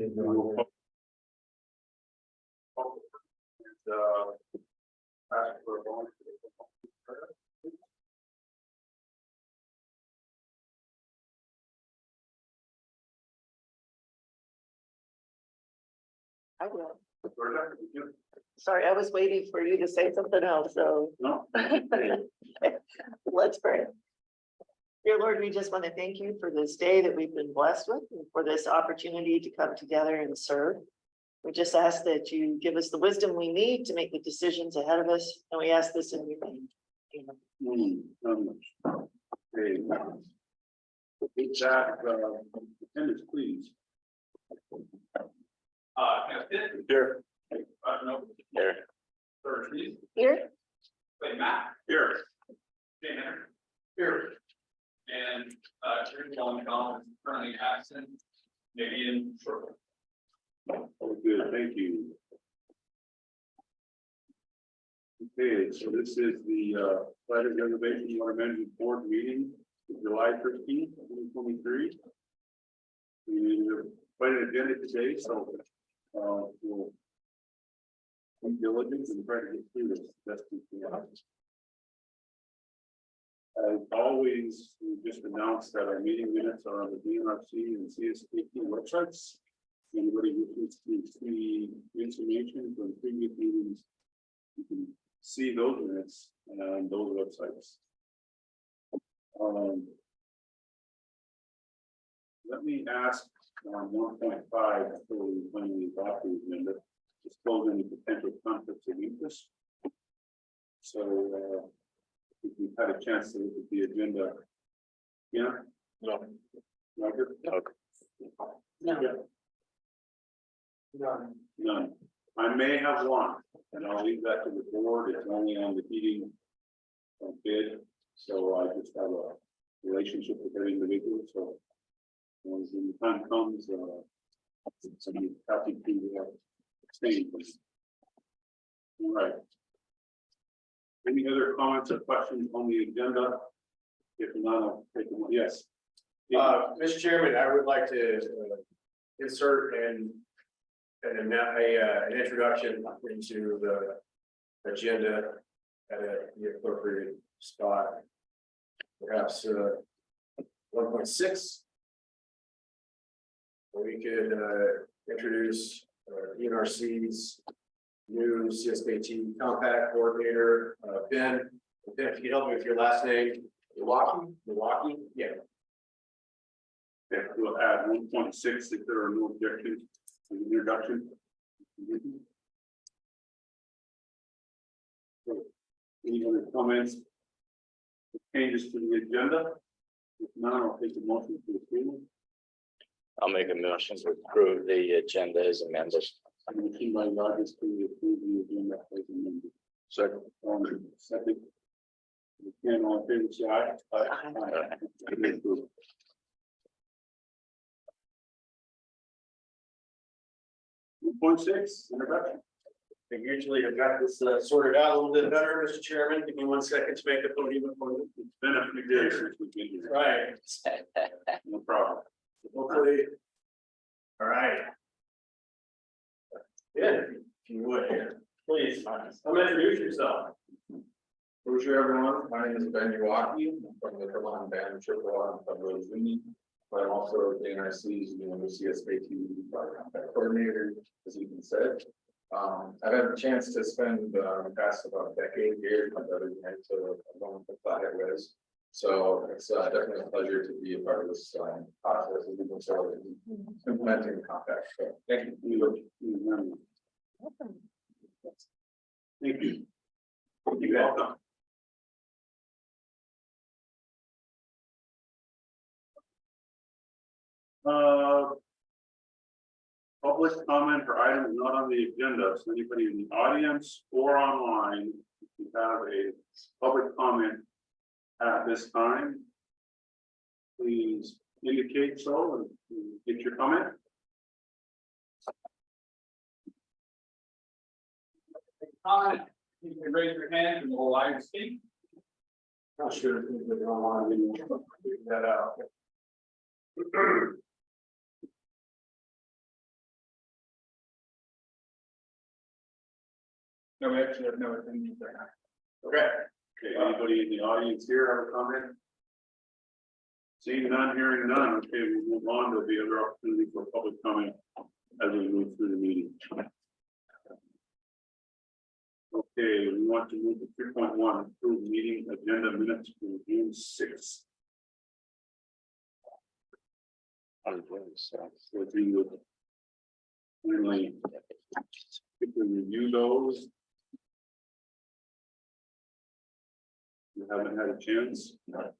Ask for a volunteer. I will. Georgia, Sorry, I was waiting for you to say something else, so no? let's pray. Dear Lord, we just want to thank you for this day that we've been blessed with and for this opportunity to come together and serve. We just ask that you give us the wisdom we need to make the decisions ahead of us, and we ask this in your name. Amen. Okay. With that, attendance, please. Here. No. Here. Thursday. Here, Wait, Matt. Here. Tanner. Here. And Terry Collins currently absent, maybe in shortly. Oh, good, thank you. Okay, so this is the budget renovation water management board meeting, July 13th, 2023. We're quite an agenda today, so we'll be diligent and try to get through this best we can. As always, we just announced that our meeting minutes are on the DNRC and CSPT websites. Anybody who needs to see information from previous meetings, you can see those minutes on those websites. Let me ask 1.5 before we finally adopt the agenda, disclose any potential conflicts of interest. So if you've had a chance to look at the agenda. Yeah? No. Roger? No. no, None. I may have one, and I'll leave that to the board. It's only on the heating bid, so I just have a relationship with that individual. So when the time comes, somebody happy to abstain. All right. Any other comments or questions on the agenda? If not, I'll take them. Yes. Mr. Chairman, I would like to insert an introduction into the agenda at the appropriate spot. Perhaps 1.6. We could introduce ENRC's new CSKT compact coordinator, Ben. Ben, if you could help me with your last name. Milwaukee, yeah. Okay, we'll add 1.6 if there are no objections to the introduction. So, any other comments? Changes to the agenda? If not, I'll take the motion to approve. I'll make a motion to approve the agenda as amended. Motion by Rogers to approve the agenda as amended. Second. Second. Again, all in favor, say aye. Aye. 1.6, introduction. I think usually I've got this sorted out a little bit better, Mr. Chairman. Give me 1 second to make the podium for you. It's been a few days since we've been here. Right. No problem. Hopefully. All right. Yeah, if you would here, please. Come introduce yourself. Bonjour everyone, my name is Ben Milwaukee. I'm from the Vermont Band Chippewa and FRWMB, but I'm also the NRC's new CSKT compact coordinator, as you can said. I've had a chance to spend the past about a decade here, my brother went to a long Flathead Res. So it's definitely a pleasure to be a part of this process as we move forward implementing the compact. So thank you. Thank you. You're welcome. Public comment for items not on the agenda. So anybody in the audience or online, if you have a public comment at this time, please indicate so and get your comment. Comment, you can raise your hand and we'll allow you to speak. Not sure if you don't want to do that out. No, we actually have no attendees right now. Okay. Okay, anybody in the audience here have a comment? Seeing none, hearing none, okay, we'll move on. There'll be other opportunity for public comment as we move through the meeting. Okay, we want to move to 3.1, approve meeting agenda minutes for June 6th. I'm doing so. So if you would finally if we review those. You haven't had a chance? No.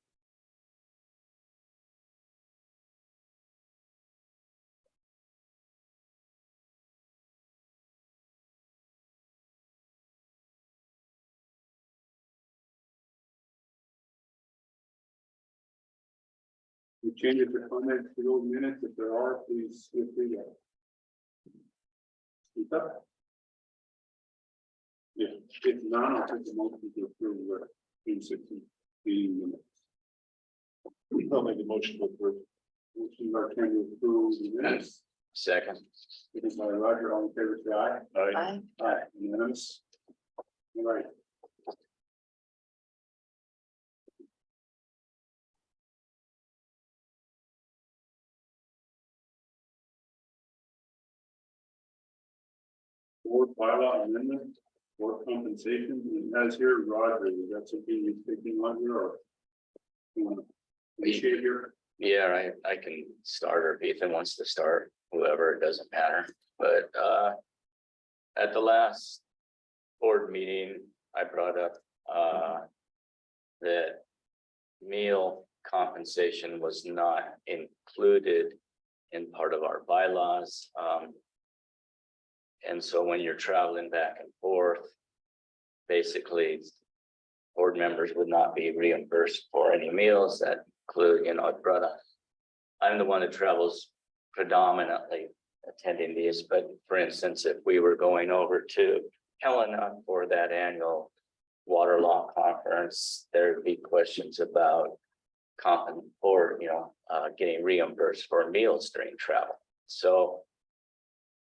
We change it to comments to those minutes. If there are, please feel free to speak up. If none, I'll take the motion to approve the June 16th meeting minutes. I'll make a motion to approve. Motion by Ken to approve the minutes. Second. Second by Roger, all in favor, say aye. Aye. Aye, unanimous. All right. Board bylaw amendment, board compensation, and as here, Roger, is that something you're thinking on here or? You want to initiate here? Yeah, I can start, or if Ethan wants to start, whoever, it doesn't matter, but at the last board meeting, I brought up that meal compensation was not included in part of our bylaws. And so when you're traveling back and forth, basically board members would not be reimbursed for any meals that include, I'm the one that travels predominantly attending these, but for instance, if we were going over to Helena for that annual water law conference, there'd be questions about getting reimbursed for meals during travel. So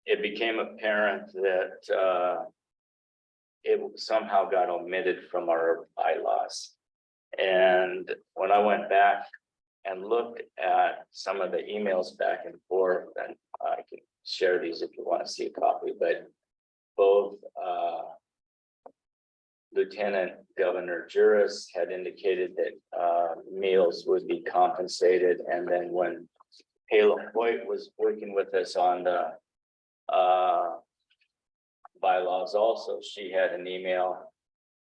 it became apparent that it somehow got omitted from our bylaws. And when I went back and looked at some of the emails back and forth, and I can share these if you want to see a copy, but both Lieutenant Governor Juris had indicated that meals would be compensated. And then when Kayla Hoyt was working with us on the bylaws also, she had an email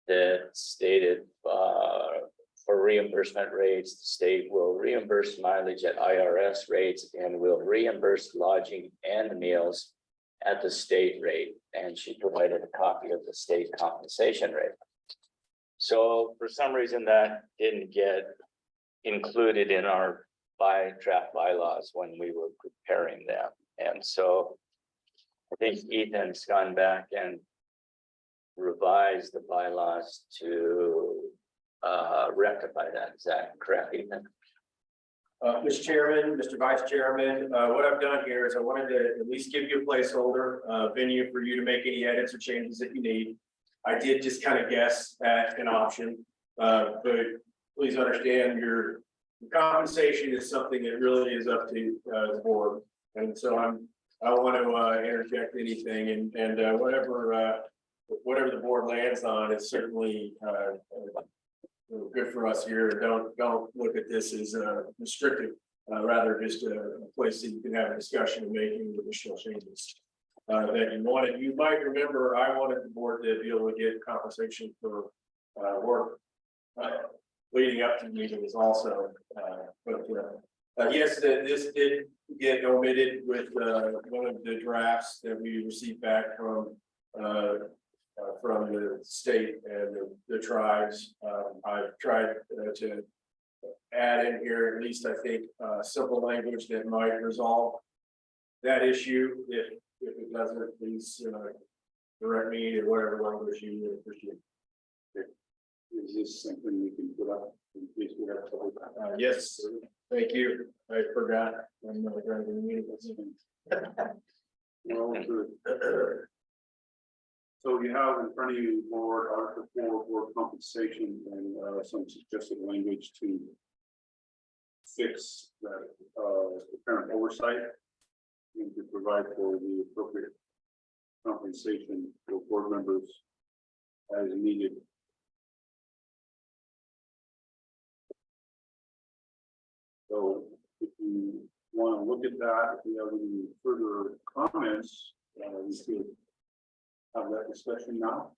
that stated for reimbursement rates, the state will reimburse mileage at IRS rates and will reimburse lodging and meals at the state rate. And she provided a copy of the state compensation rate. So for some reason that didn't get included in our draft bylaws when we were preparing them. And so I think Ethan's gone back and revised the bylaws to rectify that. Is that correct, Ethan? Mr. Chairman, Mr. Vice Chairman, what I've done here is I wanted to at least give you a placeholder venue for you to make any edits or changes that you need. I did just kind of guess at an option, but please understand your compensation is something that really is up to the board. And so I don't want to interject anything, and whatever the board lands on is certainly good for us here. Don't look at this as restrictive, rather just a place that you can have a discussion and make any additional changes that you wanted. You might remember I wanted the board to be able to get compensation for work leading up to meetings also, but yes, this did get omitted with one of the drafts that we received back from the state and the tribes. I've tried to add in here, at least I think, simple language that might resolve that issue. If it doesn't, please direct me to whatever language you would appreciate. Is this something we can put up in case we have trouble? Yes, thank you. I forgot. I'm not driving the meeting. Well, So you have in front of you board article 4, board compensation and some suggested language to fix that current oversight and to provide for the appropriate compensation for board members as needed. So if you want to look at that, if you have any further comments, we could have that discussion now.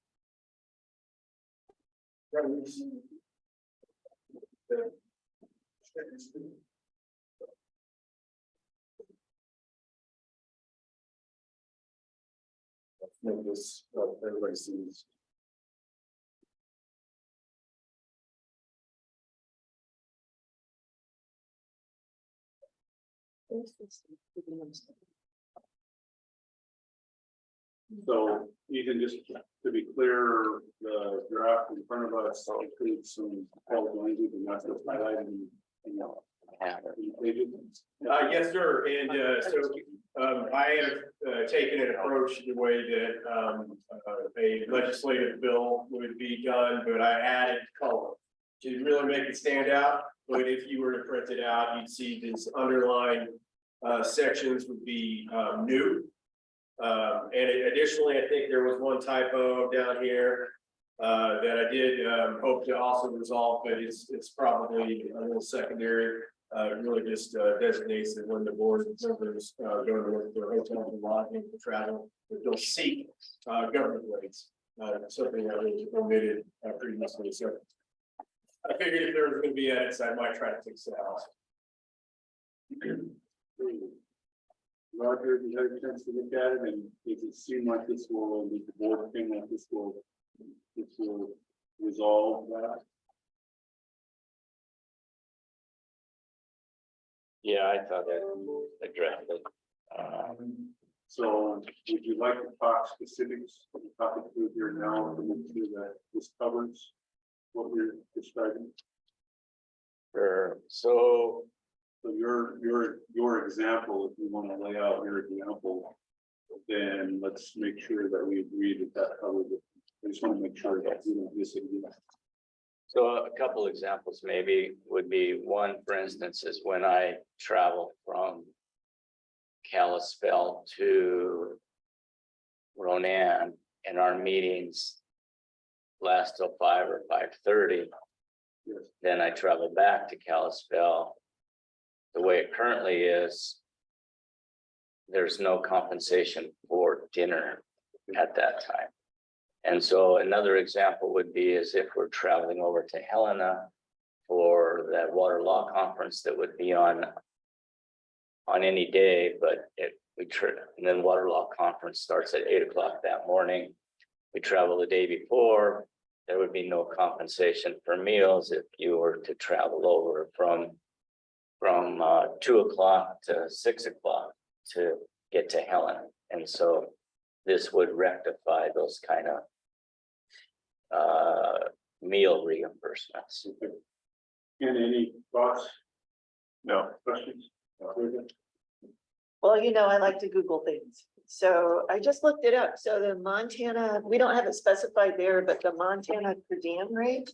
Make this, everybody sees. So even just to be clear, the draft in front of us includes some code language and that's what's highlighted in the pages. Yes, sir, and I have taken an approach the way that a legislative bill would be done, but I added color to really make it stand out. But if you were to print it out, you'd see these underlined sections would be new. And additionally, I think there was one typo down here that I did hope to also resolve, but it's probably a little secondary. Really just designates that when the board members go to work their hotel and lodging for travel, that they'll seek government rates. Something that was omitted previously. So I figured if there was going to be edits, I might try to fix the house. Roger, you had a chance to look at it, and does it seem like this will, the board thing like this will resolve that? Yeah, I thought that addressed it. So would you like to talk specifics of the topic through here now to make sure that this covers what we're describing? Sure. So So your example, if you want to lay out your example, then let's make sure that we agree that that covers it. I just want to make sure that we don't disagree. So a couple examples maybe would be one, for instance, is when I travel from Kalispell to Ronan and our meetings last till 5 or 5:30. Yes. Then I travel back to Kalispell. The way it currently is, there's no compensation for dinner at that time. And so another example would be is if we're traveling over to Helena for that water law conference that would be on any day, but and then water law conference starts at 8 o'clock that morning. We travel the day before, there would be no compensation for meals if you were to travel over from 2 o'clock to 6 o'clock to get to Helena. And so this would rectify those kind of meal reimbursements. And any thoughts, No. questions? Well, you know, I like to Google things. So I just looked it up. So the Montana, we don't have it specified there, but the Montana per diem rate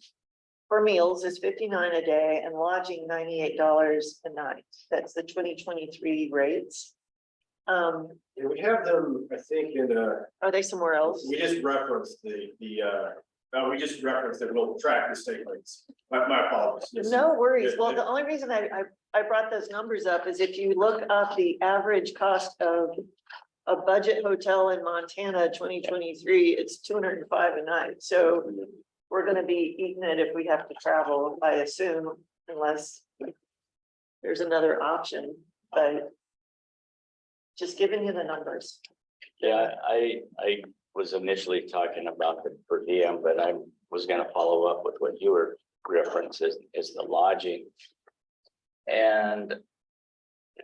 for meals is $59 a day and lodging $98 a night. That's the 2023 rates. Yeah, we have them, I think, in Are they somewhere else? we just referenced we just referenced that we'll track the state rates. My apologies. No worries. Well, the only reason I brought those numbers up is if you look up the average cost of a budget hotel in Montana 2023, it's $205 a night. So we're gonna be eating it if we have to travel, I assume, unless there's another option, but just giving you the numbers. Yeah, I was initially talking about the per diem, but I was gonna follow up with what you were referencing is the lodging. And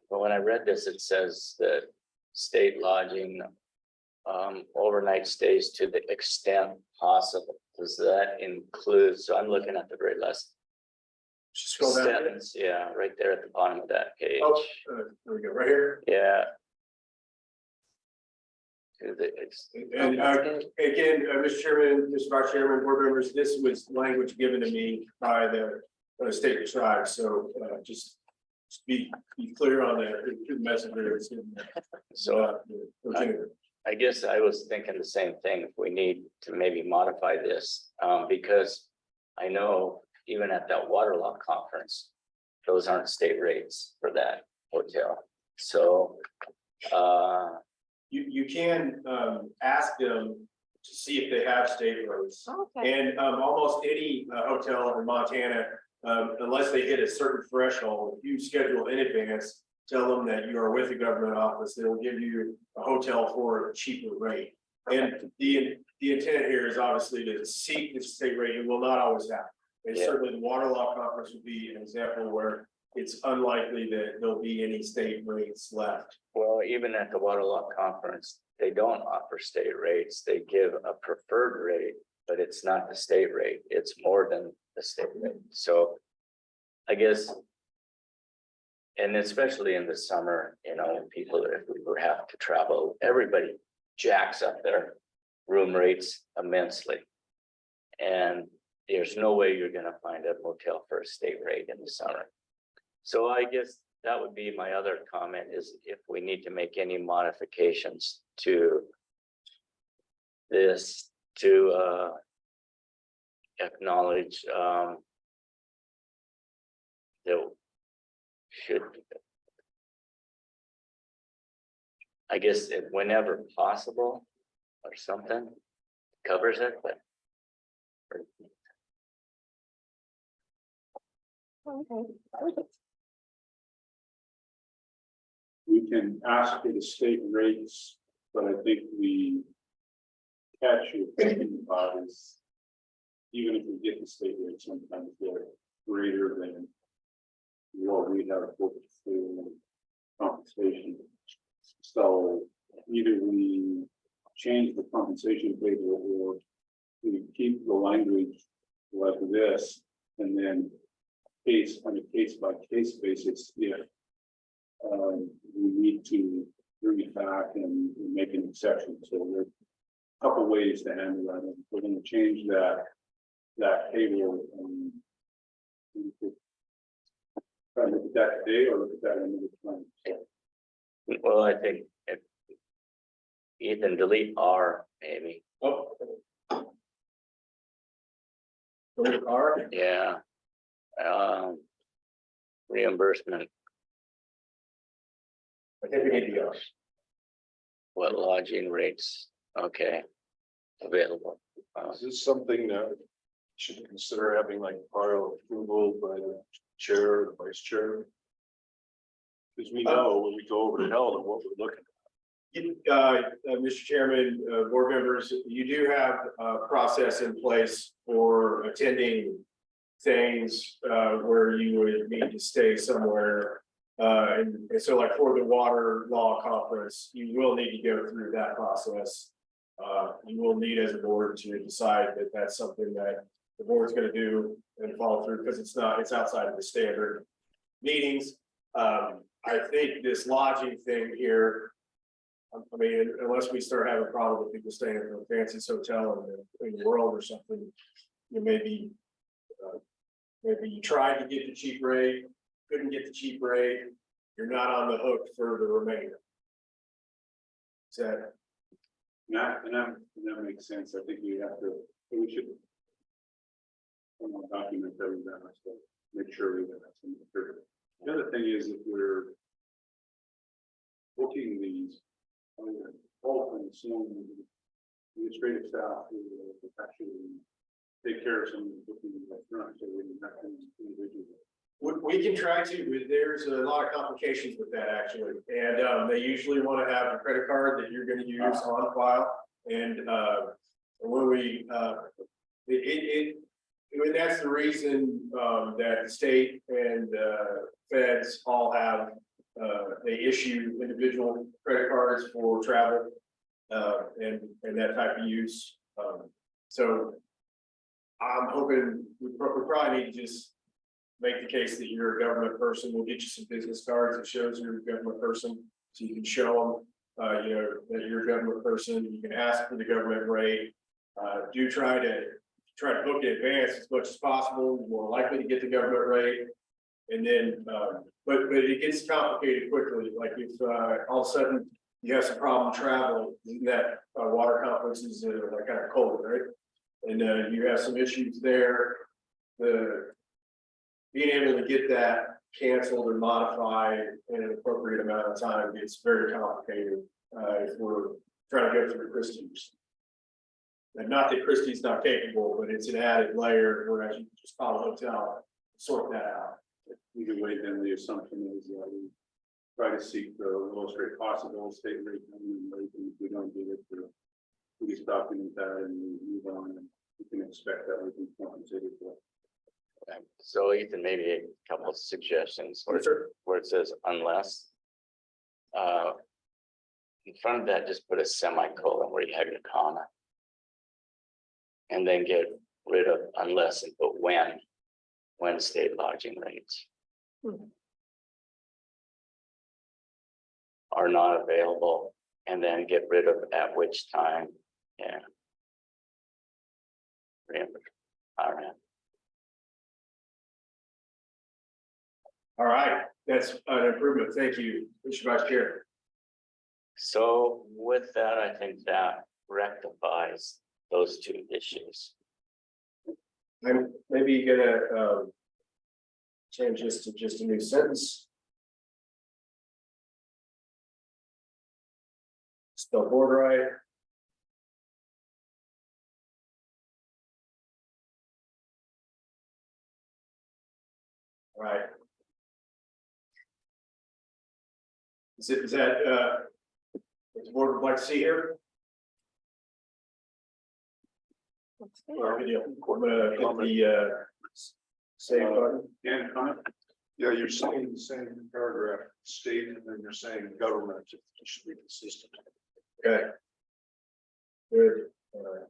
when I read this, it says that state lodging overnight stays to the extent possible. Does that include, so I'm looking at the very last Just scroll down. sentence, yeah, right there at the bottom of that page. Oh, there we go, right here. Yeah. to this. And again, Mr. Chairman, Mr. Vice Chairman, board members, this was language given to me by the state tribe, so just be clear on the messenger. So I guess I was thinking the same thing, if we need to maybe modify this, because I know even at that Waterlock conference, those aren't state rates for that hotel. So, You can ask them to see if they have state rates. Okay. And almost any hotel in Montana, unless they hit a certain threshold, if you schedule in advance, tell them that you are with the government office, they will give you a hotel for a cheaper rate. And the intent here is obviously to seek the state rate. You will not always have. And Yeah. certainly the Waterlock conference would be an example where it's unlikely that there'll be any state rates left. well, even at the Waterlock conference, they don't offer state rates. They give a preferred rate, but it's not the state rate. It's more than the state rate. So I guess, and especially in the summer, you know, when people, if we were have to travel, everybody jacks up their room rates immensely. And there's no way you're gonna find a motel for a state rate in the summer. So I guess that would be my other comment, is if we need to make any modifications to this to acknowledge that should, I guess, whenever possible or something covers it, but Okay. We can ask for the state rates, but I think the catch you're thinking about is even if we get the state rate, sometimes they're greater than what we have booked for compensation. So either we change the compensation table or we keep the language like this and then on a case by case basis, if we need to bring it back and make an exception. So there's a couple ways to handle that. And we're going to change that table. We could try to look at that today or look at that another time. So, well, I think if Ethan delete R, maybe, Oh. Are, yeah. Reimbursement, I think we need to go. what lodging rates, okay, available. Is this something that should consider having like prior approval by the chair or the vice chair? Because we know when we go over to hell and what we're looking Mr. Chairman, board members, you do have a process in place for attending things where you would need to stay somewhere. And so like for the water law conference, you will need to go through that process. You will need as a board to decide that that's something that the board's going to do and follow through because it's outside of the standard meetings. I think this lodging thing here, I mean, unless we start having a problem with people staying in a fancy hotel in the world or something, you maybe you tried to get the cheap rate, couldn't get the cheap rate, you're not on the hook for the remainder. Is that? and that makes sense. I think we should document everything, so make sure we have some material. The other thing is if we're booking these, all and some administrative staff who actually take care of some of the booking up front, so we can have them individually. We can try to, there's a lot of complications with that actually, and they usually want to have a credit card that you're going to use on file, and when we, and that's the reason that the state and feds all have, they issue individual credit cards for travel and that type of use. So I'm hoping we probably need to just make the case that you're a government person. We'll get you some business cards that shows you're a government person, so you can show that you're a government person, you can ask for the government rate. Do try to book in advance as much as possible, you're more likely to get the government rate. And then, but it gets complicated quickly, like if all of a sudden you have some problem traveling, that water conferences are like kind of cold, right? And you have some issues there. Being able to get that canceled or modified in an appropriate amount of time gets very complicated if we're trying to go through Christie's. And not that Christie's not capable, but it's an added layer, whereas you just call a hotel, sort that out. Either way, then the assumption is we try to seek the lowest rate possible, state rate, and if we don't do it, we just document that and we move on, and you can expect that we can compensate it for. Okay. So Ethan, maybe a couple of suggestions where, Sure. where it says unless. In front of that, just put a semicolon where you have your comma. And then get rid of unless and put when state lodging rates. Are not available, and then get rid of at which time, yeah. All right. All right, that's an improvement. Thank you, Mr. Vice Chair. So with that, I think that rectifies those two issues. I'm maybe gonna change this to just a new sentence. Spell board right. All right. Is that what the board would like to see here? Or video? I'm gonna hit the save button. And comment? Yeah, you're saying the same paragraph, state, and then you're saying government, it should be consistent. Okay. Good. All right.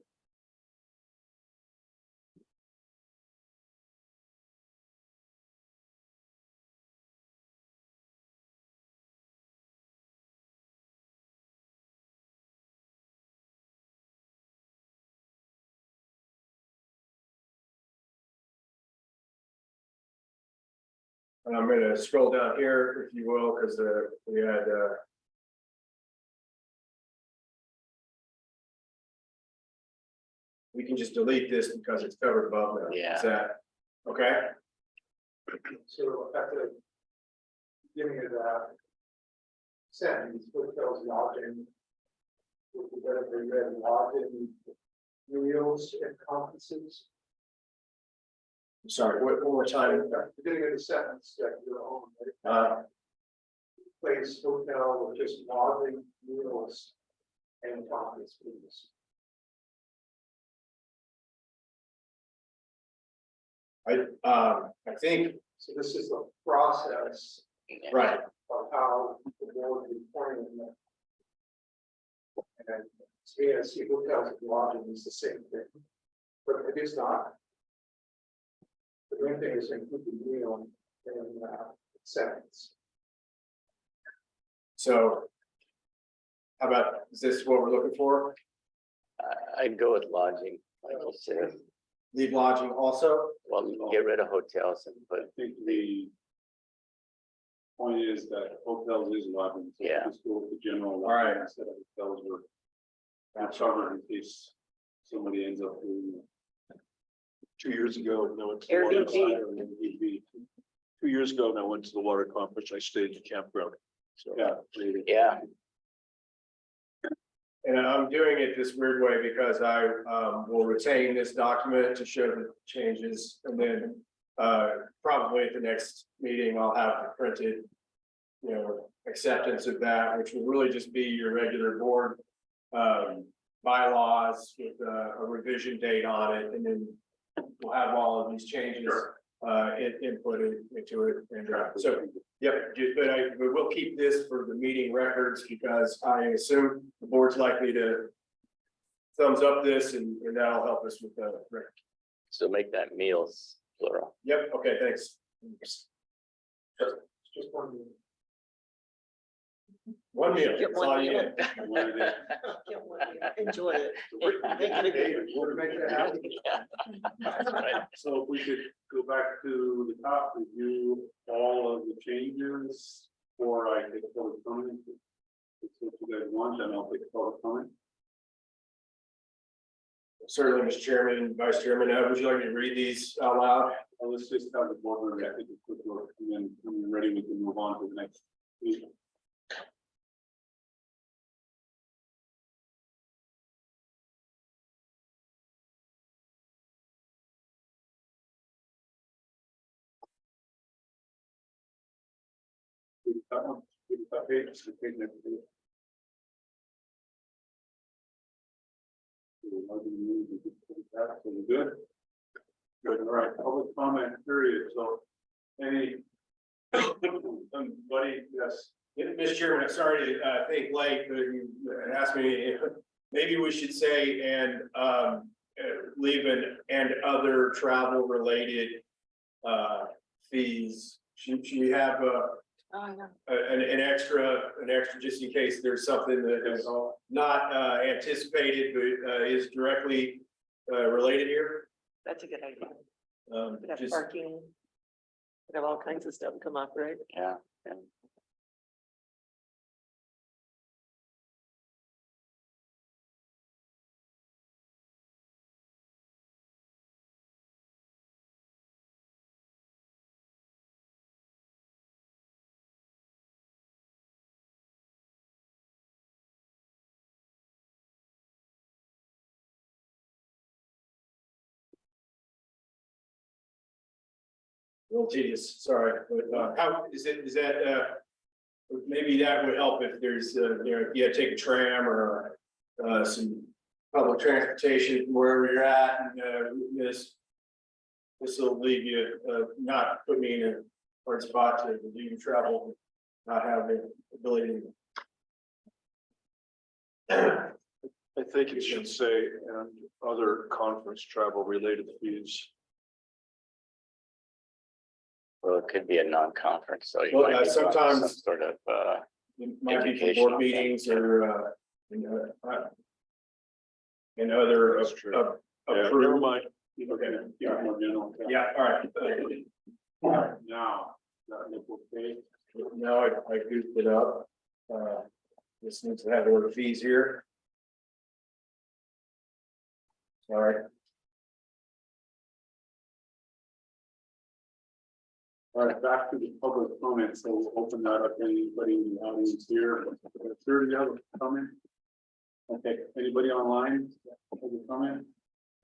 And I'm gonna scroll down here, if you will, because we had we can just delete this because it's covered above now. Yeah. Is that okay? So at the beginning of that sentence, hotels lodging, with the better read lodging, meals and conferences. I'm sorry, one more time. At the beginning of the sentence, that your own Uh, place, hotel, or just lodging, meals and conferences. I think, So this is the process Yeah. right, of how the board is appointing them. And CSC hotels and lodging is the same thing, but it is not. The main thing is including meal and sentence. so. How about, is this what we're looking for? I'd go with lodging, like you said. Leave lodging also? Well, get rid of hotels and I put, think the point is that hotels is lodging. So Yeah. just go with the general. All right. Instead of hotels were not covered in case somebody ends up doing. 2 years ago, when I went to the water Airbnb. conference. 2 years ago, when I went to the water conference, I stayed in the campground. So Yeah. yeah, And I'm doing it this weird way because I will retain this document to show the changes, and then probably at the next meeting, I'll have the printed, acceptance of that, which will really just be your regular board bylaws with a revision date on it, and then we'll have all of these changes inputted into it. And so, yep, but we will keep this for the meeting records because I assume the board's likely to thumbs up this, and that'll help us with the record. so make that meals plural. Yep, okay, thanks. Just one. One meal, Get that's all one you meal. get. Get one meal. Enjoy it. Make it a good one. Make that happen. So if we could go back to the top, review all of the changes, or I take public comment. If it's what you guys want, then I'll take public comment. Certainly, Mr. Chairman, Vice Chairman, would you like me to read these out loud? Let's just have the board member, I think it's quick work, and then when we're ready, we can move on to the next meeting. That one, that page, the page next to it. So we're good? Good, all right, public comment period, so any somebody, yes, Mr. Chairman, I'm sorry to think late, but you asked me if maybe we should say leave and other travel related fees. Should we have Oh, I know. an extra just in case there's something that is not anticipated but is directly related here? That's a good idea. Could have Just parking. Could have all kinds of stuff come up, right? Yeah. a little tedious, sorry, but how is that maybe that would help if there's if you had to take a tram or some public transportation from wherever you're at, and this will leave you not put me in a hard spot to do your travel, not have the ability to. I think it should say, and other conference travel related fees. Well, it could be a non-conference, so you Well, might be doing sometimes- some sort of, It might be for Educational board meetings or, and other That's true. of Yeah, never approved. mind. okay, yeah, more general. Yeah, all right. All right, now, that look okay, Now I goofed it up. This needs to have order fees here. All right. all right, back to the public comment, so we'll open that up, to anybody in the audience here, sure, do you have a comment? Okay, anybody online, public comment?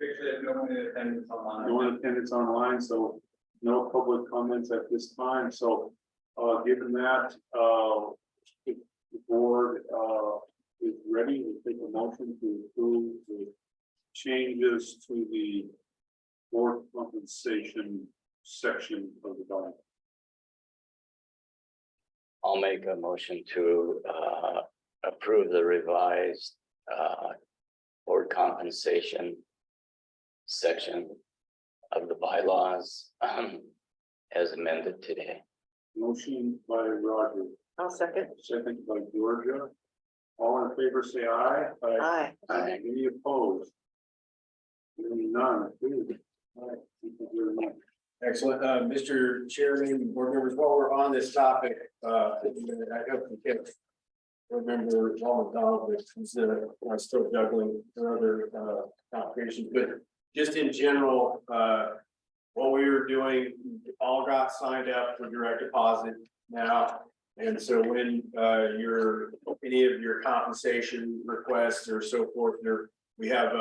Picture that no one in attendance online. No one attendance online, so no public comments at this time, so, given that, if the board, is ready, to take a motion to approve the changes to the board compensation section of the bylaw. I'll make a motion to approve the revised board compensation section of the bylaws as amended today. Motion by Roger, I'll second. second by Georgia. All in favor, say aye. Aye. Aye. Any opposed? Hearing none, good. All right, thank you very much. Excellent. Mr. Chairman, board members, while we're on this topic, I hope you can remember Ronald Donald, who's still juggling for other complications, but just in general, what we were doing, all got signed up for direct deposit now. And so when any of your compensation requests or so forth, we have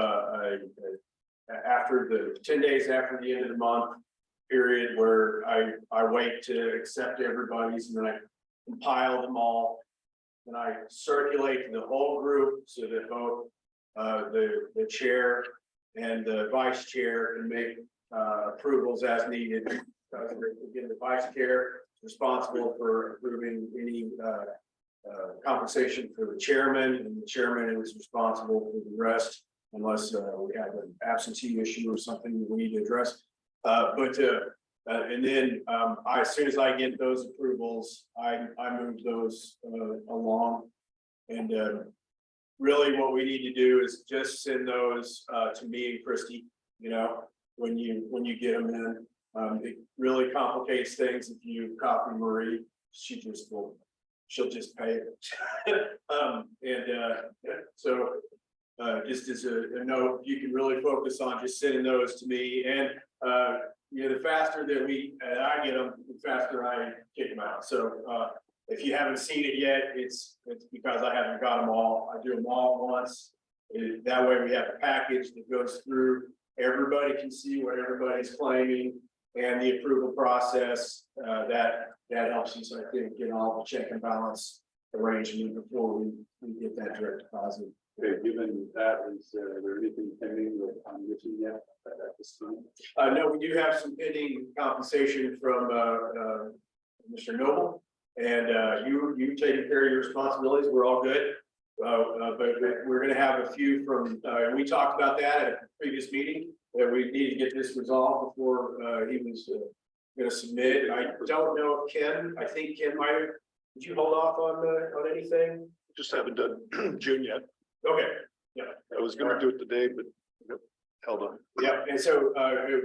after the 10 days after the end of the month period where I wait to accept everybody's, and then I compile them all. And I circulate to the whole group so that both the chair and the vice chair can make approvals as needed. Again, the vice chair is responsible for approving any compensation for the chairman, and the chairman is responsible for the rest, unless we have an absentee issue or something that we need to address. And then as soon as I get those approvals, I move those along. And really what we need to do is just send those to me and Christie, you know, when you get them in. It really complicates things if you copy Marie, she'll just pay it. So just as a note, you can really focus on just sending those to me, and you know, the faster that I get them, the faster I kick them out. So if you haven't seen it yet, it's because I haven't got them all. I do them all at once. That way we have a package that goes through. Everybody can see what everybody's claiming and the approval process. That helps us, I think, get all the check and balance arrangement before we get that direct deposit. Okay, given that, is there anything pending that I'm missing yet at this time? No, we do have some pending compensation from Mr. Noble, and you taking care of your responsibilities. We're all good. But we're going to have a few from, and we talked about that at a previous meeting, that we need to get this resolved before he was going to submit. I don't know if Ken, I think Ken might have, did you hold off on anything? Just haven't done June yet. Okay, yeah. I was gonna do it today, but held on. Yeah, and so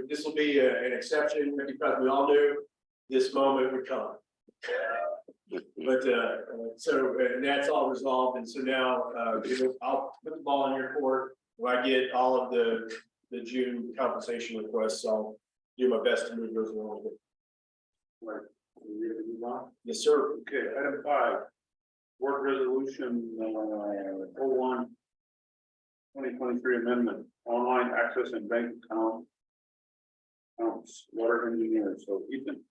this will be an exception because we all knew this moment would come. But so and that's all resolved, and so now I'll put the ball in your court. When I get all of the June compensation requests, I'll do my best to move those along. Right. You ready to move on? Yes, sir. Okay, item 5, board resolution 01 2023 amendment, online access and bank accounts, water engineer. So Ethan.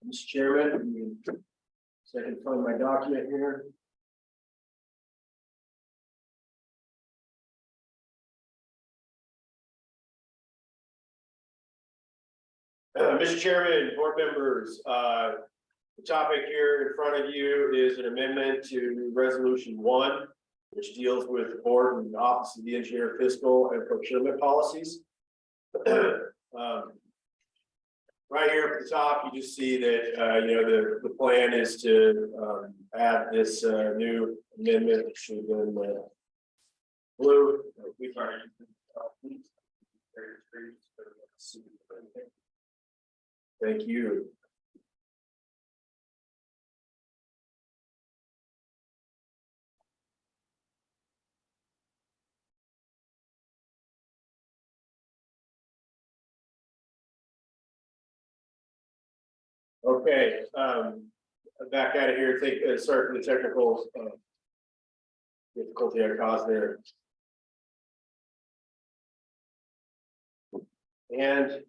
Mr. Chairman, so I can find my document here. Mr. Chairman, board members, the topic here in front of you is an amendment to Resolution 1, which deals with the board and Office of the Engineer Fiscal and Procurement Policies. Right here at the top, you just see that you know the plan is to add this new amendment, which should have been blue. Thank you. Okay, back out of here. Sorry for the technical difficulty I caused there. And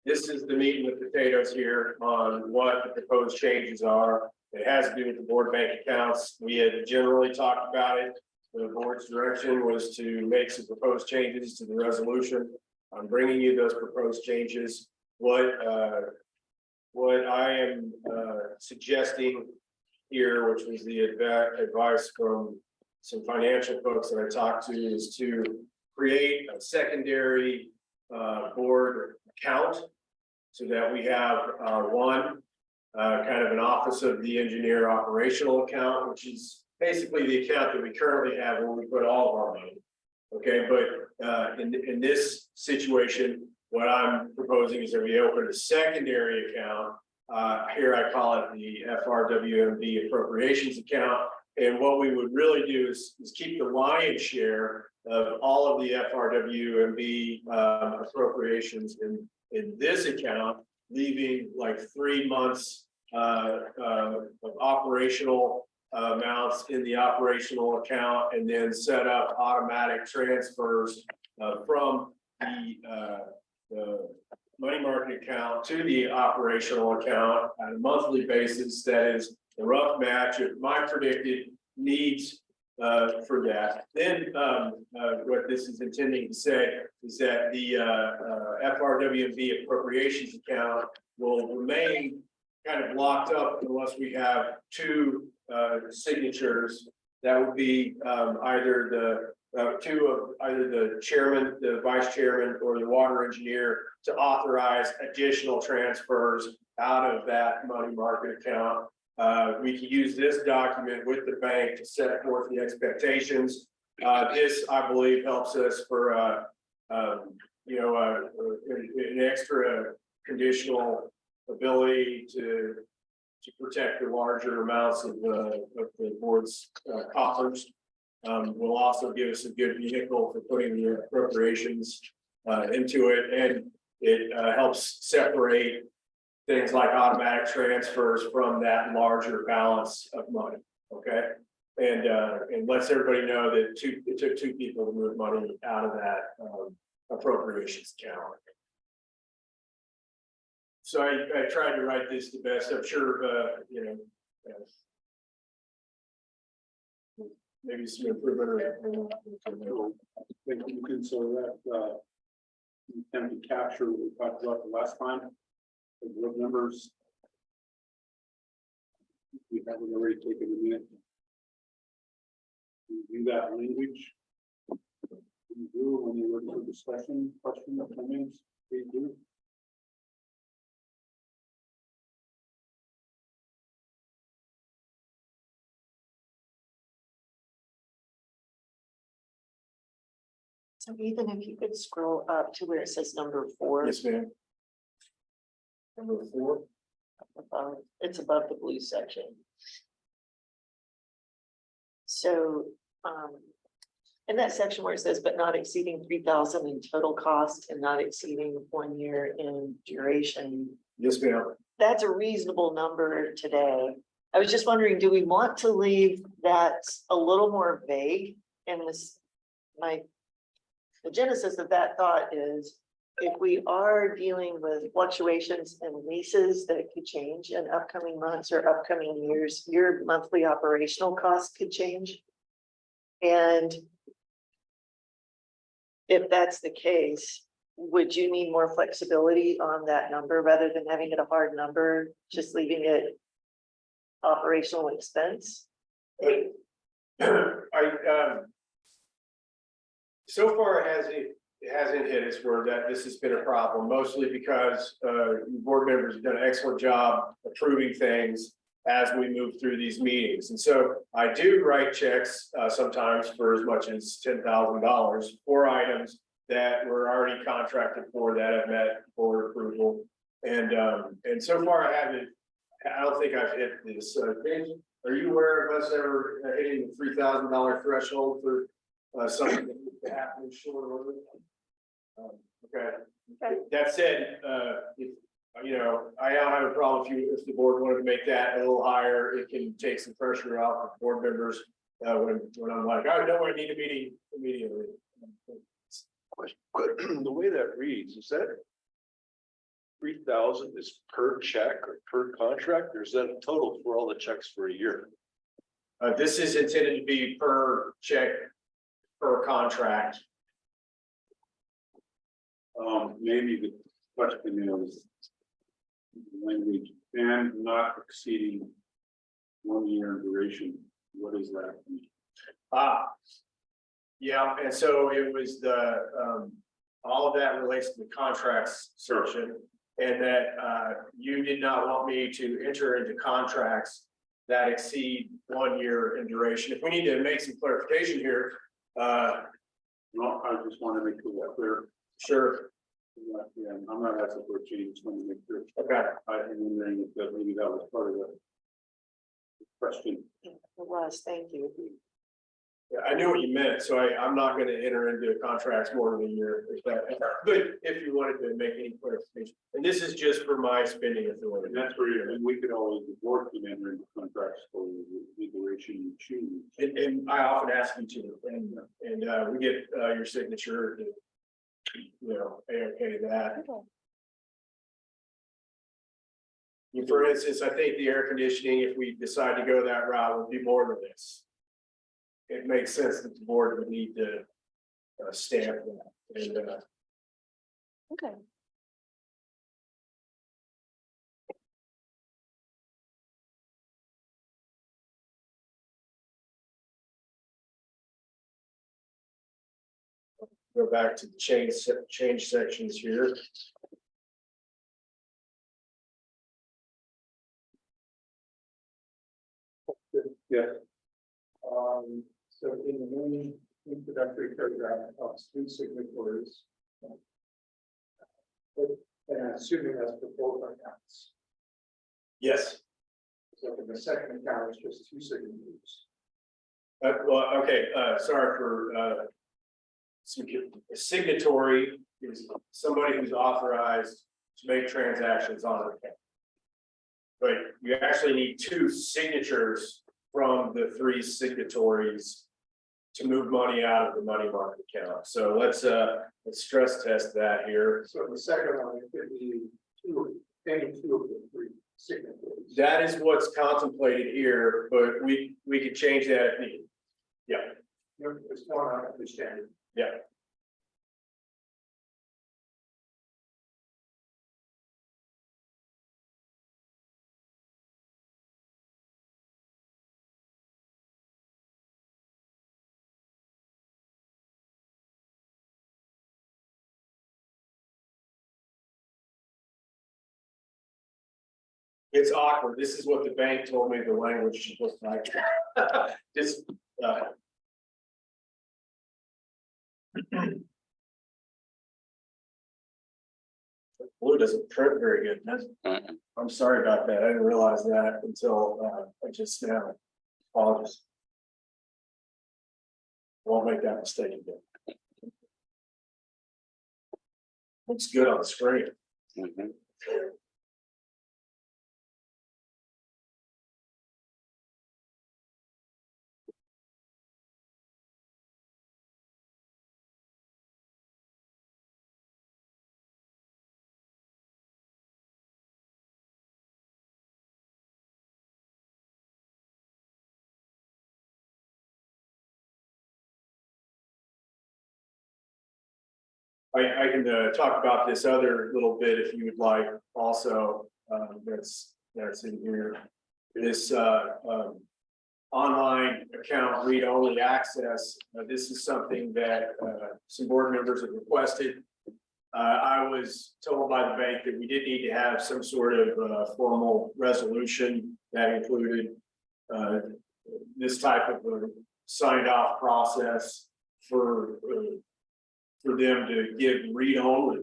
this is the meat and the potatoes here on what the proposed changes are. It has to do with the board bank accounts. We had generally talked about it. The board's direction was to make some proposed changes to the resolution. I'm bringing you those proposed changes. What I am suggesting here, which was the advice from some financial folks that I talked to, is to create a secondary board account so that we have one kind of an Office of the Engineer operational account, which is basically the account that we currently have where we put all of our money. Okay, but in this situation, what I'm proposing is that we open a secondary account. Here I call it the FRWMB appropriations account. And what we would really do is keep the lion's share of all of the FRWMB appropriations in this account, leaving like 3 months of operational amounts in the operational account, and then set up automatic transfers from the money market account to the operational account on a monthly basis. That is a rough match of my predicted needs for that. Then what this is intending to say is that the FRWMB appropriations account will remain kind of locked up unless we have two signatures. That would be either two of either the chairman, the vice chairman, or the water engineer to authorize additional transfers out of that money market account. We can use this document with the bank to set forth the expectations. This, I believe, helps us for, an extra conditional ability to protect the larger amounts of the board's coffers. Will also give us a good vehicle for putting the appropriations into it, and it helps separate things like automatic transfers from that larger balance of money. Okay, and lets everybody know that it took two people to move money out of that appropriations account. So I tried to write this the best. I'm sure maybe some improvement or. Think you can, so that, you can capture what we talked about the last time, the group numbers. We haven't already taken a minute. Review that language. You do when you look for discussion, question, comments, please do. So even if you could scroll up to where it says number 4. Yes, ma'am. Number 4. It's above the blue section. So, in that section where it says, but not exceeding 3,000 in total cost and not exceeding 1 year in duration, Yes, ma'am. that's a reasonable number today. I was just wondering, do we want to leave that a little more vague? And this, the genesis of that thought is, if we are dealing with fluctuations in leases that could change in upcoming months or upcoming years, your monthly operational costs could change. And if that's the case, would you need more flexibility on that number rather than having it a hard number, just leaving it operational expense? So far it hasn't hit us where that this has been a problem, mostly because board members have done an excellent job approving things as we move through these meetings. And so I do write checks sometimes for as much as $10,000 for items that were already contracted for, that have met board approval. And so far I don't think I've hit this. James, are you aware of us ever hitting the $3,000 threshold for something that happened in short order? Okay. That said, if I don't have a problem if the board wanted to make that a little higher. It can take some pressure off of board members when I'm like, I know I need a meeting immediately. The way that reads, is that 3,000 is per check or per contract, or is that a total for all the checks for a year? This is intended to be per check, per contract. Maybe the question is language and not exceeding 1 year in duration. What is that? Yeah, and so it was all of that relates to the contracts section, and that you did not want me to enter into contracts that exceed 1 year in duration. If we need to make some clarification here, No, I just want to make that clear. sure. Yeah, I'm not asking for a change. Just want to make sure. Okay. I'm wondering if maybe that was part of the question. It was, thank you. Yeah, I knew what you meant, so I'm not going to enter into contracts more than a year. But if you wanted to make any clarification, and this is just for my spending authority. And that's where and we could always, the board can enter into contracts for the duration you choose. And I often ask you to, and we get your signature to, okay that. For instance, I think the air conditioning, if we decide to go that route, would be more than this. It makes sense that the board would need to stamp that. And, Okay. go back to the change sections here. So in the main introductory paragraph of three signatories. And assuming that's for both accounts. Yes. So for the second account, it's just two signatures. Well, okay, sorry for, a signatory is somebody who's authorized to make transactions on an account. But you actually need two signatures from the three signatories to move money out of the money market account. So let's stress test that here. So the second one, it could be any two of the three signatories. That is what's contemplated here, but we could change that if needed. Yeah, It's one I understand. yeah. It's awkward. This is what the bank told me the language should look like. Just, blue doesn't print very good, does it? Mm-mm. I'm sorry about that. I didn't realize that until I just now. Apologies. Won't make that mistake again. Looks good on the screen. Mhm. I can talk about this other little bit if you would like also, that's in here. This online account read-only access, this is something that some board members have requested. I was told by the bank that we did need to have some sort of formal resolution that included this type of a signed off process for them to give read-only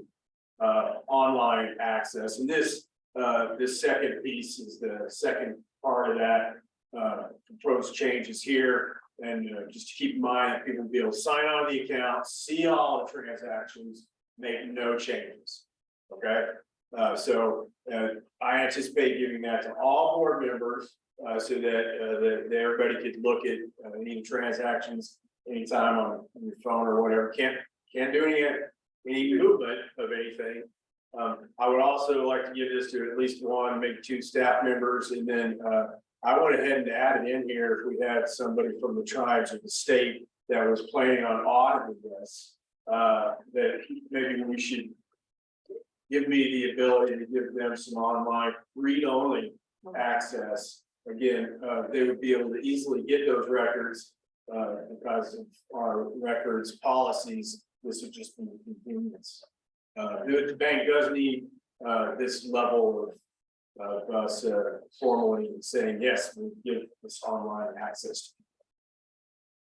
online access. And this second piece is the second part of that proposed changes here. And just to keep in mind that people will be able to sign on the account, see all the transactions, make no changes. Okay, so I anticipate giving that to all board members so that everybody could look at any transactions anytime on your phone or whatever. Can't do any movement of anything. I would also like to give this to at least one, maybe two staff members, and then I went ahead and added in here if we had somebody from the tribes or the state that was planning on auditing this, that maybe we should give me the ability to give them some online read-only access. Again, they would be able to easily get those records because of our records policies. This would just be convenience. The bank does need this level of us formally saying, yes, we give this online access.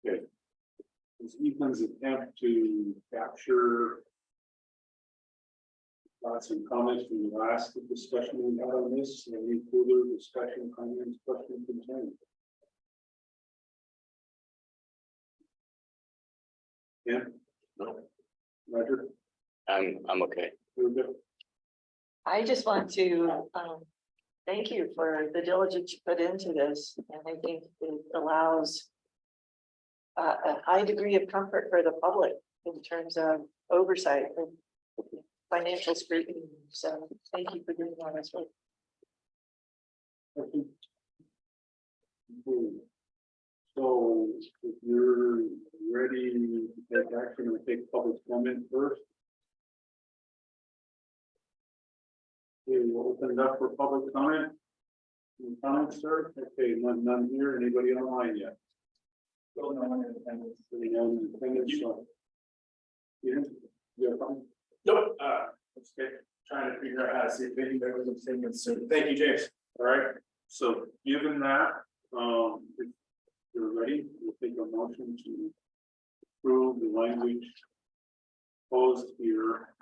Is Ethan's attempt to capture thoughts and comments from the last discussion we had on this? Any further discussion, comments, questions, concerns? Yeah. No. Roger. I'm okay. You're good. I just want to thank you for the diligence you put into this, and I think it allows a high degree of comfort for the public in terms of oversight and financial scrutiny. So thank you for doing that as well. So if you're ready to take action or take public comment first. Okay, we'll open it up for public comment. Any comments, sir? Okay, none here. Anybody online yet? Still no one in attendance. Yeah, yeah, fine. Nope, okay, trying to figure out how to see if maybe there was a thing soon. Thank you, James. All right, so given that, if you're ready, we'll take a motion to approve the language posed here.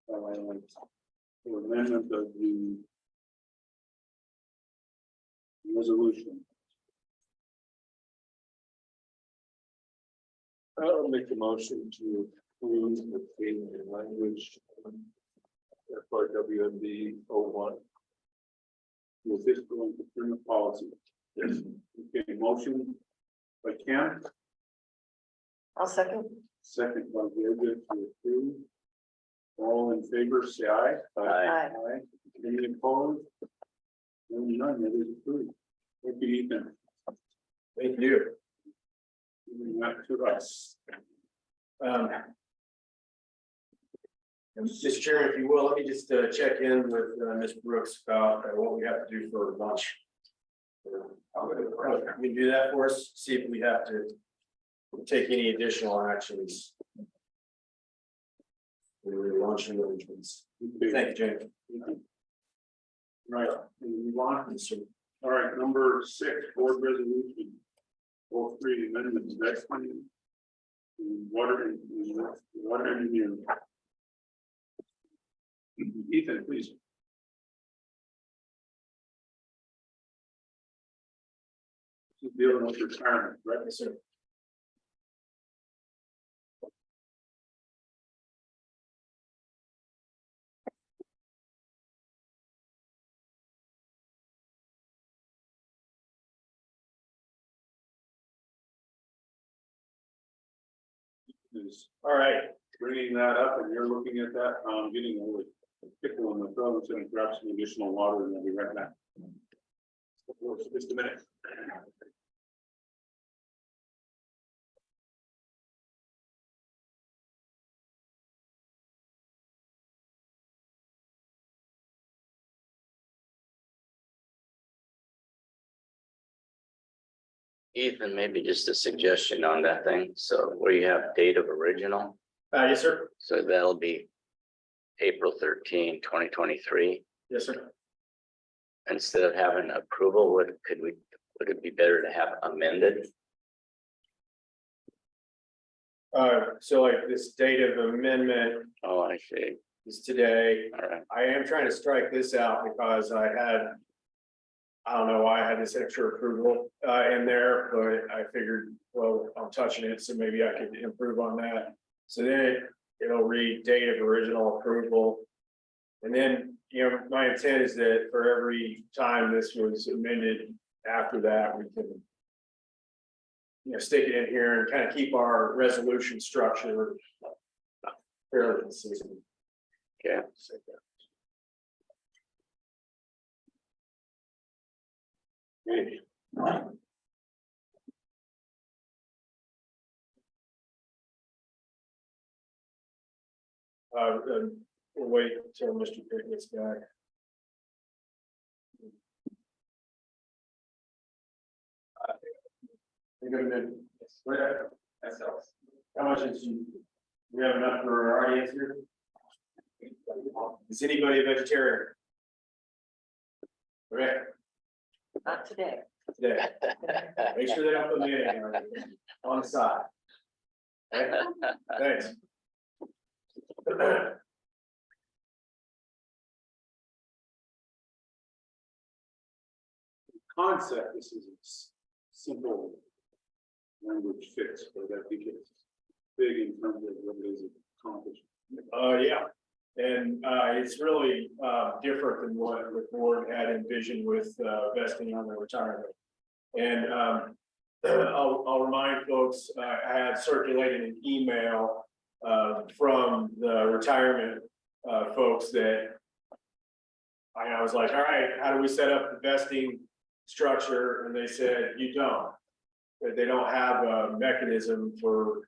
For amendment of the resolution. I'll make the motion to approve the change in language. FRWMB 01. With fiscal and procurement policy. Yes. Okay, motion by Ken, I'll second. second by David to approve. All in favor, say aye. Aye. Aye. Any opposed? None, that is approved. Thank you, Ethan. Thank you. Giving that to us. Mr. Chairman, if you will, let me just check in with Ms. Brooks about what we have to do for lunch. Can you do that for us? See if we have to take any additional actions. For lunch arrangements. Thank you, James. Right, and move on. Yes, sir. All right, number 6, board resolution. All 3 amendments, next one. Water engineering. Ethan, please. This is dealing with retirement, right? Yes, sir. Is All right. bringing that up and you're looking at that, getting a little pickle in the throat, it's gonna grab some additional water and then be right back. Just a minute. Ethan, maybe just a suggestion on that thing. So where you have date of original, Yes, sir. so that'll be April 13, 2023. Yes, sir. Instead of having approval, would it be better to have amended? So like this date of amendment Oh, I see. is today. All right. I am trying to strike this out because I don't know why I had this extra approval in there, but I figured, well, I'm touching it, so maybe I could improve on that. So then it'll read date of original approval. And then, my intent is that for every time this was amended after that, we can stick it in here and kind of keep our resolution structure fairly consistent. Okay. Okay. We'll wait until Mr. Pitt gets back. You're gonna do, how much is you? We have enough for our audience here? Is anybody a vegetarian? Okay, Not today. today, make sure they don't put me in on the side. Okay, thanks. Concept, this is a simple language fix, but I think it's big in terms of what it is accomplished. Yeah, and it's really different than what the board had envisioned with vesting on the retirement. And I'll remind folks, I had circulated an email from the retirement folks that I was like, all right, how do we set up the vesting structure? And they said, you don't. That they don't have a mechanism for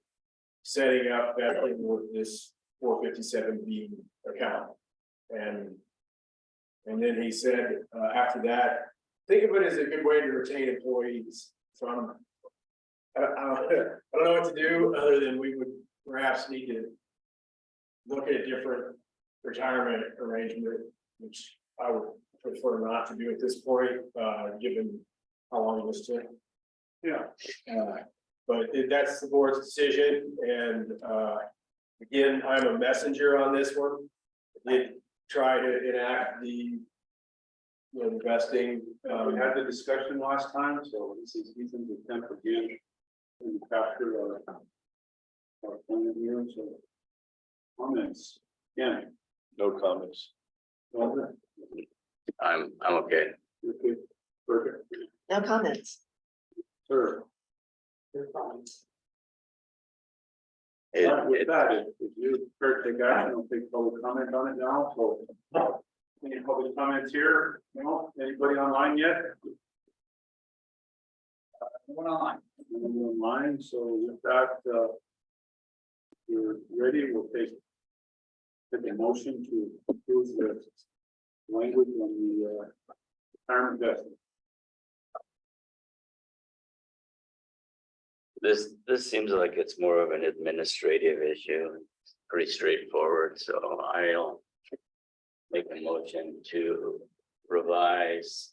setting up vesting with this 457B account. And then he said, after that, think of it as a good way to retain employees. So I don't know what to do other than we would perhaps need to look at a different retirement arrangement, which I would prefer not to do at this point, given how long this took. Yeah. But that's the board's decision, and again, I'm a messenger on this one. I did try to enact the the vesting. We had the discussion last time, so this is Ethan's attempt again. And capture our point of view, so. Comments, yeah. No comments. I'm okay. Okay, perfect, No comments. sir. No comments. It- All right, with it- that, if you prepared to take action, I'll take public comment on it now, so. Any public comments here? No, anybody online yet? Going on. Anyone online, so with that, if you're ready, we'll take a motion to approve the language on the retirement vesting. This seems like it's more of an administrative issue, pretty straightforward, so I'll make a motion to revise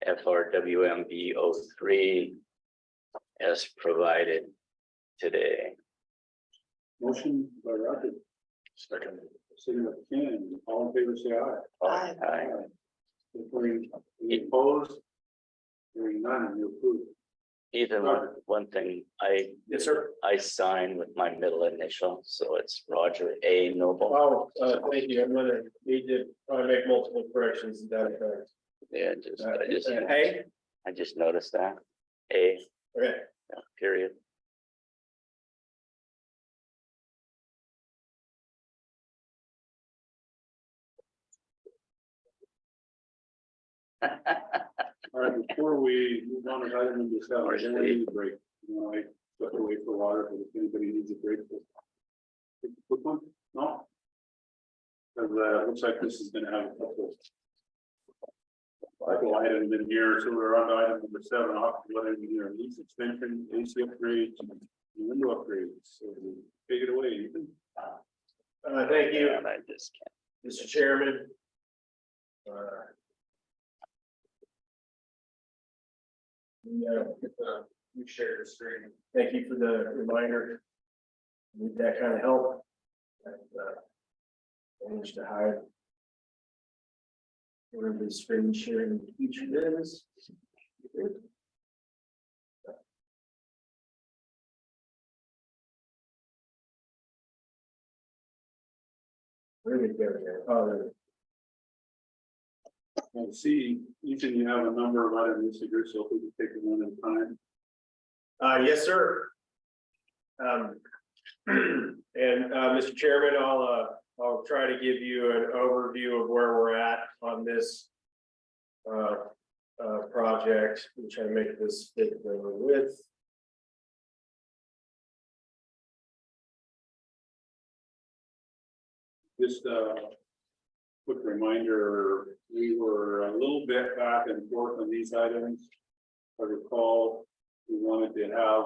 FRWMB 03 as provided today. Motion by Roger. Second. Second by Ken, all in favor, say aye. Aye. Aye. Any opposed? Hearing none, you approve. Ethan, one thing, Yes, sir. I sign with my middle initial, so it's Roger A. Noble. Oh, thank you. I'm gonna need to probably make multiple corrections to that effect. Yeah, Hey, I just noticed that. A, okay. period. All right, before we move on to item number 7, I don't need a break. You know, I stepped away for water, but if anybody needs a break, take a quick one, no? Because it looks like this is gonna have a couple items in here, so we're on to item number 7, whether engineer lease extension, AC upgrades, and window upgrades. So take it away, Ethan. Thank you, And I just can't. Mr. Chairman. We shared the screen. Thank you for the reminder. Need that kind of help. And, managed to hide. Where the screen sharing feature is. Where did it go there? Oh, there it is. Well, see, Ethan, you have a number of items here, so if we can take them one at a time. Yes, sir. And Mr. Chairman, I'll try to give you an overview of where we're at on this project. I'm trying to make this fit with. Just quick reminder, we were a little bit back and forth on these items. I recall we wanted to have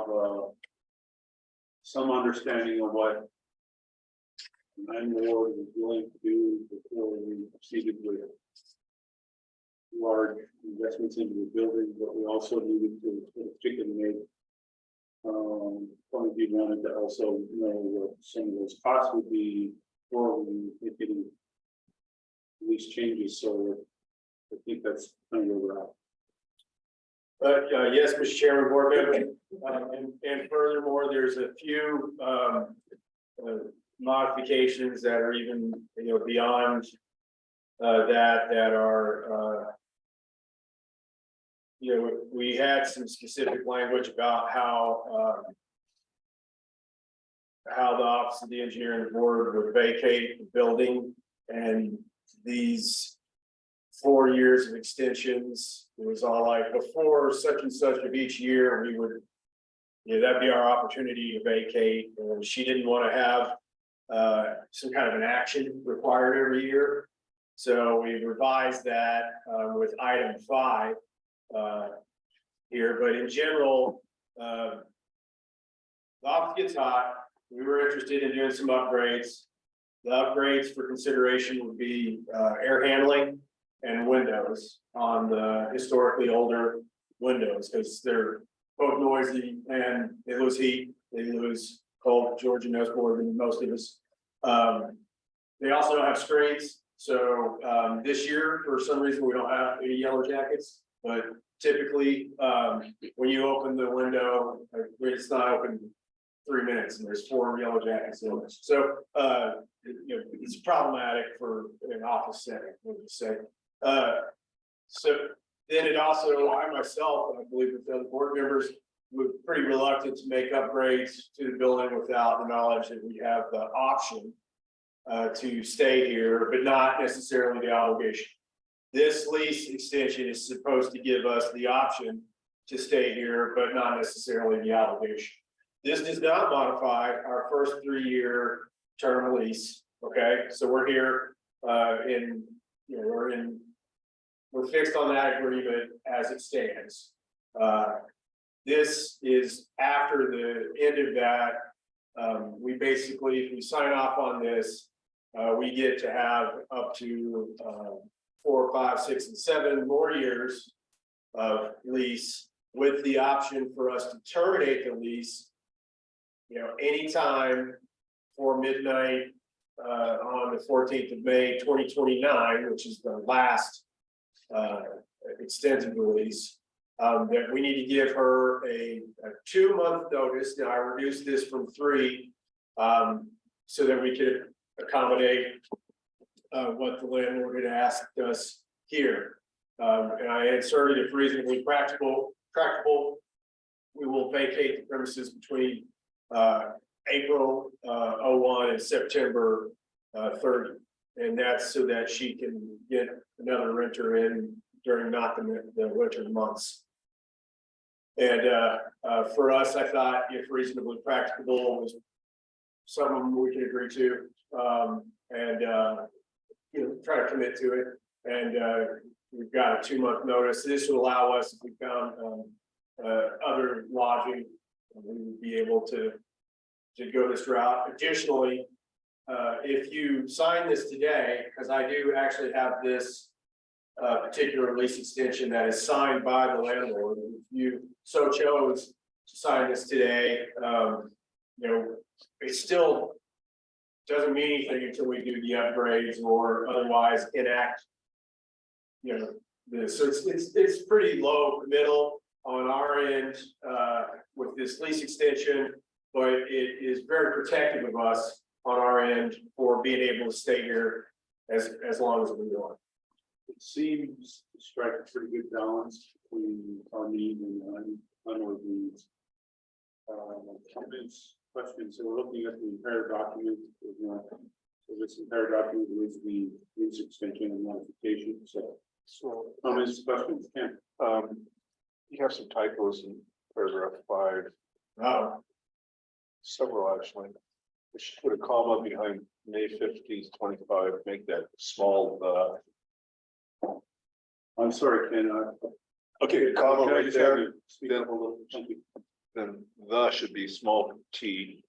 some understanding of what the landlord was willing to do before we proceeded with large investments into the building, but we also needed to put a chicken egg. One of you wanted to also know what some of those costs would be before we make any lease changes, so I think that's kind of where we're at. But yes, Mr. Chairman, board member, and furthermore, there's a few modifications that are even beyond that are we had some specific language about how the office of the engineer and the board would vacate the building, and these 4 years of extensions, it was all like before such and such of each year, we would, that'd be our opportunity to vacate. And she didn't want to have some kind of an action required every year. So we revised that with item 5 here, but in general, the office gets hot, we were interested in doing some upgrades. The upgrades for consideration would be air handling and windows on the historically older windows, because they're both noisy and they lose heat, they lose cold. Georgia knows more than most of us. They also don't have screens, so this year, for some reason, we don't have any yellow jackets, but typically, when you open the window, it's not open 3 minutes and there's 4 yellow jackets in it. So, you know, it's problematic for an office setting, let me say. So then it also, I myself, and I believe with the other board members, were pretty reluctant to make upgrades to the building without the knowledge that we have the option to stay here, but not necessarily the obligation. This lease extension is supposed to give us the option to stay here, but not necessarily the obligation. This does not modify our first 3-year term lease, okay? So we're here we're fixed on that agreement as it stands. This is after the end of that. We basically, if we sign off on this, we get to have up to 4, 5, 6, and 7 more years of lease with the option for us to terminate the lease, you know, anytime for midnight on the 14th of May, 2029, which is the last extended release. That we need to give her a 2-month notice. Now I reduced this from 3, so that we could accommodate what the landlord had asked us here. And I inserted, if reasonably practical, we will vacate the premises between April 01 and September 30. And that's so that she can get another renter in during not the winter months. And for us, I thought if reasonably practicable was something we could agree to, and you know, try to commit to it. And we've got a 2-month notice. This will allow us, if we found other lodging, we would be able to go this route. Additionally, if you sign this today, because I do actually have this particular lease extension that is signed by the landlord, if you so chose to sign this today, you know, it still doesn't mean anything until we do the upgrades or otherwise enact, you know, this. So it's pretty low middle on our end with this lease extension, but it is very protective of us on our end for being able to stay here as long as we want. It seems to strike a pretty good balance between our need and landlord needs. Comments, questions, so we're looking at the entire document. So this entire document is the lease extension and modification. So comments, questions, Ken? You have some typos in paragraph 5. Several actually. We should put a comma behind May 15th, 25, make that small. I'm sorry, Ken. Okay, comma Can I right just have there. you speak up a little? Thank you. Then the should be small t.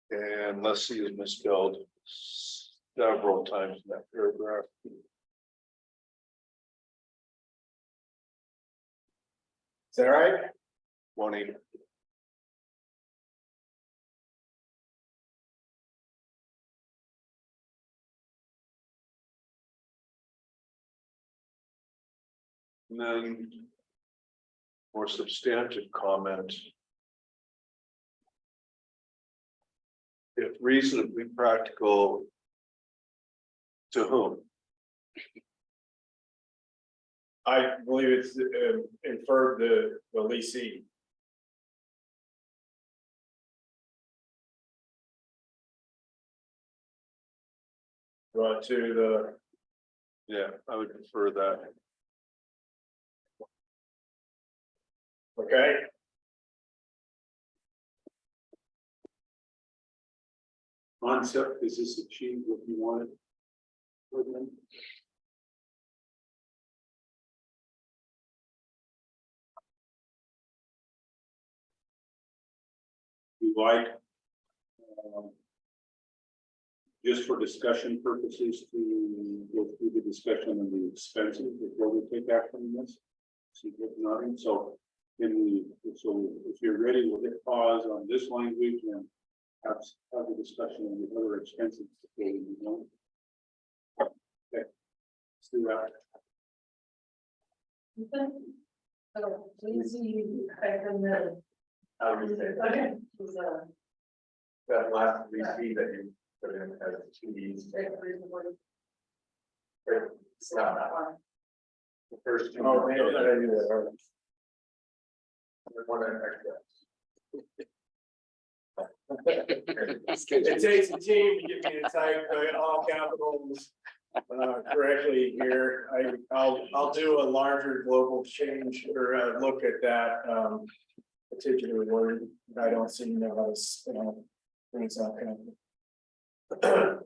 And let's see is misspelled several times in that paragraph. Is that right? 20. And then more substantive comment. If reasonably practical, to whom? I believe it's inferred the leasing. Right to the, Yeah, I would prefer that. okay. Concept, is this achieved what you wanted? you like. Just for discussion purposes, to go through the discussion of the expenses before we take action on this. See what nothing, so if you're ready, we'll hit pause on this language and have a discussion on the other expenses. Okay, let's do that. So please you type in the. Okay. That last receipt that you put in as TVs. It's not that one. The first two. Oh, man, I do that. All right. One extra. It takes a team to get me to type all capitals correctly here. I'll do a larger global change or look at that particular word. I don't seem to know how to things out there.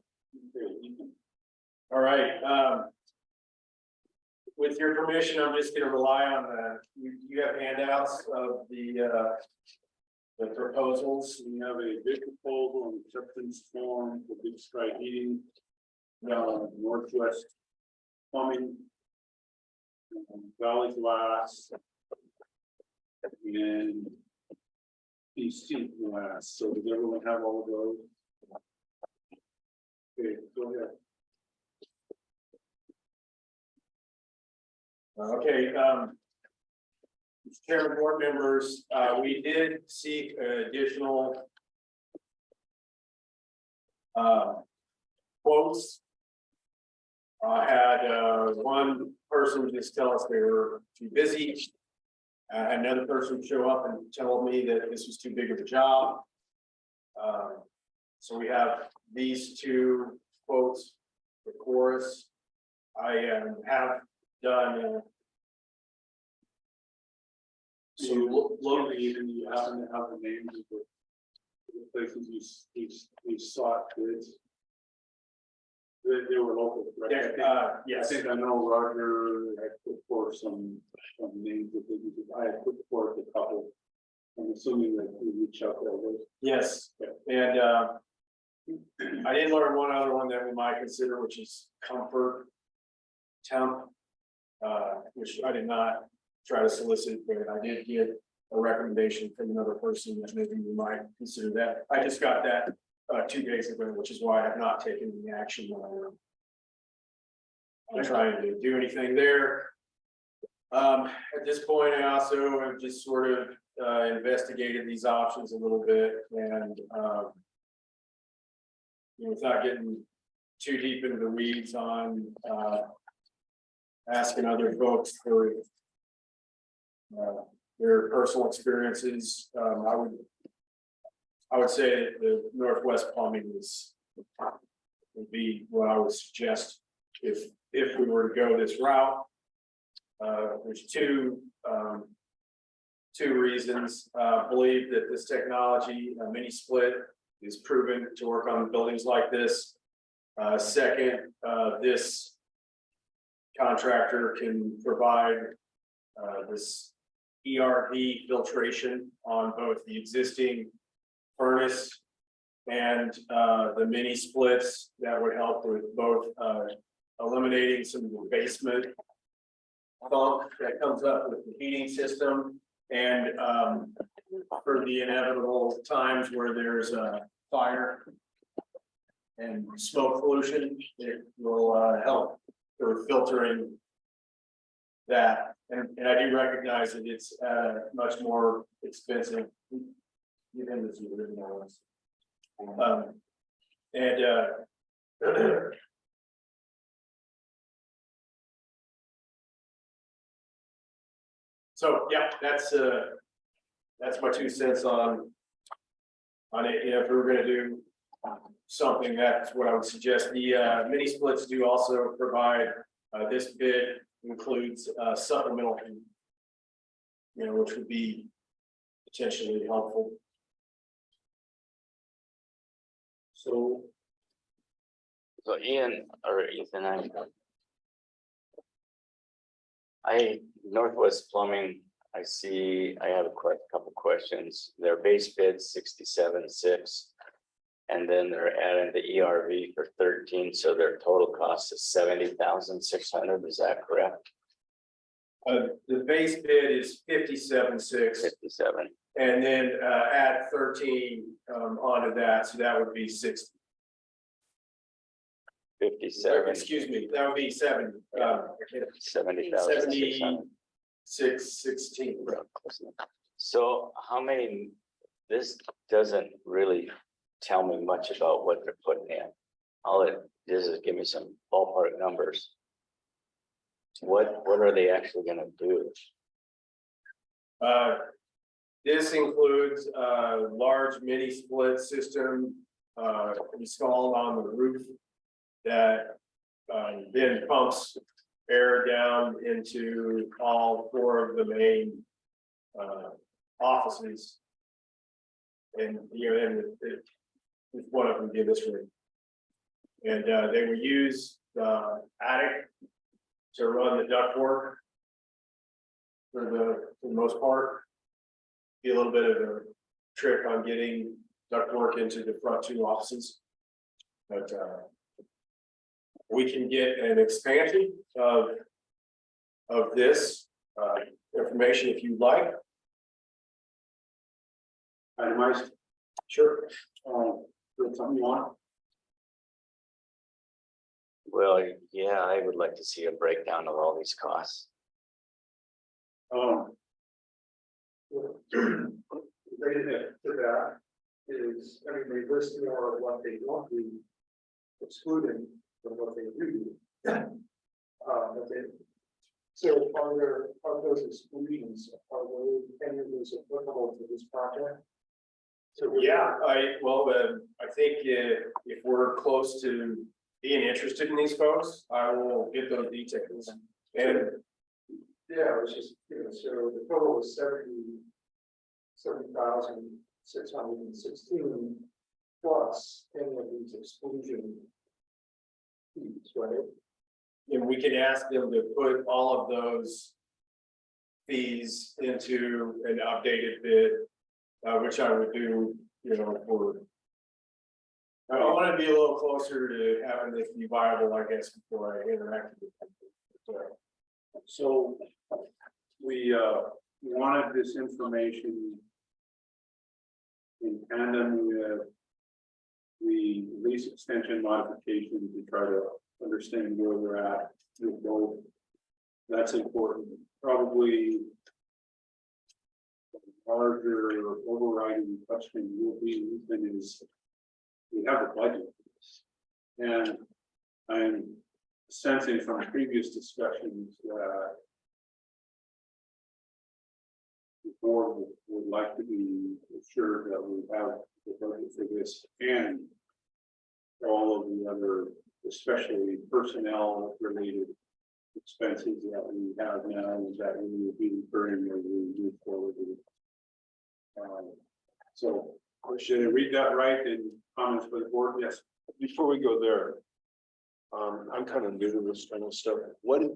All right. With your permission, I'm just gonna rely on you have handouts of the proposals. We have a big proposal on acceptance form for Big Sky Heating, Northwest Plumbing, Valley Glass, and PC Glass. So does everyone have all of those? Okay, go ahead. Okay, Chairman, board members, we did seek additional quotes. I had one person just tell us they were too busy. Another person show up and tell me that this was too big of a job. So we have these two quotes for us. I have done. So look, even you happen to have the names of the places you sought bids. They were local, right? Yes. I think I know Roger had put forth some names that I had put forth a couple. I'm assuming that we reach out to those. Yes, and I did learn one other one that we might consider, which is Comfort Temp, which I did not try to solicit, but I did get a recommendation from another person that maybe we might consider that. I just got that 2 days ago, which is why I have not taken any action on trying to do anything there. At this point, I also have just sort of investigated these options a little bit, and without getting too deep into the weeds on asking other folks for their personal experiences, I would say that the Northwest Plumbing would be what I would suggest if we were to go this route. There's two reasons. Believe that this technology, mini split, is proven to work on buildings like this. Second, this contractor can provide this ERP filtration on both the existing furnace and the mini splits that would help with both eliminating some of the basement funk that comes up with the heating system, and for the inevitable times where there's a fire and smoke pollution, it will help for filtering that. And I do recognize that it's much more expensive. Even this original ones. So yeah, that's my 2 cents on it. If we we're going to do something, that's what I would suggest. The mini splits do also provide this bid includes supplemental, which would be potentially helpful. So Ian or Ethan, Northwest Plumbing, I see, I have a couple questions. Their base bid 67,600. And then they're adding the ERV for 13, so their total cost is 70,600, is that correct? The base bid is 57,600. 57, And then add 13 onto that, so that would be 60. 57. Excuse me, that would be 70. 70,600. 7616. So how many, this doesn't really tell me much about what they're putting in. All it does is give me some ballpark numbers. What are they actually gonna do? This includes a large mini split system installed on the roof that then pumps air down into all 4 of the main offices. And one of them did this room. And they will use the attic to run the ductwork for the most part. Be a little bit of a trick on getting ductwork into the front 2 offices. But we can get an expansion of this information if you'd like. Itemized, Sure. something you want? Well, yeah, I would like to see a breakdown of all these costs. Related to that is, I mean, they list more of what they want to be excluding from what they do. So are those exclusions, any of those applicable to this project? So Yeah, I think if we're close to being interested in these folks, I will get those details. And yeah, it was just, so the total was 70,616 plus any of these exclusion fees, right? and we can ask them to put all of those fees into an updated bid, which I would do, for. I want to be a little closer to having this be viable, I guess, before I interact with them. So we wanted this information in tandem with the lease extension modification to try to understand where we're at with both. That's important. Probably the larger overriding question will be is we have a budget for this. And I'm sensing from previous discussions that the board would like to be assured that we have the budget for this and all of the other, especially personnel related expenses that we have now and that we will be incurring as we move forward. So, should I read that right in comments for the board? Yes. Before we go there, I'm kind of new to this kind of stuff. Why is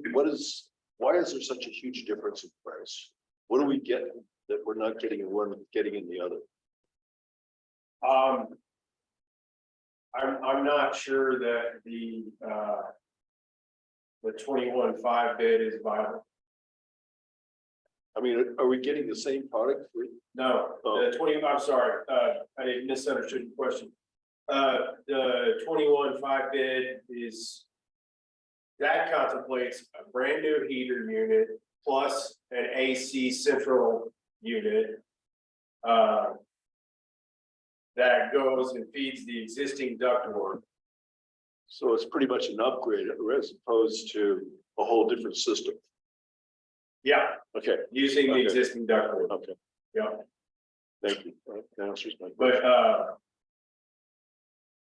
there such a huge difference in price? What do we get that we're not getting in one, getting in the other? I'm not sure that the 21.5 bid is viable. I mean, are we getting the same product? No, the 20, I'm sorry, I misunderstood your question. The 21.5 bid is, that contemplates a brand new heater unit plus an AC central unit. That goes and feeds the existing ductwork. So it's pretty much an upgrade as opposed to a whole different system. Yeah, Okay, using the Okay. existing ductwork. okay, Yeah, thank you. That answers my but question.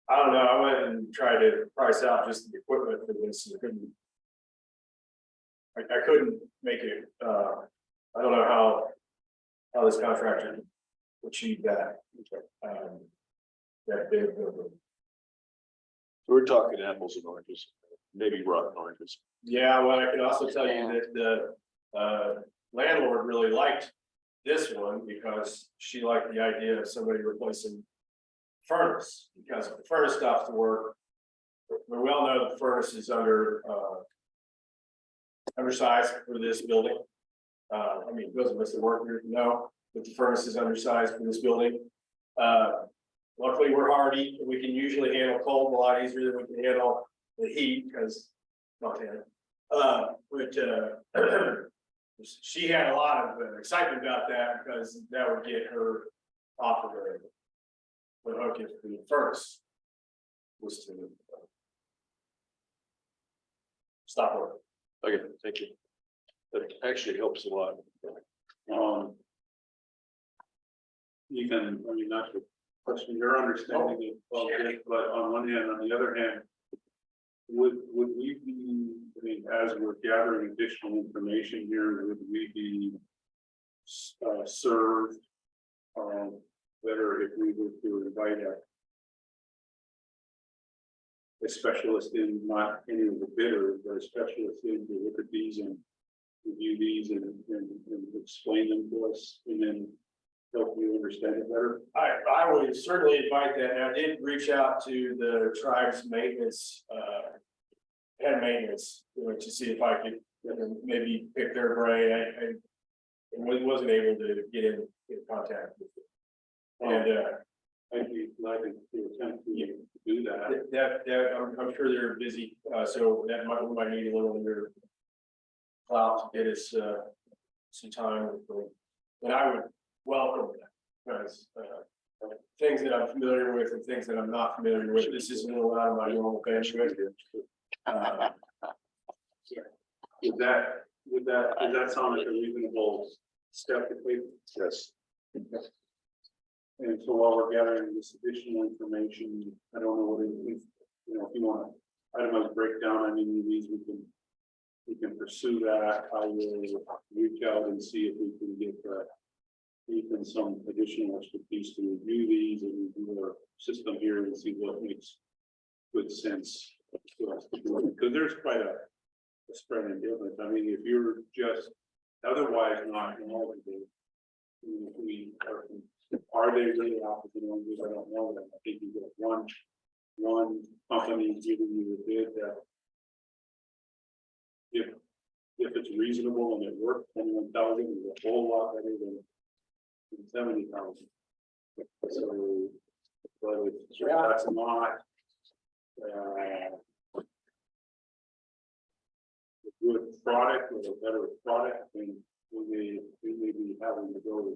I don't know. I went and tried to price out just the equipment for this. I couldn't make it. I don't know how this contractor achieved that. That big. We're talking apples and oranges, maybe rotten oranges. Yeah, well, I can also tell you that landlord really liked this one because she liked the idea of somebody replacing furnace, because if the furnace stops to work, we all know the furnace is undersized for this building. I mean, those of us that work here know that the furnace is undersized for this building. Luckily, we're hardy, we can usually handle cold a lot easier than we can handle the heat, because she had a lot of excitement about that, because that would get her off of the hook if the furnace was to stop working. Okay, thank you. That actually helps a lot. You can, I mean, not to question your understanding of this, but on one hand, on the other hand, would we be, I mean, as we're gathering additional information here, would we be served better if we were to invite a specialist in, not any of the bidders, but a specialist in to look at these and review these and explain them to us, and then help you understand it better? I would certainly invite that. I did reach out to the tribe's maintenance, head of maintenance, to see if I could maybe pick their brain. I wasn't able to get in contact with them. And I'd be glad to attempt to do that. that I'm sure they're busy, so that we might need a little of their clout to get us some time. And I would welcome that, because things that I'm familiar with and things that I'm not familiar with, this isn't a lot of my normal bench. Does that sound like a reasonable step to take? Yes. And so while we're gathering this additional information, I don't know what it is, you know, if you want to itemize breakdown, I mean, these we can pursue that. I will reach out and see if we can get even some additional expertise to review these and review our system here and see what makes good sense to us to do. Because there's quite a spread in difference. I mean, if you're just otherwise not knowledgeable, we are they really opposite ones? I don't know that. I think you get one company giving you a bid that if it's reasonable and it works, 21,000 is a whole lot better than 70,000. So, but if that's not a good product or a better product, then we may be having to go to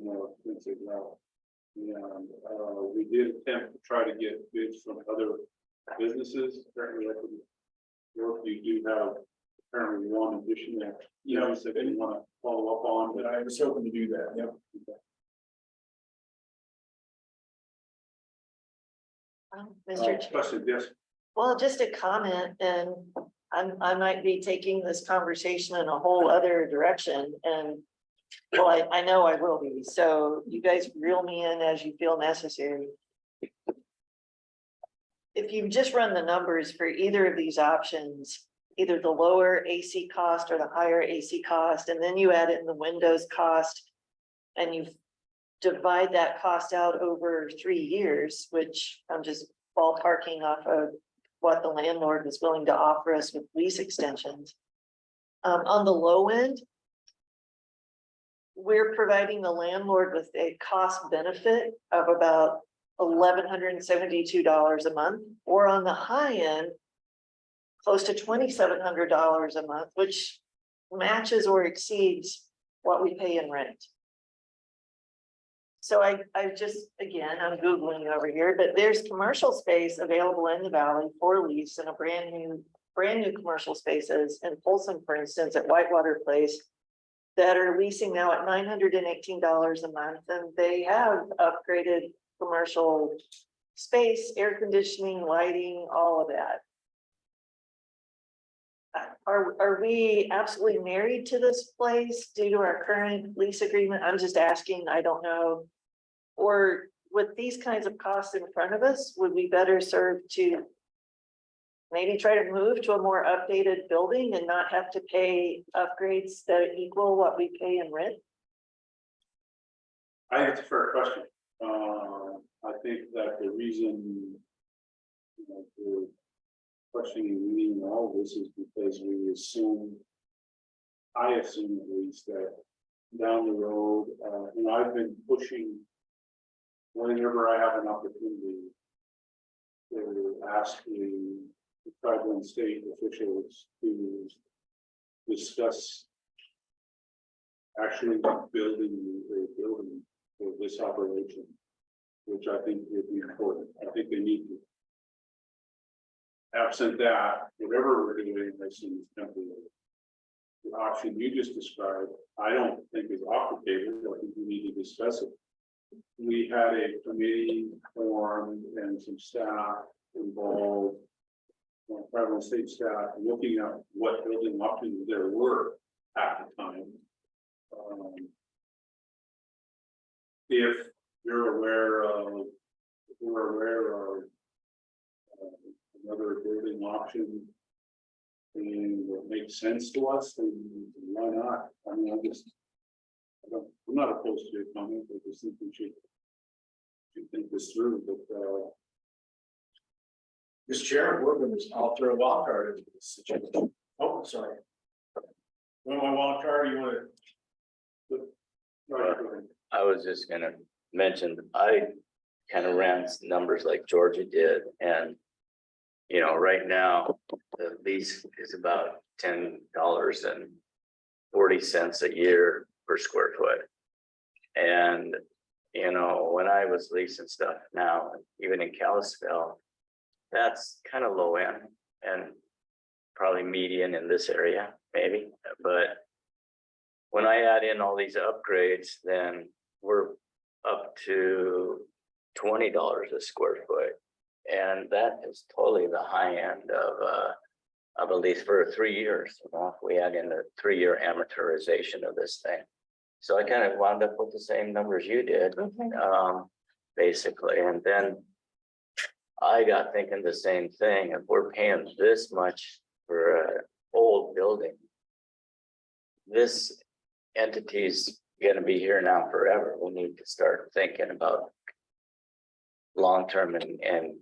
more expensive route. And we did attempt to try to get bids from other businesses. Apparently, you do have apparently one addition that you know said you want to follow up on, but I was hoping to do that. Yep. Mr. Chair. question, yes. Well, just a comment, and I might be taking this conversation in a whole other direction, and well, I know I will be, so you guys reel me in as you feel necessary. If you just run the numbers for either of these options, either the lower AC cost or the higher AC cost, and then you add in the windows cost, and you divide that cost out over 3 years, which I'm just ballparking off of what the landlord was willing to offer us with lease extensions. On the low end, we're providing the landlord with a cost benefit of about $1,172 a month, or on the high end, close to $2,700 a month, which matches or exceeds what we pay in rent. So I just, again, I'm Googling over here, but there's commercial space available in the valley for lease in a brand new commercial spaces in Folsom, for instance, at Whitewater Place, that are leasing now at $918 a month, and they have upgraded commercial space, air conditioning, lighting, all of that. Are we absolutely married to this place due to our current lease agreement? I'm just asking, I don't know. Or with these kinds of costs in front of us, would we better serve to maybe try to move to a more updated building and not have to pay upgrades that equal what we pay in rent? I think it's a fair question. I think that the reason, for questioning me and all this is because we assume, I assume at least that down the road, and I've been pushing whenever I have an opportunity to ask the tribal and state officials to discuss actually building a building for this operation, which I think would be important. I think they need to. Absent that, whatever we're doing, this is temporary. The option you just described, I don't think is off the table. I think we need to discuss it. We had a committee formed and some staff involved, tribal and state staff, looking at what building options there were at the time. If you're aware of, another building option and what makes sense to us, then why not? I mean, I'm not opposed to your comment, I just think we should think this through, but Mr. Chair, board members, I'll throw a wild card into this situation. Oh, sorry. Want my wild card, or you want to? right, go ahead. I was just gonna mention, I kind of ran numbers like Georgia did, and right now, the lease is about $10.40 a year per square foot. And when I was leasing stuff now, even in Kalispell, that's kind of low end and probably median in this area, maybe. But when I add in all these upgrades, then we're up to $20 a square foot. And that is totally the high end of a lease for 3 years. If we add in the 3-year amortization of this thing. So I kind of wound up with the same numbers you did, basically. And then I got thinking the same thing. If we're paying this much for an old building, this entity's going to be here now forever. We need to start thinking about long-term and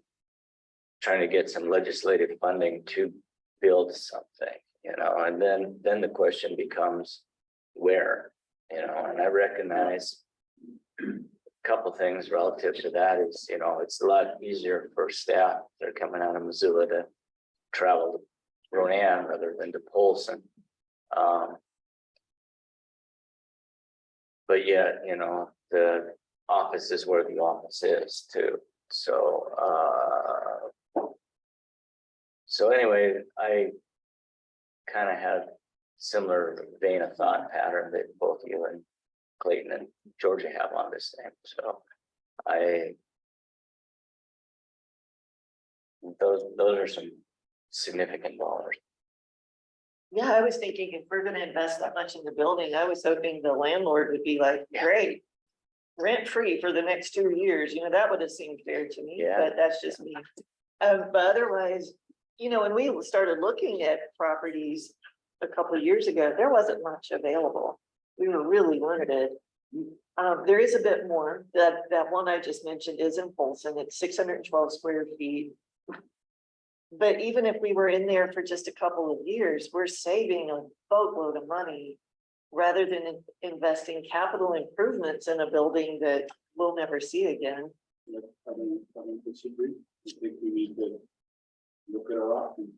trying to get some legislative funding to build something, and then the question becomes where, and I recognize a couple things relative to that is, it's a lot easier for staff that are coming out of Missoula to travel to Ronan rather than to Polson. But yet, the office is where the office is too. So anyway, I kind of had similar vein of thought pattern that both you and Clayton and Georgia have on this thing. So those are some significant dollars. Yeah, I was thinking if we're gonna invest that much in the building, I was hoping the landlord would be like, great. Rent free for the next 2 years, that would have seemed fair to me, Yeah. but that's just me. But otherwise, when we started looking at properties a couple of years ago, there wasn't much available. We were really limited. There is a bit more. That one I just mentioned is in Polson. It's 612 square feet. But even if we were in there for just a couple of years, we're saving a boatload of money rather than investing capital improvements in a building that we'll never see again. I don't disagree. I think we need to look at our options.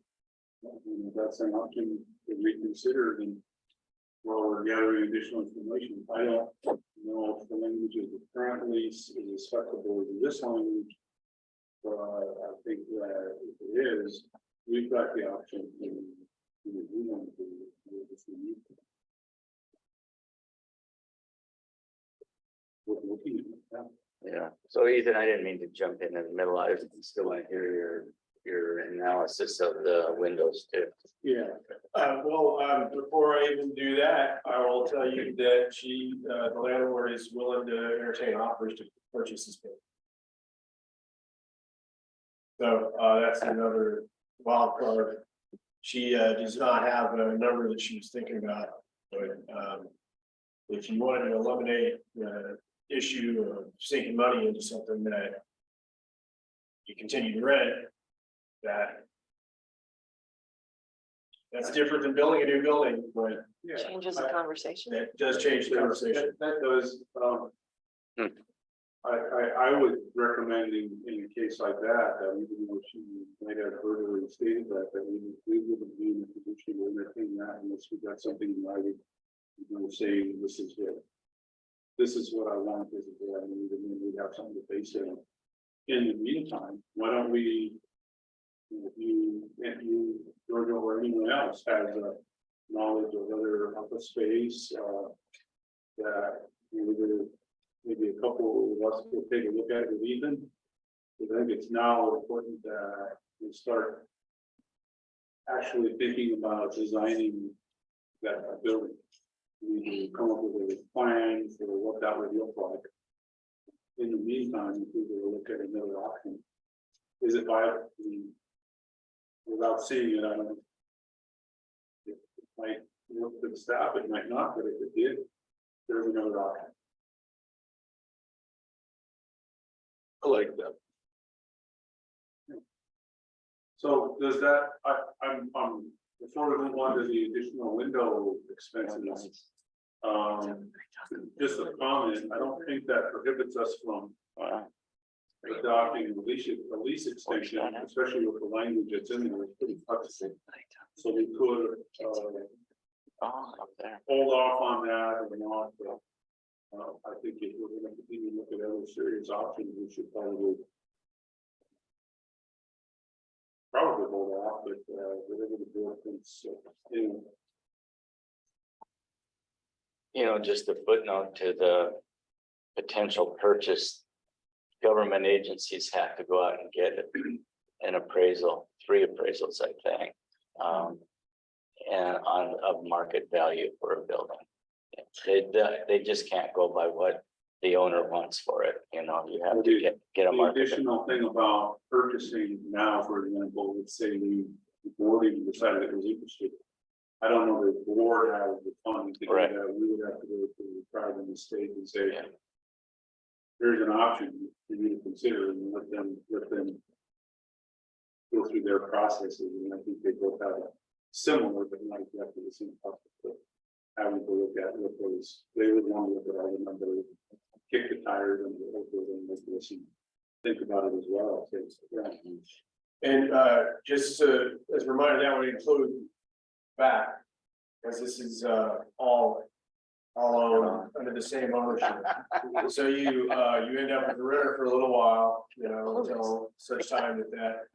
If that's an option to reconsider, then while we're gathering additional information, I don't know if the language of the current lease is acceptable to this language. But I think that if it is, we've got the option to we want to do this. We're looking at that. Yeah. So Ethan, I didn't mean to jump in the middle. I still want to hear your analysis of the windows too. Yeah, before I even do that, I will tell you that the landlord is willing to entertain offers to purchase this building. So, that's another wild card. She does not have a number that she was thinking about, but if you wanted to eliminate the issue of sinking money into something that you continue to rent, that's different than building a new building, but Changes the conversation. that does change the conversation. That does, I would recommend in a case like that, that even though she might have further stated that, we wouldn't be in a position to entertain that unless we got something in writing. Saying this is it. This is what I want, this is what I need, and then we have something to base it on. In the meantime, why don't we, if you, Georgia, or anyone else has a knowledge of other office space, that maybe a couple of us will take a look at it even. I think it's now important that we start actually thinking about designing that building. We need to come up with a plan for what that would look like. In the meantime, if we were to look at another option, is it viable? I mean, without seeing it, I don't. It might look to the staff, it might not, but if it did, there's another option. I like that. So does that, I'm before we move on to the additional window expenses. Just a comment, I don't think that prohibits us from adopting a lease extension, especially with the language that's in there, it's pretty flexible. So we could hold off on that or not. I think if we're going to continue to look at other serious options, we should probably hold off, but whatever the board thinks. Just a footnote to the potential purchase. Government agencies have to go out and get an appraisal, 3 appraisals, I think. And of market value for a building. They just can't go by what the owner wants for it, you have to get a The market. additional thing about purchasing now, for example, let's say the board even decided it was interested. I don't know if the board has the funding to do Right. that. We would have to go to the tribe in the state and say, Yeah. here's an option for you to consider, and let them go through their processes. And I think they both have a similar, but not exactly the same process. But having to look at what those, they would want to look at all the numbers, kick the tires and make this and think about it as well. So, yeah. And just as a reminder, that would include back, because this is all owned under the same ownership. So you end up with the renter for a little while, until such time that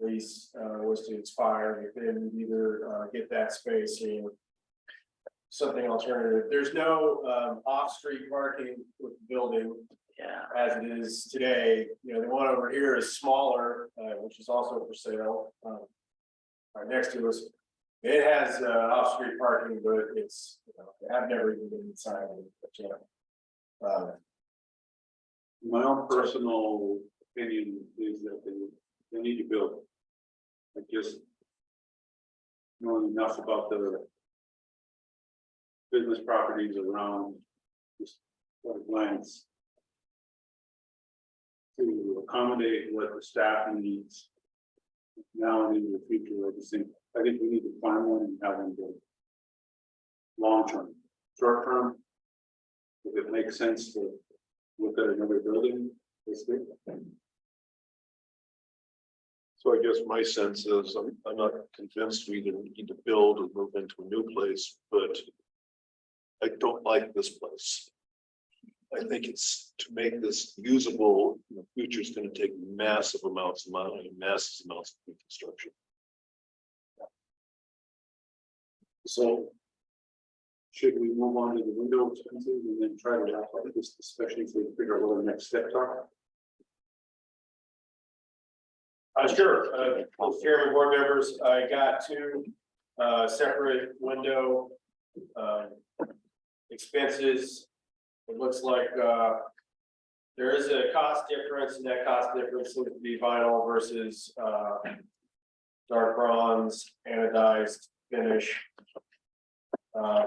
lease was to expire. Then you either get that space or something alternative. There's no off-street parking with the building. Yeah. As it is today, the one over here is smaller, which is also for sale. Right next to us, it has off-street parking, but it's, I've never even been inside of it. But My own personal opinion is that they need to build. I just knowing enough about the business properties around just at a glance to accommodate what the staff needs now and in the future. I think we need to find one and have them build long term. Short term, if it makes sense to look at another building, let's do it. So I guess my sense is I'm not convinced we either need to build or move into a new place, but I don't like this place. I think it's to make this usable in the future is going to take massive amounts of money, massive amounts of construction. So should we move on to the window expenses and then try to wrap up this discussion so we can figure out what the next steps are? sure, Chairman, board members, I got 2 separate window expenses. It looks like there is a cost difference, and that cost difference seems to be vinyl versus dark bronze, anodized finish.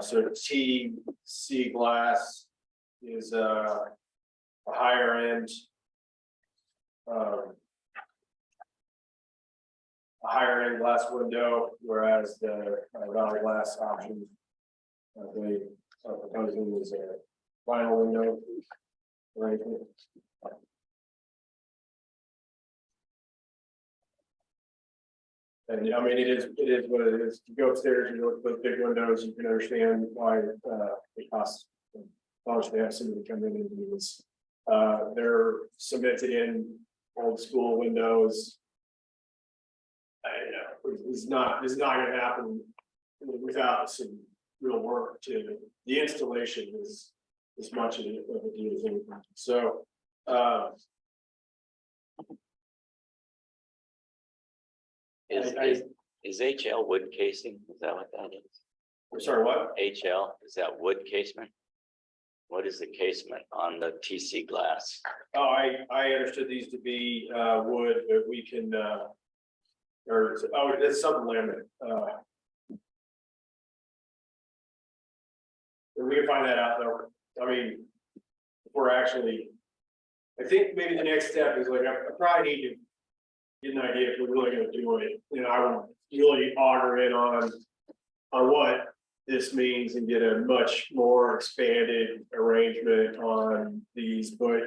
So TC glass is a higher end. A higher end glass window, whereas the Valley glass option. They are proposing is a vinyl window. Arrangement. And I mean, it is what it is. You go upstairs, you look at those big windows, you can understand why it costs. How much they have somebody come in and do this. They're cemented in old school windows. It's not gonna happen without some real work to, the installation is as much of a deal as anything. So, Is HL wood casing? Is that what that is? I'm sorry, what? HL, is that wood casement? What is the casement on the TC glass? Oh, I understood these to be wood, but we can it's something laminate. We can find that out though. I mean, if we're actually, I think maybe the next step is like, I probably need to get an idea if we're really gonna do it. You know, I would really auger in on what this means and get a much more expanded arrangement on these, but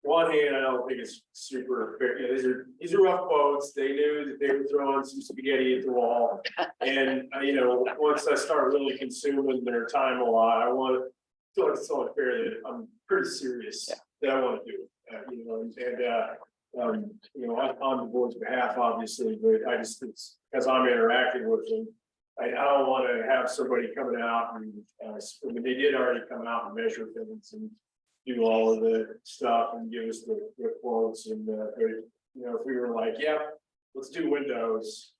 one hand, I don't think it's super fair. You know, these are rough quotes. They knew that they were throwing some spaghetti at the wall. And you know, once I start really consuming their time a lot, I feel like it's only fair that I'm pretty serious that I want to do it. You know, you know, on the board's behalf, obviously, but it's because I'm interacting with them. I don't want to have somebody coming out and I mean, they did already come out and measure things and do all of the stuff and give us the quotes and you know, if we were like, yeah, let's do windows,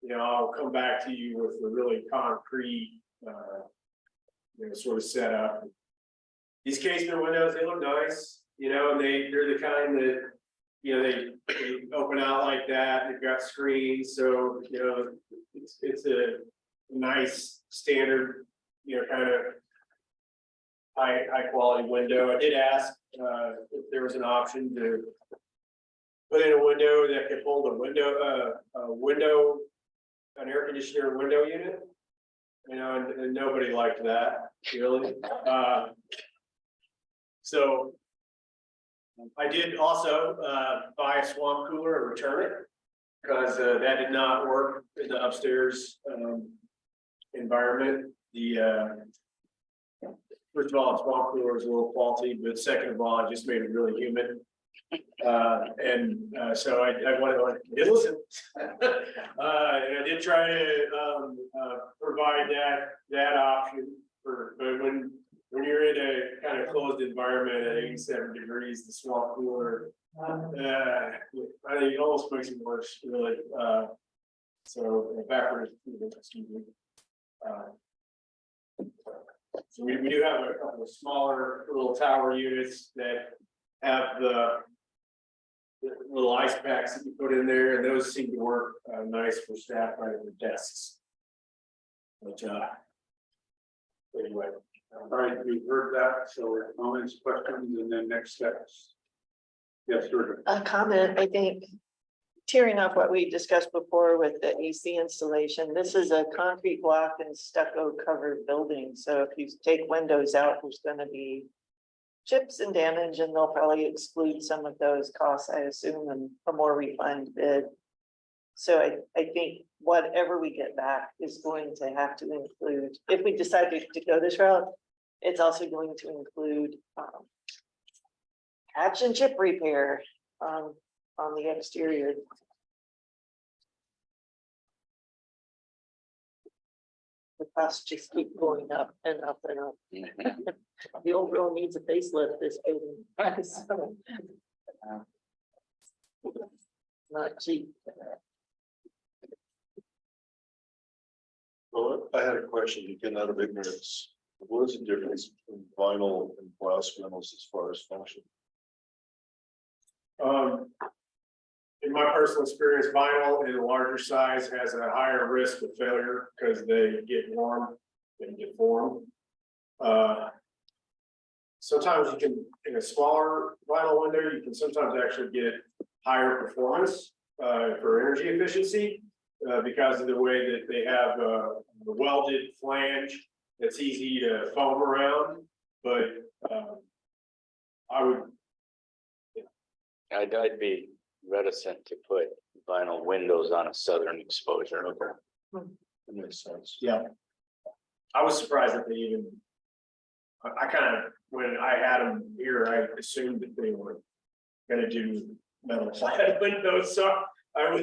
you know, I'll come back to you with a really concrete you know, sort of setup. These casement windows, they look nice, you know, and they're the kind that, you know, they open out like that. They've got screens, so you know, it's a nice standard, you know, kind of high quality window. I did ask if there was an option to put in a window that could hold an air conditioner window unit, you know, and nobody liked that really. So I did also buy a swamp cooler and return it because that did not work in the upstairs environment. First of all, the swamp cooler was a little faulty, but second of all, it just made it really humid. So I wanted to listen. And I did try to provide that option but when you're in a kind of closed environment at 87 degrees, the swamp cooler, I think it almost makes it worse, really. So backward, excuse me. So we do have a couple of smaller little tower units that have the little ice packs that you put in there, and those seem to work nice for staff right at their desks. But anyway. All right, we've heard that, so comments, questions, and then next steps. Yes, sir. A comment, I think, tearing off what we discussed before with the AC installation, this is a concrete block and stucco covered building. So if you take windows out, there's going to be chips and damage, and they'll probably exclude some of those costs, I assume, and a more refined bid. So I think whatever we get back is going to have to include, if we decide to go this route, it's also going to include patch and chip repair on the exterior. The costs just keep going up and up and up. The old girl needs a facelift this building. So, not cheap. Well, I had a question, again, out of ignorance. What is the difference between vinyl and glass panels as far as function? in my personal experience, vinyl in a larger size has a higher risk of failure because they get warm and deform. Sometimes you can, in a smaller vinyl window, you can sometimes actually get higher performance for energy efficiency because of the way that they have a welded flange that's easy to foam around. But I'd be reticent to put vinyl windows on a southern exposure. That makes sense. yeah, I was surprised that they even. I kind of, when I had them here, I assumed that they were gonna do metal clad windows, so I was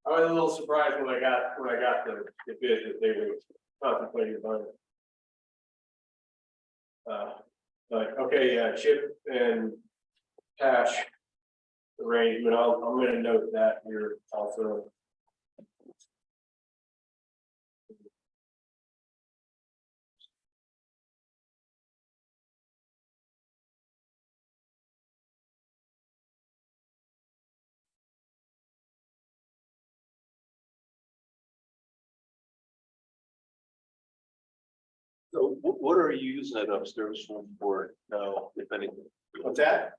a little surprised when I got the bid that they were contemplating on it. But okay, yeah, chip and cash arrangement, I'm gonna note that here also. So what are you using that upstairs room for now, if anything? What's that?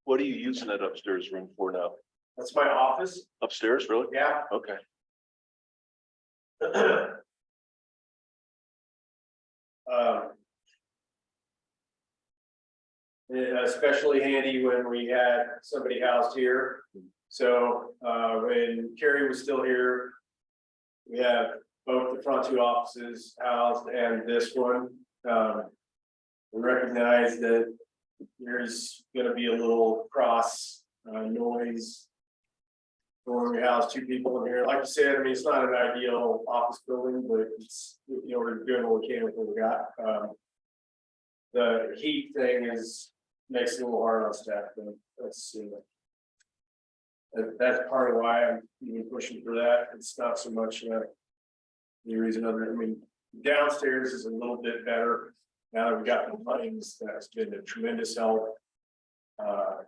What are you using that upstairs room for now? That's my office. Upstairs, really? Yeah. Okay. Especially handy when we had somebody housed here. So when Carrie was still here, we have both the front two offices housed and this one. We recognize that there's gonna be a little cross noise when we house two people in here. Like I said, I mean, it's not an ideal office building, but it's, you know, we're doing what we can with what we got. The heat thing makes it a little hard on staff, but that's part of why I'm even pushing for that. It's not so much the reason other, I mean, downstairs is a little bit better. Now that we got the planes, that's been a tremendous help. Like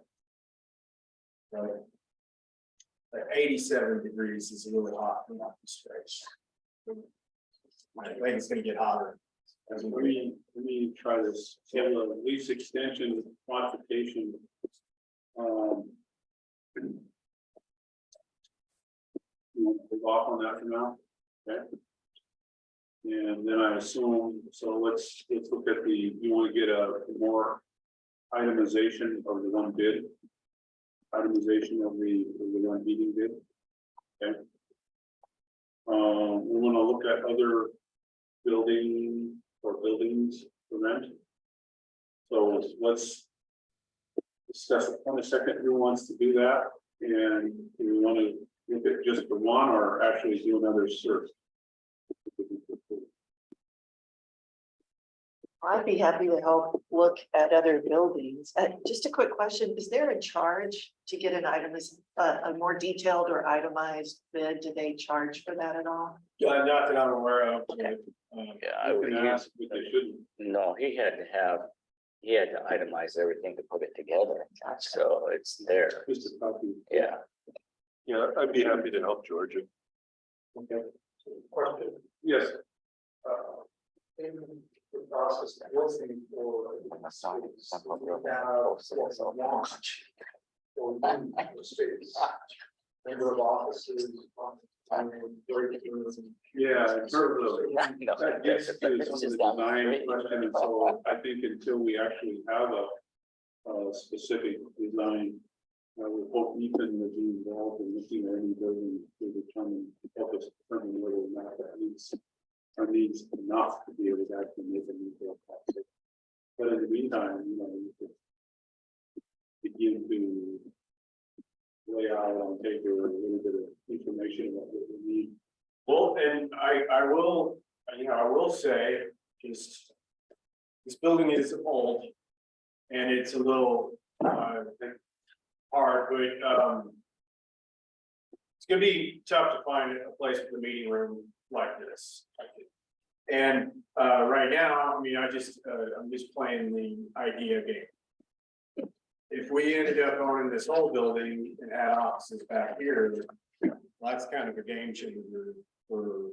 87 degrees is a little hot in the space. I think it's gonna get hotter. Let me try this, so the lease extension quantification. You want to go off on that for now, okay? And then I assume, so let's look at you want to get a more itemization of the one bid. Itemization of the one meeting bid, okay? We want to look at other buildings for rent. So let's discuss it on a second who wants to do that, and do we want to look at just the one or actually do another search? I'd be happy to help look at other buildings. Just a quick question, is there a charge to get an item, a more detailed or itemized bid? Do they charge for that at all? Not that I'm aware of. Okay. Yeah, I I would can ask, but they shouldn't. no, he had to itemize everything to put it together, so it's there, Just a copy. yeah. Yeah, I'd be happy to help Georgia. Okay. Question. Yes. In the process, what's the for? Number of offices. Yeah, in terms of No, that gets to some of it's the just down the design street. question, and so I think until we actually have a specific design, I would hope Ethan would be involved in looking at any building to determine, help us determine whether or not that needs enough to be able to actually make a new build possible. But in the meantime, you know, you could begin to lay out on paper a little bit of information about what we need. Well, and I will, you know, I will say, just this building is old and it's a little hard, but it's gonna be tough to find a place for the meeting room like this. And right now, I mean, I'm just playing the idea game. if we ended up owning this whole building and had offices back here, that's kind of a game changer for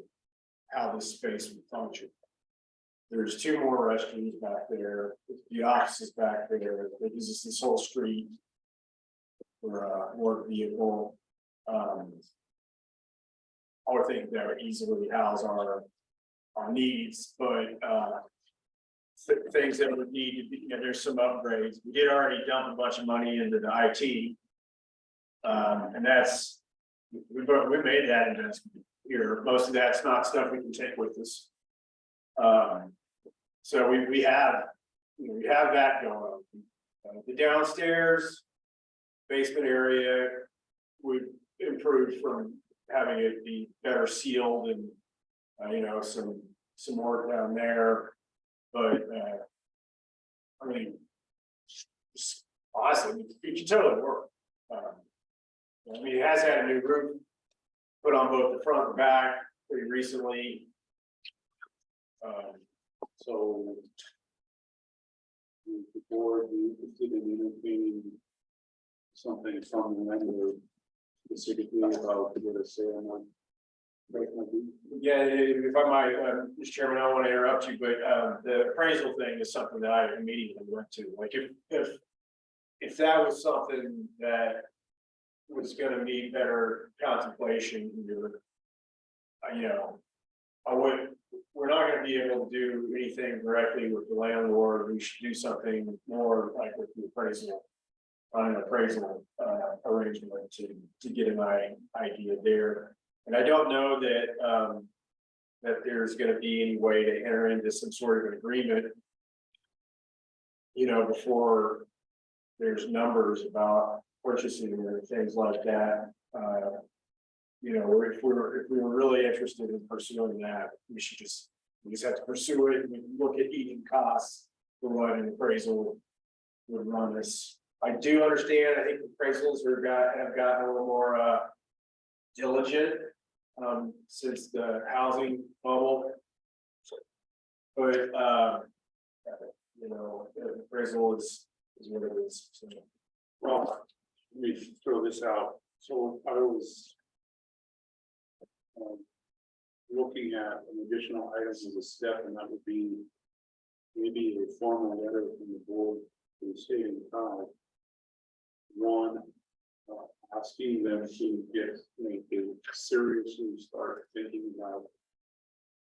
how this space would function. There's 2 more restrooms back there, the offices back there, there is this whole street for a work vehicle. I would think that would easily house our needs, but things that would need to be, there's some upgrades. We did already dump a bunch of money into the IT. And that's, we made that investment here. Most of that's not stuff we can take with us. So we have, we have that going on. The downstairs basement area would improve from having it be better sealed and, some work down there. But, I mean, honestly, it can totally work. I mean, it has had a new roof put on both the front and back pretty recently. So. The board, we interested in entertaining something from the member specifically about what a sale on. Yeah, if I might, Mr. Chairman, I don't want to interrupt you, but the appraisal thing is something that I immediately went to. Like if that was something that was going to need better contemplation, we're not going to be able to do anything directly with the landlord. We should do something more like with the appraisal, on an appraisal arrangement to get an idea there. And I don't know that that there's going to be any way to enter into some sort of an agreement, before there's numbers about purchasing or things like that. If we were really interested in pursuing that, we just have to pursue it and look at eating costs for what an appraisal would run us. I do understand, I think appraisals have gotten a little more diligent since the housing bubble. But the appraisal is what it is. So. Well, let me throw this out. So I was looking at an additional item as a step, and that would be maybe a formal letter from the board to the state and town. One, asking them to seriously start thinking about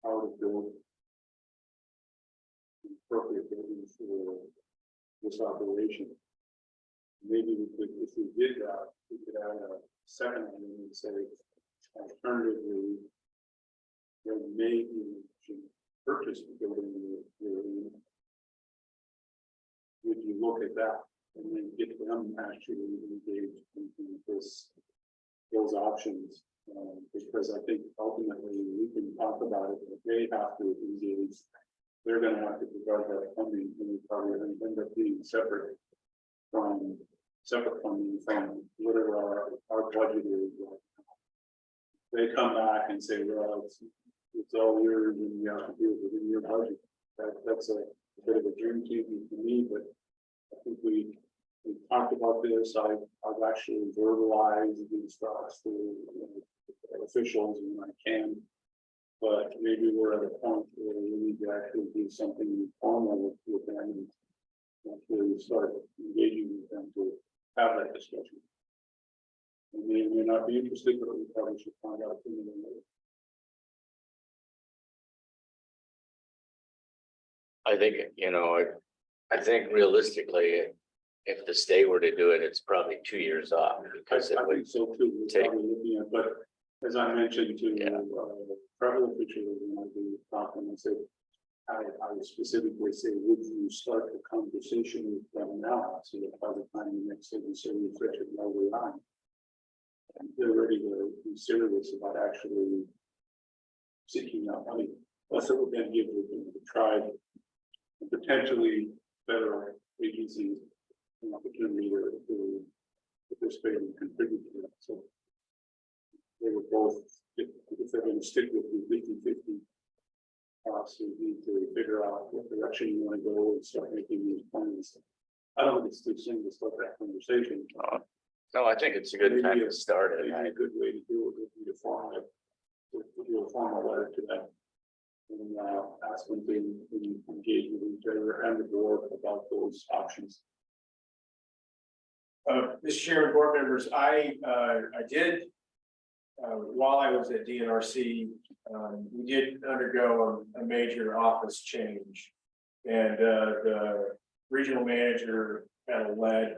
how to build appropriate buildings for this operation. Maybe we could, if we did that, we could add a second one and say, alternatively, there may be purchase the building. Would you look at that and then get them actually engaged in those options? Because I think ultimately we can talk about it, but they have to engage. They're going to have to provide that funding, and we probably end up being separate funding from whatever our budget is. They come back and say, well, it's all yours and you have to do it within your budget. That's a bit of a dream team for me, but I think we talked about this. I've actually verbalized these thoughts to officials when I can, but maybe we're at a point where we need to actually do something formal with them and actually start engaging with them to have that discussion. And they may not be interested, but we probably should find out from them later. I think, I think realistically, if the state were to do it, it's probably 2 years off because it I would think so too. We're take. probably looking at, but as I mentioned to travel officials, when I do talking, I said, I would specifically say, would you start the conversation with them now? So that by the time the next city stretch it over on, and they're ready to be serious about actually seeking out money. Plus, it would then give the tribe and potentially federal agencies an opportunity to participate and contribute to that. So they were both, if they're going to stick with the 50-50, so you need to figure out what direction you want to go and start making these plans. I don't think it's too soon to start that conversation. No, I think it's a good time to start it. Maybe a good way to do it would be to form to do a formal letter to them. And ask them to engage with each other and the board about those options. Mr. Chairman, board members, I did, while I was at DNRC, we did undergo a major office change. And the regional manager kind of led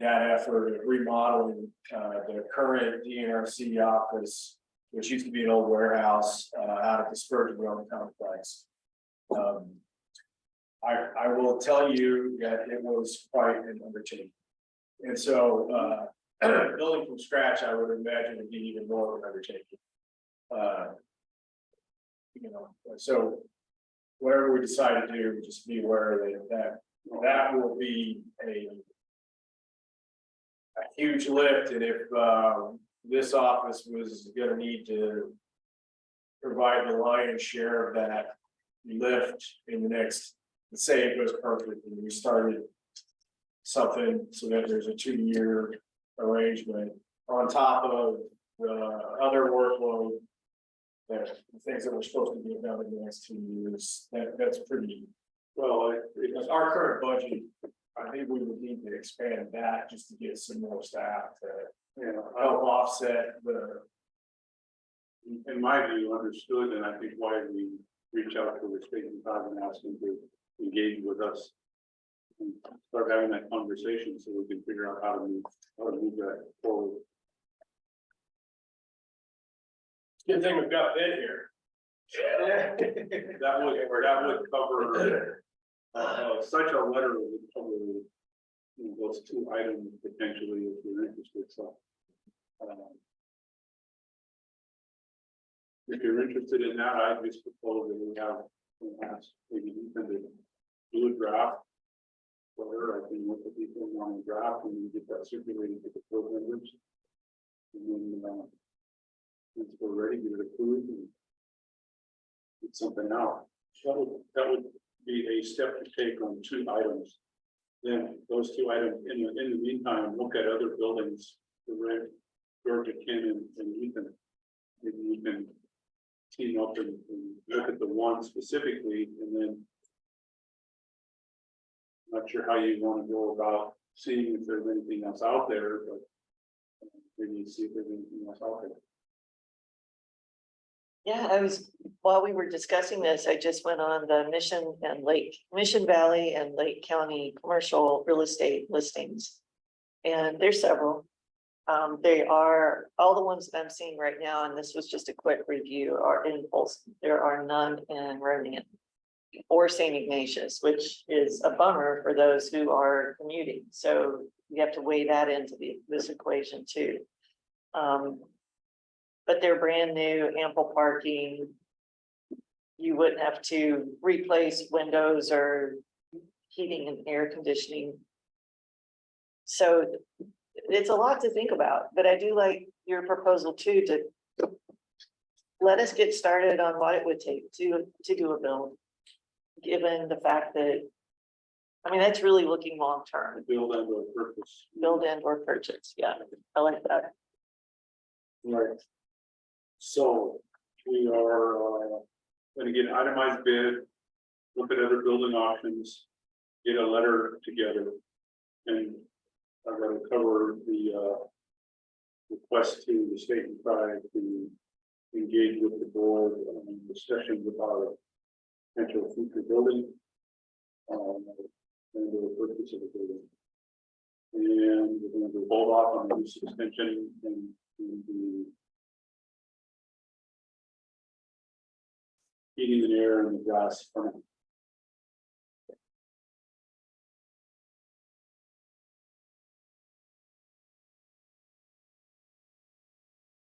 that effort of remodeling the current DNRC office, which used to be an old warehouse out of the Spurgeon complex. I will tell you that it was quite an undertaking. And so building from scratch, I would imagine it'd be even more of an undertaking. So whatever we decide to do, just be aware that will be a huge lift. And if this office was going to need to provide the lion's share of that lift in the next, let's say it goes perfect and we started something so that there's a 2-year arrangement on top of the other workload, that the things that we're supposed to be done in the next 2 years, that's pretty well. Because our current budget, I think we would need to expand that just to get some more staff to help offset the. In my view, understood, and I think why we reach out to the state and ask them to engage with us and start having that conversation so we can figure out how to move that forward. Good thing we've got Ben here. That would cover such a letter would cover those 2 items potentially if you're interested. So if you're interested in that, I just propose that we have maybe Ethan to do a draft. Whether I can look at people on the draft and we get that circulated to the board members. And then once we're ready, get it approved and get something out. That would be a step to take on 2 items. Then those 2 items, in the meantime, look at other buildings, the red, Georgia, Ken and Ethan. Maybe we can team up and look at the one specifically, and then not sure how you want to go about seeing if there's anything else out there, but maybe see if there's anything else out there. Yeah, while we were discussing this, I just went on the Mission Valley and Lake County commercial real estate listings. And there's several. They are all the ones that I'm seeing right now, and this was just a quick review, are in Folsom. There are none in Ronan or St. Ignatius, which is a bummer for those who are commuting. So you have to weigh that into this equation too. But they're brand new, ample parking. You wouldn't have to replace windows or heating and air conditioning. So it's a lot to think about, but I do like your proposal too, to let us get started on what it would take to do a build. Given the fact that, I mean, that's really looking long-term. Build and or purchase. Build and or purchase, yeah, I like that. Right. So we are going to get an itemized bid, look at other building options, get a letter together, and I'm going to cover the request to the state and tribe to engage with the board on discussions about potential future building and the purchase of the building. And we're going to hold off on the use extension and the heating and air and the gas.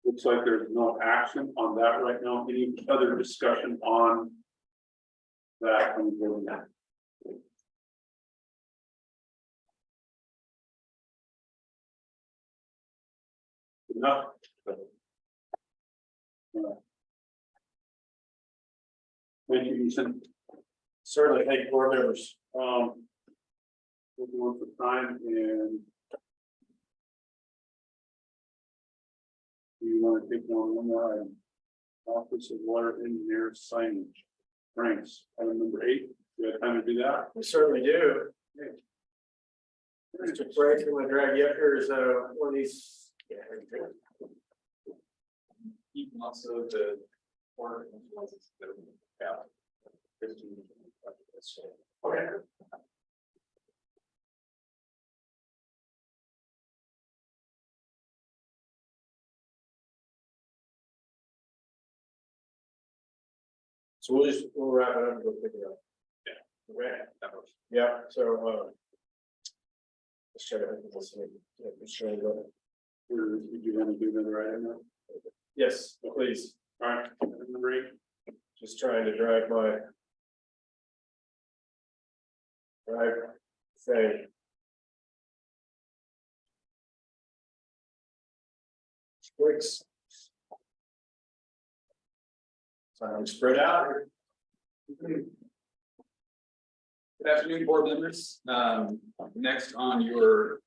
Looks like there's no action on that right now. Any other discussion on that? Enough. Thank you, Ethan. Certainly, thank you, board members. we'll do one for time and. Do you want to take one more item? Office of Water Engineer Signage. Ranks, item number 8. You have time to do that? We certainly do. Mr. Frank, I'm gonna drag you up here as one of these. Yeah, there you go. You can also the. Yeah. Okay. So we'll wrap it up and go pick it up. Yeah. Okay. Yeah, so, let's try to, let's try to go. Or would you want to do another item now? Yes, please. All right, item number 8. Just trying to drive my. Say. Squicks. So I'm spread out. Good afternoon, board members. Next on your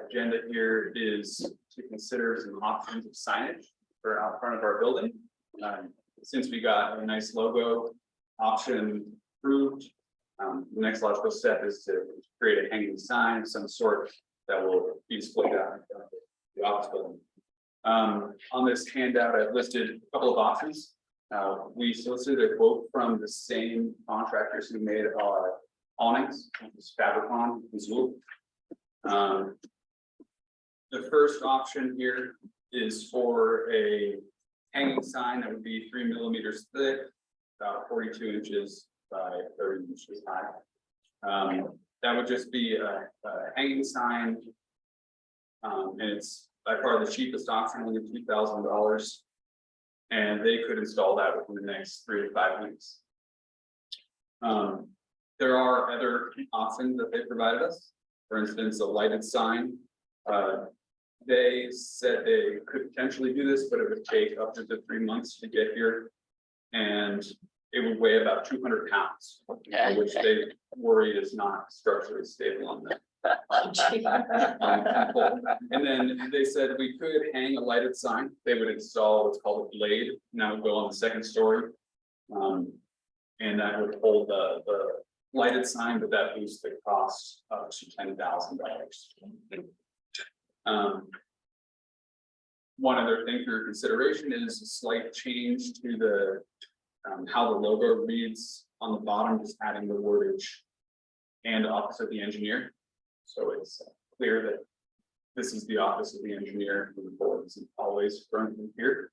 agenda here is to consider some options of signage for out front of our building. Since we got a nice logo option approved, the next logical step is to create a hanging sign of some sort that will be displayed out in front of the office building. On this handout, I've listed a couple of options. We solicited a quote from the same contractors who made our awnings, Fabricon, Missoula. The first option here is for a hanging sign that would be 3 millimeters thick, about 42 inches by 30 inches high. That would just be a hanging sign. And it's by far the cheapest option, only $2,000. And they could install that within the next 3 to 5 weeks. There are other options that they provided us. For instance, a lighted sign. They said they could potentially do this, but it would take up to 3 months to get here. And it would weigh about 200 pounds, which they worry is not structurally stable on them. And then they said we could hang a lighted sign. They would install what's called a blade, and that would go on the 2nd story. And that would hold the lighted sign, but that boosts the cost up to $10,000. One other thing for consideration is a slight change to the how the logo reads on the bottom, just adding the wordage and office of the engineer. So it's clear that this is the office of the engineer moving forward. It's always from here.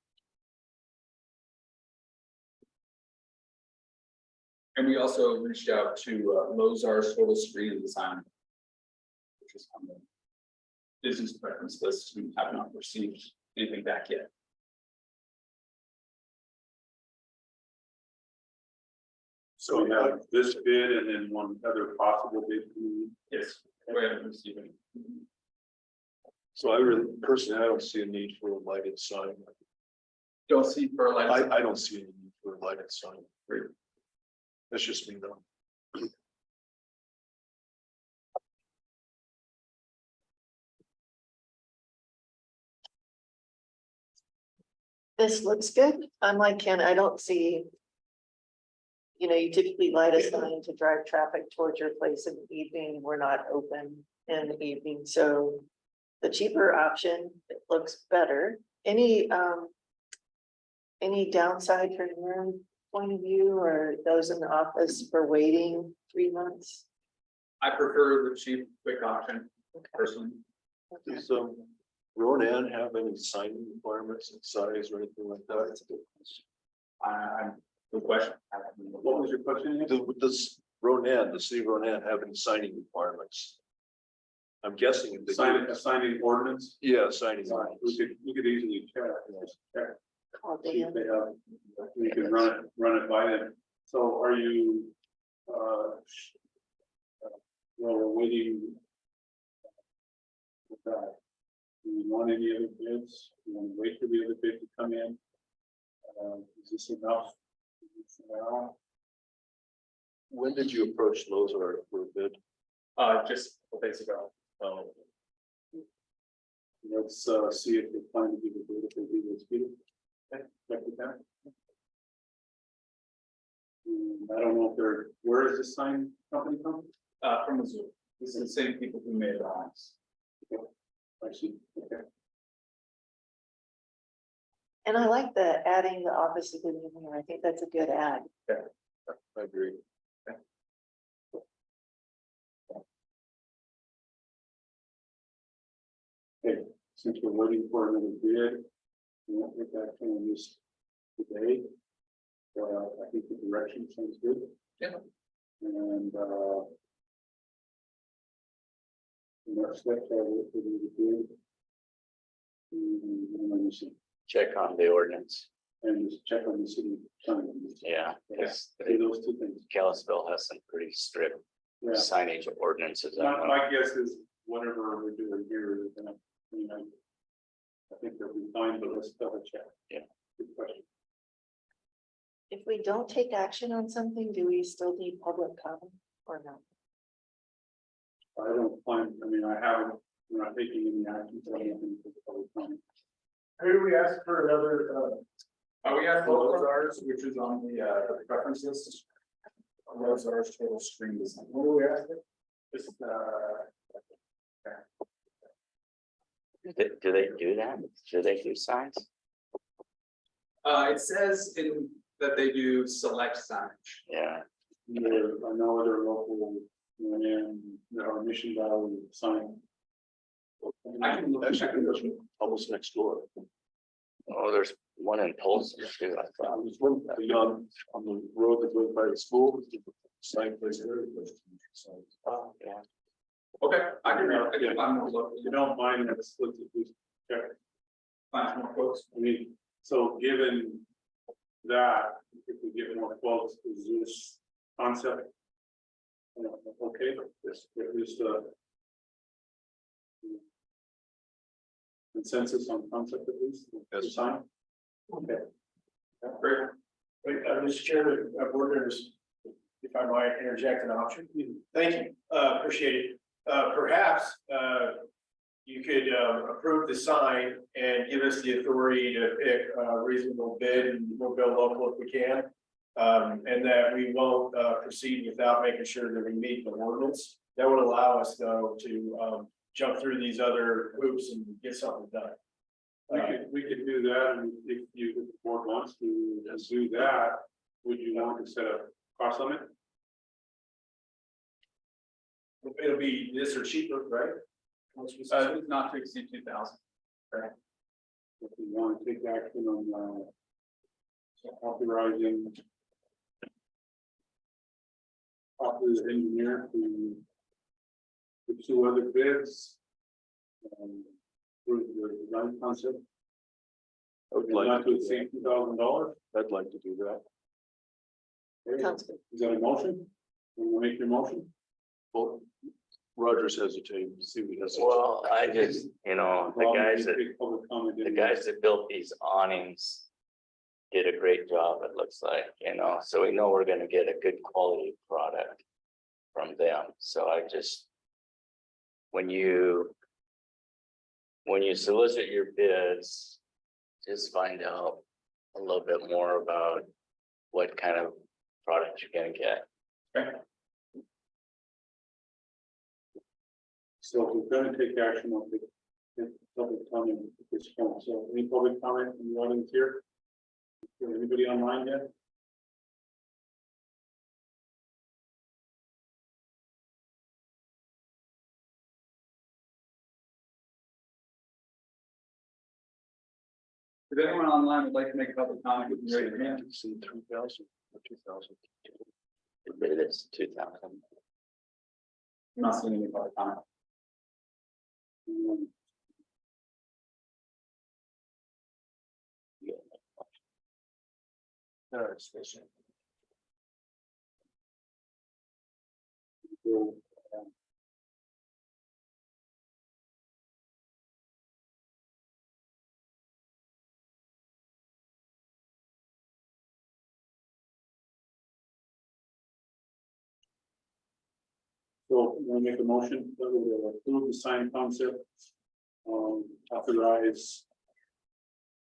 And we also reached out to Lozar's Photo Screen and Design, which is on the business preference list. We have not received anything back yet. So we have this bid and then one other possible bid. Yes, we haven't received it. So I really, personally, I don't see a need for a lighted sign. Don't see for a light. I don't see any need for a lighted sign. That's just me though. This looks good. I'm like Ken, I don't see. You know, you typically light a sign to drive traffic towards your place in the evening. We're not open in the evening, so. The cheaper option, it looks better. Any downside from your point of view, or those in the office for waiting 3 months? I prefer the cheap, quick option personally. Does Ronan have any signing requirements and size or anything like that? Good question. What was your question? Does Ronan, the city of Ronan, have any signing requirements? I'm guessing if they do. Signing ordinance. Yeah, signing. We could easily check. Call See if Dan. they have, we can run it by them. So are you, well, we're waiting. With that. Do you want any other bids? Do you want to wait for the other bid to come in? Is this enough? Now, When did you approach Lozar for a bid? Just a couple days ago. Let's see if they plan to give a bid if they do this bid. Okay, check with that. I don't know if they're, where is this sign company from? From Missouri. This is the same people who made the lines. I see, okay. And I like the adding the office of the engineer. I think that's a good add. I agree. Okay, since we're waiting for another bid, we won't get that on this today. I think the direction sounds good. Yeah. And the next steps are what we need to do. And let me see, Check on the ordinance. and just check on the city. Sign. Yeah, because Okay, those two things. Kalispell has some pretty strict Yeah. signage ordinances. I My, know. my guess is whatever we're doing here is gonna, I think they'll be fine, but let's double check. Yeah. Good question. If we don't take action on something, do we still need public comment or not? I don't find, I mean, I haven't, we're not taking any action, so I don't think it's public comment. Who do we ask for another, We have ours, which is on the preference list. Ours total screen design. what do we ask for? This, Do they do that? Do they do signs? it says in that they do select signage. Yeah, I know other local, and our Mission Valley sign. I can look. Actually, that's almost next door. oh, there's one in Tulsa too, I thought. There's one beyond on the road that goes by the school. Same place there. Oh, yeah. Okay, I can find more local. If you don't mind, let's check. Find some more quotes. I mean, so given that, if we get more quotes, is this concept? Okay, this, is the consensus on concept at least? Yes. Sign? Okay. Great. Wait, Mr. Chairman, board members, if I might interject an option. Thank you, appreciate it. Perhaps, you could, approve the sign and give us the authority to pick a reasonable bid, and we'll go local if we can. And that we won't, proceed without making sure that we meet the ordinance. That would allow us though to, jump through these other hoops and get something done. We could do that, and if you, if the board wants to do that, would you want to set a cost limit? It'll be this or cheaper, right? Not to exceed 2,000. If you want to take action on authorizing the engineer to pursue other bids. For the design concept, I would not like to to, exceed $2,000. I'd like to do that. Okay. Sounds good. Is that a motion? Want to make your motion? Well, Roger's hesitating to see what he has. Well, I just, the guys that built these awnings did a great job, it looks like, so we know we're gonna get a good quality product from them. So I just, when you solicit your bids, just find out a little bit more about what kind of product you're gonna get. So if we're going to take action on the public comment at this point, so any public comment from the audience here? Anybody online yet? If anyone online would like to make a public comment, you can raise your hand. See 3,000 or 2,000. The bid is 2,000. Not seeing any public comment. So, So we'll make a motion that we will approve the sign concept. Authorize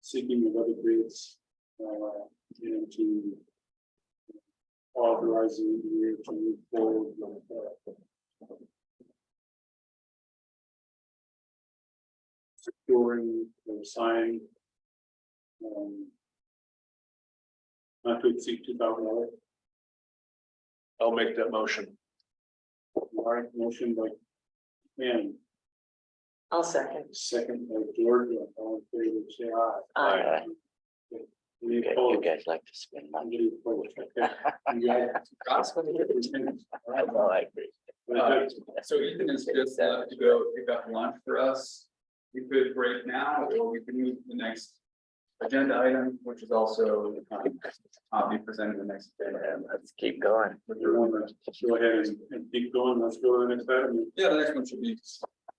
seeking of other bids, and to authorize the engineer to move forward with, securing the sign. Not to exceed $2,000. I'll make that motion. All right, motion by Ken, I'll second. second by George, all in favor, say aye. Any You opposed? guys like to spend money. Any opposed? Okay. You got it. Oh, I agree. So Ethan is just left to go pick up lunch for us. We could break now, or we could move to the next agenda item, which is also be presented in the next agenda. Let's keep going. If you want to go ahead and keep going, let's go to the next item. Yeah, the next one should be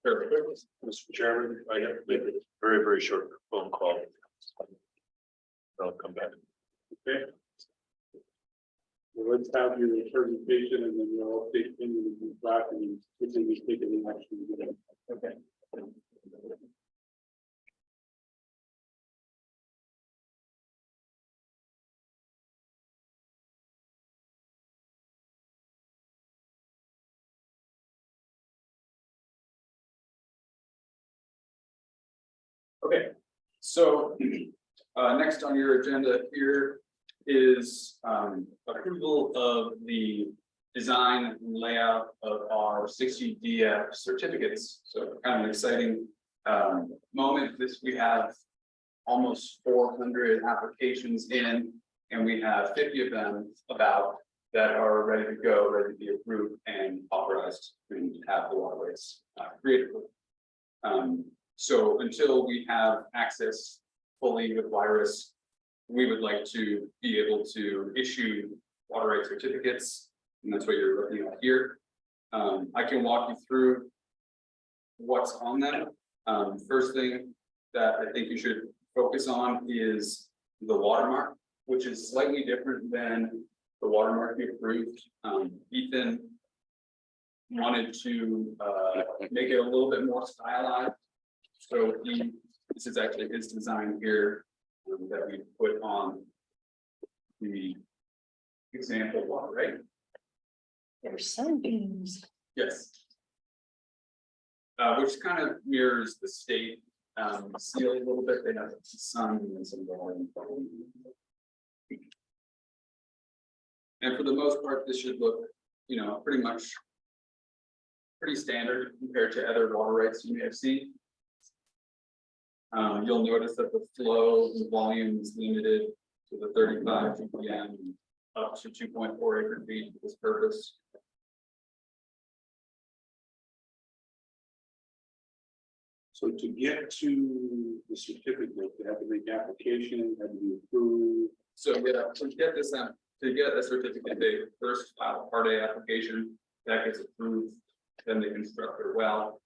fairly quick. Mr. Chairman, I have to make a very, very short phone call. I'll come back. Okay. Well, let's have your presentation and then we'll update things and move back and continue to take any action. Okay. Okay, so next on your agenda here is approval of the design and layout of our 60 DF certificates. So kind of an exciting moment. We have almost 400 applications in, and we have 50 of them about that are ready to go, ready to be approved and authorized to have the waterways created. So until we have access fully with virus, we would like to be able to issue water rights certificates, and that's what you're looking at here. I can walk you through what's on them. First thing that I think you should focus on is the watermark, which is slightly different than the watermark you approved. Ethan wanted to make it a little bit more stylized. So this is actually his design here that we put on the example water, right? There's sunbeams. Yes. Which kind of mirrors the state seal a little bit. They have the sun and some water. And for the most part, this should look, pretty much pretty standard compared to other water rights you may have seen. You'll notice that the flow and volume is limited to the 35 GPM up to 2.4 acre feet for this purpose. So to get to the certificate, they have to make application, have to be approved. So yeah, to get this out, to get a certificate, they first file a Part A application that gets approved. Then they construct their well.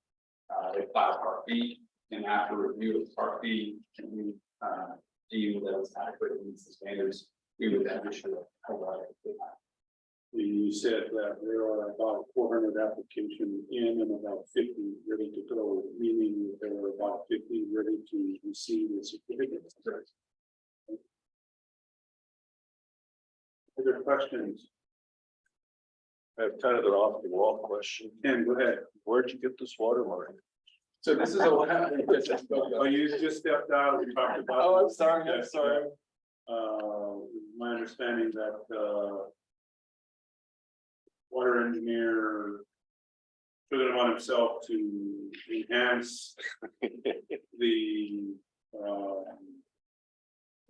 They file Part B, and after review of Part B, and we deem that it's adequate and meets the standards, we would then issue a well. You said that there are about 400 applications in and about 50 ready to go, meaning that there are about 50 ready to receive the certificate. Other questions? I have kind of an off the wall question. Ken, go ahead. Where'd you get this watermark? So this is a. Oh, you just stepped out. We talked about. Oh, I'm sorry, I'm sorry. My understanding that, water engineer took it upon himself to enhance the,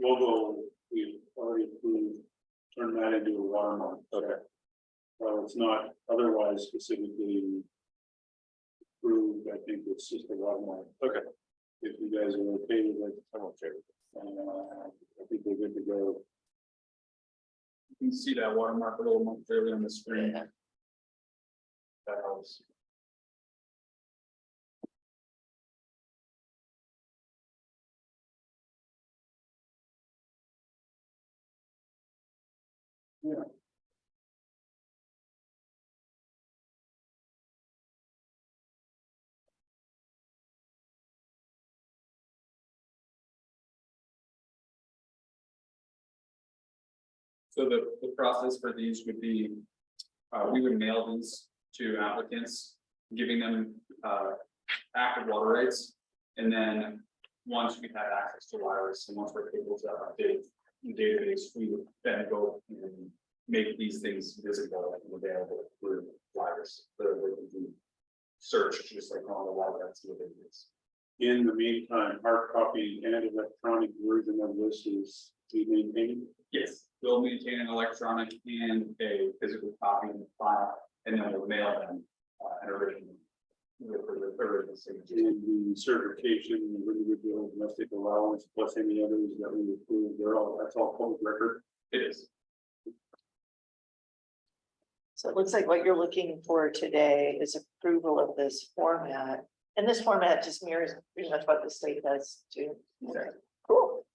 logo we've already approved, turn that into a watermark. Okay. Well, it's not otherwise specifically approved. I think it's just a watermark. Okay. If you guys are okay with it, I'm okay with it. I think we're good to go. You can see that watermark a little more clearly on the screen. Yeah. That helps. Yeah. So the process for these would be, we would mail these to applicants, giving them, active water rights. And then, once we have access to wireless, and once we're able to update the database, we would then go and make these things visible and available through wireless. So they can do search, just like all the water rights within this. In the meantime, hard copy and electronic version of this is being maintained. Yes, we'll maintain an electronic and a physical copy in the file, and then we'll mail them an original. With the original signature. And the certification, the individual domestic allowance, plus any others that we approve, that's all public record. It is. So it looks like what you're looking for today is approval of this format. And this format just mirrors pretty much what the state does too. Cool.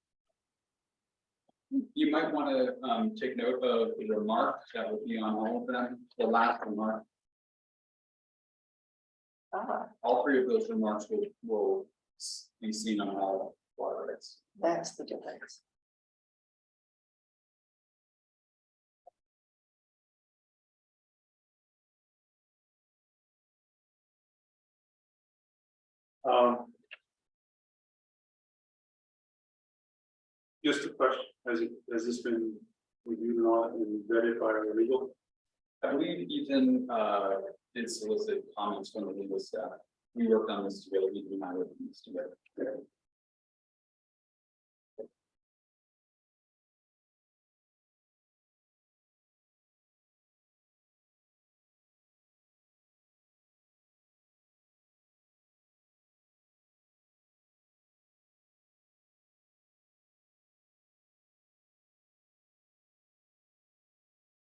You might want to take note of the remark that would be on all of them, the last remark. All three of those remarks will be seen on all water rights. That's the difference. Just a question, has this been reviewed and all and vetted by our legal? I believe Ethan did solicit comments from the legal staff. We worked on this together, Ethan and I worked on this together.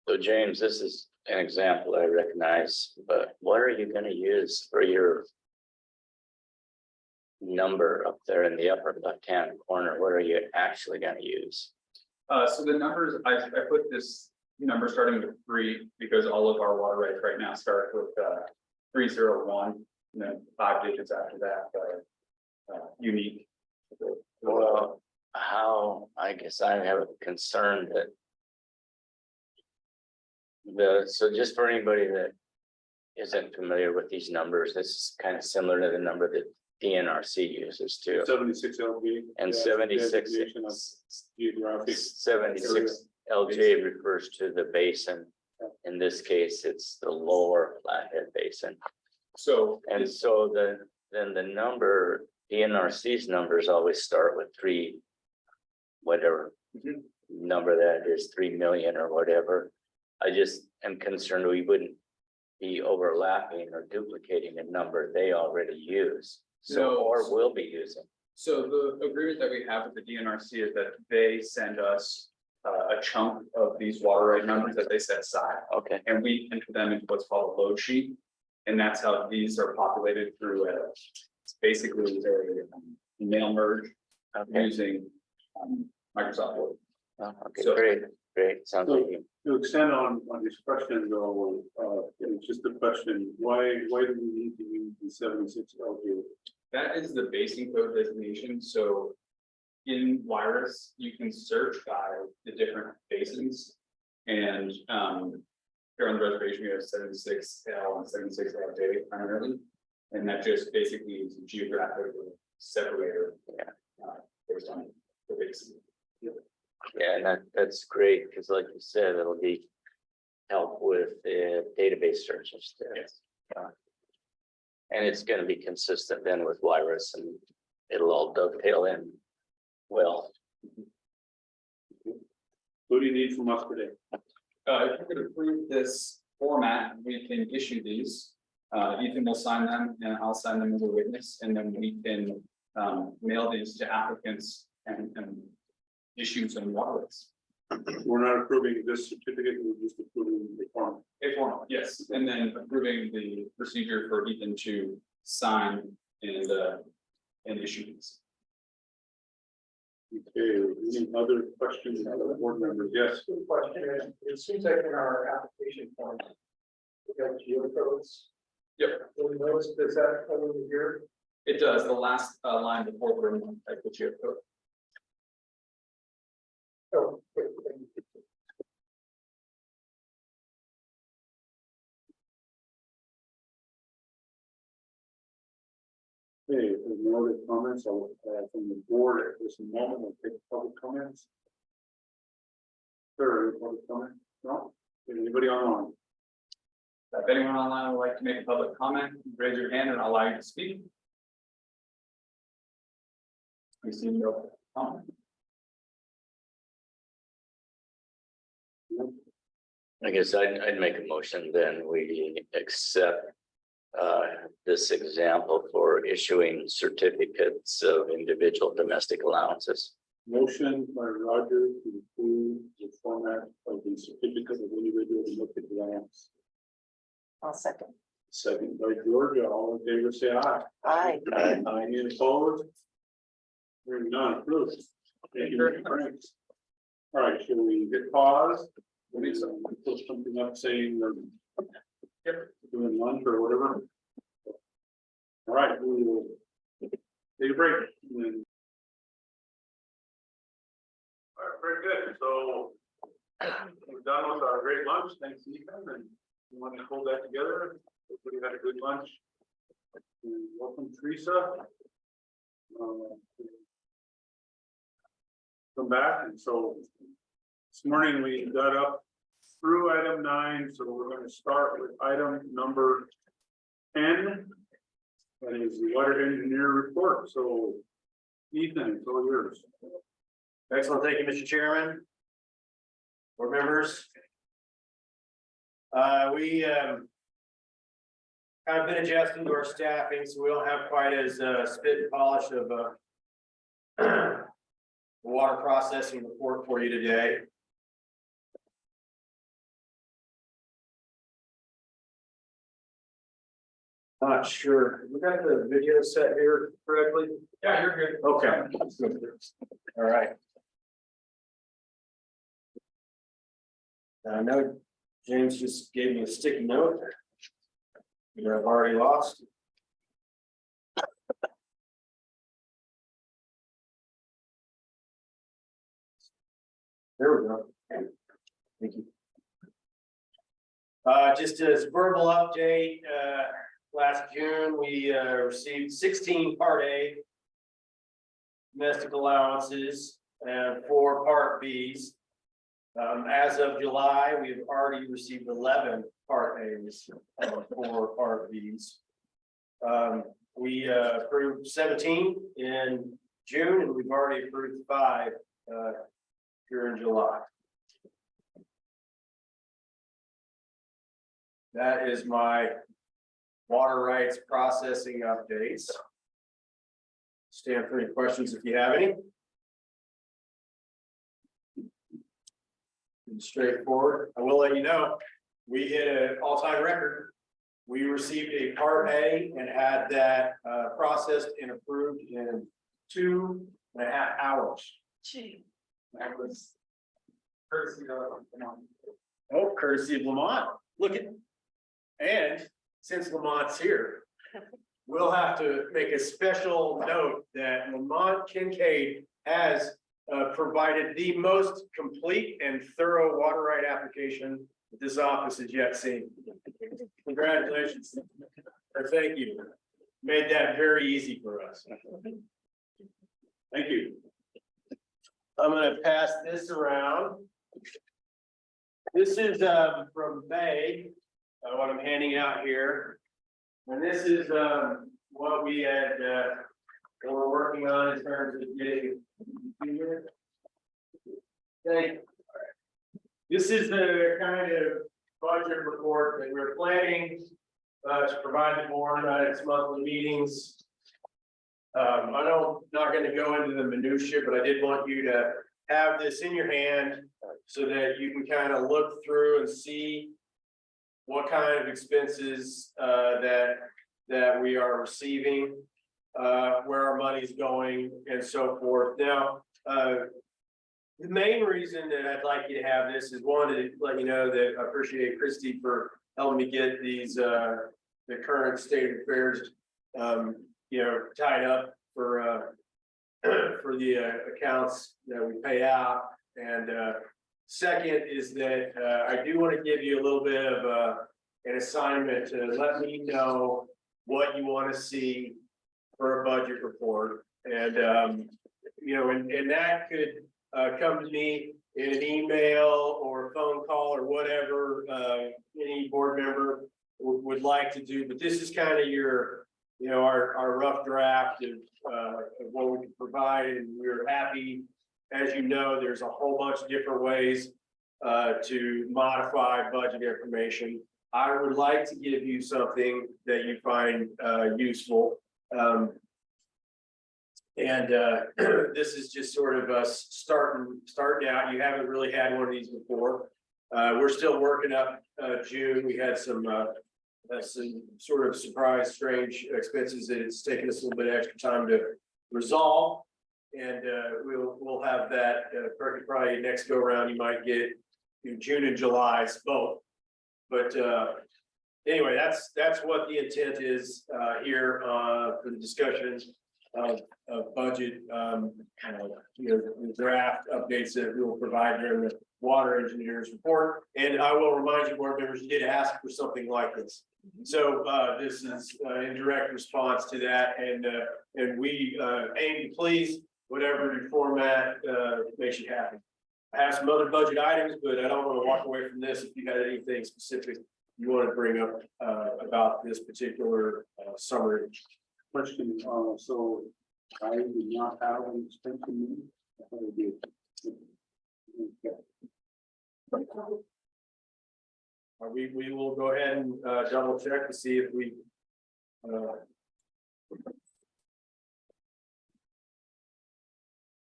So James, this is an example I recognize, but what are you gonna use for your number up there in the upper left-hand corner? What are you actually gonna use? So the numbers, I put this number starting with 3 because all of our water rights right now start with 301 and then 5 digits after that, unique. Well, I guess I have a concern that so just for anybody that isn't familiar with these numbers, this is kind of similar to the number that DNRC uses too. 76 LG. And that's 76 designation of Geographic. 76 LJ refers to the basin. In this case, it's the lower Flathead Basin. So, And so then the number, DNRC's numbers always start with 3, whatever number that is, 3 million or whatever. I just am concerned we wouldn't be overlapping or duplicating a number they already use. So, No. or will be using. So the agreement that we have with the DNRC is that they send us a chunk of these water right numbers that they set aside. Okay, And we enter them into what's called a load sheet. And that's how these are populated through it's basically a mail merge okay, using Microsoft Word. okay, So- great, sounds like you. To extend on this question though, it's just a question, why do we need to use the 76 LG? That is the basin code designation. So in Wireless, you can search by the different basins. And here on the reservation, we have 76L and 76LJ primarily. And that just basically is a geographic separator. Based on the basin. Yeah, and that's great, because like you said, it'll be help with the database searches there. Yes. And it's gonna be consistent then with Wireless, and it'll all dovetail in well. What do you need from us today? If you could approve this format, we can issue these. Ethan will sign them and I'll sign them as a witness, and then we can mail these to applicants and issue some warrants. We're not approving this certificate, we're just approving the form. A form, yes, and then approving the procedure for Ethan to sign and issue these. Okay, any other questions, other board members? Yes. Good question. It seems like in our application form, we have geocodes. Yep, Do we notice, does that come in here? it does. The last line before the room, I put you a code. Oh, Okay, if there's no other comments, I'll, from the board at this moment, we'll take public comments. Third, public comment, no? Anybody online? If anyone online would like to make a public comment, raise your hand and I'll allow you to speak. We see no comment. I guess I'd make a motion, then we accept this example for issuing certificates of individual domestic allowances. Motion by Roger to approve the format of the certificate of individual domestic allowance. I'll second. Second by Georgia, all in favor, say aye. Aye. Aye. Any opposed? Hearing none, approved. Thank you, Mr. Franks. All right, shall we get paused? We need some, put something up saying they're doing lunch or whatever. All right, we will take a break. And then- All right, very good. So we're done with our great lunch. Thanks, Ethan, and we want to hold that together. Hopefully you had a good lunch. And welcome, Teresa. Come back, and so this morning we got up through item 9, so we're going to start with item number 10. That is the water engineer report. So Ethan, it's all yours. Excellent, thank you, Mr. Chairman. Board members. We kind of been adjusting to our staffing, so we don't have quite as spit and polish of the water processing report for you today. Not sure, we got the video set here correctly? Yeah, you're good. Okay. All right. I know James just gave me a sticky note that I've already lost. There we go. Thank you. Just as verbal update, last June, we received 16 Part A domestic allowances and 4 Part Bs. As of July, we've already received 11 Part As and 4 Part Bs. We approved 17 in June, and we've already approved 5 here in July. That is my water rights processing updates. Stand for any questions if you have any. Straightforward. I will let you know, we hit an all-time record. We received a Part A and had that processed and approved in 2.5 hours. Gee. That was courtesy of, Oh, courtesy of Lamont. Look at, and since Lamont's here, we'll have to make a special note that Lamont Kincaid has provided the most complete and thorough water right application that this office has yet seen. Congratulations, or thank you. Made that very easy for us. Thank you. I'm gonna pass this around. This is from Bay, what I'm handing out here. And this is what we had what we're working on in terms of getting. Okay. This is the kind of budget report that we're planning to provide the board at its monthly meetings. Not going to go into the minutia, but I did want you to have this in your hand so that you can kind of look through and see what kind of expenses that we are receiving, where our money's going, and so forth. Now, the main reason that I'd like you to have this is one, to let you know that I appreciate Christy for helping me get these the current state of affairs tied up for the accounts that we pay out. And second is that I do want to give you a little bit of an assignment to let me know what you want to see for a budget report. And, you know, and that could, come to me in an email or a phone call or whatever, any board member would like to do. But this is kind of your, you know, our rough draft of what we can provide, and we're happy. As you know, there's a whole bunch of different ways to modify budget information. I would like to give you something that you find useful. This is just sort of us starting out. You haven't really had one of these before. We're still working up June. We had some sort of surprise, strange expenses that it's taken us a little bit extra time to resolve. And we'll have that probably next go around. You might get June and July's both. But anyway, that's what the intent is here for the discussions of budget, you know, the draft updates that we will provide during the water engineers report. And I will remind you, board members, you did ask for something like this. So this is in direct response to that, and we aim to please whatever your format makes you happy. I have some other budget items, but I don't want to walk away from this if you got anything specific you want to bring up about this particular summary. Question, so I did not have an extension meeting. I thought I did. Okay. We will go ahead and double check to see if we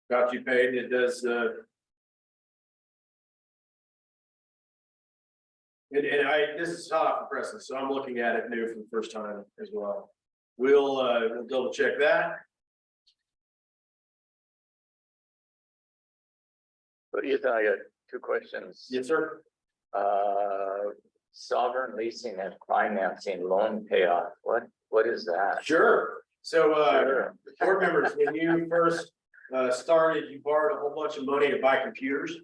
got you paid. It does and this is hot off the presses, so I'm looking at it new for the first time as well. We'll double check that. But Ethan, I got two questions. Yes, sir. Sovereign leasing and financing loan payoff, what is that? Sure. So Sure. board members, when you first started, you borrowed a whole bunch of money to buy computers.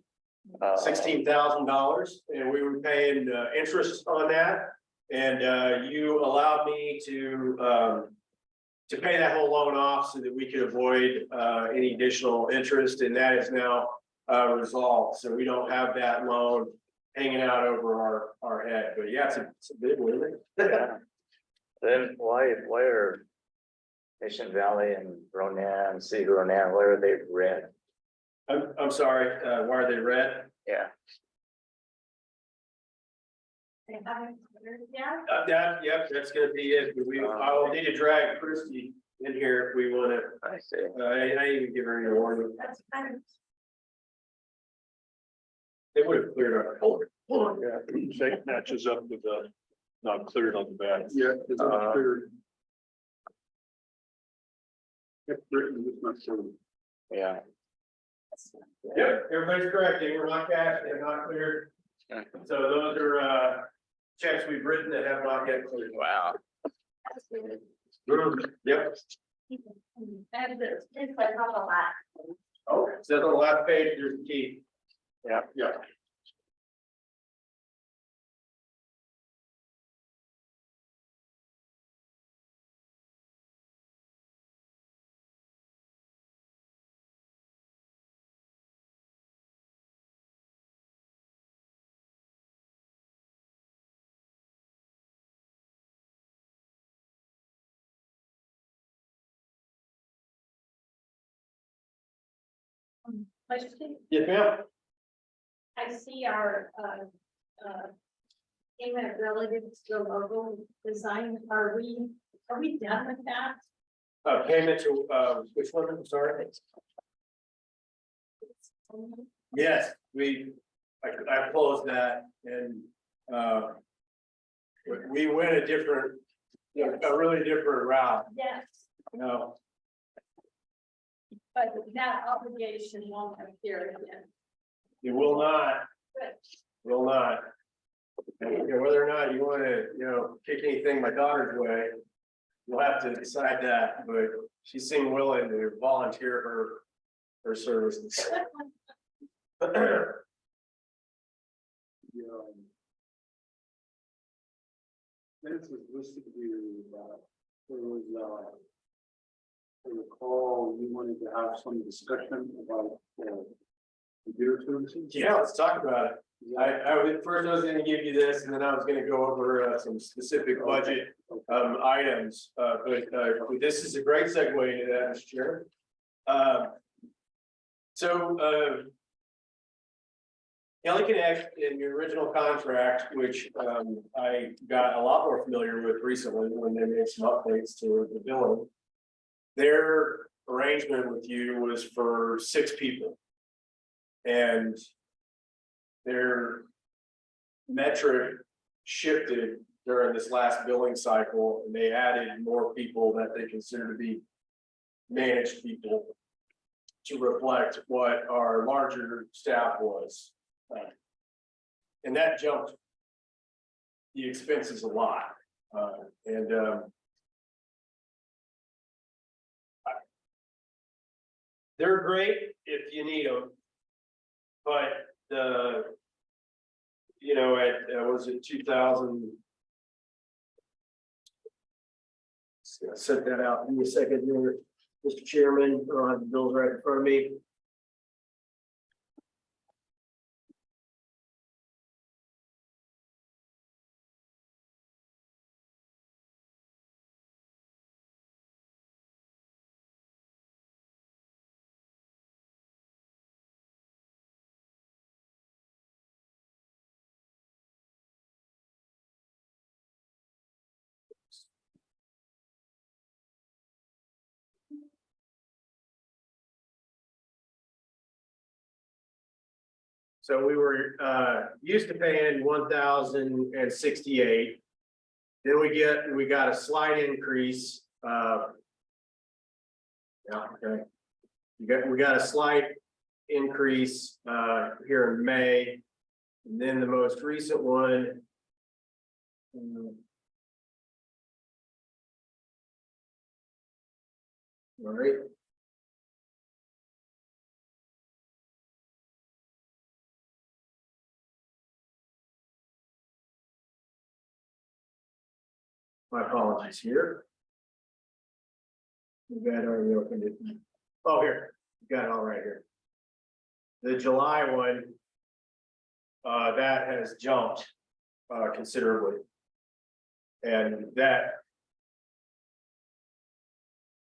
$16,000, and we were paying interest on that. And you allowed me to pay that whole loan off so that we could avoid any additional interest, and that is now resolved. So we don't have that loan hanging out over our head. But yeah, it's a big one, isn't it? Yeah. Then why are Mission Valley and Ronan, City of Ronan, why are they red? I'm sorry, why are they red? Yeah. Yep, that's gonna be it. I will need to drag Christie in here if we wanna, I see. I even give her any warning. That's kind of. They would have cleared our color. Yeah, that matches up with the not cleared on the back. Yeah, it's not clear. It's written with my son. Yeah. Yep, everybody's correct. They were not cashed, they have not cleared. So those are checks we've written that have not yet cleared. Wow. Yep. And it's like not a lot. Oh, it says on the last page, there's the key. Yeah. Yeah. Question, Yes, ma'am. I see our, payment relative to the logo design, are we done with that? Payment to, which one, I'm sorry? Yes, I closed that and, we went a different, a really different route, Yes, you know. but that obligation won't appear again. It will not, Good. will not. And, whether or not you want to, kick anything my daughter's way, you'll have to decide that, but she seemed willing to volunteer her services. This is listed here, there was, I recall you wanted to have some discussion about computer services. Yeah, let's talk about it. First I was gonna give you this, and then I was gonna go over some specific budget items, but this is a great segue to that, Mr. Chair. Kelly Connect in your original contract, which I got a lot more familiar with recently when they made some updates to the billing. Their arrangement with you was for 6 people. And their metric shifted during this last billing cycle, and they added more people that they consider to be managed people to reflect what our larger staff was. And that jumped the expenses a lot. They're great if you need them. But was it 2000? Set that out. Give me a second here, Mr. Chairman. I don't have the bills right in front of me. So we were used to paying 1,068. Then we got a slight increase. Yeah, okay. We got a slight increase here in May. And then the most recent one. All right. My apologies here. You got it already opened it. Oh, here, you got it all right here. The July one, that has jumped considerably. And that,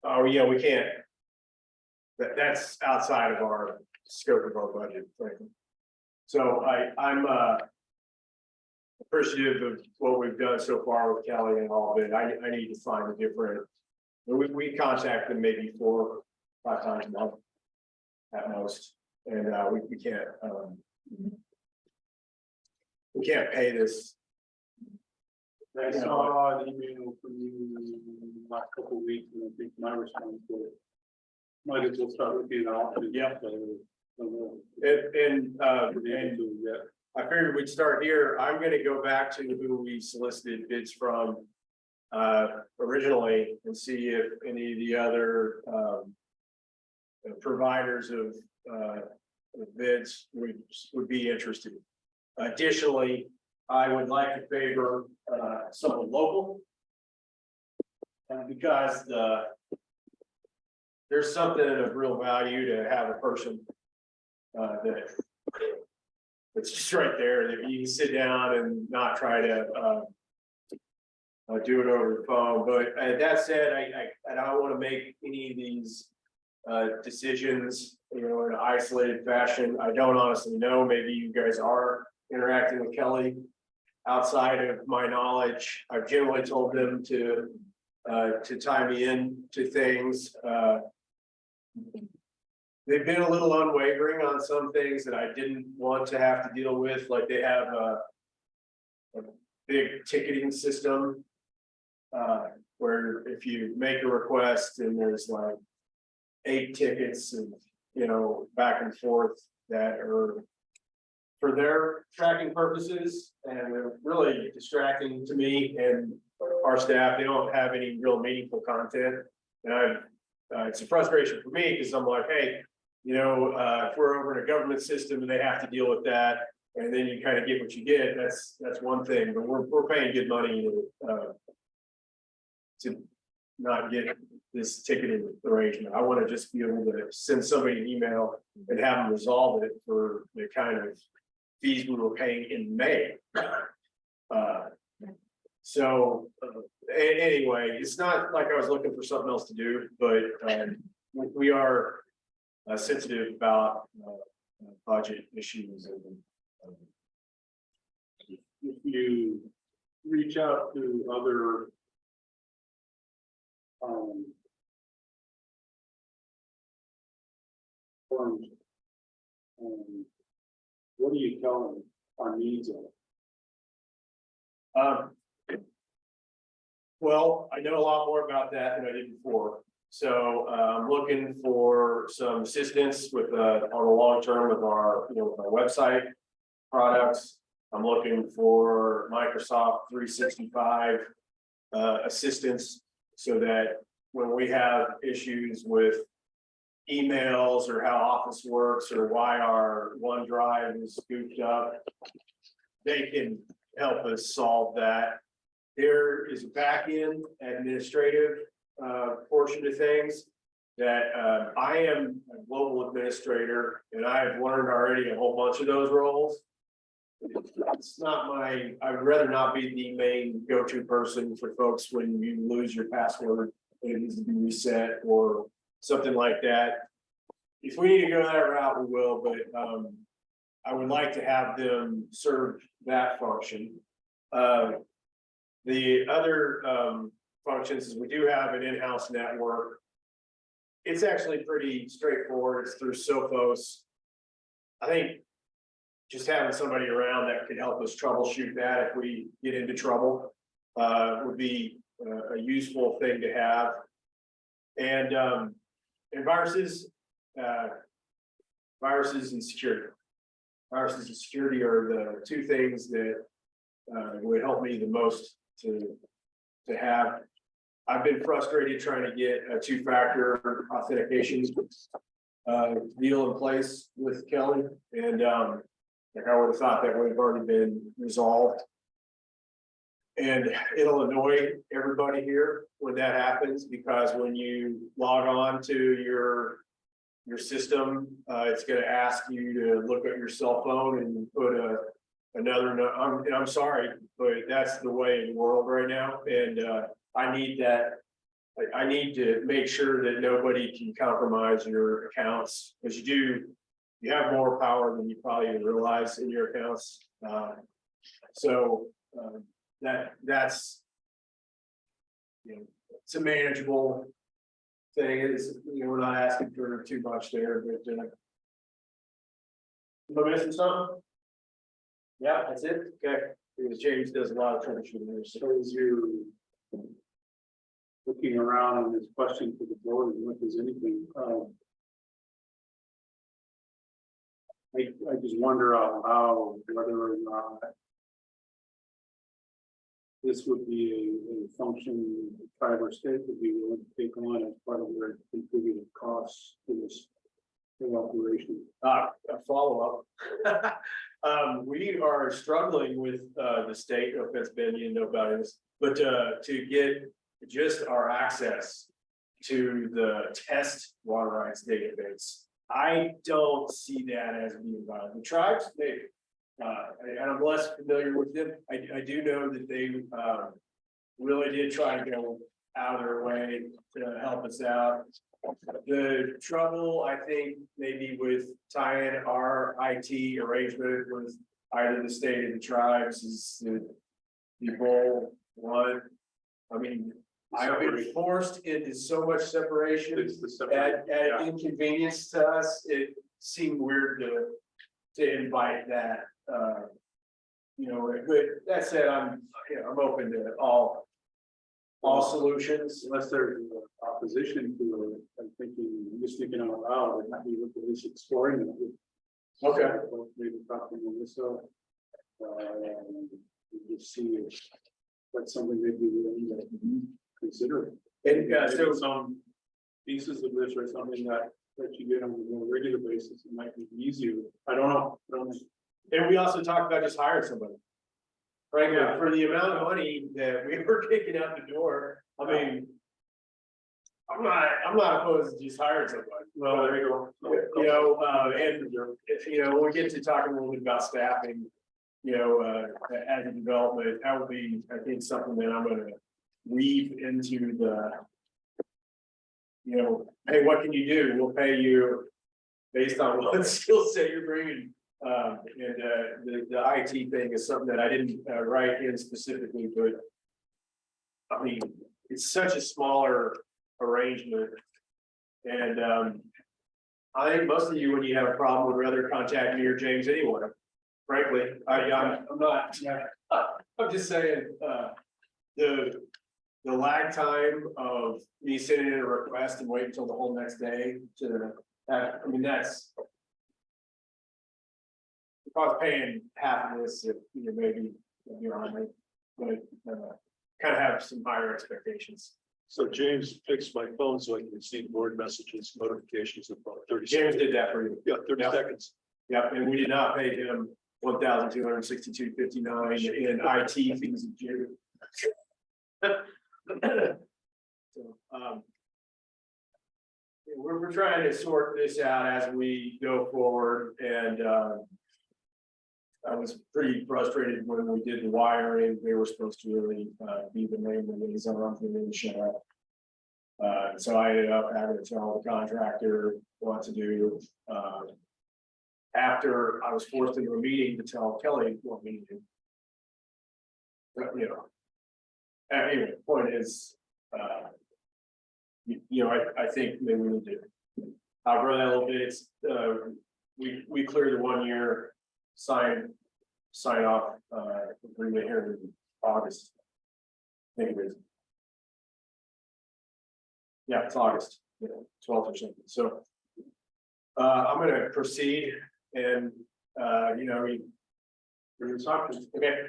oh yeah, we can't. That's outside of our scope of our budget, frankly. So I'm appreciative of what we've done so far with Kelly and all of it. I need to find a different. We contact them maybe 4 or 5 times a month at most, and we can't pay this. I saw an email from you last couple of weeks, and I think my response was, might as well start looking at options. Yeah. I figured we'd start here. I'm gonna go back to who we solicited bids from originally and see if any of the other providers of bids would be interested. Additionally, I would like to favor someone local. Because there's something of real value to have a person it's just right there that you can sit down and not try to do it over the phone. But that said, I don't want to make any of these decisions, in an isolated fashion. I don't honestly know. Maybe you guys are interacting with Kelly outside of my knowledge. I've generally told them to tie me in to things. They've been a little unwavering on some things that I didn't want to have to deal with, like they have a big ticketing system where if you make a request and there's like 8 tickets and, back and forth that are for their tracking purposes, and they're really distracting to me and our staff. They don't have any real meaningful content, and it's a frustration for me because I'm like, hey, if we're over in a government system and they have to deal with that, and then you kind of get what you get, that's one thing, but we're paying good money to not get this ticketing arrangement. I want to just be able to send somebody an email and have them resolve it for the kind of fees we were paying in May. Anyway, it's not like I was looking for something else to do, but we are sensitive about budget issues and If you reach out to other firms, what do you tell them our needs are? Well, I know a lot more about that than I did before. So I'm looking for some assistance with on the long term with our, with our website products. I'm looking for Microsoft 365 assistance so that when we have issues with emails or how Office works or why our OneDrive is goofed up, they can help us solve that. There is a back-end administrative portion of things that I am a global administrator and I have learned already a whole bunch of those roles. It's not I'd rather not be the main go-to person for folks when you lose your password and it needs to be reset or something like that. If we need to go that route, we will, but I would like to have them serve that function. The other functions is we do have an in-house network. It's actually pretty straightforward. It's through Sophos. I think just having somebody around that could help us troubleshoot that if we get into trouble would be a useful thing to have. And viruses and security. Viruses and security are the two things that would help me the most to have. I've been frustrated trying to get a two-factor authentication deal in place with Kelly, and I would have thought that would have already been resolved. And it'll annoy everybody here when that happens, because when you log on to your system, it's going to ask you to look at your cell phone and put another. I'm sorry, but that's the way of the world right now, and I need that. I need to make sure that nobody can compromise your accounts, because you have more power than you probably even realize in your accounts. That's it's a manageable thing. Is we're not asking for too much there, but am I missing something? Yeah, that's it. Okay, because James does a lot of troubleshooting there. So as you're looking around on this question for the board, and if there's anything, I just wonder how whether or not this would be a function tribe or state would be willing to take on as part of their contributed costs to this operation. A follow up. We are struggling with the state of Pennsylvania, no about this, but to get just our access to the test water rights database. I don't see that as being viable. The tribes, maybe, and I'm less familiar with them. I do know that they really did try to go out of their way to help us out. The trouble, I think, maybe with tying our IT arrangement with either the state or the tribes is the people one. I mean, I've been forced into so much separation It's the separate, at inconvenience to us. It seemed weird to invite that. But that said, I'm open to all solutions. unless there's opposition to it, I'm thinking, I'm just thinking out loud, and not be with at least exploring it. Okay. Maybe talking to Melissa. And just see if that's something they'd be willing to consider. And Maybe so some pieces of this or something that you get on a more regular basis, it might be easier. I don't know. and we also talked about just hiring somebody. Right, Yeah. for the amount of money that we were kicking out the door, I mean, I'm not opposed to just hiring somebody. Well, there you go. You know, and if, you know, when we get to talking a little bit about staffing, you know, as a development, that would be, I think, something that I'm gonna weave into the, you know, hey, what can you do? We'll pay you based on what skill set you're bringing. The IT thing is something that I didn't write in specifically, but I mean, it's such a smaller arrangement. And I think most of you, when you have a problem, would rather contact me or James anyway. Frankly, I'm not, I'm just saying, the lag time of me sending in a request and waiting until the whole next day to, I mean, that's. If I was paying half of this, if, you know, maybe, you know, I might kind of have some higher expectations. So James fixed my phone so I can see board messages, notifications in about 30 James seconds. did that for you. Yeah, 30 Yeah. seconds. Yep, and we did not pay him $1,262.59 in IT fees in June. So, we're trying to sort this out as we go forward, and I was pretty frustrated when we did the wiring. They were supposed to really be the main liaison for the show. So I ended up having to tell the contractor what to do. After I was forced into a meeting to tell Kelly what we need to do. But, you know. Anyway, the point is, you know, I think maybe we need to outgrow that a little bit. It's, we cleared the 1 year sign off agreement here in August. I think it is. Yeah, it's August, you know, 12th or something. So I'm gonna proceed and you know, okay.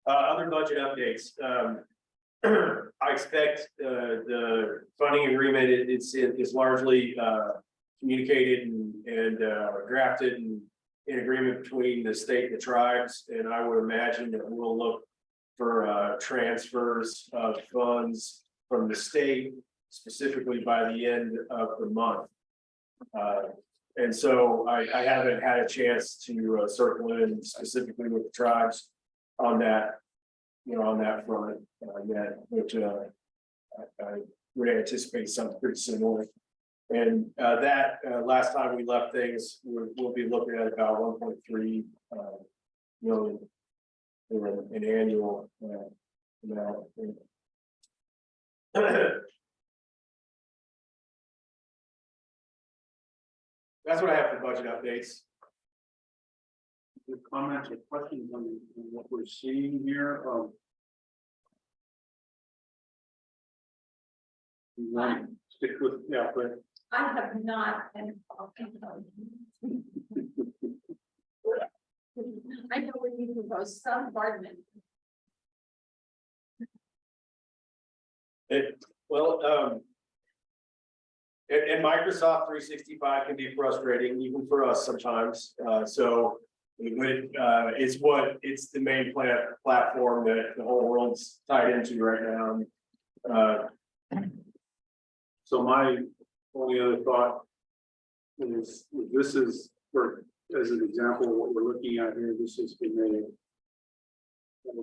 Other budget updates. I expect the funding agreement is largely communicated and drafted and in agreement between the state and the tribes, and I would imagine that we'll look for transfers of funds from the state specifically by the end of the month. And so I haven't had a chance to circle in specifically with the tribes on that, you know, on that front yet, which I would anticipate something pretty similar. And that last time we left things, we'll be looking at about 1.3 million in annual amount. That's what I have for budget updates. The comments or questions on what we're seeing here? You want to stick with, yeah, but I have not been talking about. I know when you propose some bargaining. And Microsoft 365 can be frustrating even for us sometimes. So it's the main platform that the whole world's tied into right now. so my only other thought is, this is for, as an example, what we're looking at here, this is for May.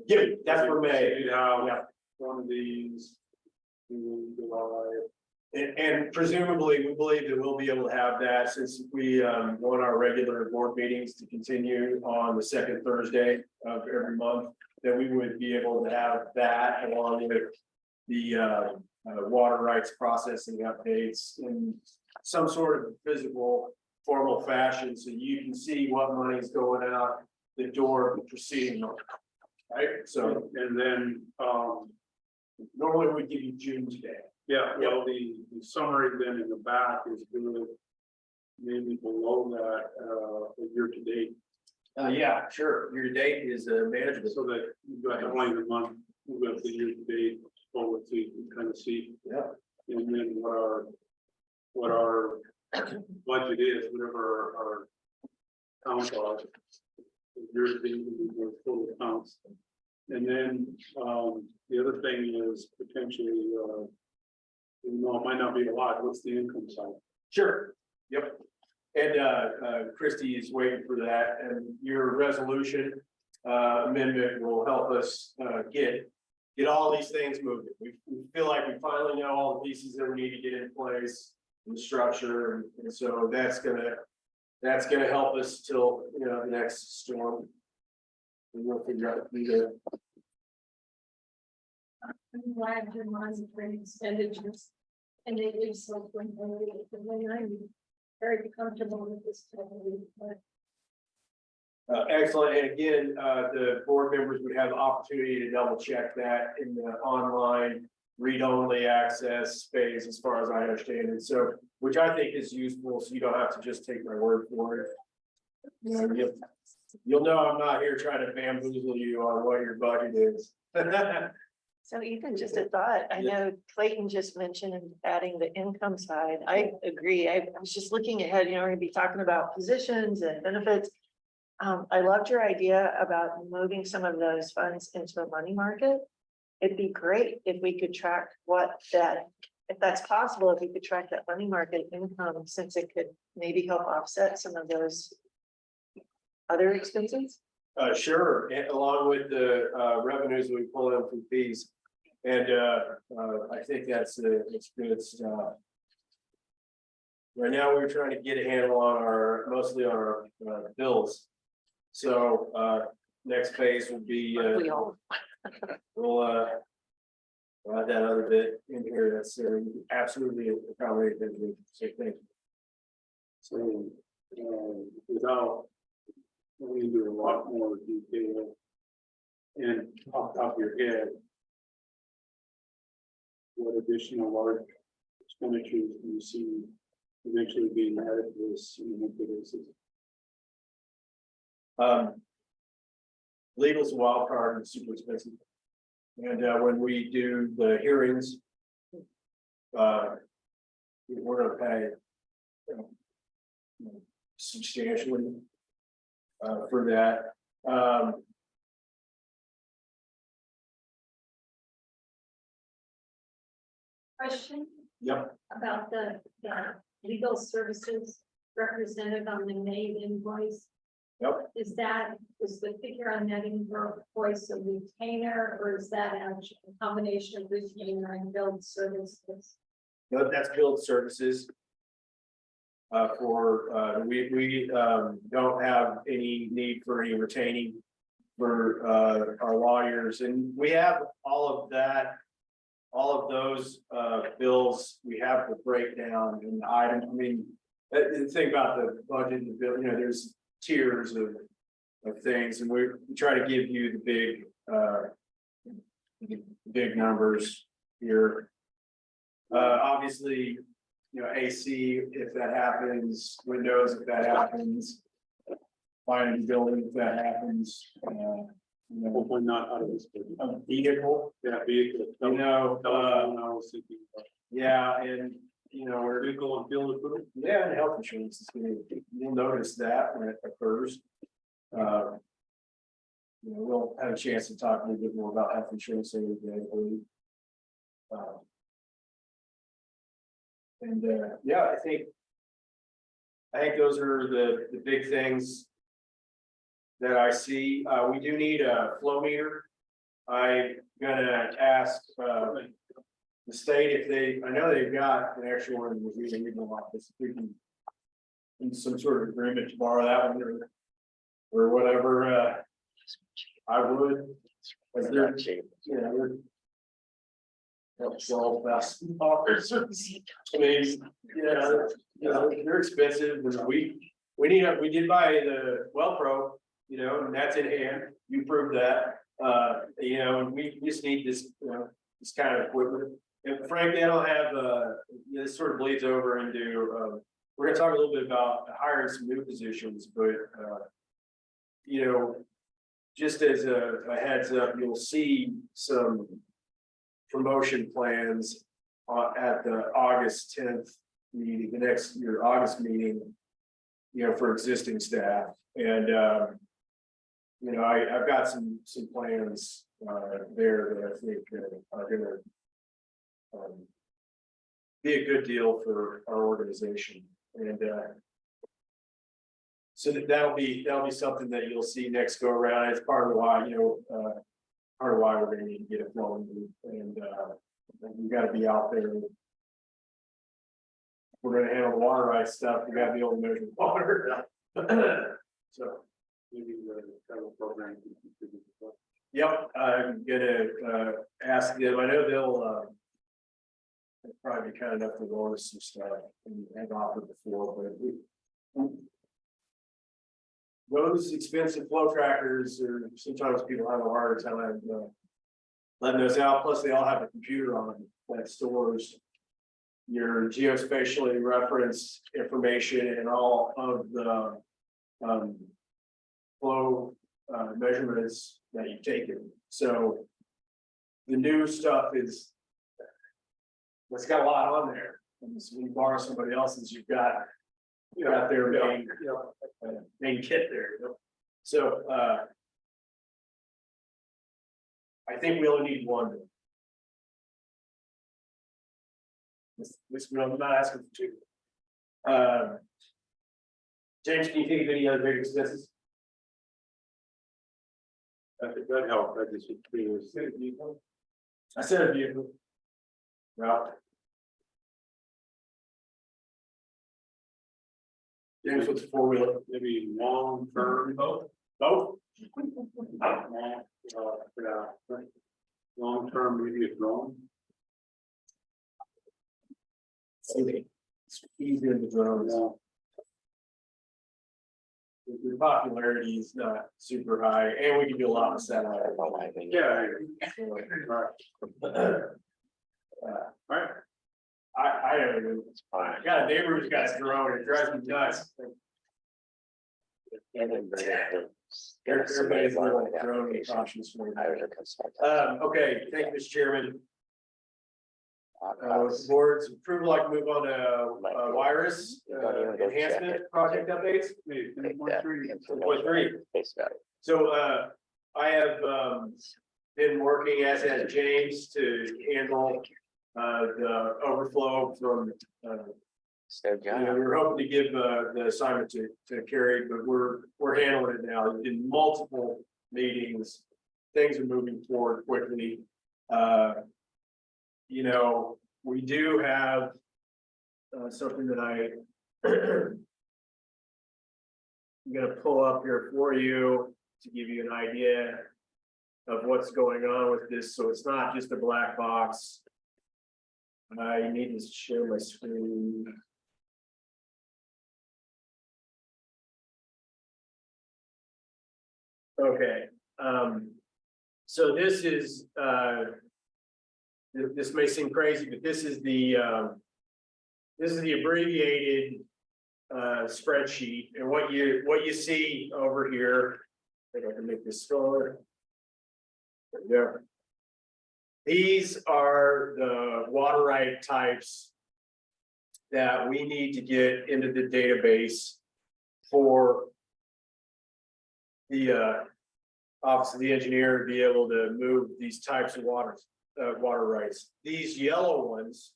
Yeah, that's for May. You have one of these in July. And presumably, we believe that we'll be able to have that since we want our regular board meetings to continue on the second Thursday of every month, that we would be able to have that along with the water rights processing updates in some sort of physical formal fashion, so you can see what money is going out the door of the proceeding month. Right, so, And then, normally we give you June today. yeah, well, the summary then in the back is good. Maybe below that, year to date, Yeah, sure, year to date is manageable. so that you've got only the month, we've got the year to date forward to kind of see. Yeah. And then what our budget is, whatever our counts are. Year to date, the total counts. And then, the other thing is potentially, Even though it might not be a lot, what's the income side? Sure, yep. And Christie is waiting for that, and your resolution amendment will help us get all these things moving. We feel like we finally know all the pieces that we need to get in place, and the structure, and so that's gonna help us till, you know, the next storm. And we'll figure out the I'm glad your monitoring expenditures. And they do so when I'm very comfortable with this. excellent, and again, the board members would have the opportunity to double check that in the online read-only access space, as far as I understand it, so, which I think is useful, so you don't have to just take my word for it. You'll know I'm not here trying to bamboozle you on what your budget is. So Ethan, just a thought, I know Clayton just mentioned adding the income side, I agree, I was just looking ahead, you know, we're gonna be talking about positions and benefits. I loved your idea about moving some of those funds into a money market. It'd be great if we could track if that's possible, if we could track that money market income, since it could maybe help offset some of those other expenses. Sure, and along with the revenues we pull in from fees. And I think it's good stuff. Right now, we're trying to get a handle on mostly on our bills. So next phase will be, We all, we'll add that other bit in here. That's absolutely accommodated. So thank you. So, without, we can do a lot more detail. And off the top of your head, what additional large expenditures do you see eventually being added to this? Legal's a wild card and super expensive. And when we do the hearings, we're gonna pay substantially for that. Question Yep. about the legal services represented on the May invoice. Yep. Is the figure on that invoice a retainer, or is that actually a combination of retainer and billed services? No, that's billed services. We don't have any need for any retaining for our lawyers, and we have all of that. All of those bills, we have the breakdown and items. I mean, the thing about the budget and the bill, you know, there's tiers of things, and we try to give you the big numbers here. Obviously, you know, AC, if that happens, windows, if that happens, finding building, if that happens, you know, Hopefully not out of this. a vehicle, Yeah, vehicle. you know, I was thinking about yeah, and, you know, we're, vehicle and field equipment. yeah, and health insurance is gonna, you'll notice that when it occurs. You know, we'll have a chance to talk a little bit more about health insurance later today, I believe. And yeah, I think those are the big things that I see. We do need a flow meter. I'm gonna ask the state if I know they've got an extra one in the regional office. If we can in some sort of agreement to borrow that one or whatever, I would. As they're, you know, they're help solve best offers. I mean, they're expensive, and we did buy the Well Pro, you know, and that's in hand, you proved that. You know, and we just need this, you know, this kind of equipment. And frankly, I don't have, this sort of bleeds over into, we're gonna talk a little bit about hiring some new positions, but, you know, just as a heads up, you'll see some promotion plans at the August 10th meeting, the next year, August meeting, you know, for existing staff. And, you know, I've got some plans there that I think are gonna be a good deal for our organization. And so that'll be something that you'll see next go around. It's part of why, part of why we're gonna need to get it flowing, and we gotta be out there. We're gonna handle the water rights stuff, we gotta be able to measure water. So, Maybe the travel program. yep, I'm gonna ask them, I know they'll probably be kind enough to go over some stuff and have offered before, but those expensive flow trackers are, sometimes people have a harder time letting those out, plus they all have a computer on them that stores your geospatially referenced information and all of the flow measurements that you've taken. So the new stuff is, it's got a lot on there. And so when you borrow somebody else's, you've got their main kit there. So I think we only need one. I'm not asking for two. James, can you think of any other big expenses? That helped, I just. I said a vehicle. Well. James, what's a four-wheeler? Maybe long term. Both? Long term, maybe a drone. It's easy in the drones. The popularity is not super high, and we can do a lot of satellite. Yeah. Right. I don't even, I got a neighbor who's got a drone, it drives me nuts. Everybody's a little drone cautious for me. Okay, thank you, Mr. Chairman. Board's approval, I can move on to wireless enhancement project updates. 1.3. So I have been working, as has James, to handle the overflow from we were hoping to give the assignment to Carrie, but we're handling it now in multiple meetings. Things are moving forward quickly. We do have something that I'm gonna pull up here for you to give you an idea of what's going on with this. So it's not just a black box. I need to share my screen. Okay, so this is this may seem crazy, but this is the abbreviated spreadsheet, and what you see over here. I think I can make this smaller. There we go. These are the water right types that we need to get into the database for the office of the engineer to be able to move these types of water rights. These yellow ones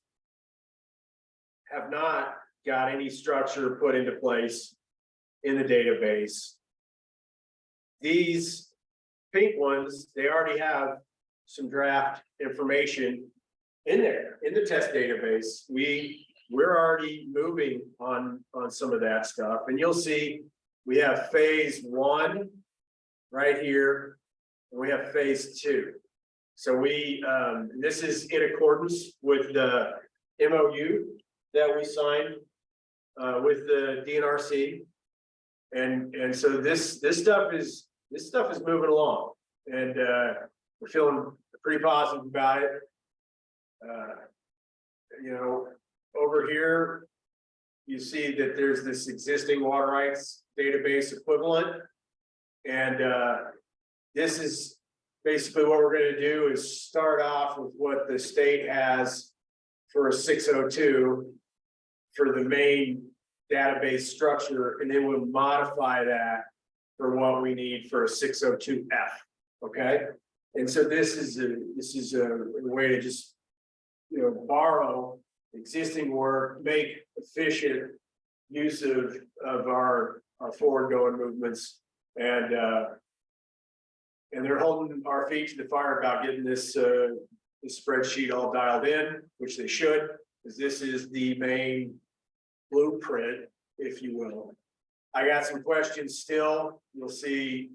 have not got any structure put into place in the database. These pink ones, they already have some draft information in there in the test database. We're already moving on some of that stuff, and you'll see we have phase 1 right here, and we have phase 2. So this is in accordance with the MOU that we signed with the DNRC, and so this stuff is moving along, and we're feeling pretty positive about it. Over here, you see that there's this existing water rights database equivalent, and this is basically what we're going to do is start off with what the state has for a 602 for the main database structure, and then we'll modify that for what we need for a 602F. Okay, and so this is a way to just borrow existing work, make efficient use of our forward going movements. And they're holding our feet to the fire about getting this spreadsheet all dialed in, which they should, because this is the main blueprint, if you will. I got some questions still. You'll see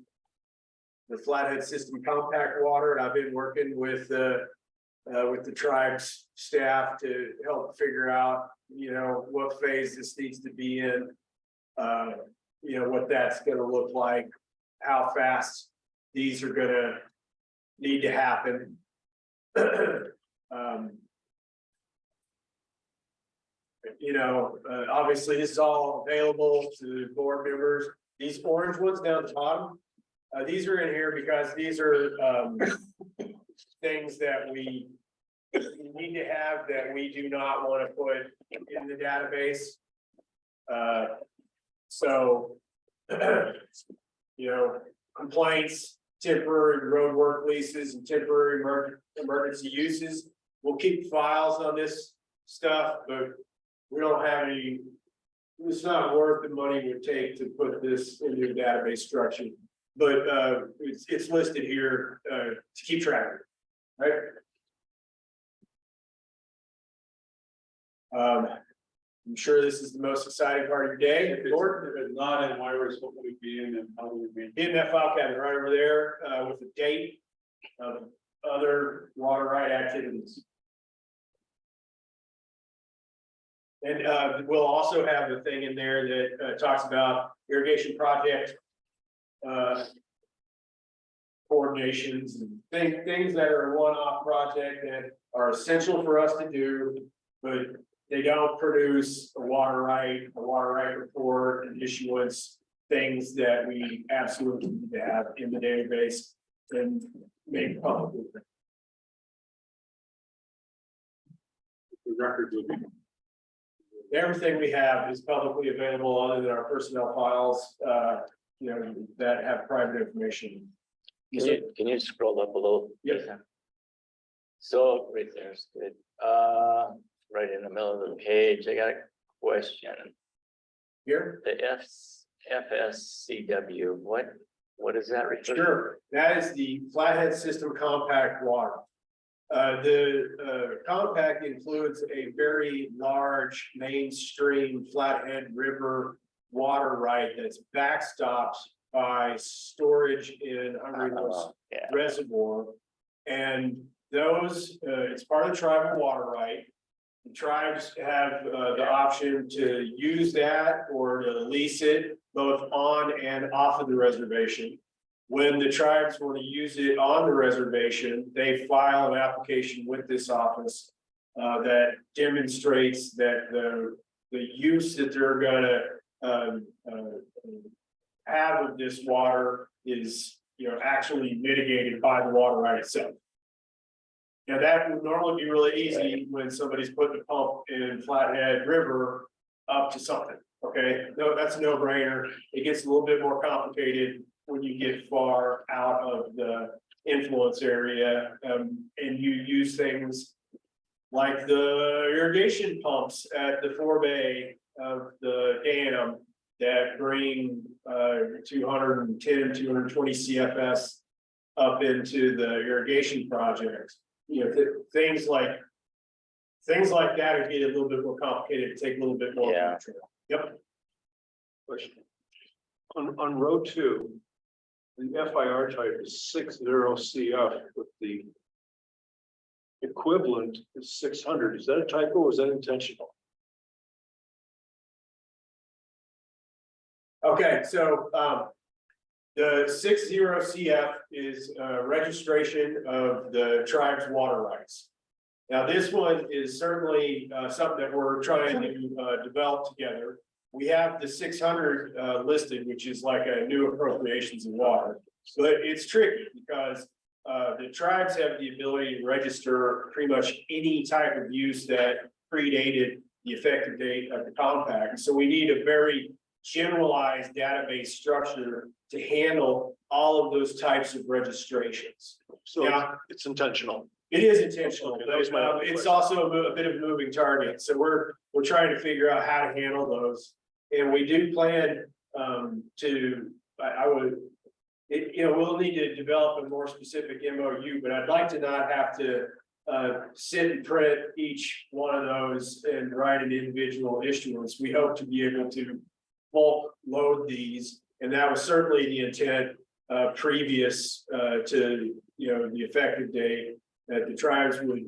the flathead system compact water, and I've been working with the tribe's staff to help figure out, what phase this needs to be in. What that's gonna look like, how fast these are gonna need to happen. Obviously this is all available to board members. These orange ones down at the bottom, these are in here because these are things that we need to have that we do not want to put in the database. So, complaints, temporary road work leases and temporary emergency uses. We'll keep files on this stuff, but we don't have any, it's not worth the money it would take to put this into a database structure. But it's listed here to keep track of it, right? I'm sure this is the most exciting part of your day. If it's not in Myers, what would it be in and how would it be? In that file cabinet right over there with the date of other water right activities. And we'll also have the thing in there that talks about irrigation project coordinations and things that are a one-off project that are essential for us to do, but they don't produce a water right report and issuance, things that we absolutely need to have in the database and make public. The record would be. Everything we have is publicly available other than our personnel files, that have private information. Can you scroll up a little? Yes. So right there's good. Right in the middle of the page, I got a question. Here, The FSCW, what is that? sure, that is the flathead system compact water. The compact includes a very large mainstream flathead river water right that's backstopped by storage in Hungry Horse Yeah. Reservoir. And those, it's part of the tribal water right. The tribes have the option to use that or to lease it both on and off of the reservation. When the tribes want to use it on the reservation, they file an application with this office that demonstrates that the use that they're gonna have of this water is, actually mitigated by the water right itself. Now, that would normally be really easy when somebody's putting a pump in Flathead River up to something, okay? No, that's a no-brainer. It gets a little bit more complicated when you get far out of the influence area, and you use things like the irrigation pumps at the forebay of the dam that bring 210, 220 CFS up into the irrigation project. Things like that would get a little bit more complicated, take a little bit more control. Yep. Question. On row 2, the FIR type is 60 CF, but the equivalent is 600. Is that a typo or is that intentional? Okay, so the 60 CF is registration of the tribe's water rights. Now, this one is certainly something that we're trying to develop together. We have the 600 listed, which is like a new appropriations of water, but it's tricky because the tribes have the ability to register pretty much any type of use that predated the effective date of the compact. So we need a very generalized database structure to handle all of those types of registrations. So Yeah. it's intentional. It is intentional, Okay, that was my but only it's question. also a bit of a moving target, so we're trying to figure out how to handle those. And we do plan I would. We'll need to develop a more specific MOU, but I'd like to not have to sit and print each one of those and write an individual issuance. We hope to be able to bulk load these, and that was certainly the intent previous to, the effective date, that the tribes would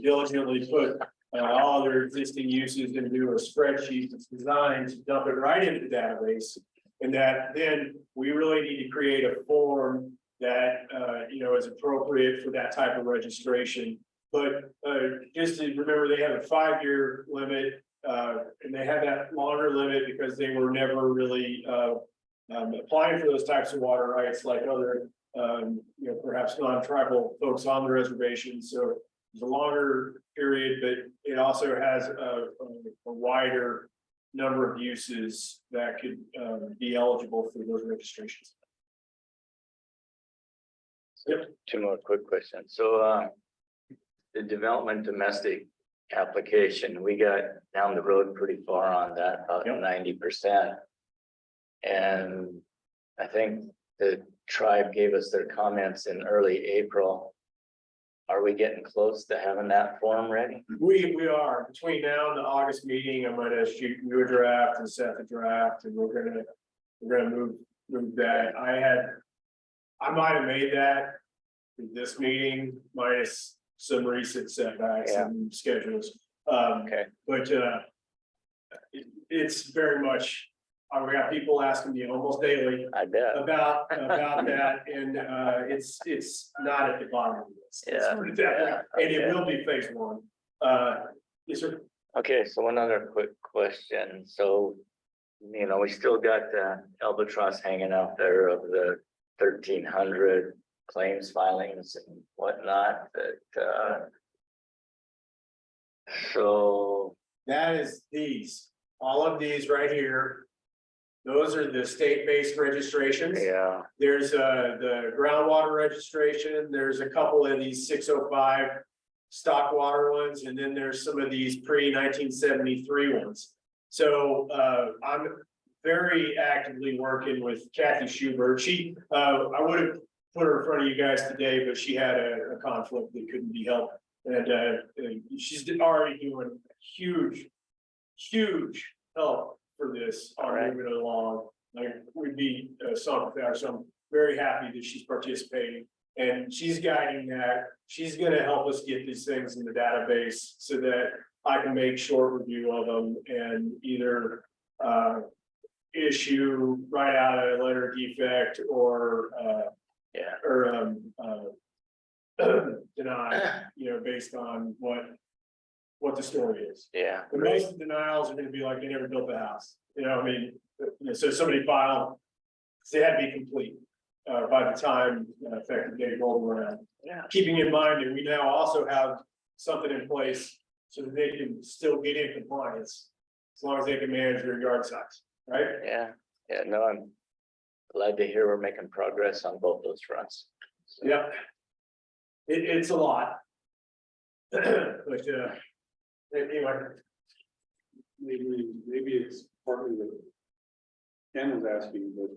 diligently put all their existing uses into a spreadsheet that's designed to dump it right into the database. And that then we really need to create a form that, is appropriate for that type of registration. But just to remember, they have a 5-year limit, and they had that longer limit because they were never really applying for those types of water rights like other, perhaps non-tribal folks on the reservation. So it's a longer period, but it also has a wider number of uses that could be eligible for those registrations. Yep. Two more quick questions. So, the development domestic application, we got down the road pretty far on that, about Yep. 90%. And I think the tribe gave us their comments in early April. Are we getting close to having that form ready? We are, between now and the August meeting, I'm gonna shoot you a draft and set the draft, and we're gonna move that. I might have made that in this meeting minus some recent setbacks Yeah. and schedules. Okay, But it's very much, we got people asking me almost daily I bet. about that, and it's not at the bottom of the list. Let's Yeah. put it that way. And it Okay. will be phase one. Yes, sir. Okay, so one other quick question. So, we still got the albatross hanging out there of the 1,300 claims filings and whatnot, that, so, That is these, all of these right here. Those are the state-based registrations. yeah, There's the groundwater registration, there's a couple of these 605 stock water ones, and then there's some of these pre-1973 ones. So I'm very actively working with Kathy Schubert. I would have put her in front of you guys today, but she had a conflict that couldn't be helped. And she's already doing huge help for this, Alright. moving it along. Like, we'd be something there, so I'm very happy that she's participating. And she's guiding that, she's gonna help us get these things in the database so that I can make short review of them and either issue, write out a letter of defect or yeah, deny, based on what the story is. yeah. The most denials are gonna be like, they never built the house, so somebody filed, they had to be complete. By the time effective date rolled around, Yeah, keeping in mind that we now also have something in place so that they can still get in compliance. As long as they can manage their yard size, right? yeah, no, I'm glad to hear we're making progress on both those fronts. So, Yep. It's a lot. But anyway, Maybe it's partly what Ken was asking, but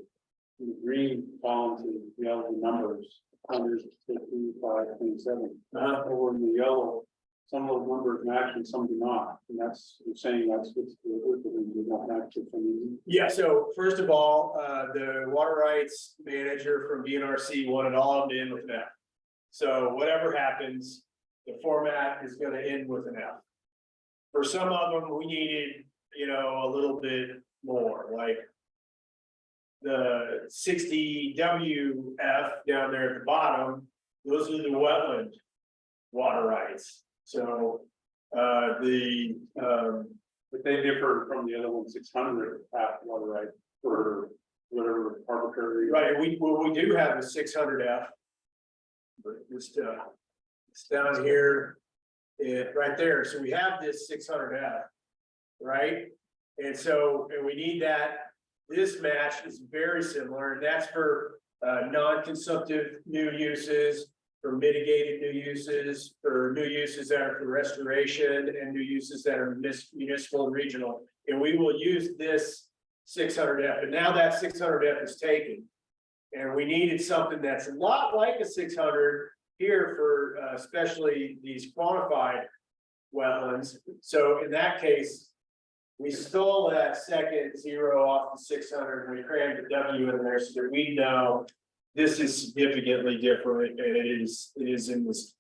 the green columns and yellow numbers, 155, 27. Over in the yellow, some of those numbers match and some do not, and you're saying that's what's do not match for some reason. yeah, so first of all, the water rights manager from BNRC wanted all of them to end with an F. So whatever happens, the format is gonna end with an F. For some of them, we needed, a little bit more, like the 60 WF down there at the bottom, those are the wetland water rights. So, But they differ from the other one, 600 water right for whatever arbitrary. right, we do have the 600 F. But it's down here, right there, so we have this 600 F, right? And we need that. This match is very similar, and that's for non-consumptive new uses for mitigated new uses, for new uses that are for restoration, and new uses that are municipal and regional. And we will use this 600F, and now that 600F is taken. And we needed something that's a lot like a 600 here for especially these quantified wetlands. So in that case, we stole that second zero off the 600, and we crammed a W in there so that we know this is significantly different, and it is in this,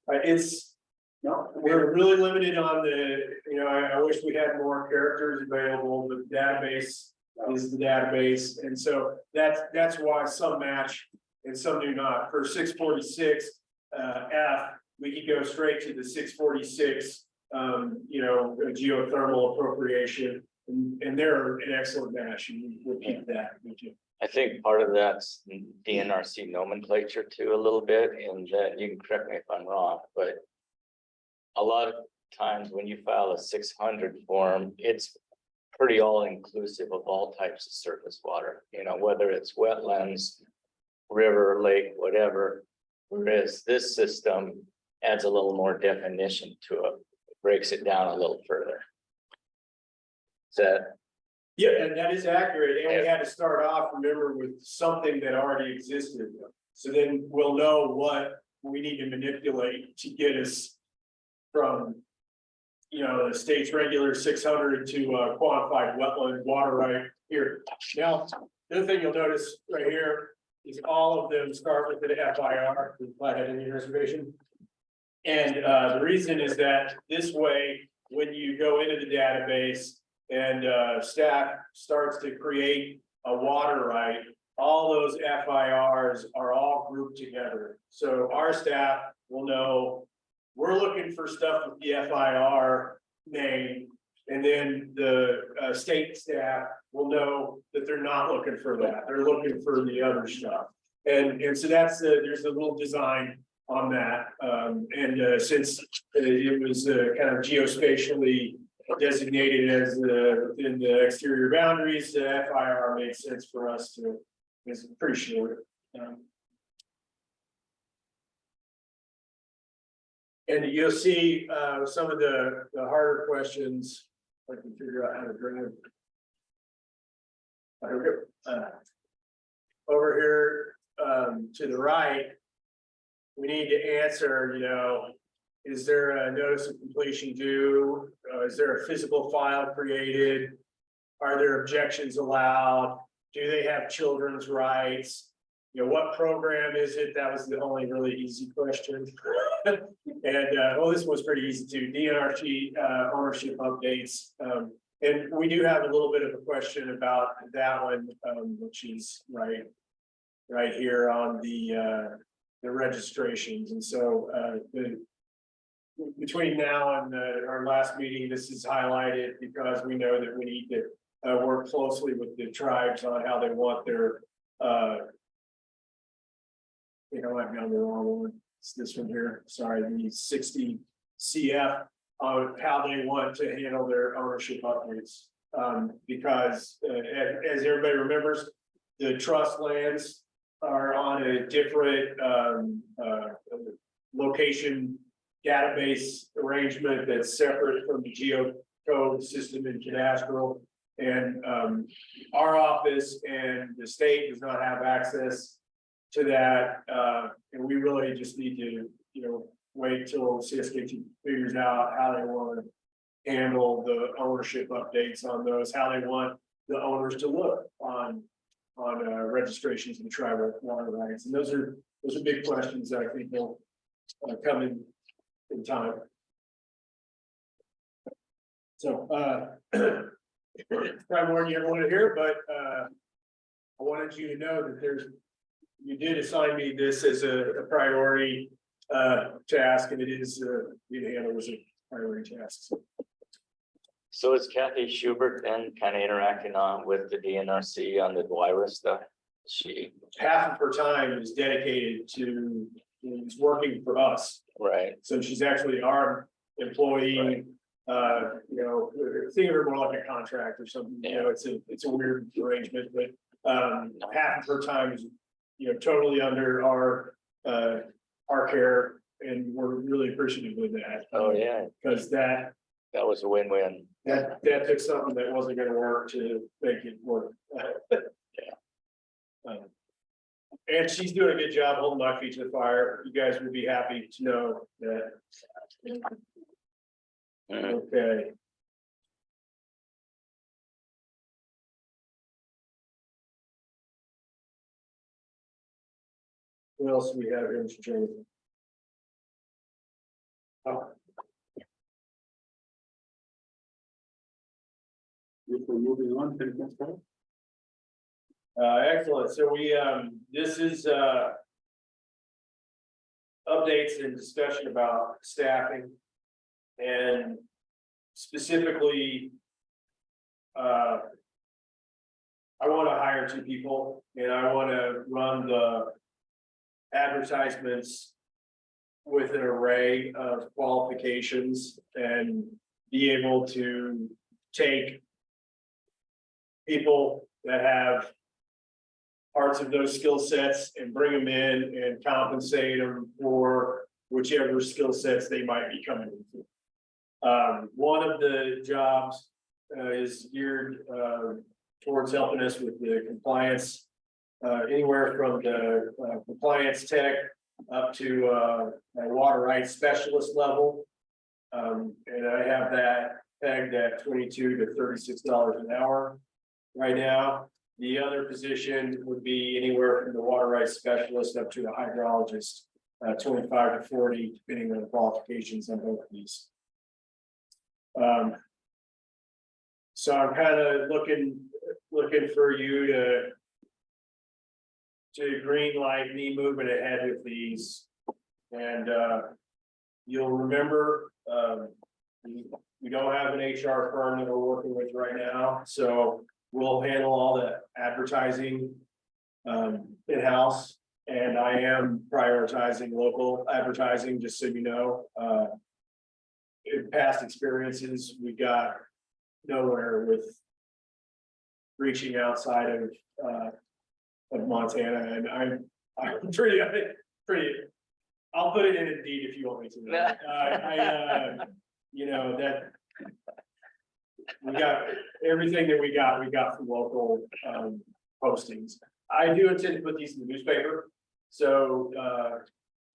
we're really limited on the, I wish we had more characters available, but the database is the database, and so that's why some match and some do not. For 646 F, we could go straight to the 646 geothermal appropriation, and they're an excellent match, and we'll keep that. I think part of that's DNRC nomenclature too, a little bit, and that you can correct me if I'm wrong, but a lot of times when you file a 600 form, it's pretty all inclusive of all types of surface water, whether it's wetlands, river, lake, whatever. Whereas this system adds a little more definition to it, breaks it down a little further. Is that? Yeah, and that is accurate, and we had to start off, remember, with something that already existed. So then we'll know what we need to manipulate to get us from, the state's regular 600 to quantified wetland water right here. Now, the other thing you'll notice right here is all of them start with the FIR, the Flathead Indian Reservation. And the reason is that this way, when you go into the database, and staff starts to create a water right, all those FIRs are all grouped together. So our staff will know we're looking for stuff with the FIR name, and then the state staff will know that they're not looking for that. They're looking for the other stuff. And so there's a little design on that. Since it was kind of geospatially designated as in the exterior boundaries, the FIR made sense for us to, it's pretty short. And you'll see some of the harder questions, I can figure out how to bring them. Over here to the right, we need to answer, is there a notice of completion due? Is there a physical file created? Are there objections allowed? Do they have children's rights? What program is it? That was the only really easy question. And this was pretty easy too. DNRC ownership updates. And we do have a little bit of a question about that one, which is right here on the registrations. And so between now and our last meeting, this is highlighted because we know that we need to work closely with the tribes on how they want their I've got the wrong one. It's this one here. Sorry, the 60 CF on how they want to handle their ownership updates. Because as everybody remembers, the trust lands are on a different location database arrangement that's separate from the geocode system in cadastral. And our office and the state does not have access to that. And we really just need to, wait till CSKT figures out how they want to handle the ownership updates on those, how they want the owners to look on registrations and tribal water rights. And those are big questions that I think will come in time. So probably more than you ever want to hear, but I wanted you to know that you did assign me this as a priority task, and it is being handled as a priority task. So is Kathy Schubert then kind of interacting with the DNRC on the Dwyra stuff? Half of her time is dedicated to working for us. Right. So she's actually our employee. Right. Think of her more like a contract or something. Yeah. It's a weird arrangement, but half of her time is totally under our our care, and we're really appreciative of that. Oh, yeah, Because that was a win-win. took something that wasn't gonna work to make it work. And she's doing a good job holding my feet to the fire. You guys would be happy to know that. Okay. What else do we have here, Mr. Chairman? If we're moving on, think that's fine. Excellent. So we, this is, updates and discussion about staffing. And specifically, I want to hire 2 people, and I want to run the advertisements with an array of qualifications and be able to take people that have parts of those skill sets and bring them in and compensate them for whichever skill sets they might be coming into. One of the jobs is geared towards helping us with the compliance, anywhere from the compliance tech up to a water rights specialist level. And I have that pegged at $22 to $36 an hour right now. The other position would be anywhere from the water rights specialist up to the hydrologist, 25 to 40, depending on the qualifications on both of these. So I'm kind of looking for you to green light me moving ahead with these. And you'll remember, we don't have an HR firm that we're working with right now, so we'll handle all the advertising in-house. And I am prioritizing local advertising, just so you know. In past experiences, we got nowhere with reaching outside of Montana, and I'm pretty, I'll put it in Indeed if you want me to. You know, that we got everything that we got from local postings. I do intend to put these in the newspaper, so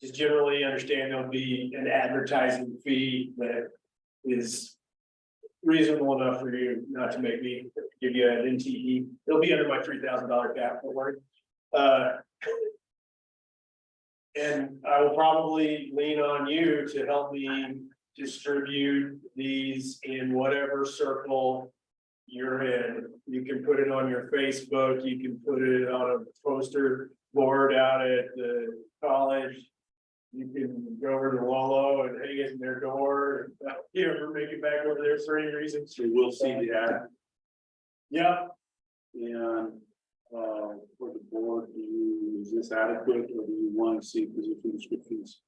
just generally understand there'll be an advertising fee that is reasonable enough for you not to make me give you an NTE. It'll be under my $3,000 cap, don't worry. And I will probably lean on you to help me distribute these in whatever circle you're in. You can put it on your Facebook, you can put it on a poster board out at the college. You can go over to Lolo and hang it in their door. You ever make it back over there for any reason? So we'll see the ad. Yep. And for the board, is this adequate, or do you want to see position descriptions?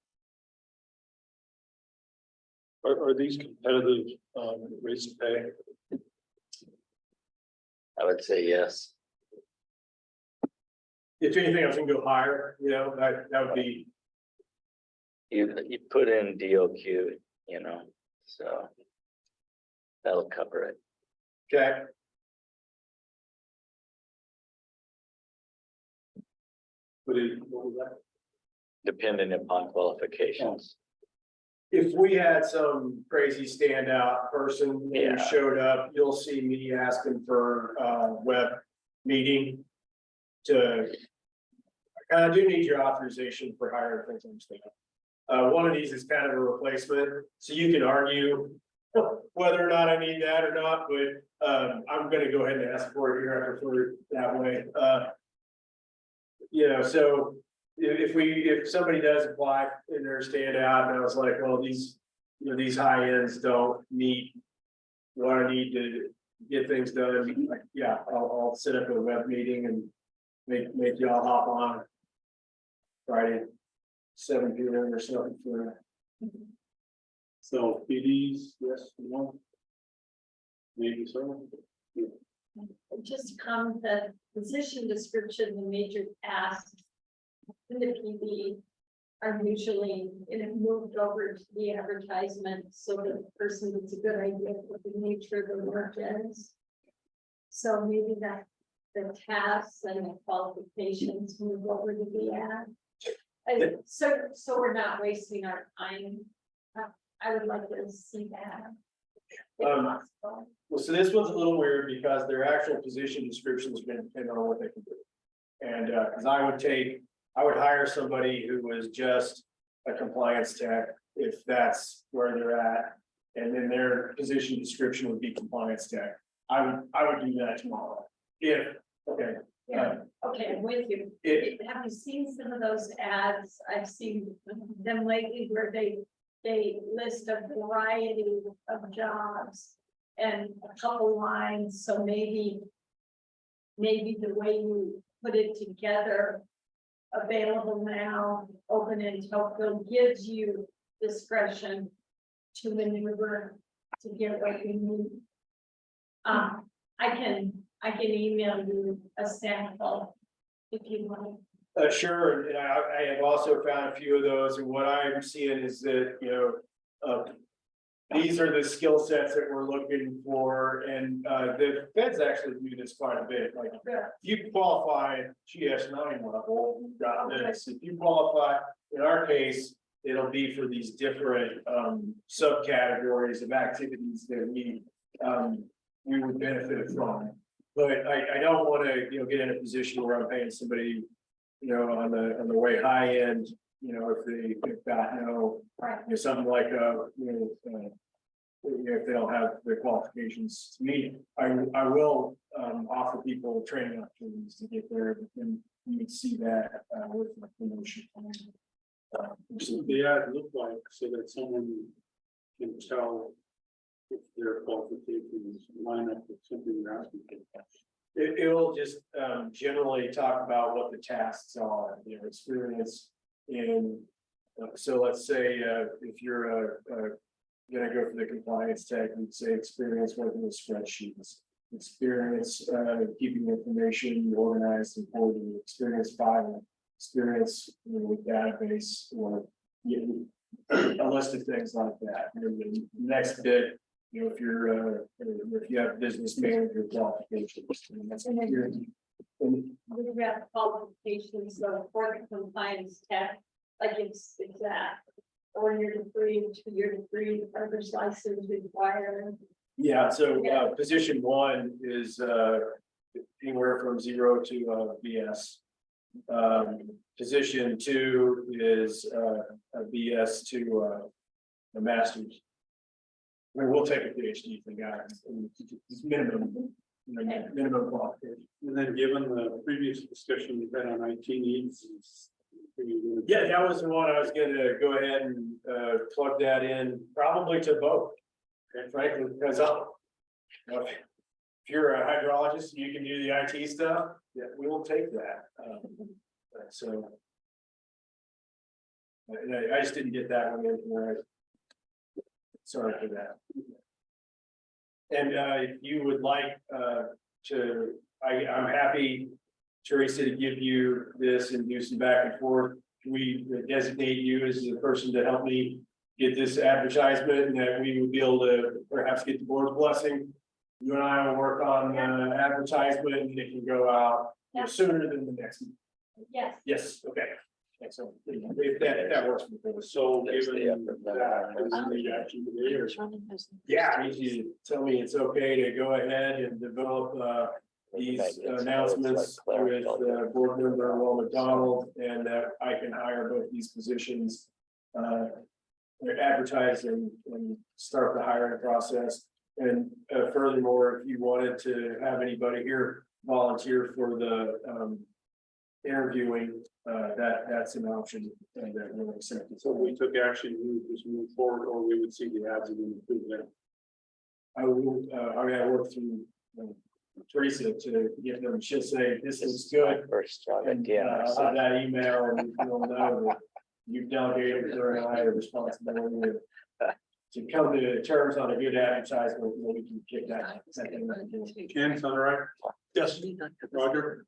Are these competitive rates of pay? I would say yes. If anything, I was gonna go higher, you know, that would be, You put in DOQ, you know, so that'll cover it. okay. But it, what was that? Depending upon qualifications. If we had some crazy standout person who Yeah. showed up, you'll see me asking for web meeting to. I do need your authorization for hiring things on staff. One of these is kind of a replacement, so you can argue whether or not I need that or not, but I'm gonna go ahead and ask for it here. I prefer it that way. You know, so if somebody does apply and they're standout, and I was like, well, these, you know, these high ends don't meet what I need to get things done, like, yeah, I'll set up a web meeting and make y'all hop on Friday, 7 p.m. or something for. So PDs, yes, no? Maybe so. Yeah. Just comment that position description, the major tasks in the PD are usually, moved over to the advertisement, so the person gets a good idea of what the nature of the work is. So maybe that the tasks and the qualifications move over to the ad. And so we're not wasting our time. I would like to see that. if possible. Well, so this one's a little weird because their actual position description is going to depend on what they can do. And, cause I would hire somebody who was just a compliance tech, if that's where they're at. And then their position description would be compliance tech. I would do that tomorrow. Okay. Yeah, okay, I'm with you. Have you seen some of those ads? I've seen them lately where they list a variety of jobs and a couple lines, so maybe the way you put it together, available now, open until Phil gives you discretion to maneuver to get what you need. I can email you a sample if you want. Sure, and I have also found a few of those, and what I'm seeing is that, these are the skill sets that we're looking for, and the feds actually do this quite a bit, like, if you qualify at GS9 level, you've got this, if you qualify, in our case, it'll be for these different subcategories of activities that we would benefit from. But I don't want to, get in a position where I'm paying somebody, on the way high end, if they've got something like if they don't have the qualifications to meet, I will offer people training opportunities to get there, and you can see that with the promotion. The ad look like so that someone can tell if their qualifications line up with something you're asking for. It will just generally talk about what the tasks are, experience in. So let's say if you're gonna go for the compliance tech, we'd say experience working with spreadsheets, experience keeping information organized and holding, experience filing, experience with database, or a list of things like that. And the next bit, if you have business manager qualifications. And that's And then- security. We have qualifications for the compliance tech, like it's that. 4-year degree, 2-year degree, driver's license required. Yeah, so position 1 is anywhere from 0 to BS. Position 2 is a BS to a master's. I mean, we'll take a PhD if they got it. It's minimum qualification. And then given the previous discussion we've had on IT needs. Yeah, that was the one I was gonna go ahead and plug that in, probably to both. And frankly, because if you're a hydrologist, and you can do the IT stuff, yeah, we will take that. So. And I just didn't get that one in there. Sorry for that. And if you would like I'm happy, Teresa, to give you this and do some back and forth. We designate you as the person to help me get this advertisement, and that we would be able to perhaps get the board's blessing. You and I will work on advertisement, and it can go out sooner than the next meeting. Yes. Yes, okay. Excellent. If that works. So given that, is the action today or? Yeah, I need you to tell me it's okay to go ahead and develop these announcements with board member Will McDonald, and that I can hire both these positions. Advertise and start the hiring process. And furthermore, if you wanted to have anybody here volunteer for the interviewing, that's an option that we'll accept. So if we took action, we would just move forward, or we would see the ads and then approve them. I gotta work through Teresa to get them, she'll say, this is good. First job And again. I'll have that email, and you'll know that you've delegated her and I a responsibility to come to terms on a good advertisement, and then we can kick that. Ken, is that all right? Yes. Roger?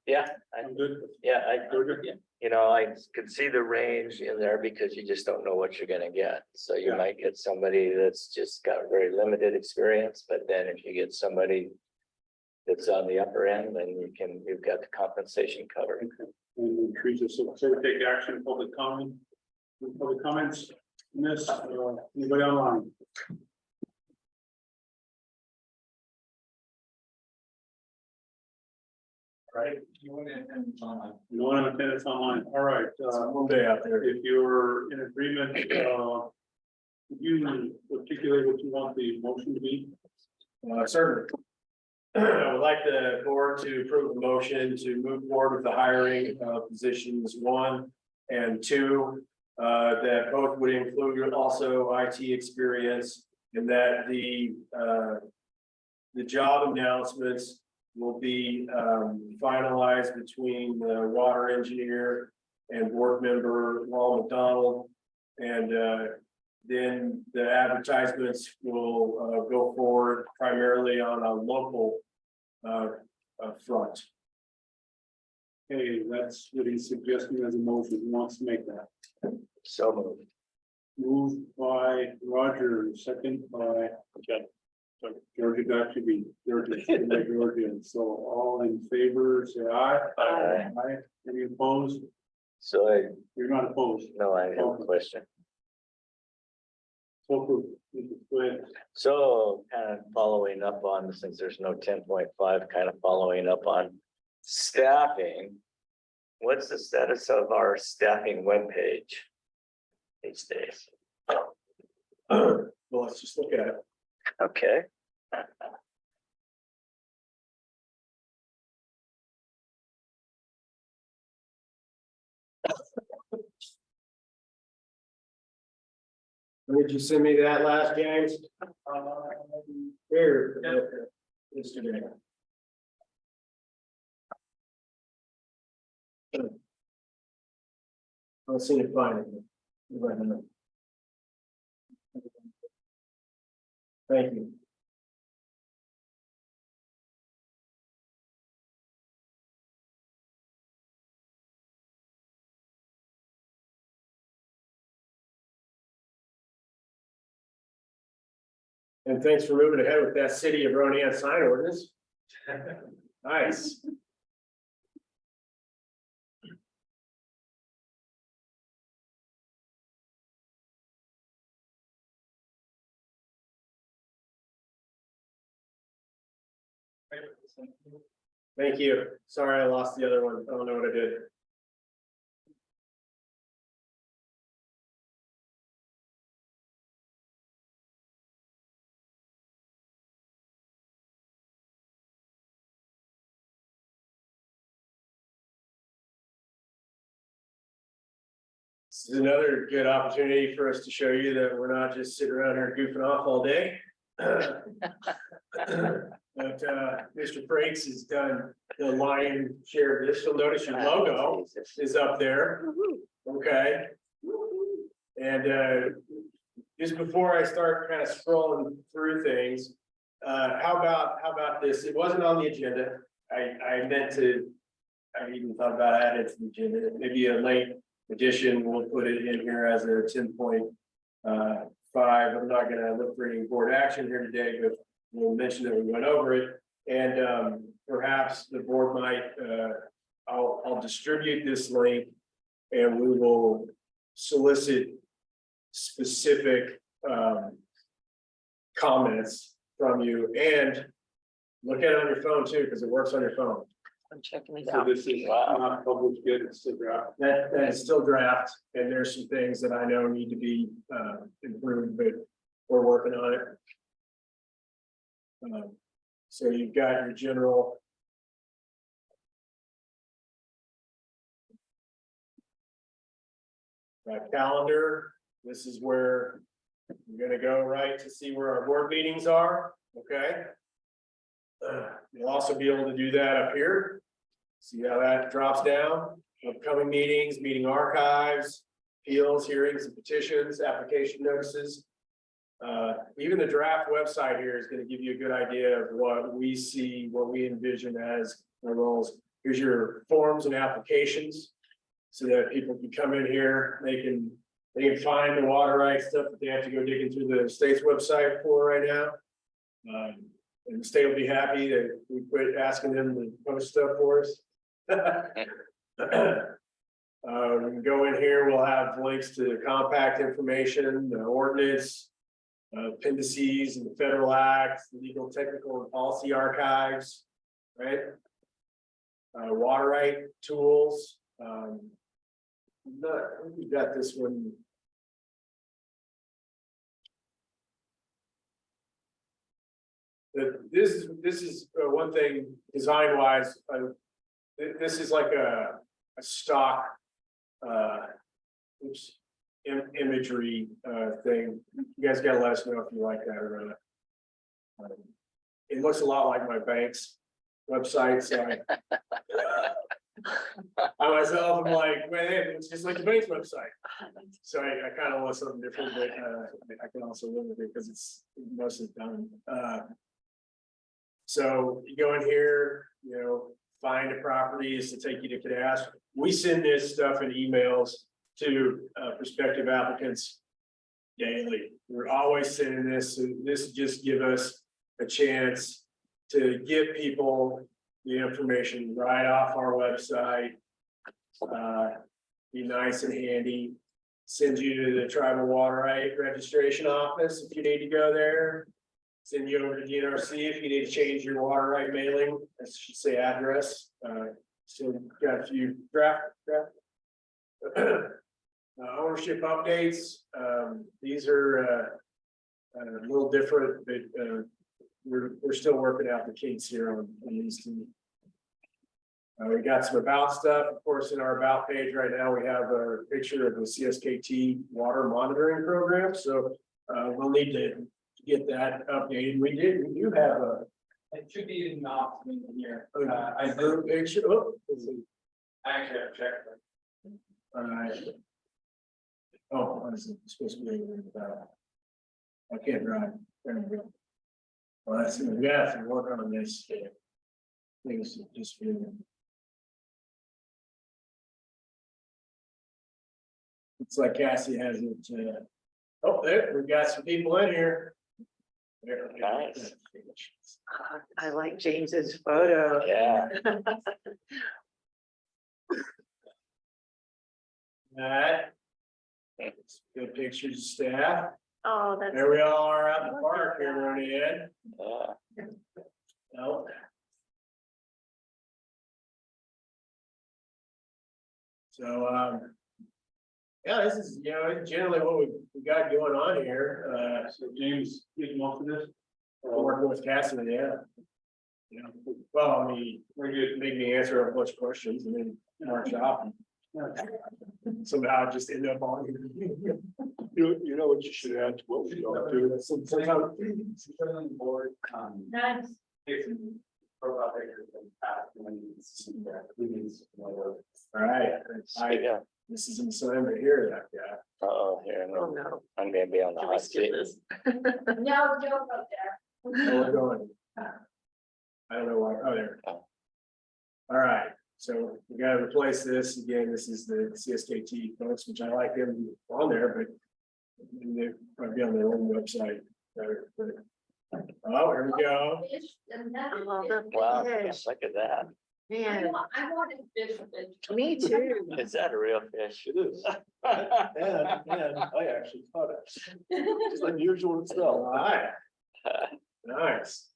Yeah, I'm good. yeah, Georgia? I could see the range in there because you just don't know what you're gonna get. So you Yeah. might get somebody that's just got very limited experience, but then if you get somebody that's on the upper end, then you've got the compensation covered. And Teresa, so we take action, public comment, public comments in this, anybody online? Right, no one in attendance online, all right, One day out there. if you're in agreement, you articulate what you want the motion to be. Certainly. I would like the board to approve the motion to move forward with the hiring of positions 1 and 2. That both would include also IT experience, and that the job announcements will be finalized between the water engineer and board member Wall McDonald. And then the advertisements will go forward primarily on a local front. Okay, that's what he's suggesting as a motion, he wants to make that. So moved. Moved by Roger, second by Georgia, got to be Georgia, and so all in favor, say aye. Aye. Aye. Any opposed? So You're not opposed. I have a question. So approved. Go ahead. So kind of following up on, since there's no 10.5, kind of following up on staffing. What's the status of our staffing webpage these days? Well, let's just look at it. Okay. When did you send me that last, James? Here. Yesterday. I'll see if I find it. Thank you. And thanks for moving ahead with that city of Ronan sign ordinance. Nice. Thank you. Sorry, I lost the other one. I don't know what I did. This is another good opportunity for us to show you that we're not just sitting around here goofing off all day. But Mr. Frakes has done the lion's share of this. You'll notice your logo is up there. Okay. And just before I start kind of scrolling through things, how about this? It wasn't on the agenda. I even thought about adding it to the agenda, maybe a late addition. We'll put it in here as a 10.5. I'm not gonna look for any board action here today, but we'll mention that we went over it. And perhaps the board might, I'll distribute this link and we will solicit specific comments from you, and look at it on your phone too, because it works on your phone. I'm checking it So out. this is not published yet, it's still draft. That is still draft, and there's some things that I know need to be improved, but we're working on it. So you've got your general. Calendar. This is where we're gonna go right to see where our board meetings are, okay? You'll also be able to do that up here. See how that drops down, upcoming meetings, meeting archives, appeals, hearings and petitions, application notices. Even the draft website here is going to give you a good idea of what we see, what we envision as the roles. here's your forms and applications. So that people can come in here, they can find the water rights stuff that they have to go digging through the state's website for right now. And the state will be happy that we quit asking them to post stuff for us. We can go in here, we'll have links to the compact information, the ordinance, appendices and the federal acts, the legal, technical and policy archives, right? Water right tools. We got this one. This is one thing design wise. This is like a stock imagery thing. You guys gotta let us know if you like that or not. It looks a lot like my bank's website, so I myself am like, man, it's just like the bank's website. So I kind of want something different, but I can also live with it because it's mostly done. So you go in here, you know, find a property is to take you to Cadastre. We send this stuff in emails to prospective applicants daily. We're always sending this. So this just give us a chance to give people the information right off our website. Be nice and handy. Send you to the tribal water right registration office if you need to go there. Send you over to DNRC if you need to change your water right mailing. I should say address. Still got a few draft. Ownership updates. These are a little different, but we're still working out the kinks here on these two. We got some about stuff, of course, in our about page right now. We have a picture of the CSKT water monitoring program. So we'll need to get that updated. We do have a. It should be in the option here. I drew a picture. Oh, I actually have checked. all right. Oh, what is it supposed to be? I can't drive. There we go. Well, that's, we have to work on this. Things just. It's like Cassie has it. Oh, there, we've got some people in here. There. Nice. I like James's photo. Yeah. Alright. Good pictures of staff. Oh, that's. There we all are out in the park here, running in. Yeah. Oh. So, yeah, this is, you know, generally what we got going on here. So James, did most of this? Working with Cassidy, yeah. You know, well, I mean, we're good, make me answer a bunch of questions and then march off. Somehow I just end up on here. You know what you should add to what we don't do? Sometimes. On the board, Nice. profile pictures and past when you see that, please, All right, Yeah. this is an assignment here, that guy. Oh, here, Oh, no. I'm gonna be on the Can we hot skip seat. this? No, don't go there. Oh, we're going. I don't know why, oh, there. Oh. All right, so we gotta replace this, again, this is the CSKT folks, which I like them on there, but they're probably on their own website. Oh, here we go. Fish and that is Oh, fish. the Wow, fish. look at that. Man, I wanted fish. me too. Is that a real fish? It is. And I actually caught it. It's unusual All itself. right, nice.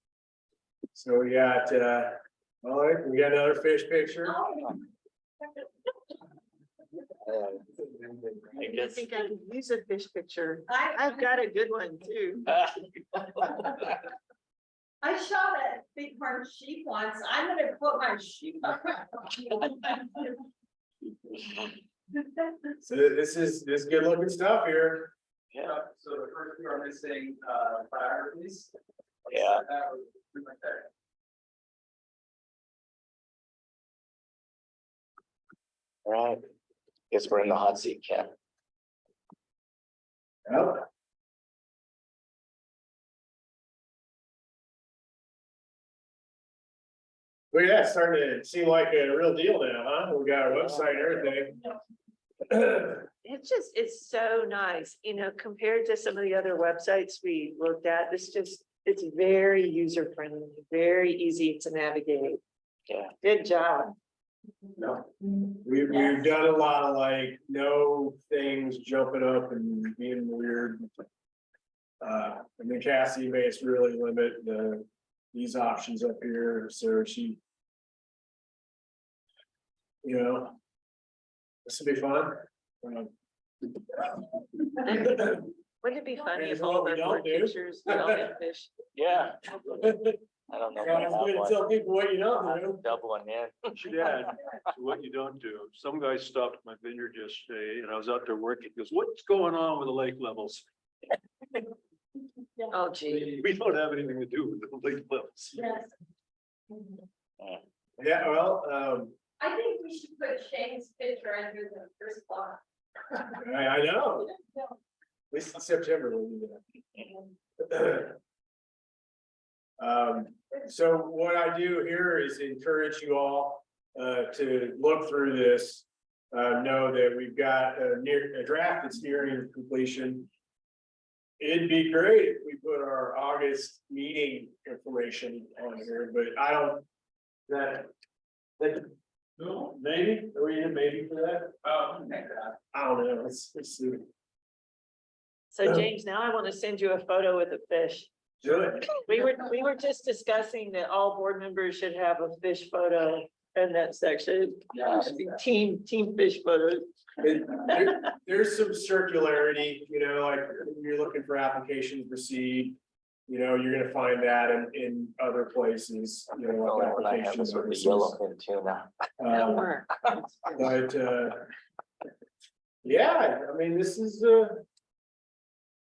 So we got, all right, we got another fish picture. Oh. I I guess. think I could use a fish picture. I I've got a good one too. shot a bighorn sheep once. I'm gonna put my sheep up. So this is good looking stuff here. Yeah, So the first two are missing, biographies. yeah. That was pretty much that. Right. Guess we're in the hot seat, Ken. Yep. Well, yeah, it's starting to seem like a real deal now, huh? We got our website and everything. It's so nice, you know, compared to some of the other websites we looked at, it's very user friendly, very easy to navigate. Yeah. Good job. We've done a lot of like, no things jumping up and being weird. And then Cassie made us really limit these options up here, so she. You know. This will be fun. Wouldn't it be funny if That's what all we the don't word do. pictures, all the fish? Yeah. I don't know. if I Yeah, it's have good to one. tell people what you don't I'm do. doubling in. Should add to what you don't do. Some guy stopped my vineyard yesterday and I was out there working. He goes, what's going on with the lake levels? Oh, gee. We don't have anything to do with the lake levels. Yes. Yeah, well, I think we should put Shane's picture under the first block. I know, at least in September we'll do that. So what I do here is encourage you all to look through this. Know that we've got a draft that's nearing completion. It'd be great if we put our August meeting information on here, but I don't. No, maybe, are we in maybe for that? I don't know, let's see. So James, now I want to send you a photo with a fish. Do it. We were just discussing that all board members should have a fish photo in that section. Team fish photos. There's some circularity, you know, like when you're looking for applications received. You know, you're gonna find that in other places, you know, Oh, like and I have application this with the notices. yellow pin too now. That'll work. But, yeah, I mean, this is, There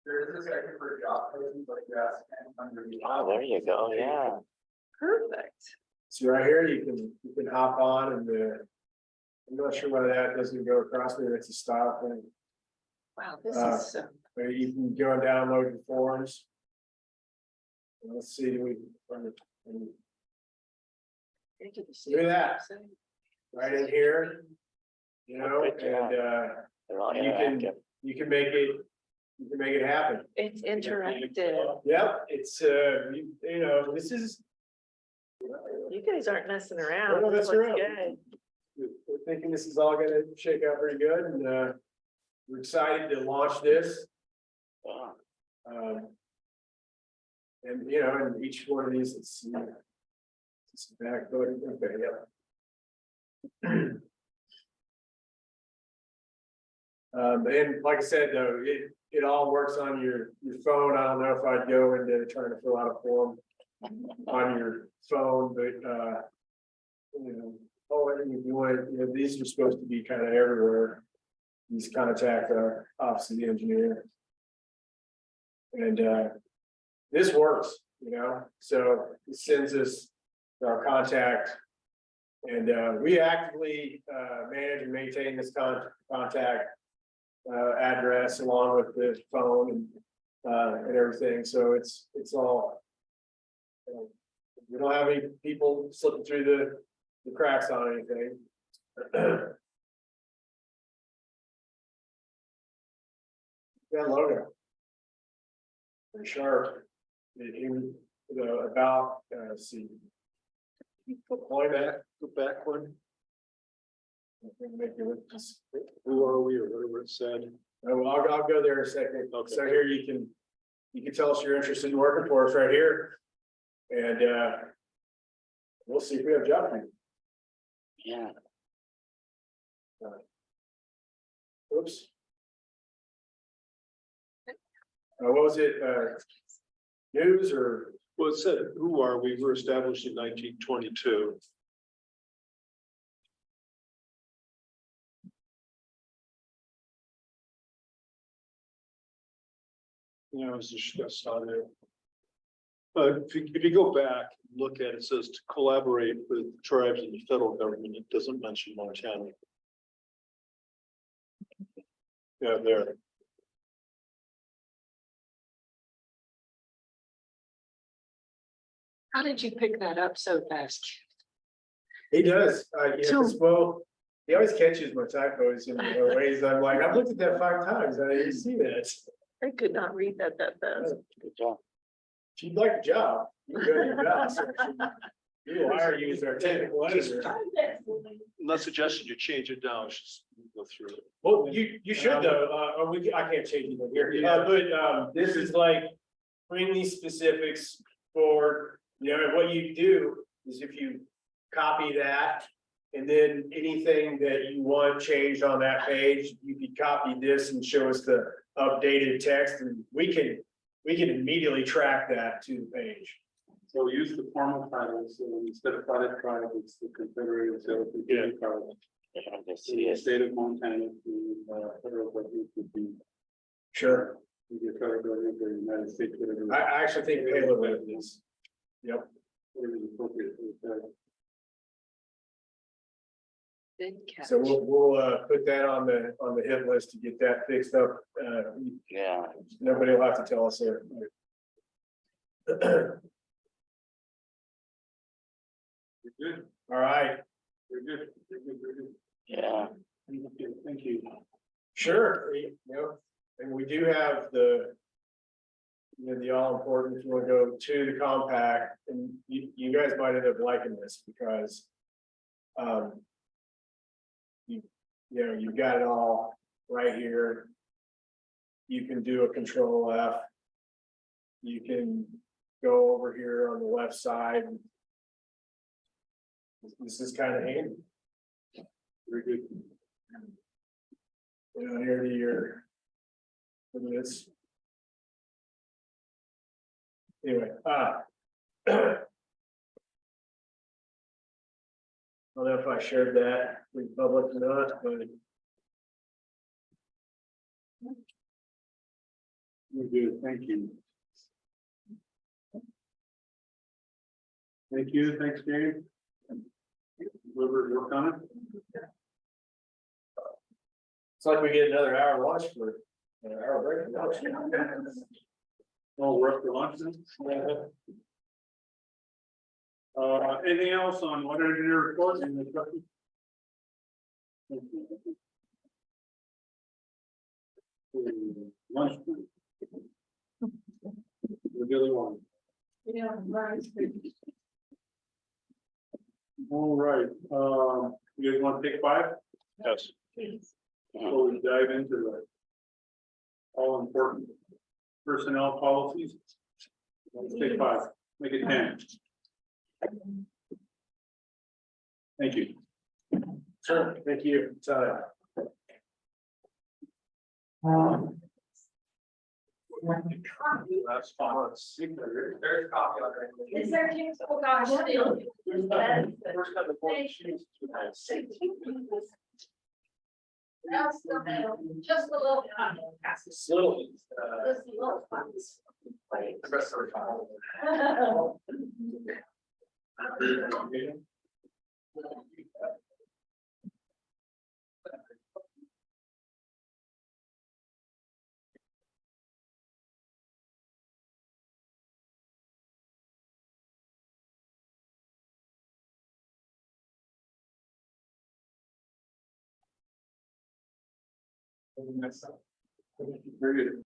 is a second for job, like grass and under the. Oh, there you go, yeah. Perfect. see right here, you can hop on and, I'm not sure why that doesn't go across there, it's a style thing. Wow, this is so. But you can go and download the forms. Let's see, do we, Look at that. right in here. You know, Good job. and, They're all you interactive. can make it happen. It's interactive. Yep, it's, you know, this is, You guys aren't messing around. No, This that's looks right. good. we're thinking this is all gonna shake out pretty good and, we're excited to launch this. Yeah. And, you know, and each one of these, it's. It's back, okay, yeah. And like I said, though, it all works on your phone. I don't know if I'd go into trying to fill out a form on your phone, but, you know, if you want, you know, these are supposed to be kind of everywhere. These contact our office of the engineer. And, this works, you know, so it sends us our contact. And, we actively, manage and maintain this contact address along with the phone and everything, so it's all. We don't have any people slipping through the cracks on anything. That logo. Pretty sharp. Even about, let's see. Point that, Go back one. make it look just. Who are we or whatever it said? Oh, well, I'll go there in a second. Okay. So here you can tell us you're interested in working for us right here. And, we'll see if we have a job for you. Yeah. Oops. What was it, news or? Well, it said, who are we? Were established in 1922. You know, it's just on there. But if you go back, and look at it, it says to collaborate with tribes and the federal government. It doesn't mention Montana. Yeah, there. How did you pick that up so fast? He does, yeah, 'cause, well, he always catches my typos in ways. I'm like, I've looked at that 5 times. I didn't see that. I could not read that fast. Good job. If you'd like a job, you can go to your job section. We'll hire you as our technical editor. I'm not suggesting you change it down, just go through it. Well, you should though, I can't change anything here, but, this is like, bring these specifics for, what you do is if you copy that. And then anything that you want changed on that page, you could copy this and show us the updated text and we can immediately track that to the page. So use the formal title, so instead of Product Tribe, it's the Confederated Sales. Yeah. The state of Montana to federal government would be. Sure. The federal government, the United States. Whatever. I actually think payload with this. Yep. Whatever is appropriate for the federal. Good catch. So we'll put that on the hit list to get that fixed up. Yeah. Nobody will have to tell us there. You're good. All right, You're good. You're good. You're good. Yeah. Thank you. sure, and we do have the. The all important, if you want to go to the compact, and you guys might end up liking this because. You've got it all right here. You can do a control F. You can go over here on the left side. This is kind of handy. Very good. Here to your. Look at this. Anyway, I don't know if I shared that with public or not, but You're good. Thank you. Thank you. Thanks, Dave. Whoever worked on it. it's like we get another hour lunch for an hour break. Oh, we're up for lunch then? Anything else on what are your reports in the discussion? Lunch. We're doing one. Yeah, right. All right, you guys want to take 5? Yes. Before we dive into the all important personnel policies. Let's take 5, make it 10. Thank you. Sure, thank you. That's fine. There's coffee on there. Is there, oh gosh. That's the middle, just a little. It's little, Just a little ones. the rest of the file. Very good.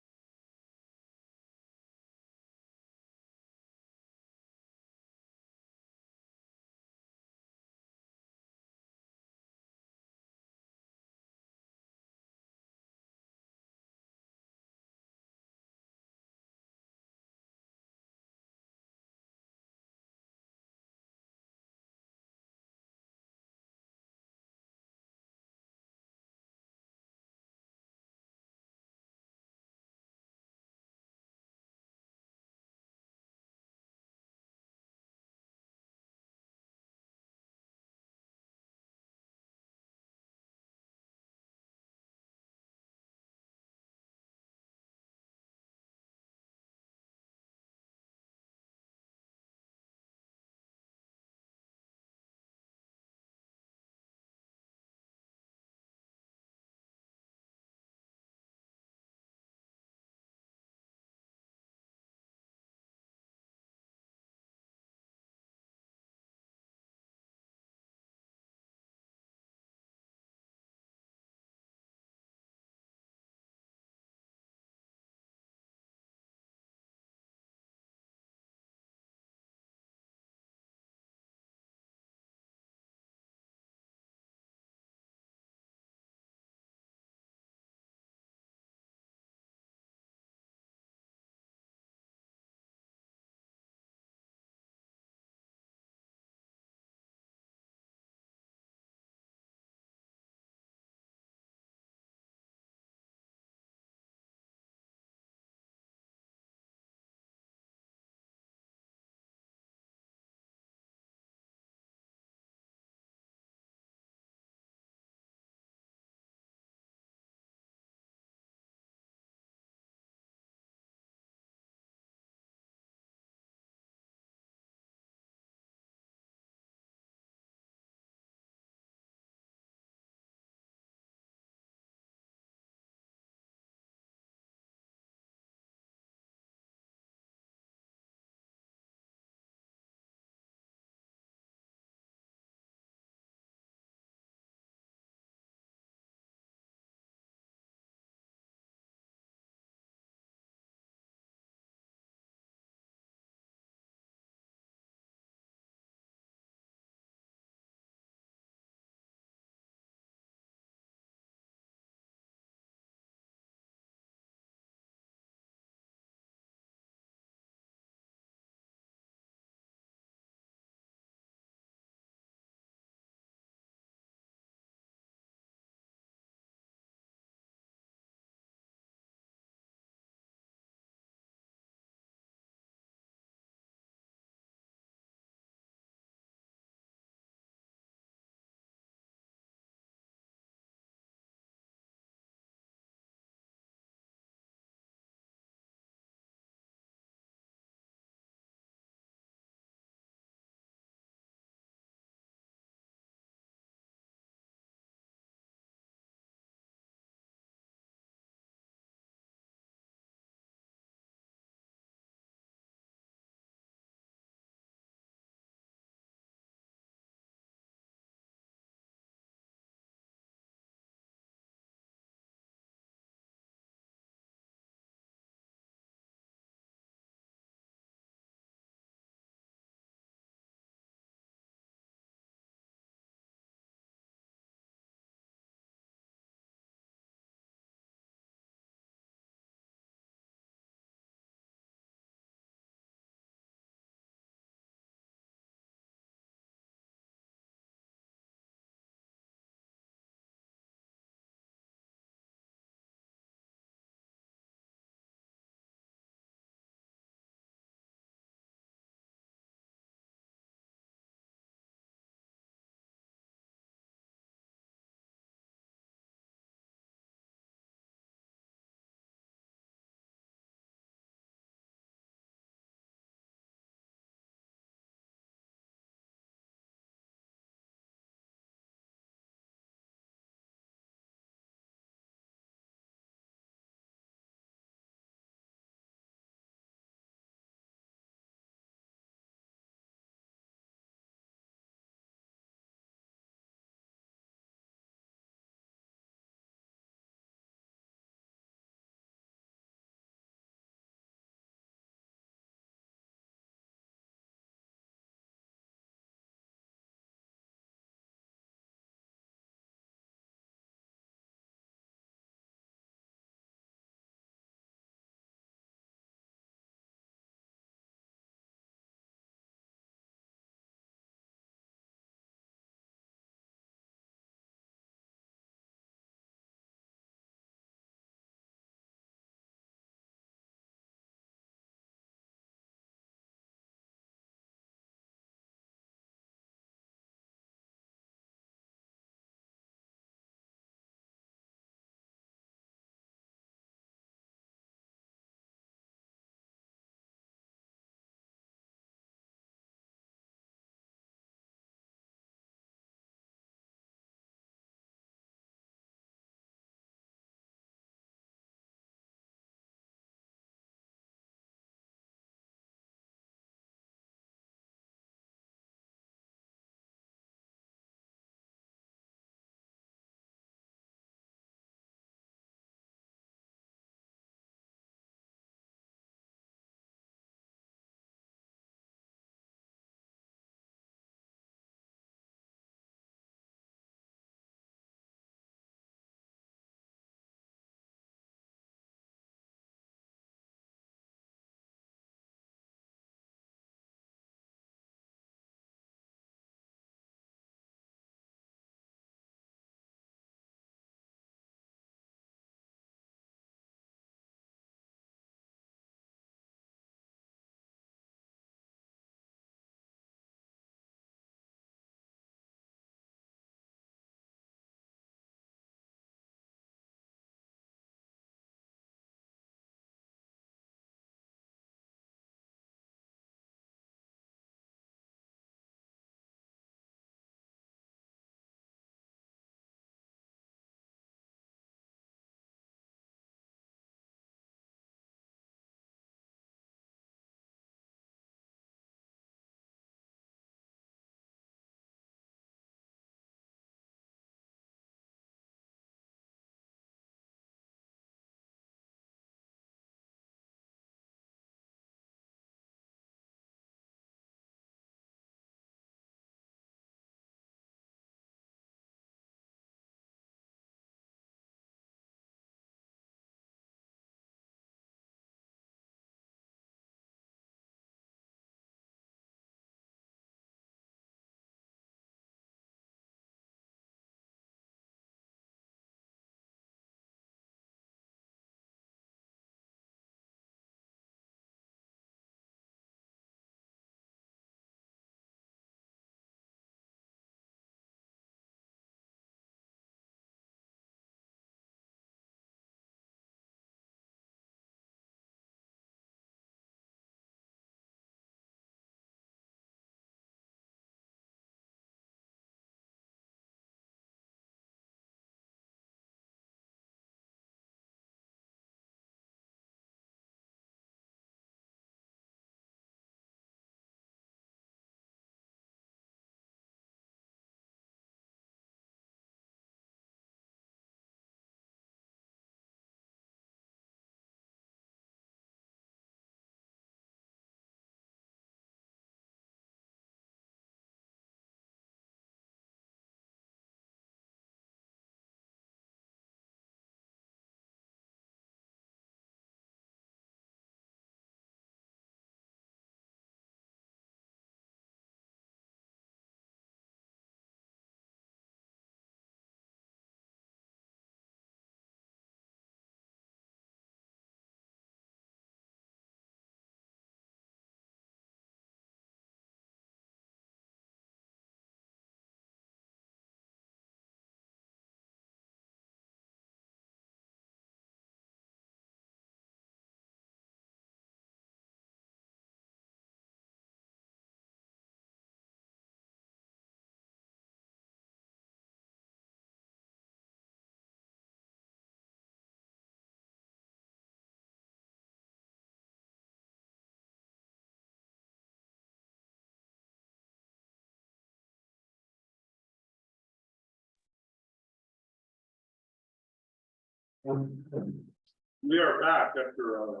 We are back after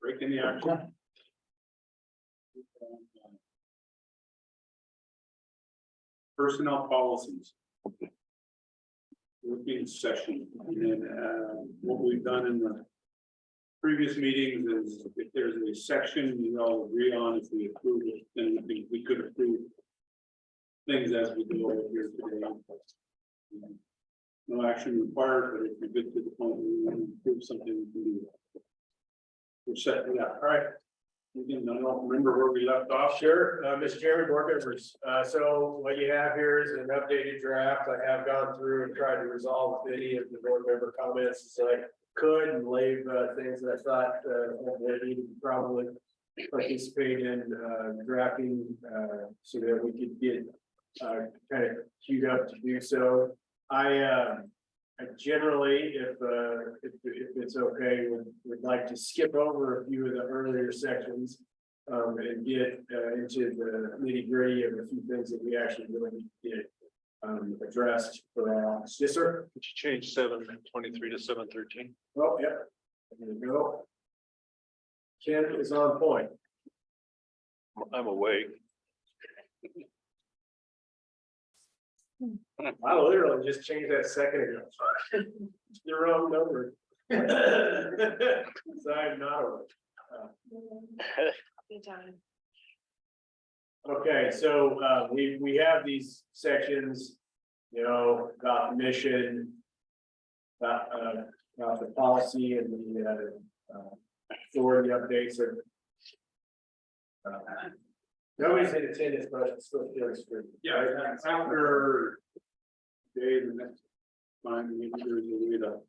break in the action. Personnel policies. Working session, and what we've done in the previous meetings is if there's a section we all agree on, if we approve it, then I think we could approve things as we go over here today. No action required, but if we get to the point where we want to improve something, we can do that. We're set for that. All right. I don't remember where we left off. Sure, Mr. Chairman, board members, so what you have here is an updated draft. I have gone through and tried to resolve any of the board member comments as I could and leave things that I thought that needed to probably participate in drafting so that we could get kind of queued up to do so. I generally, if it's okay, would like to skip over a few of the earlier sections. And get into the nitty gritty of a few things that we actually really need to get addressed for our office. Yes, sir. Could you change 7:23 to 7:13? Oh, yeah. There you go. Ken is on point. I'm awake. I literally just changed that a second ago. It's the wrong number. So I'm not awake. Okay, so we have these sections, you know, about the mission, about the policy and the authority updates of. Nobody's in attendance, but it's still feeling screwed. Yeah, after day, the next time, maybe there's a way to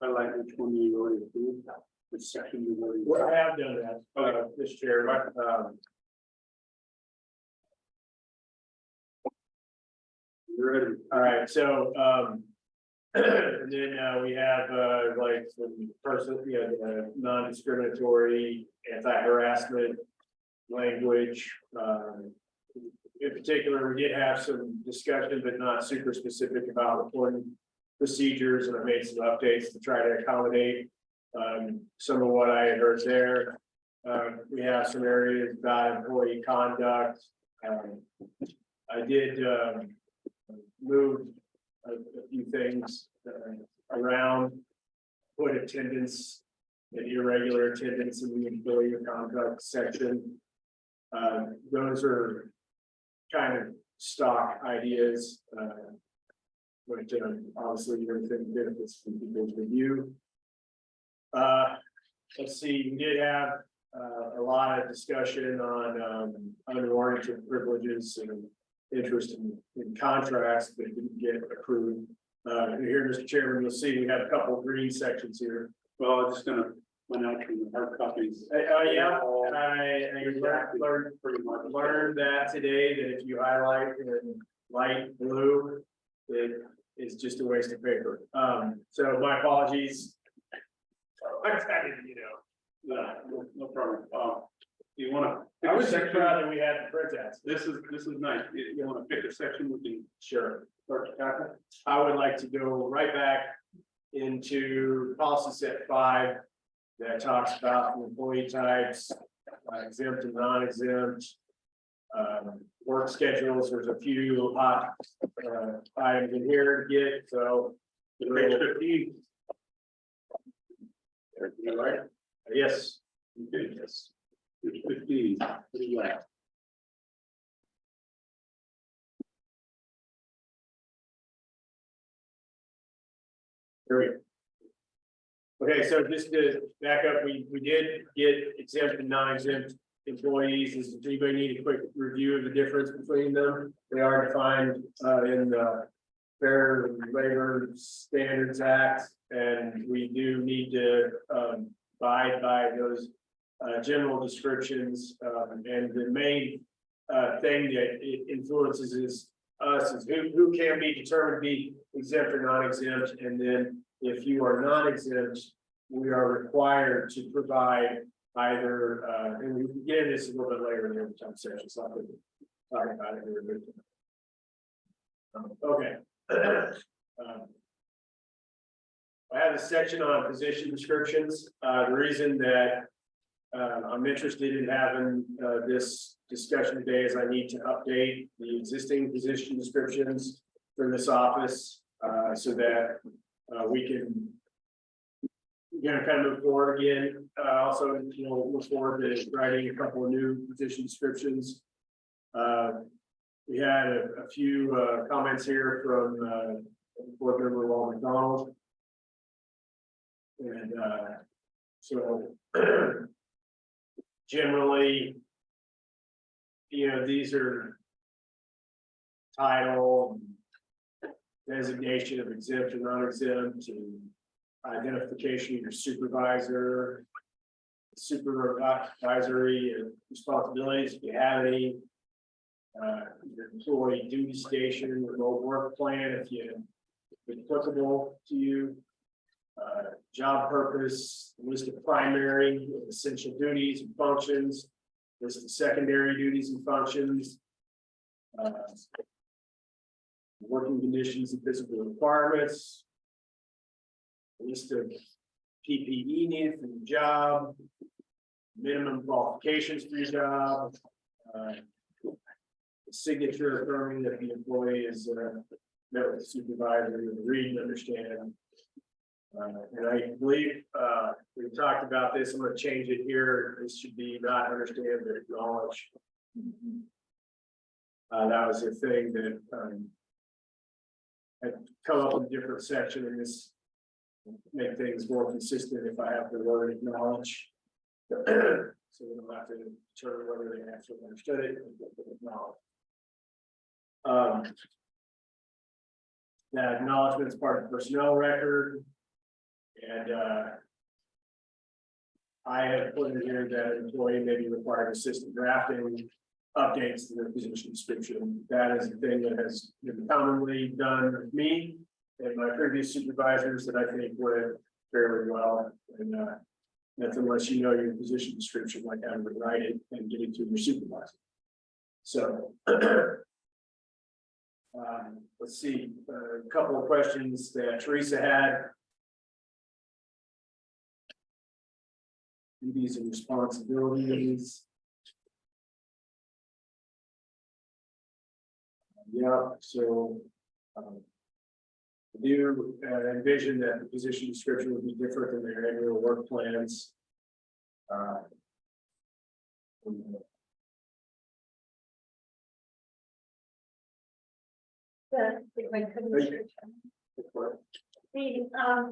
highlight which one we already approved, which section we already. Well, I have done that, this chair, You're ready. all right, so, and then, we have, like, some person, you know, non-discriminatory, anti-harassment language. In particular, we did have some discussion, but not super specific about reporting procedures, and I made some updates to try to accommodate some of what I had heard there. We have some areas about employee conduct. I did move a few things around, put attendance and irregular attendance in the employee conduct section. Those are kind of stock ideas, but obviously everything benefits from people's review. Let's see, we did have a lot of discussion on unwarranted privileges and interest in contracts, but it didn't get approved. Here, Mr. Chairman, you'll see we have a couple of green sections here. Well, I'm just gonna went out from the hard copies. Yeah, I learned that today, that if you highlight in light blue, it is just a waste of paper. So my apologies. You know, No problem. You wanna? I was just proud that we had the printouts. This is nice. You wanna pick a section we can Sure. start to tackle? I would like to go right back into policy set 5 that talks about the employee types, exempt and non-exempt. Work schedules, there's a few hot items in here to get, so. Page 15. Everything all right? Yes. Okay, yes. Page 15. Pretty well. There we go. Okay, so just to back up, we did get exempt and non-exempt employees. Does anybody need a quick review of the difference between them? They are defined in the Fair Labor Standards Act, and we do need to abide by those general descriptions. And the main thing that it influences is who can be determined to be exempt or non-exempt, and then if you are non-exempt, we are required to provide either, and we can get into this a little bit later in the overtime section, so I'm going to talk about it here. Okay, I have a section on position descriptions. The reason that I'm interested in having this discussion today is I need to update the existing position descriptions for this office so that we can kind of move forward again. Also, look forward to writing a couple of new position descriptions. We had a few comments here from board member Walt McDonald. And so generally, these are title, designation of exempt or non-exempt, and identification of your supervisor, supervisory responsibilities, if you have any, your employee duty station, remote work plan, if it's applicable to you, job purpose, list of primary and essential duties and functions, list of secondary duties and functions, working conditions and physical requirements, list of PPE needed for the job, minimum qualifications for your job, signature affirming that the employee is met with the supervisor and read and understand. And I believe we talked about this. I'm going to change it here. This should be not understand but acknowledge. That was a thing that had come up in a different section in this. Make things more consistent if I have the word acknowledge. So we don't have to determine whether they actually understood it. That acknowledgement is part of the personnel record. And I have put in here that an employee may be required assistant drafting updates to their position description. That is a thing that has been commonly done with me and my previous supervisors that I think went fairly well. And that's unless you know your position description, like I would write it and get it to your supervisor. So let's see, a couple of questions that Teresa had. Duties and responsibilities. Yeah, so I do envision that the position description would be different than their annual work plans.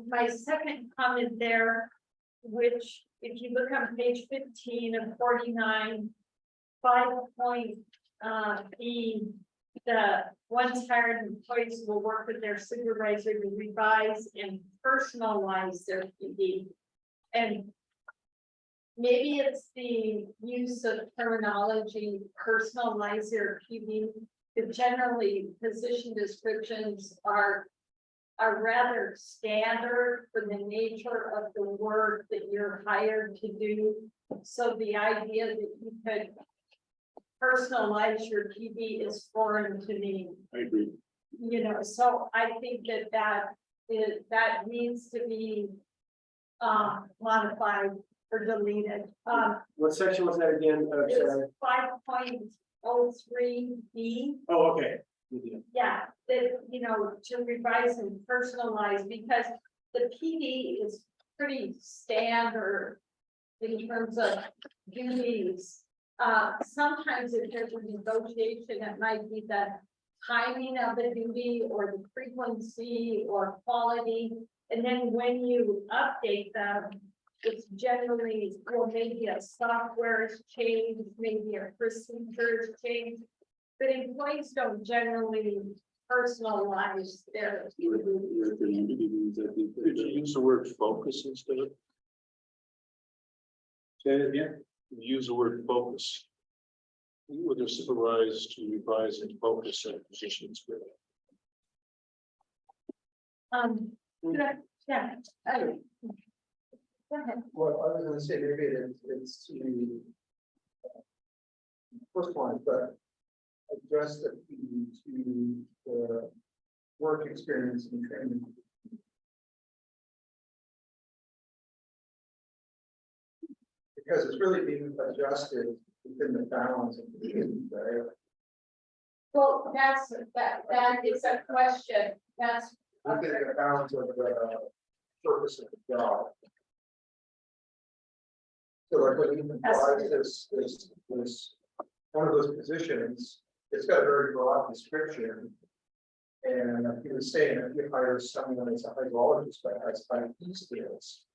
My second comment there, which if you look on page 15 of 49, 5.B, the once hired employees will work with their supervisor to revise and personalize their PD. And maybe it's the use of terminology, personalize your PD, but generally position descriptions are rather standard for the nature of the work that you're hired to do. So the idea that you could personalize your PB is foreign to me. I agree. So I think that needs to be modified or deleted. What section was that again? It's 5.03B. Oh, okay. Yeah, that, to revise and personalize, because the PD is pretty standard in terms of duties. Sometimes if there's a negotiation, it might be the timing of the duty or the frequency or quality. And then when you update them, it's generally, well, maybe a software is changed, maybe a procedure is changed. But employees don't generally personalize their. Could you use the word focus instead of? Say it again. Use the word focus. You would supervise to revise and focus on positions. Yeah. Go ahead. Well, I was gonna say, maybe it's to first one, but address the to the work experience and training. Because it's really being adjusted within the balance of the team, right? Well, that is a question, that's. Within the balance of the purpose of the job. So like when you provide this, one of those positions, it's got a very broad description. And if you were saying if you hire someone that's a hydrologist but has IT skills,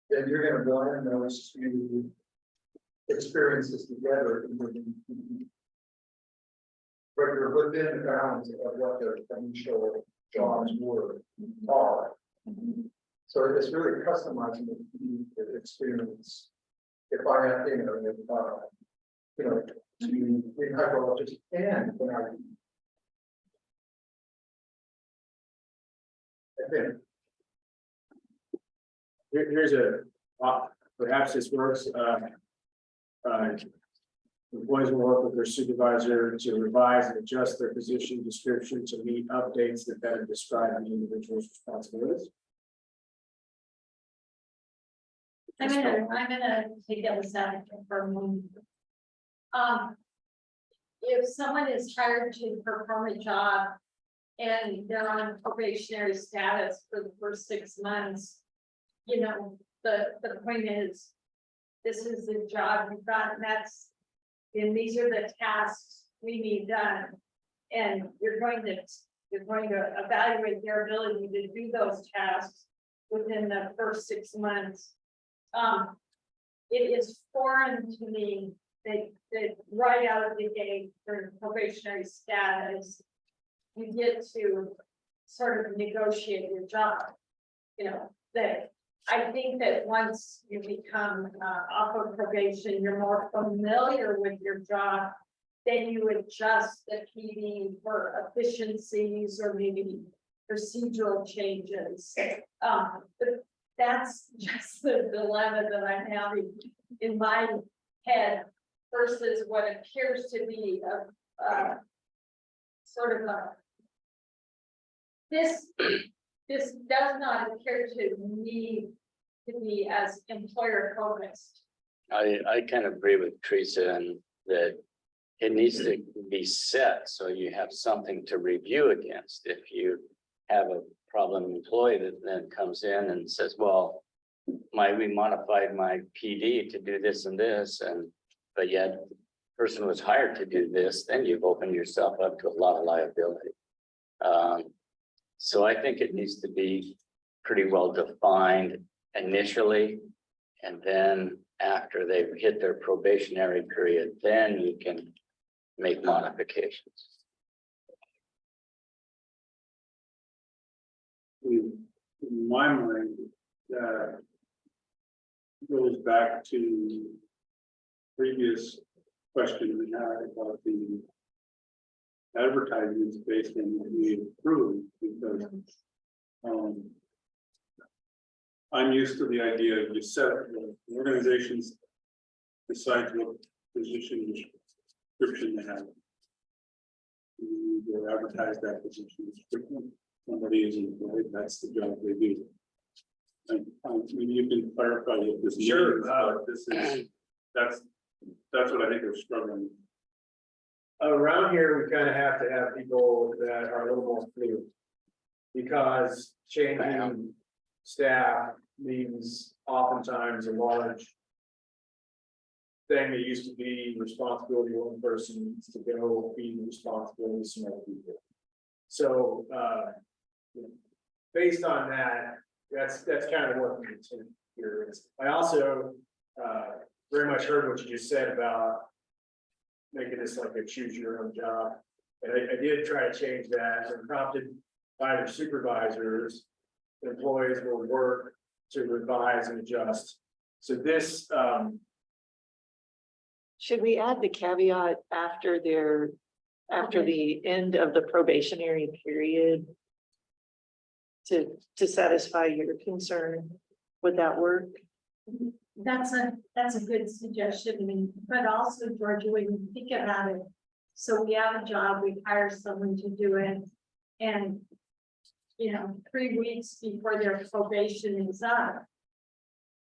then you're gonna blend those two experiences together. But you're within the bounds of what their financial jobs are. So it's really customizing the experience. If I have, to be a hydrologist and when then Here's a, perhaps this works, employees will work with their supervisor to revise and adjust their position description to meet updates that better describe the individual's responsibilities. I'm gonna take this out for a moment. If someone is hired to perform a job and they're on probationary status for the first 6 months, you know, the point is, this is the job you've got, and these are the tasks we need done. And you're going to evaluate their ability to do those tasks within the first 6 months. It is foreign to me that right out of the gate for probationary status, you get to sort of negotiate your job. You know, that I think that once you become off of probation, you're more familiar with your job, then you adjust the PD for efficiencies or maybe procedural changes. But that's just the dilemma that I'm having in my head versus what appears to be a sort of a this does not appear to me to be as employer focused. I kind of agree with Teresa and that it needs to be set so you have something to review against. If you have a problem employee that then comes in and says, well, we modified my PD to do this and this, but yet the person was hired to do this, then you've opened yourself up to a lot of liability. So I think it needs to be pretty well defined initially, and then after they've hit their probationary period, then you can make modifications. In my mind, goes back to previous question we had about the advertisements based on what we approved, because I'm used to the idea of you set the organizations decide what position description they have. You advertise that position description. Somebody is employed, that's the job they do. And maybe you can clarify what this is. Sure. This is, that's what I think we're struggling with. Around here, we kind of have to have people that are a little more fluid. Because changing staff means oftentimes a large thing that used to be responsibility of one person needs to go be the responsibility of some other people. So based on that, that's kind of what the intent here is. I also very much heard what you just said about making this like a choose your own job. And I did try to change that. So prompted by their supervisors, employees will work to revise and adjust. So this Should we add the caveat after the end of the probationary period? To satisfy your concern, would that work? That's a good suggestion. I mean, but also, Georgia, when you think about it, so we have a job, we hire someone to do it, and 3 weeks before their probation is up.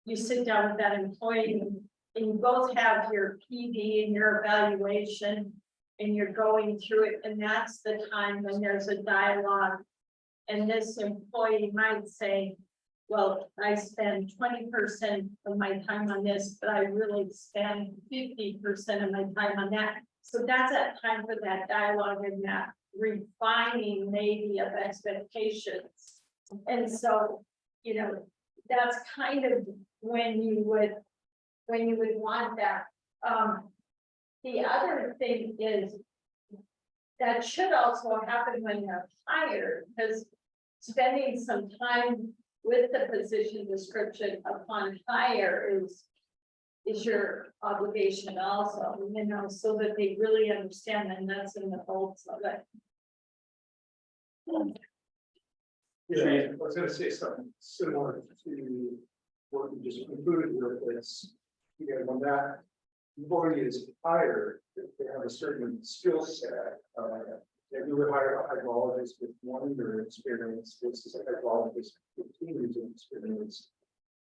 You sit down with that employee and you both have your PD and your evaluation. And you're going through it, and that's the time when there's a dialogue. And this employee might say, well, I spend 20% of my time on this, but I really spend 50% of my time on that. So that's that time for that dialogue and that refining maybe of expectations. And so, that's kind of when you would want that. The other thing is that should also happen when you're hired, because spending some time with the position description upon hire is your obligation also, so that they really understand, and that's in the bolts of it. Yeah, I was gonna say something similar to what you just concluded with, is, when that employee is hired, if they have a certain skill set, if you would hire a hydrologist with 1 year experience versus a hydrologist with 15 years of experience,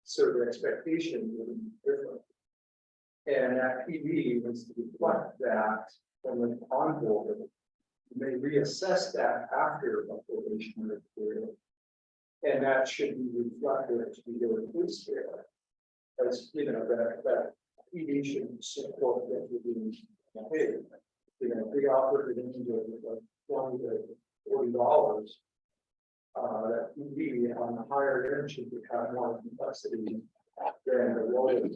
so the expectation would be different. And that PD needs to reflect that when we're on board. You may reassess that after a probationary period. And that should be reflected as we go through this scale. As that PD should support that we're being paid. Big offer to the $20 to $40. That PD on the higher end should have more complexity than the lower end.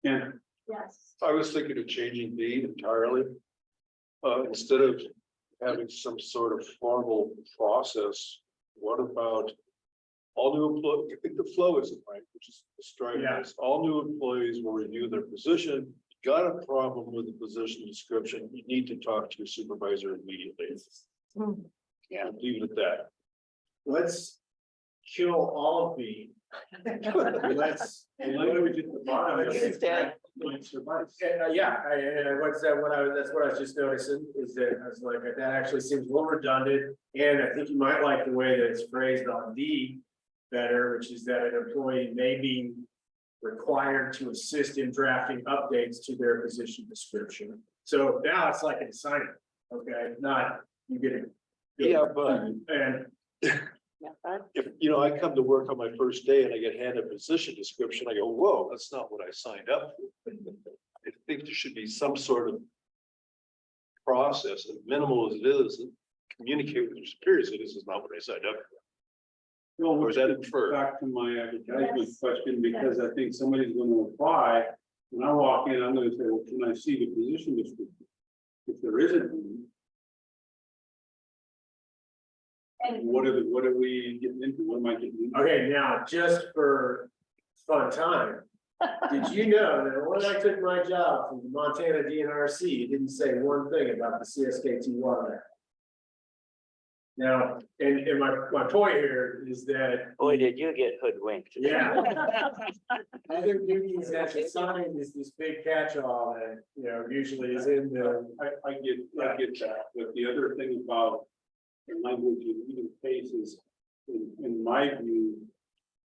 Yeah. Yes. I was thinking of changing B entirely. Instead of having some sort of formal process, what about all new employees? I think the flow isn't right, which is striking. Yeah. All new employees will review their position. Got a problem with the position description, you need to talk to your supervisor immediately. Yeah. Leave it at that. Let's kill all of the. Let's. Language at the bottom. It's dead. That's what I was just noticing, is that I was like, that actually seems a little redundant. And I think you might like the way that it's phrased on D better, which is that an employee may be required to assist in drafting updates to their position description. So now it's like an assignment, okay, not you get it. Yeah, but And if, I come to work on my first day and I get handed a position description, I go, whoa, that's not what I signed up for. I think there should be some sort of process, as minimal as it is, communicate with your superiors, this is not what I signed up for. Well, Or is that inferred? back to my advertisement Yes. question, because I think somebody's gonna apply. When I walk in, I'm gonna say, well, can I see the position description? If there isn't, one, And what are we getting into? What am I getting into? okay, now, just for fun time, did you know that when I took my job from the Montana DNRC, it didn't say one thing about the CSKT water act? Now, and my point here is that, Boy, did you get hoodwinked. yeah. Other duties as assigned is this big catch-all that, usually is in the. I get that, but the other thing about the language in either case is, in my view,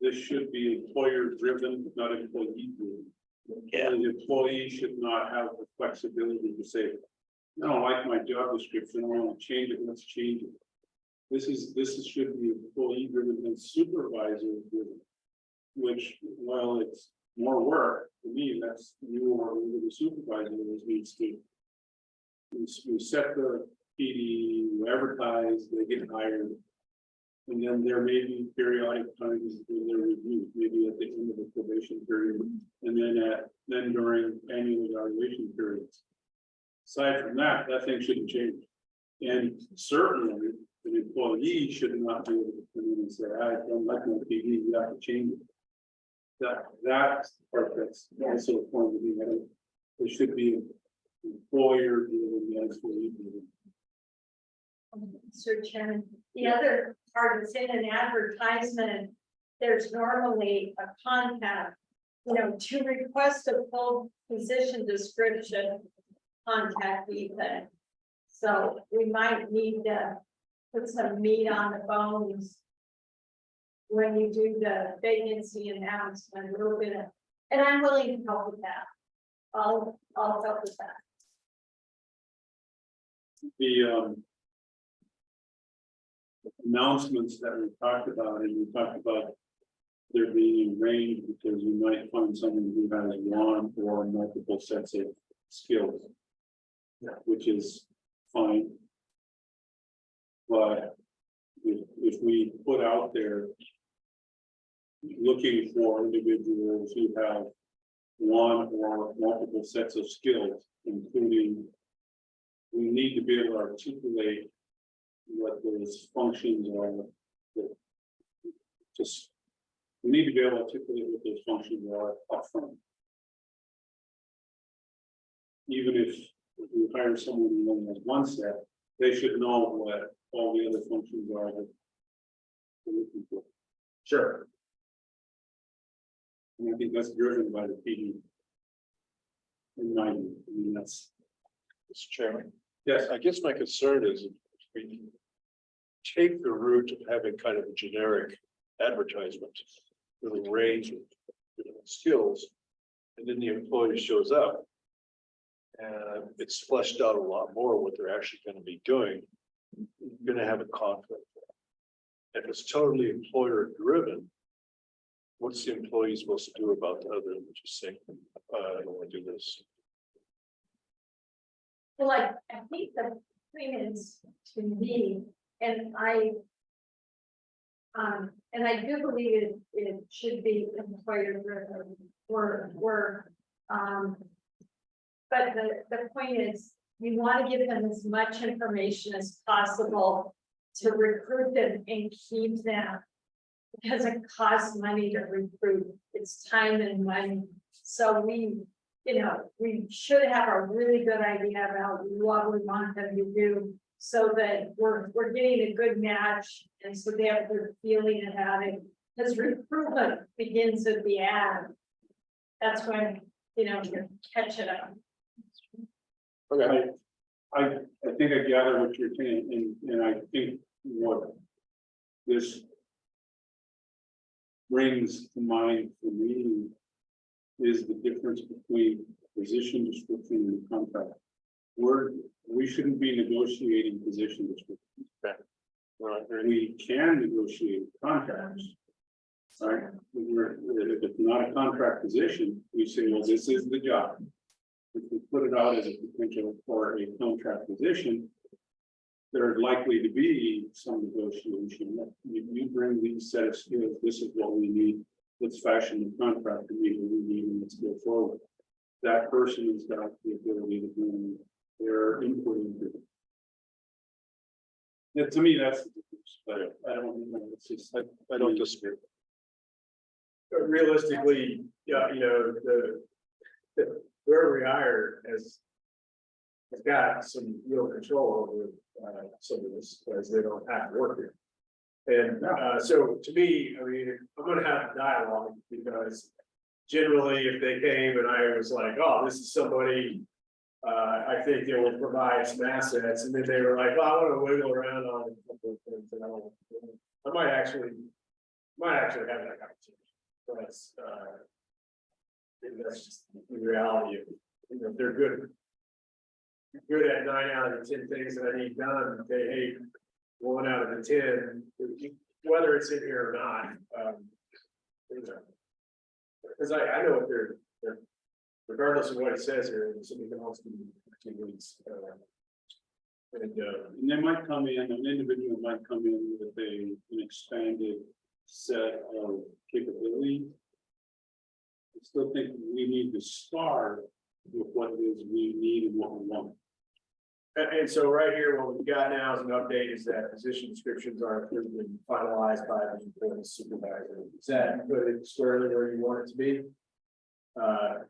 this should be employer driven, not employee driven. Yeah. The employee should not have the flexibility to say, no, I don't like my job description, I want to change it, let's change it. This should be employee driven and supervisor driven. Which, while it's more work, for me, that's you or the supervisor needs to. We set the PD, we advertise, they get hired. And then there may be periodic times when they're reviewed, maybe at the end of the probation period, and then during annual evaluation periods. Aside from that, that thing shouldn't change. And certainly, an employee should not be able to come in and say, I don't like my PD, you have to change it. That's the part that's also a point of view. I don't, it should be employer driven, yes, employee driven. Mr. Chairman, the other part is in an advertisement, there's normally a contact, to request a full position description, contact Ethan. So we might need to put some meat on the bones. When you do the vacancy announcement, a little bit of, and I'm willing to help with that. I'll help with that. The announcements that we talked about, and we talked about there being a range because you might find someone who has one or multiple sets of skills. Which is fine. But if we put out there looking for individuals who have one or multiple sets of skills, including we need to be able to articulate what those functions are. Just, we need to be able to articulate what those functions are upfront. Even if you hire someone who only has one set, they should know what all the other functions are that they're looking for. Sure. And I think that's driven by the PD. In my view, I mean, that's. Mr. Chairman. Yes. I guess my concern is if we take the route of having kind of a generic advertisement with a range of skills, and then the employee shows up. And it's fleshed out a lot more what they're actually going to be doing. You're going to have a conflict. If it's totally employer driven, what's the employee supposed to do about the other than just saying, I don't want to do this? Well, I think the thing is to me, and I do believe it should be employer driven or but the point is, you want to give them as much information as possible to recruit them and keep them. Because it costs money to recruit, it's time and money. So we should have a really good idea about what we want them to do. So that we're getting a good match and so they have a good feeling about it. Because recruitment begins at the ad. That's when, you catch it up. Okay. I think I gather what you're saying, and I think what this brings to mind for me is the difference between position description and contract. We shouldn't be negotiating position descriptions. Okay. We can negotiate contracts. Right? If it's not a contract position, we say, well, this is the job. If we put it out as a potential for a contract position, there's likely to be some negotiation. You bring these set of skills, this is what we need. Let's fashion the contract to meet what we need and let's go forward. That person has got the ability to bring their input into it. Yeah, to me, that's the difference, but I don't know. It's just I don't disagree. Realistically, yeah, whoever we hire has got some real control over some of this, because they don't have to work here. And so to me, I mean, I'm gonna have a dialogue, because generally if they came and I was like, oh, this is somebody I think they will provide some assets, and then they were like, oh, I want to wiggle around on a couple of things, and I might actually have that conversation. But that's just the reality of, if they're good at 9 out of the 10 things that I need done, they hate 1 out of the 10, whether it's in here or not. Because I know what they're regardless of what it says here, somebody can also be 2 weeks. And they might come in, an individual might come in with an expanded set of capabilities. I still think we need to start with what it is we need and what we want. And so right here, what we've got now as an update is that position descriptions are approved and finalized by the employee supervisor. Is that put it squarely where you want it to be?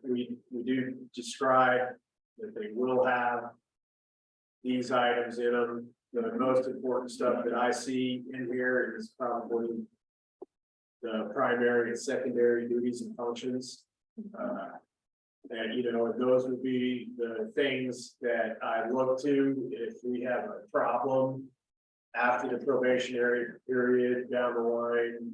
We do describe that they will have these items in them. The most important stuff that I see in here is probably the primary and secondary duties and functions. And those would be the things that I look to if we have a problem after the probationary period down the line,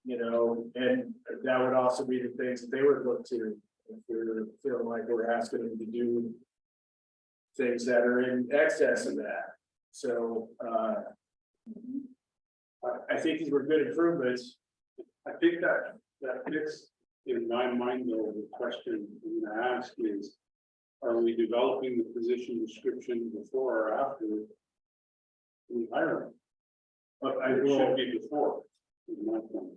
you know, and that would also be the things that they would look to. If we're feeling like we're asking them to do things that are in excess of that. So, I think these were good improvements. I think that fits in my mind, though, the question I'm gonna ask is, are we developing the position description before or after we hire them? But I It will, should be before. in my opinion.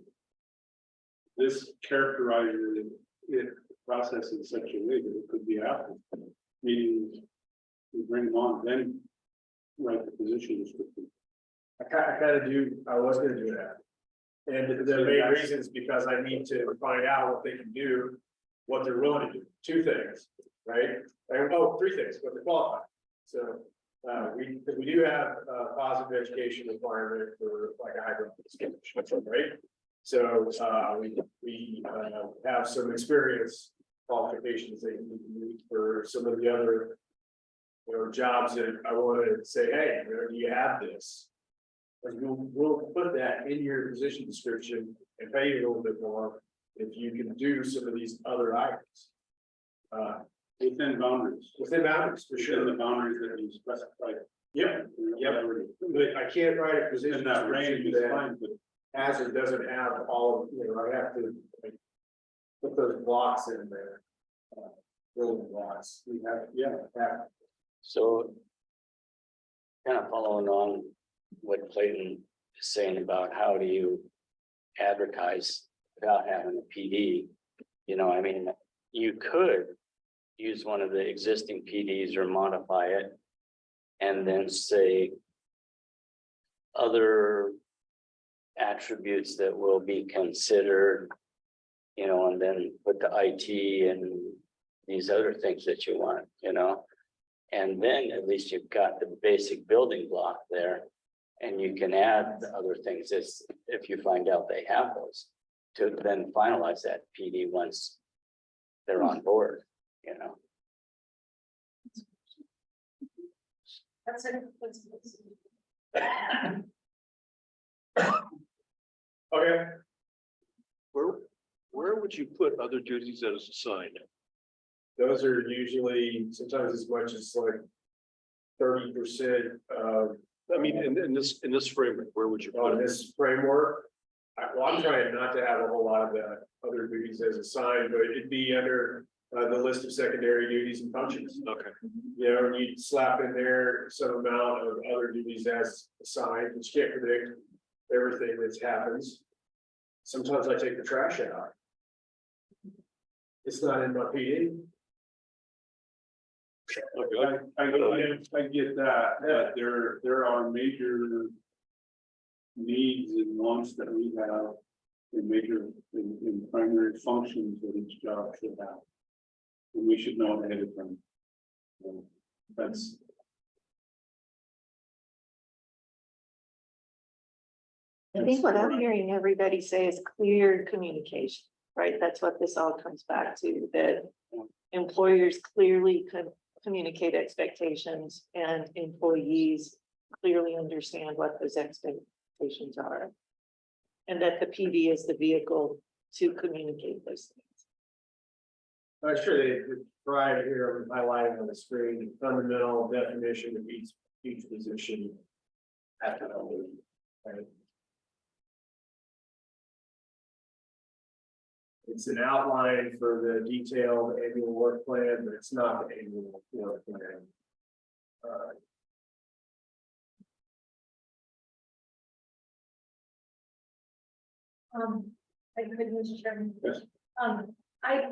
This characterizes it process in such a way that it could be after, meaning we bring them on, then write the position description. I was gonna do that. And the main reason is because I need to find out what they can do, what they're willing to do, 2 things, right? Three things, what they're qualified. So, because we do have a positive education requirement for like a hybrid school, right? So, we have some experience qualifications that you can use for some of the other, you know, jobs that I want to say, hey, you know, do you have this? Because we'll put that in your position description and pay you a little bit more if you can do some of these other items. Within boundaries. Within boundaries, for Within sure. the boundaries that you specified. Yep, yep. But I can't write a position In that range description is that fine, but has or doesn't have all of, you know, I have to like, put those blocks in there. Building blocks, we have, yeah. So. Kind of following on what Clayton is saying about how do you advertise without having a PD? You know, I mean, you could use one of the existing PDs or modify it. And then say other attributes that will be considered, you know, and then put the IT and these other things that you want, you know. And then at least you've got the basic building block there. And you can add the other things if you find out they have those, to then finalize that PD once they're on board, you know. That's it. Okay, Where would you put other duties that is assigned? those are usually sometimes as much as like 30% of I mean, in this framework, where would you put on it? this framework. I'm trying not to have a whole lot of the other duties as assigned, but it'd be under the list of secondary duties and functions. Okay, You know, you slap in there some amount of other duties as assigned, which can't predict everything that happens. Sometimes I take the trash out. It's not in my PD. okay. I get that, but there are major needs and wants that we have in major, in primary functions that each job should have. And we should know ahead of time. That's. I think what I'm hearing everybody say is clear communication, right? That's what this all comes back to, that employers clearly communicate expectations and employees clearly understand what those expectations are. And that the PD is the vehicle to communicate those things. I'm sure they provide here, highlighted on the screen, fundamental definition of each position. At the level, right? It's an outline for the detailed annual work plan, but it's not the annual work plan. I could, Mr. Chairman. Yes. I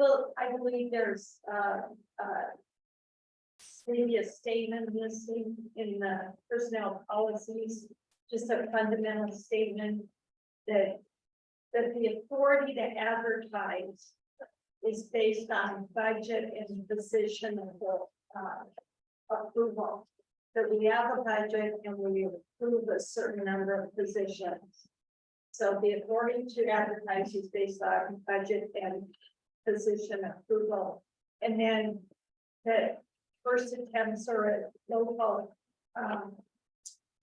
believe there's, maybe a statement missing in the personnel policies, just a fundamental statement that the authority to advertise is based on budget and position approval. That we have a budget and we approve a certain number of positions. So the authority to advertise is based on budget and position approval. And then the first attempts are at local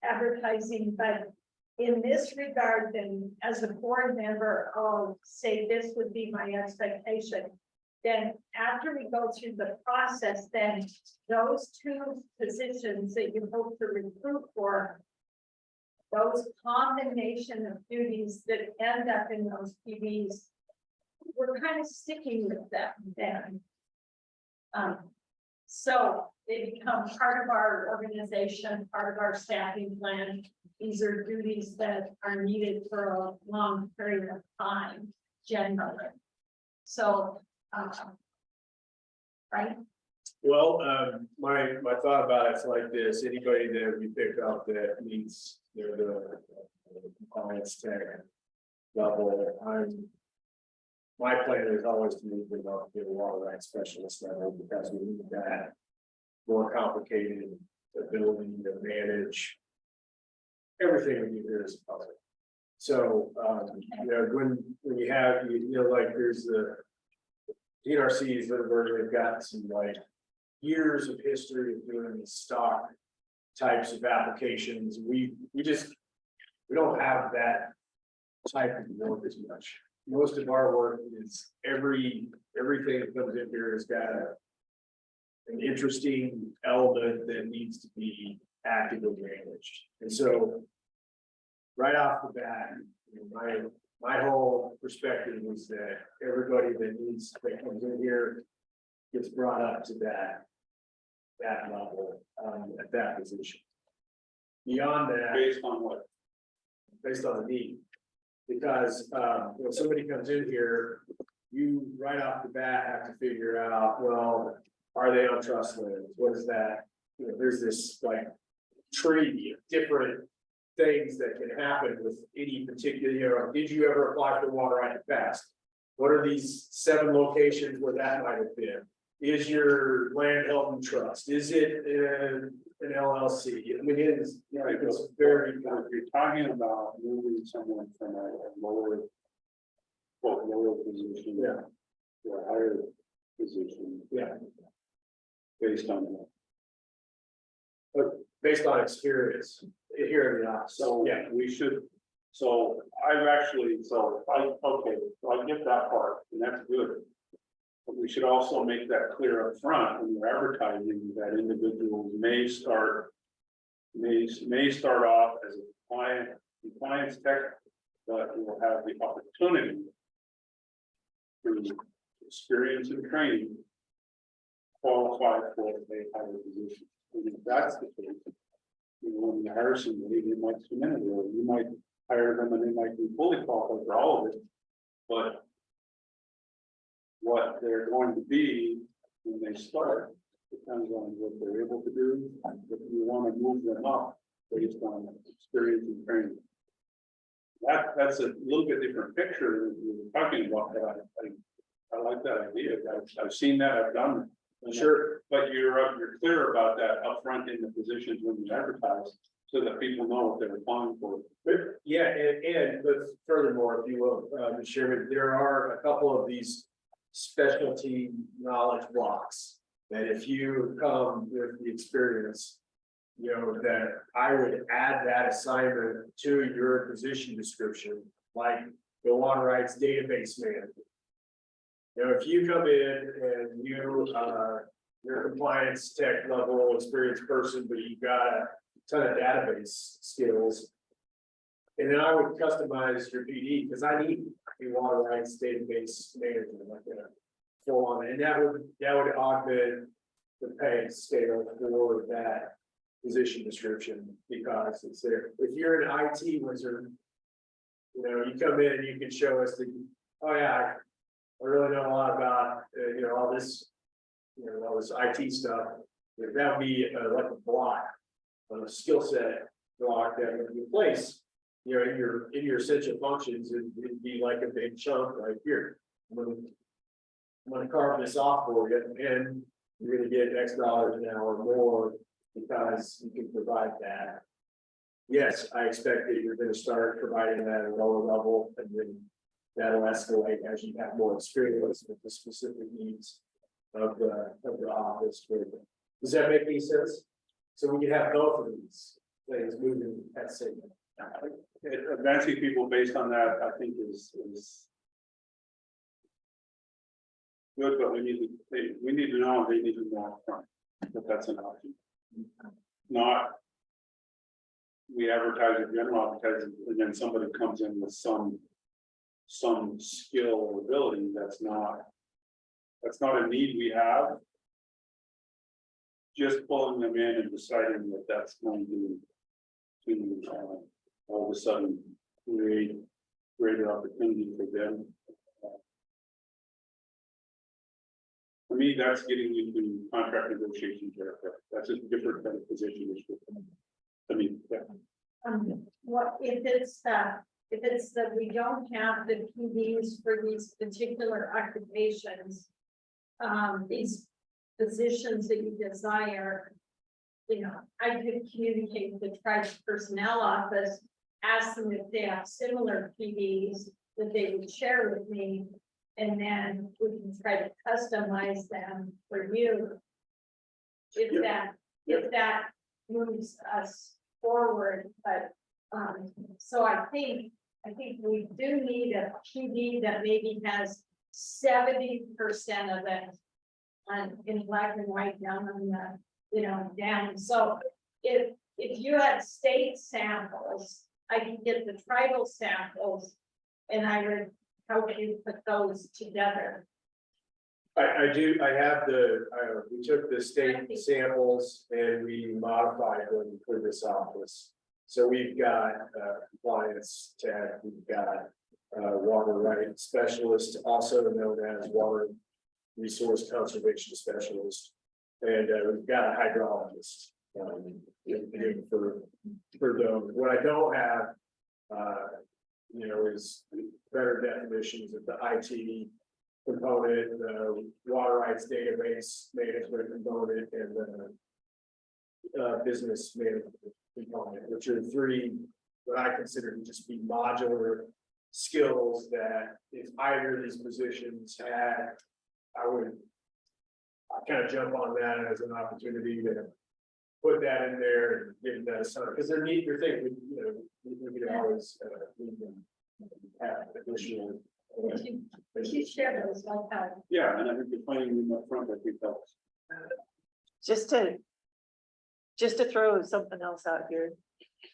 advertising, but in this regard, then as a board member, I'll say this would be my expectation. Then after we go through the process, then those two positions that you hope to recruit for, those combination of duties that end up in those PVs, we're kind of sticking with them then. So they become part of our organization, part of our staffing plan. These are duties that are needed for a long period of time, generally. So, right? Well, my thought about it's like this, anybody that we pick up that meets the compliance tech level, my plan is always to move them up to the water rights specialist level, because we need that more complicated ability to manage everything we do here is public. So, you know, when you have, you know, like there's the DNRCs that have got some like years of history of doing the stock types of applications. We don't have that type of work as much. Most of our work is everything that comes in here has got an interesting element that needs to be actively managed. And so right off the bat, you know, my whole perspective is that everybody that comes in here gets brought up to that level, at that position. Beyond that, Based on what? based on the need. Because, when somebody comes in here, you right off the bat have to figure out, well, are they on trust lands? What is that? You know, there's this like tree of different things that can happen with any particular, you know, did you ever apply for water right in the past? What are these 7 locations where that might have been? Is your land held in trust? Is it an LLC? I mean, it's very. If you're talking about moving someone from a lower, quote, lower position. Yeah. To a higher position. Yeah. Based on that. But based on experience here in the office. So, Yeah, we should, so I've actually, okay, so I get that part, and that's good. But we should also make that clear up front when we're advertising that individuals may start off as a compliance tech, but will have the opportunity through experience and training qualify for a higher position. And if that's the case, you know, when you hire somebody, they might come in, or you might hire them and they might be fully qualified for all of it, but what they're going to be when they start depends on what they're able to do. If you want to move them up based on experience and training. That's a little bit different picture than you were talking about, but I like that idea. I've seen that, I've done it. Sure, but you're clear about that upfront in the positions when you advertise, so that people know what they're applying for. but yeah, but furthermore, if you will, Mr. Chairman, there are a couple of these specialty knowledge blocks that if you come with the experience, you know, that I would add that assignment to your position description, like the water rights database manager. You know, if you come in and you're a compliance tech level experienced person, but you've got a ton of database skills. And then I would customize your PD, because I need a water rights database manager like that. Full on, and that would augment the pay scale for that position description, because it's there. If you're an IT wizard, you know, you come in and you can show us oh yeah, I really know a lot about, you know, all this, you know, all this IT stuff. That would be like a block, a skill set block that would replace, you know, in your essential functions, it'd be like a big chunk right here. I'm gonna carve this off for you, and you're gonna get X dollars an hour more because you can provide that. Yes, I expect that you're gonna start providing that at a lower level, and then that'll escalate as you have more experience with the specific needs of the office. Does that make any sense? So we can have both of these. things moving at Signage. Advancing people based on that, I think is good, but we need to know, they need to know upfront that that's an option. Not we advertise it, general advertising, and then somebody comes in with some skill or ability that's not a need we have. Just pulling them in and deciding that that's going to all of a sudden create greater opportunity for them. For me, that's getting into contract negotiations. That's a different kind of position. I mean, yeah. What if it's that we don't have the PDs for these particular occupations? These positions that you desire, I could communicate with the tribe's personnel office, ask them if they have similar PDs that they would share with me, and then we can try to customize them for you. If that moves us forward, but so I think we do need a PD that maybe has 70% of it in black and white down on the, down. So if you had state samples, I can get the tribal samples and I would help you put those together. I have we took the state samples and we modified them for this office. So we've got compliance tech, we've got water rights specialist, also known as water resource conservation specialist. And we've got a hydrologist for those. What I don't have, is better definitions of the IT component, the water rights database management component, and the business management component, which are three what I consider to just be modular skills that if either of these positions had, I'd kind of jump on that as an opportunity to put that in there and give that a start, because they're neat, they're thinking, we can always have additional. You share those like that. Yeah, and I think defining them up front, I think helps. Just to throw something else out here.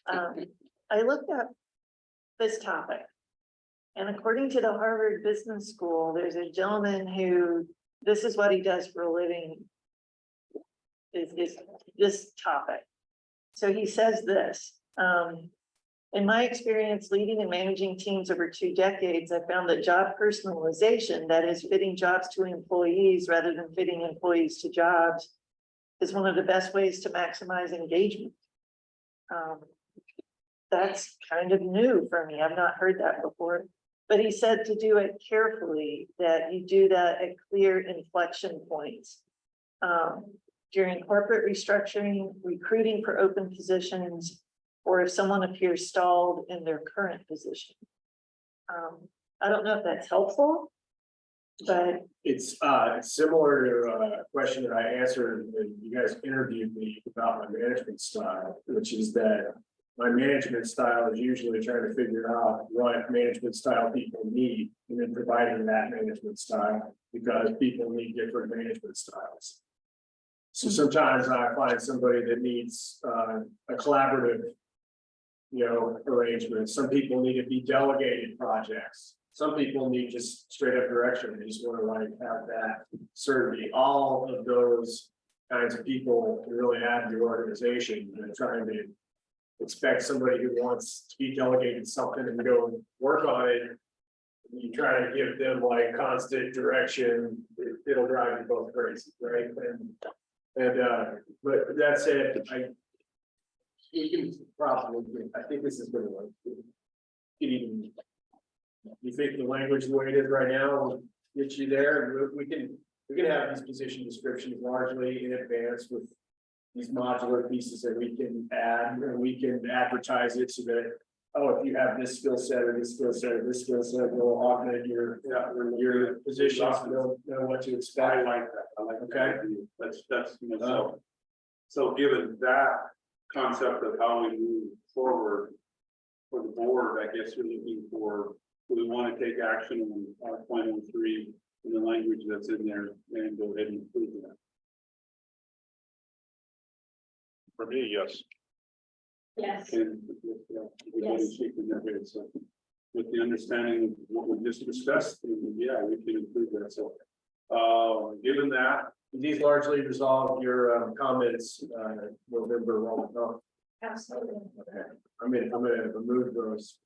I looked up this topic. And according to the Harvard Business School, there's a gentleman who, this is what he does for a living. Is this topic. So he says this, in my experience leading and managing teams over 2 decades, I found that job personalization, that is fitting jobs to employees rather than fitting employees to jobs, is one of the best ways to maximize engagement. That's kind of new for me. I've not heard that before. But he said to do it carefully, that you do that at clear inflection points. During corporate restructuring, recruiting for open positions, or if someone appears stalled in their current position. I don't know if that's helpful, but It's similar to a question that I answered when you guys interviewed me about my management style, which is that my management style is usually trying to figure out what management style people need and then providing that management style, because people need different management styles. So sometimes I find somebody that needs a collaborative, arrangement. Some people need to be delegated projects. Some people need just straight up direction. They just want to have that certainty. All of those kinds of people can really add to the organization. And trying to expect somebody who wants to be delegated something and go work on it. You try to give them like constant direction, it'll drive you both crazy, right? But that said, we can probably, I think this is gonna work. You think the language the way it is right now will get you there? We can have these position descriptions largely in advance with these modular pieces that we can add, and we can advertise it so that, if you have this skill set or this skill set or this skill set, will augment your positions, know what to expect. I like that. I like Okay. that. That's so given that, concept of how we move forward for the board, I guess you're looking for, do we want to take action on 5.03 in the language that's in there and go ahead and approve that? For me, yes. Yes, And everybody's shaking their head, so with the understanding of what we just discussed, yeah, we can improve that. So, given that, These largely resolve your comments, November. Well, absolutely. I'm gonna remove those,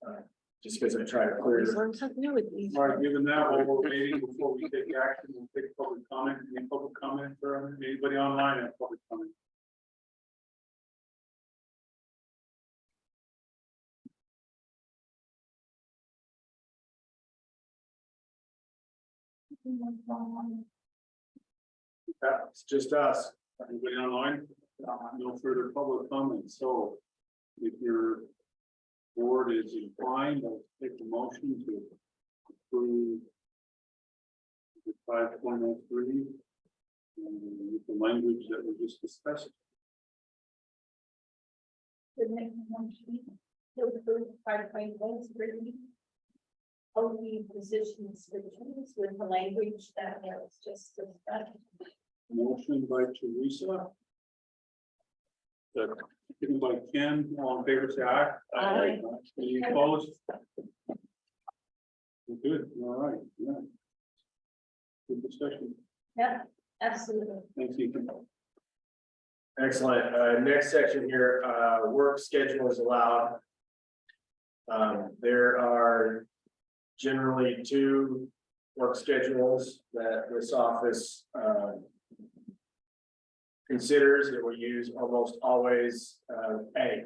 just because I try to clear. These ones have to do with these. all right, given that, while we're waiting before we take action, we'll take public comment. Any public comment for anybody online have public comment? It's just us. Anybody online? No further public comment, so if your board is inclined, I'll take the motion to approve the 5.03 with the language that we just discussed. The next motion, to approve 5.03. OP position descriptions with the language that was just discussed. Motion by Teresa. Second by Ken, all in favor, say aye. Aye. Any opposed? Good, all right, yeah. Good discussion, Yep, absolutely. thanks, Ethan. Excellent. Next section here, work schedule is allowed. There are generally 2 work schedules that this office considers. It will use almost always a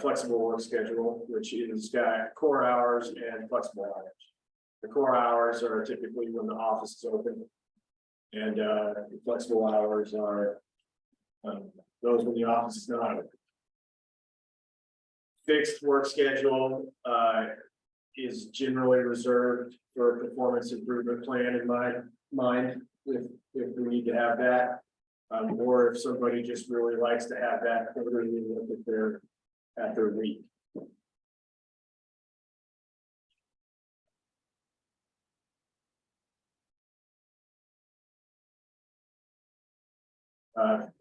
flexible work schedule, which is got core hours and flexible hours. The core hours are typically when the office is open, and the flexible hours are those when the office is not open. Fixed work schedule is generally reserved for a performance improvement plan in my mind, if we need to have that. Or if somebody just really likes to have that quarterly look at their week.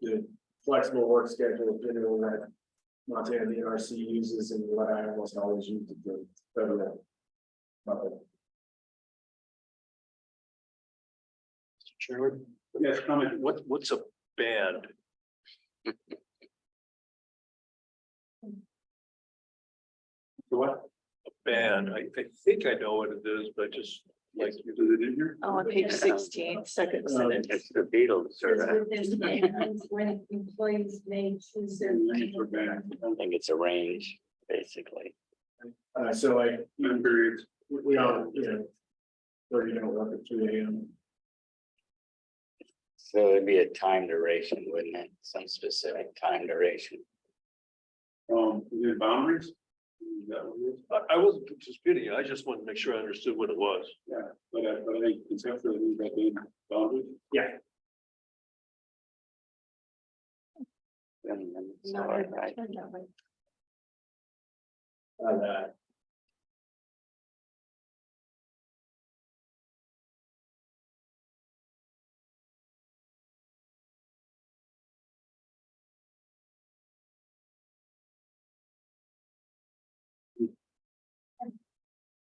The flexible work schedule, generally that Montana DRC uses and what I almost always use at the federal level. Mr. Chairman, Yes, comment. what's a band? What? A band, I think I know what it is, but just like you did it in here. Oh, on page 16, second sentence. It's the Beatles, It's or within bands when employees may choose their. I think it's a range, basically. So like, Periods. we all, where you don't work at 3 AM. So it'd be a time duration, wouldn't it? Some specific time duration. Is it boundaries? Is that what it is? I wasn't disputing it, I just wanted to make sure I understood what it was. Yeah, but I think conceptually, we've got the boundaries. And it's Not all very right. much, not very-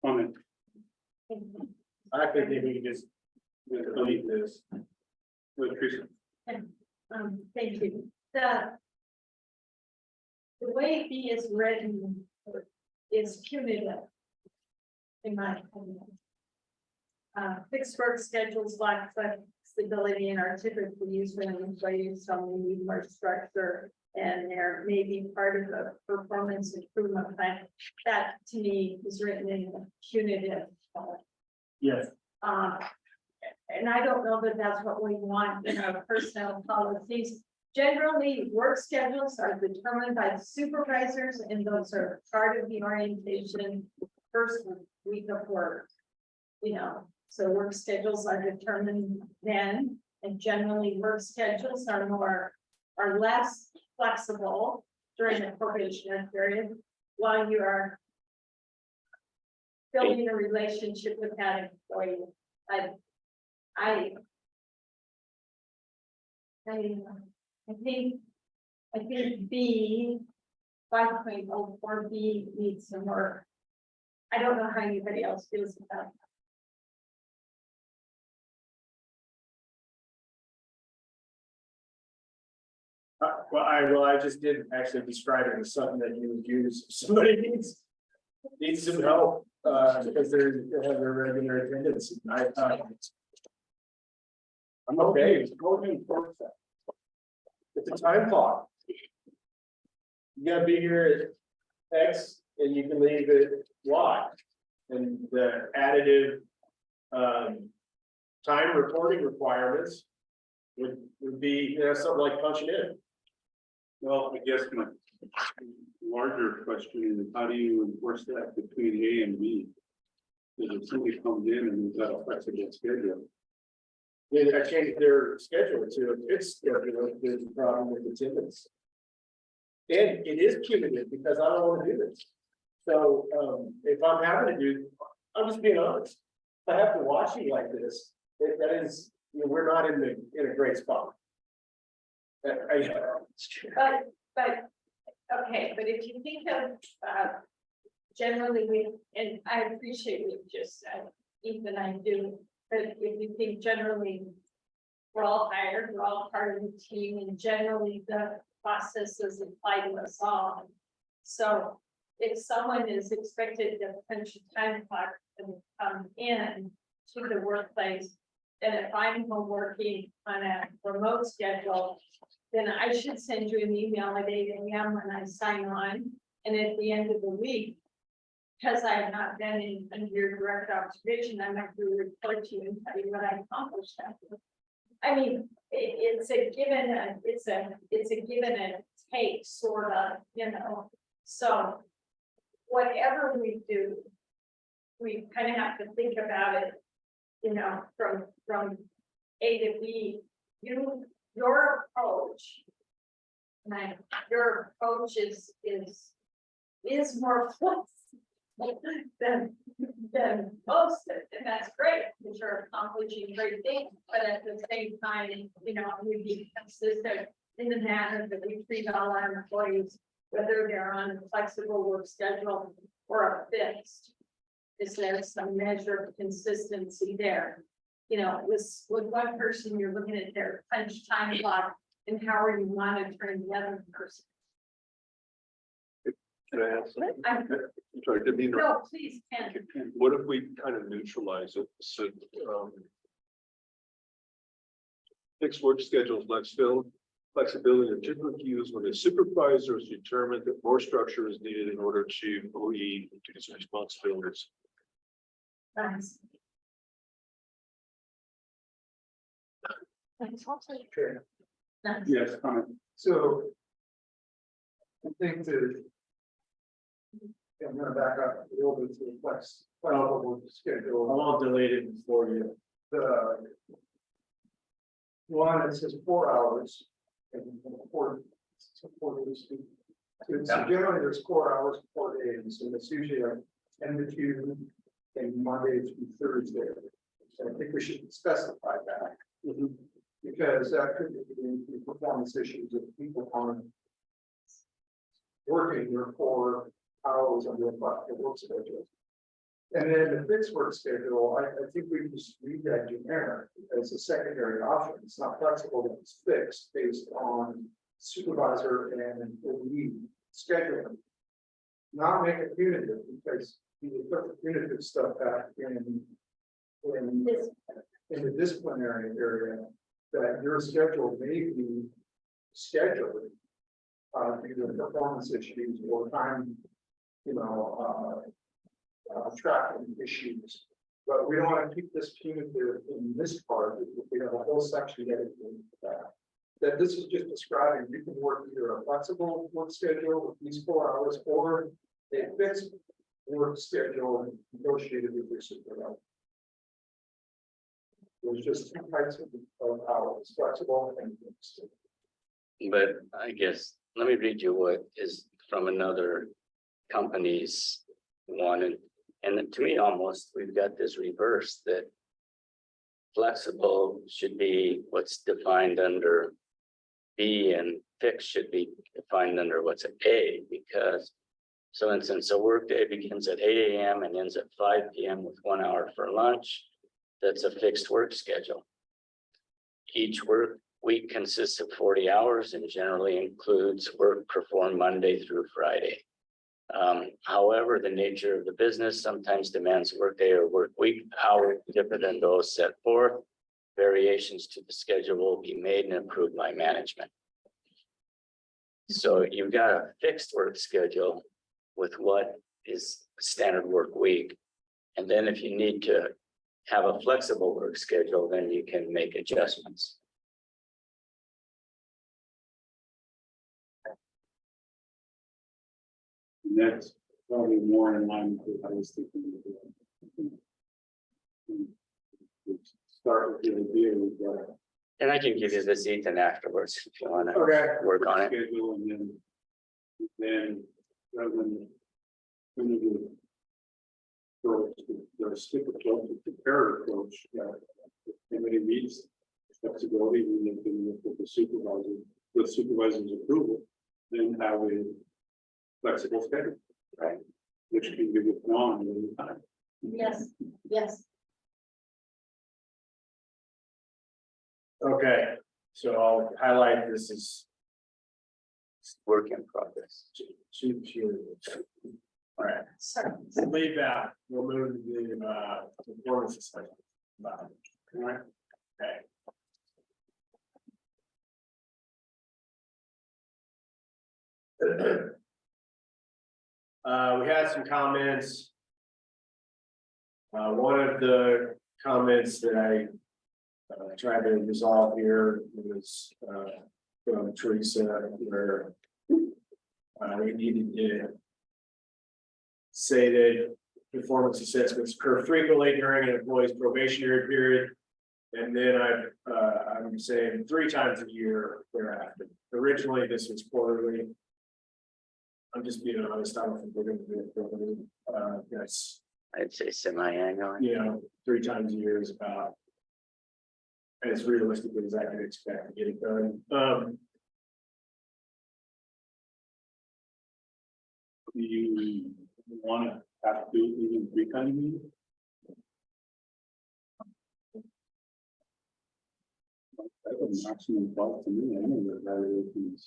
Comment. I think we can just delete this. With Teresa. Thank you. The way B is written is punitive. In my opinion. Fixed work schedules lack flexibility and are typically used when employees only need more structure. And there may be part of a performance improvement plan. That to me is written in punitive. Yes. And I don't know that that's what we want in our personnel policies. Generally, work schedules are determined by the supervisors, and those are part of the orientation first week of work. So work schedules are determined then, and generally work schedules are less flexible during the probationary period while you are building a relationship with that employee. I think B, 5.04B needs some work. I don't know how anybody else feels about it. Well, I just did actually describe it as something that you would use, if somebody needs some help, because they have their regular attendance. I'm okay. Go ahead and enforce that. It's a time clock. You gotta be here at X and you can leave at Y. And the additive time reporting requirements would be, something like punching in. Well, I guess my larger question is, how do you enforce that between A and B? Because if somebody comes in and we've got a flexible schedule, They changed their schedule to a fixed schedule, there's a problem with attendance. And it is punitive because I don't want to do this. So, if I'm having to do, I'm just being honest. If I have to watch you like this, that is, we're not in a great spot. But, okay, but if you think of, generally, and I appreciate what you just said, Ethan, I do, but if you think generally, we're all hired, we're all part of the team, and generally the processes apply to us all. So if someone is expected to punch a time clock and come in to the workplace, then if I'm home working on a remote schedule, then I should send you an email at 8 AM when I sign on. And at the end of the week, because I have not been in under your direct observation, I might do a report to you and tell you what I accomplished. I mean, it's a given, it's a given and take sort of, so whatever we do, we kind of have to think about it, from A to B. Your approach, your approach is more flexible than most, and that's great, because you're accomplishing great things, but at the same time, we be consistent in the manner that we treat all our employees, whether they're on a flexible work schedule or a fixed. Is there some measure of consistency there? With one person, you're looking at their punch time clock, and how are you monitoring the other person? Can I ask something? I'm Sorry, didn't mean to- No, please, Ken. What if we kind of neutralize it, so, fixed work schedules, flexibility and typically used when a supervisor is determined that more structure is needed in order to OE to his responsibilities. Thanks. Okay, Thanks. yes, comment. so. I think I'm gonna back up a little bit to the flexible schedule. I'll delete it for you. The one that says 4 hours. And 4 days. So generally there's 4 hours, 4 days, and it's usually like 10 to 2 and Monday through Thursday. So I think we should specify that. Because that could be performance issues if people aren't working their 4 hours on their work schedule. And then the fixed work schedule, I think we just read that generic as a secondary option. It's not flexible, it's fixed based on supervisor and employee scheduling. Not make it punitive, because you put the punitive stuff back in the disciplinary area, that your schedule may be scheduled due to performance issues or time, tracking issues. But we don't want to keep this punitive in this part. We have a whole section dedicated to that. That this is just describing, you can work either a flexible work schedule with these 4 hours or a fixed work schedule negotiated with your supervisor. There's just 2 types of hours, flexible and fixed. But I guess let me read you what is from another company's one, and to me, almost, we've got this reverse that flexible should be what's defined under B, and fixed should be defined under what's an A, because so instance, a workday begins at 8 a.m. and ends at 5 p.m. with 1 hour for lunch. That's a fixed work schedule. Each work week consists of 40 hours and generally includes work performed Monday through Friday. However, the nature of the business sometimes demands workday or work week hours different than those set forth. Variations to the schedule will be made and approved by management. So you've got a fixed work schedule with what is a standard work week. And then if you need to have a flexible work schedule, then you can make adjustments. And that's probably more in line with what I was thinking. Start with the idea of And I can give you this, Ethan, afterwards if you want to Okay. work on it. schedule and then rather than. When you do. The stick approach, the comparative approach, if anybody needs flexibility, we need to look at the supervisor, with supervisor's approval, then have a flexible schedule. Right. Which can be withdrawn at any time. Yes, yes. Okay, so I'll highlight this is Work in progress. two. All right, Sorry. leave that, we'll move to the performance assessment. All right, okay. We had some comments. One of the comments that I tried to resolve here was from Teresa, where we needed to say that performance assessments occur frequently during an employee's probationary period. And then I'm saying 3 times a year thereafter. Originally, this was quarterly. I'm just being honest, I don't think we're gonna do it quarterly. That's, I'd say semi-annual. 3 times a year is about as realistically as I could expect to get it done. Do you want to have to do it even 3 times a year? That's a maximum thought to me, I know that evaluations.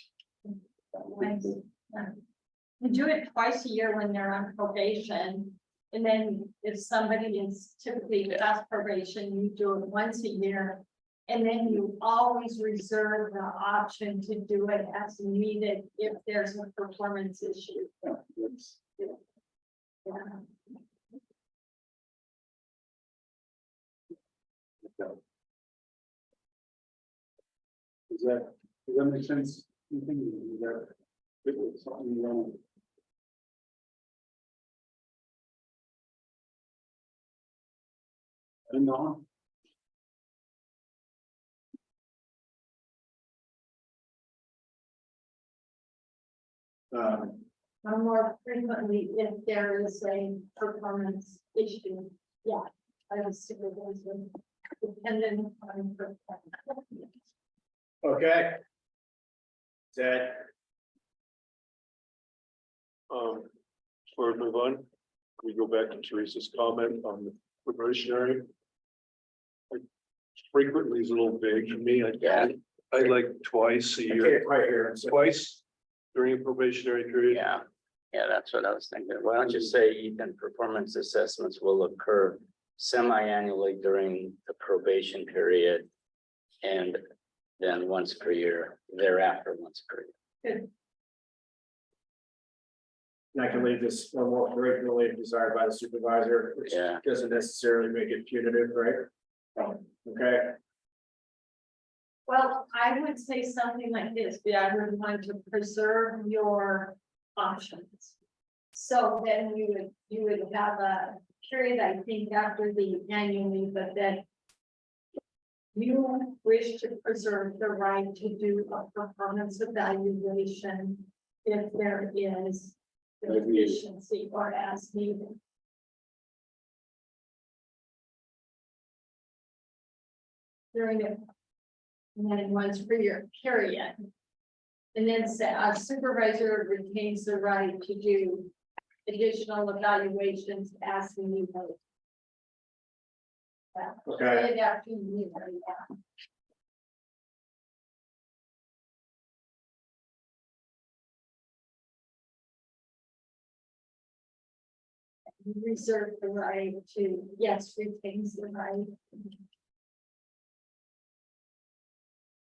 We do it twice a year when they're on probation. And then if somebody is typically past probation, you do it once a year. And then you always reserve the option to do it as needed if there's a performance issue. Yeah, that's- Yeah. Does that make sense? You think that it was something you want? And on? Or more frequently if there is a performance issue. Yeah, I was supervisor dependent on. Okay. That, Before we move on, can we go back to Teresa's comment on the probationary? Frequently is a little vague for me. I like twice a I year, can't quite hear him. So twice during a probationary period. Yeah, that's what I was thinking. Why don't you say, Ethan, performance assessments will occur semi-annually during the probation period and then once per year, thereafter once per year. And I can leave this one more frequently if desired by the supervisor, which Yeah. doesn't necessarily make it punitive, right? Okay, Well, I would say something like this, but I would want to preserve your options. So then you would have a period, I think, after the annually, but then You wish to preserve the right to do a performance evaluation if there is As needed. deficiency or as needed. During it. And then once for your period. And then say a supervisor retains the right to do additional evaluations as needed. Okay. After you need it. Reserve the right to, yes, retains the right.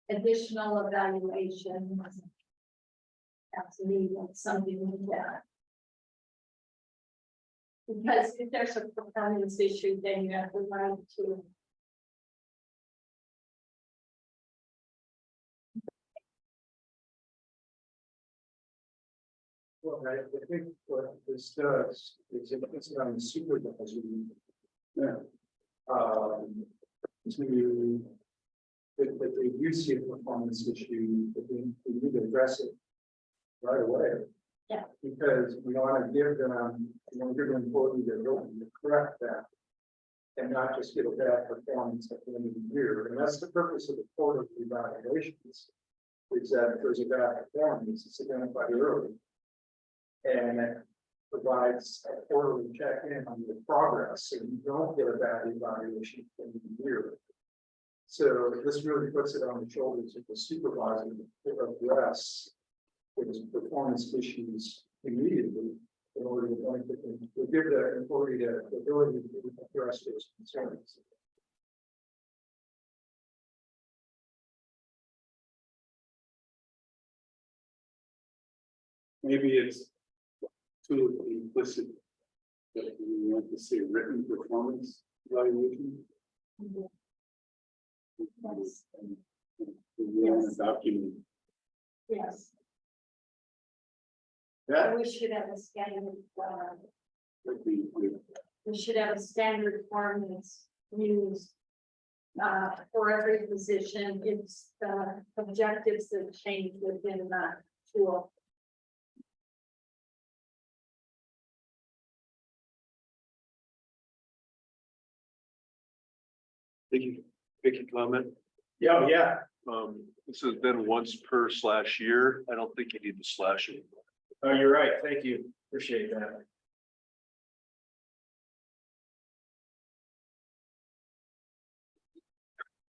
Additional evaluation. That's needed, something like that. Because if there's a performance issue, then you have the right to. Well, I think what this does is it puts it on the supervisor. Yeah. To. If they do see a performance issue, that we need to address it right away. Yeah. Because we want to give them, give the employee the ability to correct that. And not just get a bad performance at the end of the year, and that's the purpose of the quarterly evaluations. Is that if there's a bad performance, it's identified early. And it provides a quarterly check-in on the progress, so you don't get a bad evaluation at the end of the year. So this really puts it on the shoulders of the supervisor to address those performance issues immediately in order to benefit them, to give the employee the ability to address those concerns. Maybe it's too implicit that we want to say written performance evaluation. Yes. We want to document. Yes. Yeah. We should have a standard, Like we should have a standard form that's used. For every position, it's the objectives that change within that tool. Picky comment. Yeah. This has been once per / year. I don't think you need the slash anymore. Oh, you're right. Thank you. Appreciate that.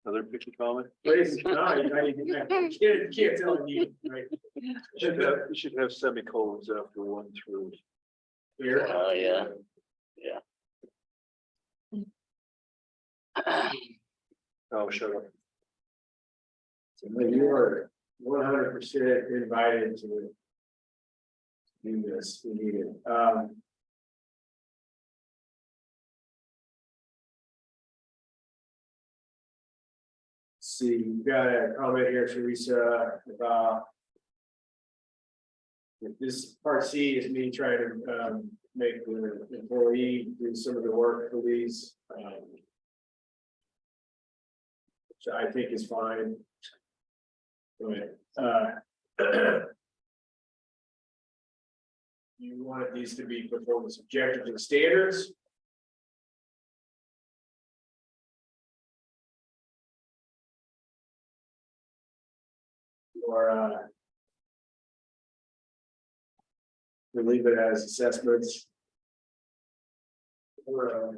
Another picky comment? Please, no, you can't tell you, right? You should have semicolons after 1 through. Here. Oh, yeah. Oh, shut up. So you are 100% invited to do this. We need it. See, you've got a comment here, Teresa, about this part C is me trying to make the employee do some of the work for these. Which I think is fine. You wanted these to be performance objectives and standards. Or we leave it as assessments. Or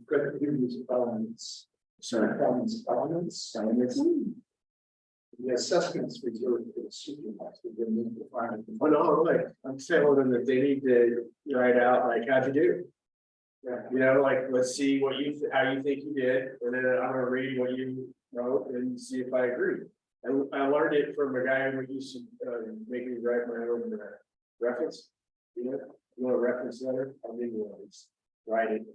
good use elements. Elements. The assessments reserved for the supervisor. They need to find. Oh, no, like, I'm telling them that they need to write out, like, how'd you do? Yeah. You know, like, let's see what how you think you did, and then I'm gonna read what you wrote and see if I agree. And I learned it from a guy who used to make me write my own reference. You want a reference letter? I'll give you one. Write it.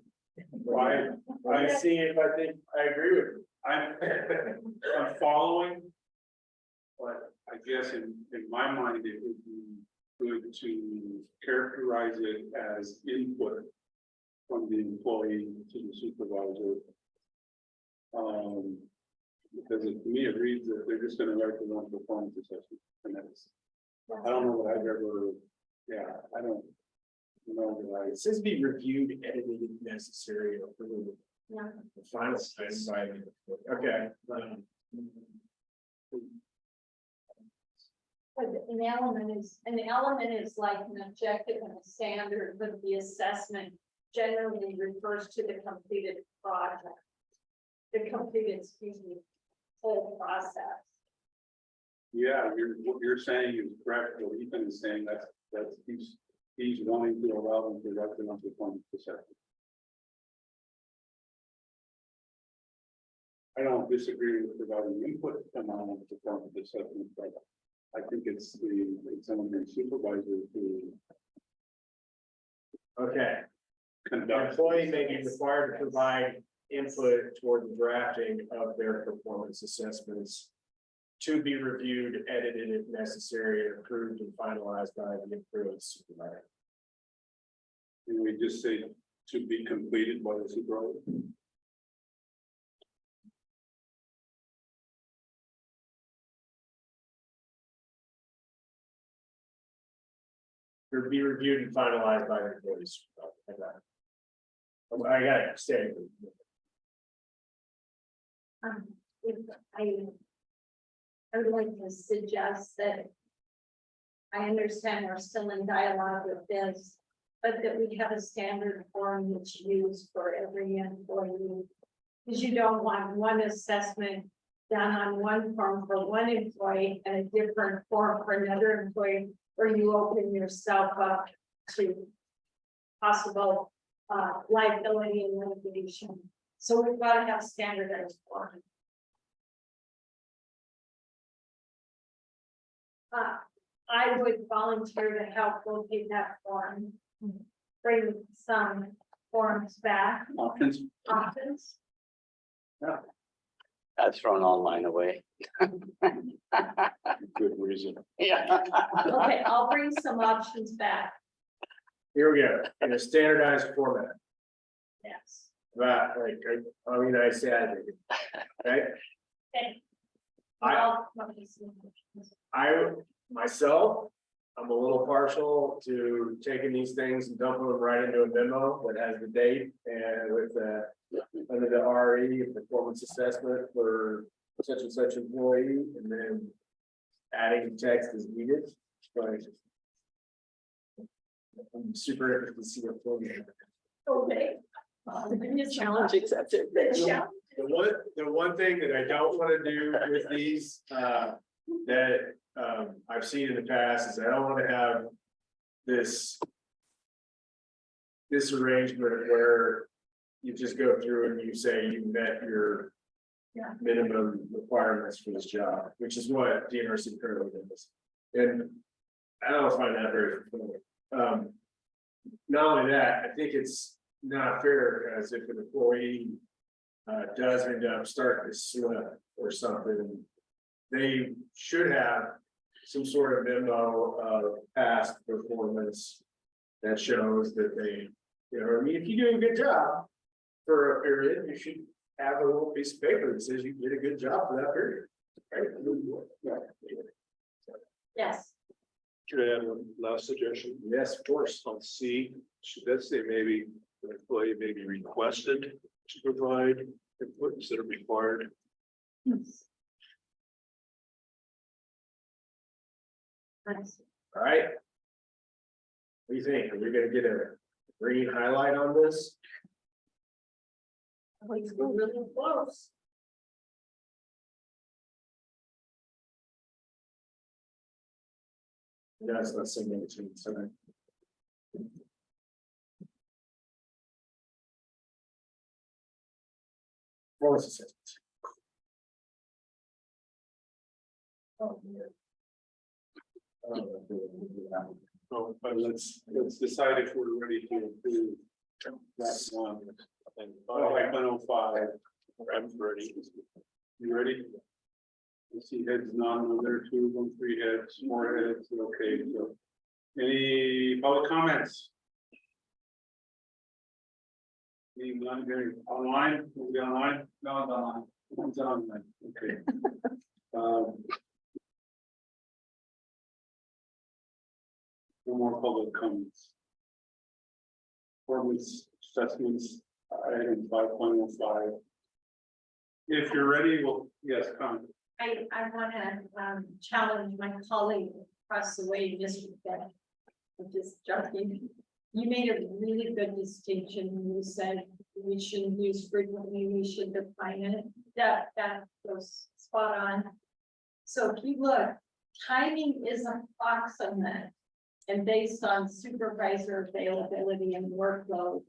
Why? I see if I think I agree with you. I'm following. But I guess in my mind, it would be good to characterize it as input from the employee to the supervisor. Because to me, it reads that they're just gonna write the one performance assessment, and that's, I don't know that I've ever, yeah, I don't know that It says be reviewed, edited if necessary, or approved. Yeah. The final sign by, okay. But an element is like an objective and a standard, but the assessment generally refers to the completed project. The completed, excuse me, whole process. yeah, what you're saying is correct, what Ethan is saying, that's, he's wanting to allow them to write the one performance assessment. I don't disagree with providing input on the performance assessment, but I think it's someone the supervisor to Okay, the conduct. employee may be required to provide input toward the drafting of their performance assessments. To be reviewed, edited if necessary, approved and finalized by the approved supervisor. And we just say to be completed by the supervisor. To be reviewed and finalized by the employees. I got it, stay. If I would like to suggest that I understand we're still in dialogue with this, but that we have a standard form that's used for every employee. Because you don't want one assessment done on one form for one employee and a different form for another employee, where you open yourself up to possible liability and litigation. So we've got to have standardized form. I would volunteer to help locate that form. Bring some forms back, Options. options. I've thrown online away. Good reason. Yeah. Okay, I'll bring some options back. Here we go, in a standardized format, Yes. that, like, I mean, I say I think, okay? Okay. I- Let me see. Myself, I'm a little partial to taking these things and dumping them right into a memo that has the date and with the. Under the RE performance assessment for such and such employee, and then adding text as needed, but. I'm super interested to see what format. Okay. Challenge accepted. Yeah. The one thing that I don't want to do with these, that, I've seen in the past is I don't want to have this. This arrangement where you just go through and you say you met your. Yeah. Minimum requirements for this job, which is what DNRC currently does. And I don't find that very fulfilling. Not only that, I think it's not fair as if an employee. Does end up starting to slip or something. They should have some sort of memo of past performance. That shows that they, you know, I mean, if you do a good job for a period, you should have a little piece of paper that says you did a good job for that period. Right? Yes. Should I add one last suggestion? Yes, of course. On C, should that say maybe the employee may be requested to provide input instead of required? Nice. All right. What do you think? Are we gonna get a green highlight on this? We're really close. No, it's not saying anything, so. Performance assessment. Oh, yeah. So, but let's decide if we're ready to approve that one. And like 105, I'm ready. You ready? I see heads none, there are 2, 1, 3 heads, 4 heads, okay, so. Any public comments? Any none here online, will be online? No, it's online. One's on, then. Okay. No more public comments. Performance assessments, item 5.05. If you're ready, well, yes, comment. I wanna, challenge my colleague across the way, Mr. Beck. I'm just joking. You made a really good distinction. You said we shouldn't use frequently, we should define it. That goes spot on. So if you look, timing is approximate and based on supervisor availability and workload.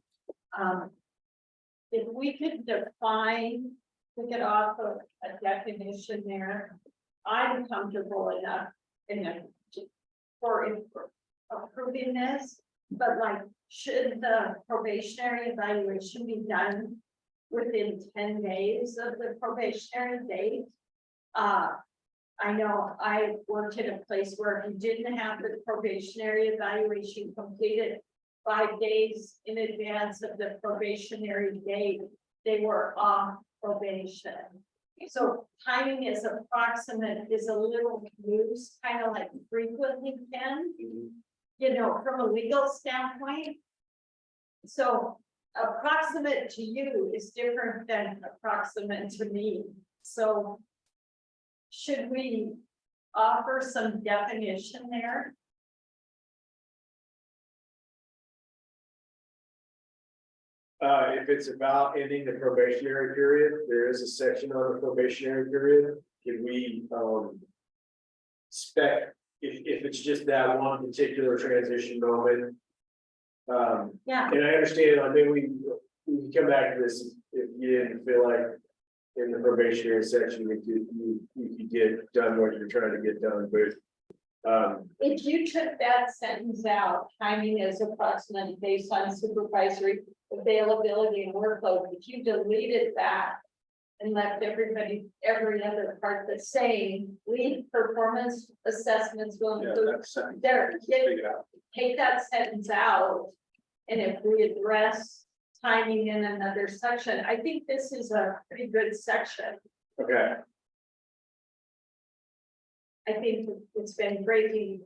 If we could define, we could offer a definition there. I'm comfortable enough for approving this, but like, should the probationary evaluation be done within 10 days of the probationary date? I know I worked in a place where if you didn't have the probationary evaluation completed 5 days in advance of the probationary date, they were off probation. So timing is approximate, is a little loose, kind of like frequently can, you know, from a legal standpoint. So approximate to you is different than approximate to me. So should we offer some definition there? If it's about ending the probationary period, there is a section on the probationary period. Can we, spec, if it's just that one particular transition moment? Yeah, And I understand, I mean, we can come back to this if you didn't feel like in the probationary section, you could get done what you're trying to get done, but. if you took that sentence out, timing is approximate based on supervisory availability and workload, if you deleted that and left every other part the same, lead performance assessments will Yeah, include that's second. there, Take it out. take that sentence out. And if we address timing in another section, I think this is a pretty good section. Okay, I think it's been greatly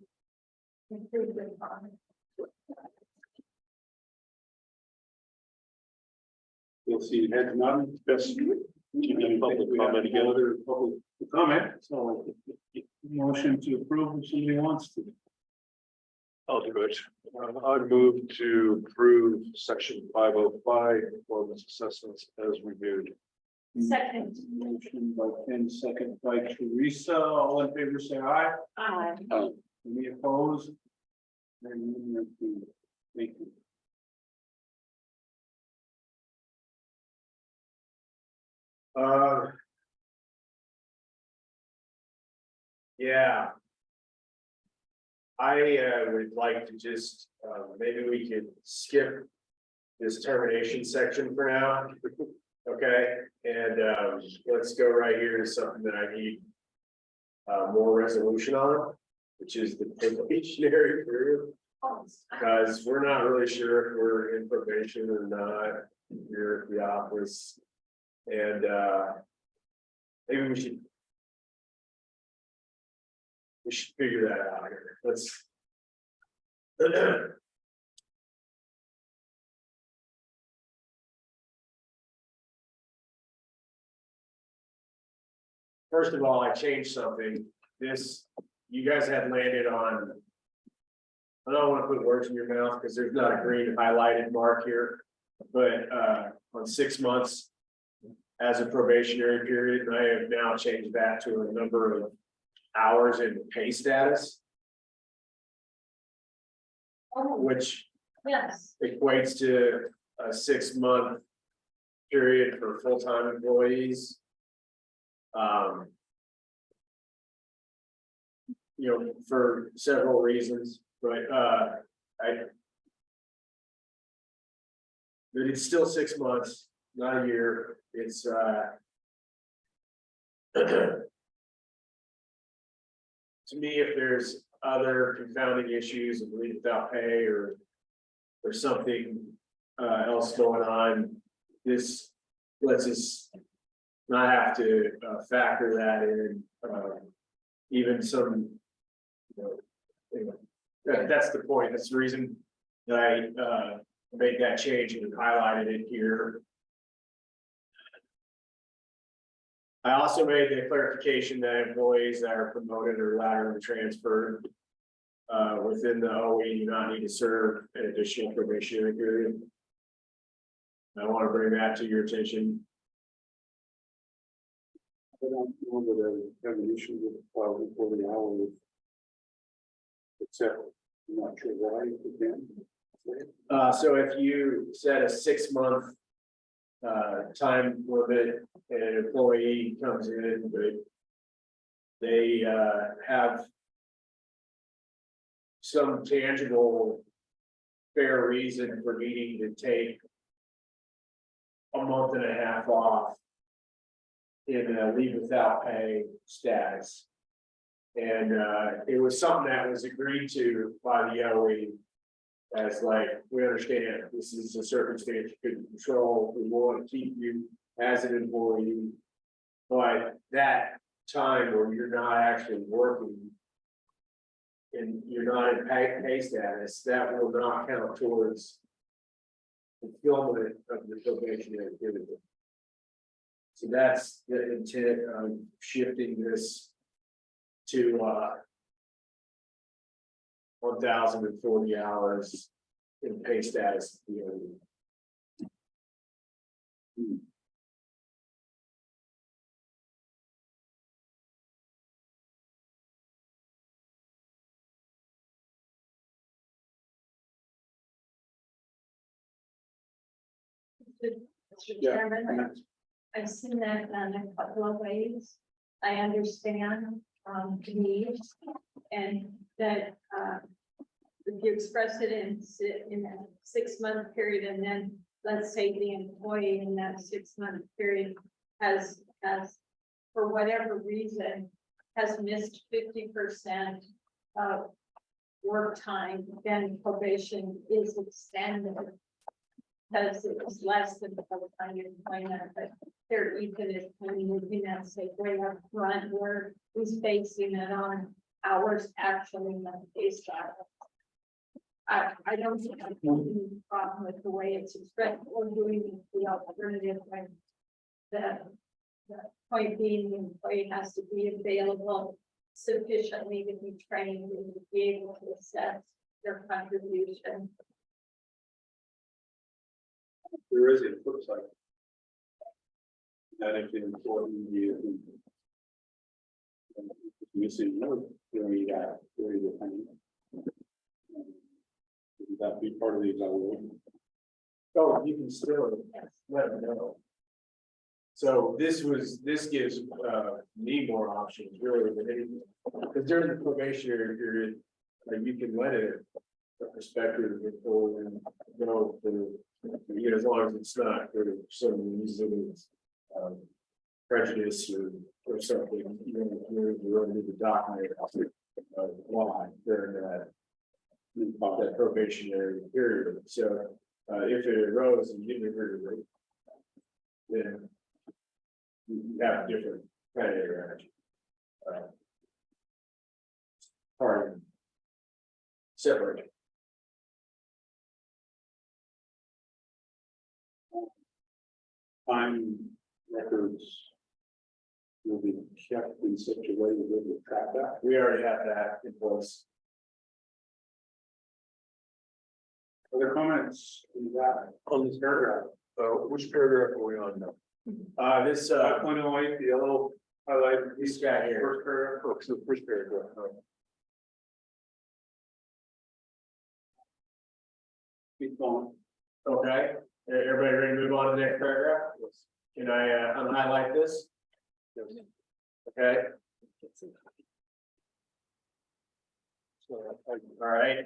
improved upon. You'll see heads nodding. Yes. Public comment again. Other public comment, so motion to approve if somebody wants to. I'll do it. I'd move to approve section 505 performance assessments as reviewed. Second, Motion by Ken, second by Teresa, all in favor, say aye. Any opposed? And thank you. yeah. I would like to just, maybe we could skip this termination section for now. Okay, and let's go right here to something that I need more resolution on, which is the probationary period. Because we're not really sure if we're in probation or not here at the office. And maybe we should figure that out here. Let's. First of all, I changed something. This, you guys had landed on. I don't want to put words in your mouth because there's not a green highlighted mark here, but on 6 months as a probationary period, and I have now changed that to a number of hours in pay status, which yes, equates to a 6-month period for full-time employees. You know, for several reasons, but but it's still 6 months, not a year. It's to me, if there's other confounding issues of leave without pay or something else going on, this lets us not have to factor that in, even some. That's the point, that's the reason that I made that change and highlighted it here. I also made the clarification that employees that are promoted or laterally transferred within the OE do not need to serve an additional probationary period. I want to bring that to your attention. I don't know that I have an issue with before the hour. Except, I'm not sure why again. So if you set a 6-month time limit and an employee comes in, but they have some tangible fair reason for needing to take a month and a half off in a leave without pay status. And it was something that was agreed to by the OE as like, we understand this is a circumstance you couldn't control, we want to keep you as an employee. But that time where you're not actually working and you're not in pay status, that will not count towards fulfillment of the probationary period. So that's the intent of shifting this to 1,040 hours in pay status. Mr. Chairman, I've seen that in a couple of ways. I understand the needs and that if you express it in a 6-month period, and then let's say the employee in that 6-month period has for whatever reason has missed 50% of work time, then probation is extended. Because it was less than the full-time employment, but there even is looking at say way up front where he's basing it on hours actually in the pay style. I don't think I'm any problem with the way it's expressed or doing the alternative way. The point being the employee has to be available sufficiently to be trained and to be able to assess their contribution. There is a flip side. That if the employee is missing work during that period of time. Would that be part of the evaluation? Oh, you can still let them know. So this gives me more options really than anything. Because during the probationary period, you can let a prospective employee go to, as long as it's not for some reason, prejudice or something, you really need to document why during that probationary period. So if it arose and you didn't agree with it, then you have a different kind of interaction. Part of separate. Time records will be kept in such a way that we will track that. We already have that in place. Other comments in that On this paragraph, which paragraph are we on now? This 5.08, the yellow highlight, this guy here. first paragraph. Oh, so the first paragraph. Keep going. Okay, everybody ready to move on to the next paragraph? Can I unhighlight this? Okay, all right.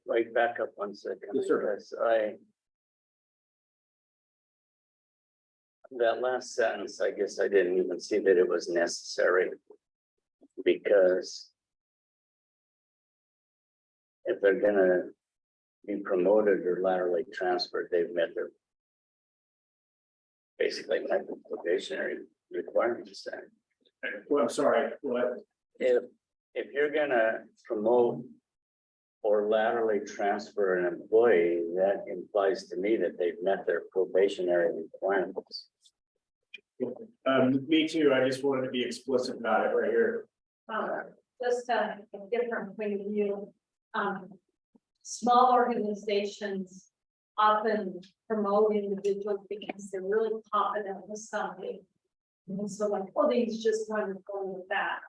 Wait, back up 1 second. Yes, sir. Because that last sentence, I guess I didn't even see that it was necessary. Because if they're gonna be promoted or laterally transferred, they've met basically like the probationary requirements then. Well, I'm sorry, what? If you're gonna promote or laterally transfer an employee, that implies to me that they've met their probationary requirements. Me too, I just wanted to be explicit about it right here. Just a different point of view. Small organizations often promote individuals because they're really confident with something. And so like, oh, these just want to go with that.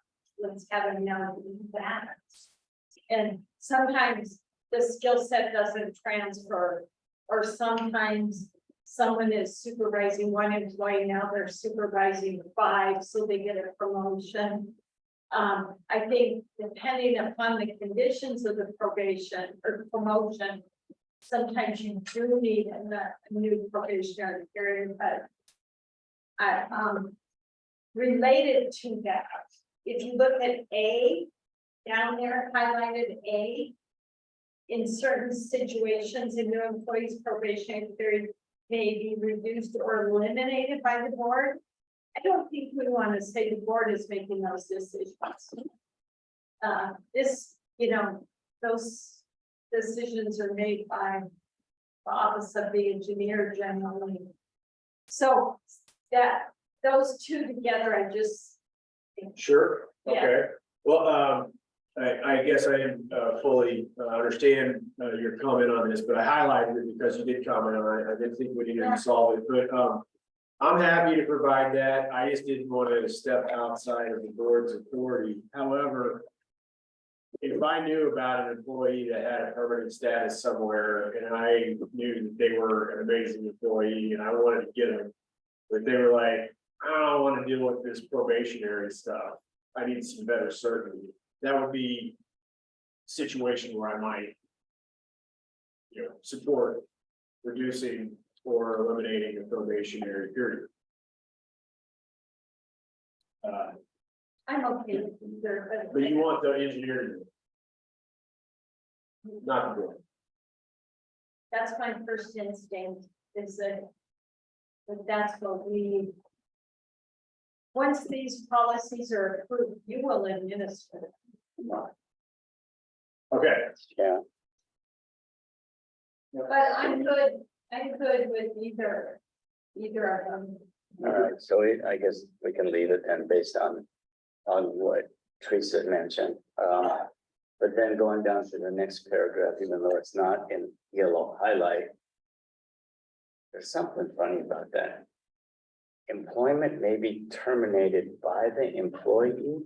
Let's have them now do that. And sometimes the skill set doesn't transfer, or sometimes someone is supervising one employee, now they're supervising 5, so they get a promotion. I think depending upon the conditions of the probation or promotion, sometimes you do need a new probationary period, but related to that, if you look at A, down there highlighted A, in certain situations, a new employee's probationary period may be reduced or eliminated by the board. I don't think we want to say the board is making those decisions. Those decisions are made by the Office of the Engineer generally. So that those two together, I just. Sure, Yeah. okay. Well, I guess I didn't fully understand your comment on this, but I highlighted it because you did comment on it. I didn't think we needed to solve it, but I'm happy to provide that. I just didn't want to step outside of the board's authority. However, if I knew about an employee that had a permanent status somewhere and I knew that they were an amazing employee and I wanted to get them, but they were like, I don't want to deal with this probationary stuff. I need some better certainty. That would be a situation where I might, support reducing or eliminating a probationary period. I'm okay with either, But you want the engineer to do it, not the board. that's my first instinct, is that that's what we. Once these policies are approved, you will administer them. Okay, Yeah, But I'm good with either of them. all right, so I guess we can leave it then based on what Teresa mentioned. But then going down to the next paragraph, even though it's not in yellow highlight, there's something funny about that. Employment may be terminated by the employee.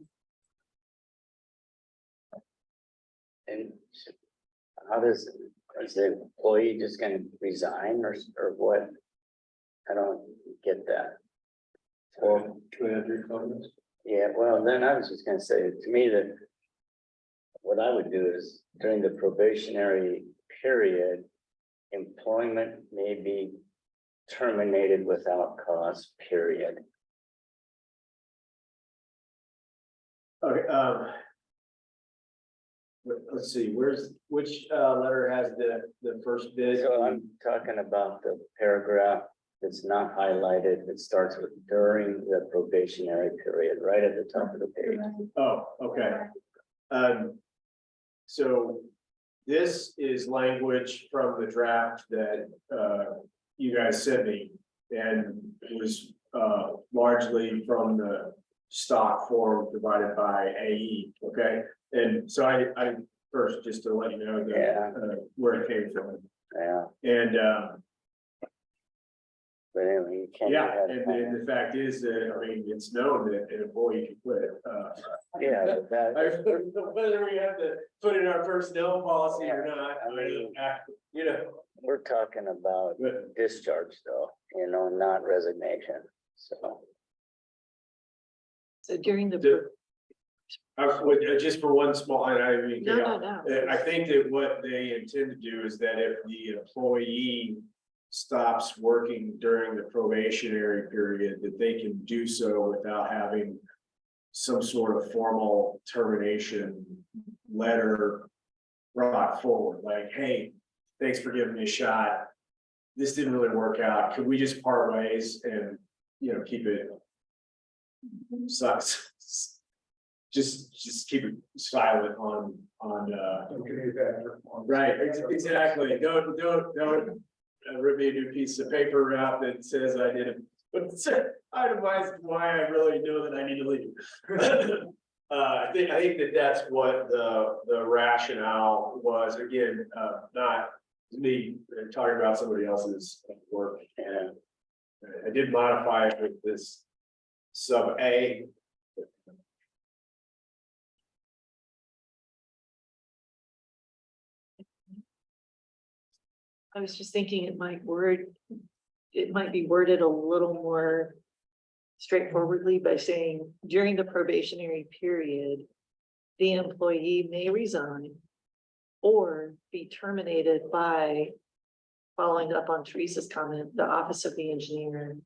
And how is the employee just gonna resign or what? I don't get that. Well, yeah, well, then I was just gonna say, to me, that what I would do is during the probationary period, employment may be terminated without cause, period. okay, let's see, which letter has the first bit? So I'm talking about the paragraph that's not highlighted, that starts with during the probationary period, right at the top of the page. Oh, okay. So this is language from the draft that you guys sent me, and it was largely from the stock form provided by AE, okay? And so I first, just to let you know that Yeah. where it came from. Yeah, And but anyway, you can't. yeah, and the fact is that, I mean, it's known that an employee can quit. Yeah, but that, Whether we have to put in our personnel policy or not, I mean, we're talking about But discharge though, not resignation, so. So during the. I would, just for one small, and I mean. No. I think that what they intend to do is that if the employee stops working during the probationary period, that they can do so without having some sort of formal termination letter brought forward, like, hey, thanks for giving me a shot. this didn't really work out. Could we just part ways and, keep it? Sucks. Just keep it silent on. Right, exactly. Don't rip me a new piece of paper out that says I did it. But itemize why I really know that I need to leave. I think that's what the rationale was. Again, not me talking about somebody else's work. And I did modify it with this sub A. I was just thinking it might be worded a little more straightforwardly by saying during the probationary period, the employee may resign or be terminated by, following up on Teresa's comment, the office of the engineer.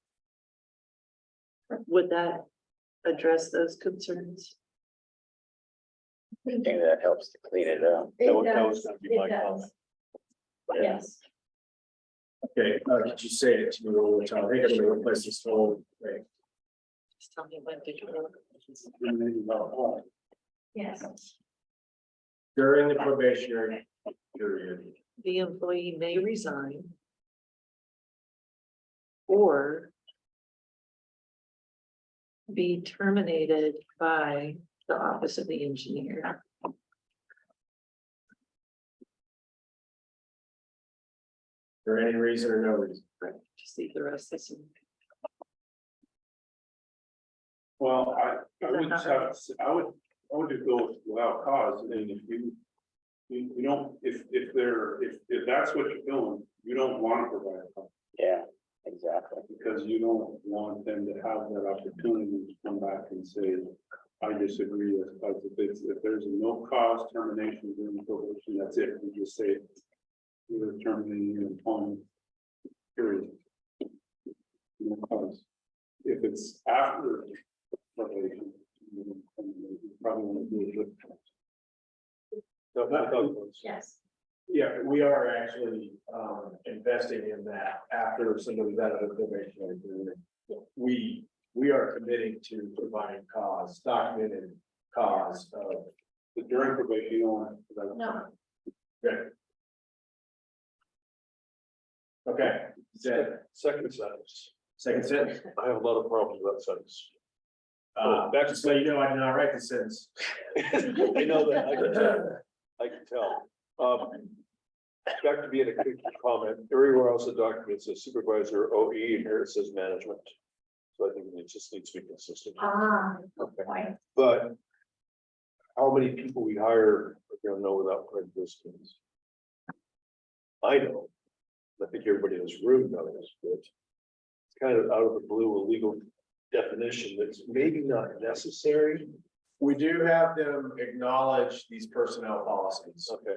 Would that address those concerns? I think that helps to clean it up. It That was does, gonna be my it does. comment. Yes, Okay, did you say it to me one more time? I think I'm gonna replace this whole thing. Just tell me when to. yes, During the probationary period, The employee may resign or be terminated by the office of the engineer. for any reason or no reason. Just leave the rest the same. Well, I would just have, I would just go without cause, and if you don't, if that's what you're doing, you don't want to provide a cause. Yeah, exactly. Because you don't want them to have that opportunity to come back and say, I disagree with, if there's a no cause termination during the probation, that's it, you just say. You're terminating your employment. Period. No cause. If it's after probation, you probably want to do it with. yes. Yeah, we are actually investing in that after somebody's out of the probationary period. We are committing to providing cause, documented cause of. But during probation, you don't want to. No, Good. Okay, Second sentence. second sentence. I have a lot of problems with that sentence. Just so you know, I did not write the sentence. I know that, I can tell. Back to being a quick comment, everywhere else the document says supervisor OE, and here it says management. So I think it just needs to be consistent. Okay. point. But how many people we hire are gonna know without prejudice means? I know. I think everybody in this room knows, but it's kind of out of the blue, a legal definition that's maybe not necessary. We do have them acknowledge these personnel policies. Okay.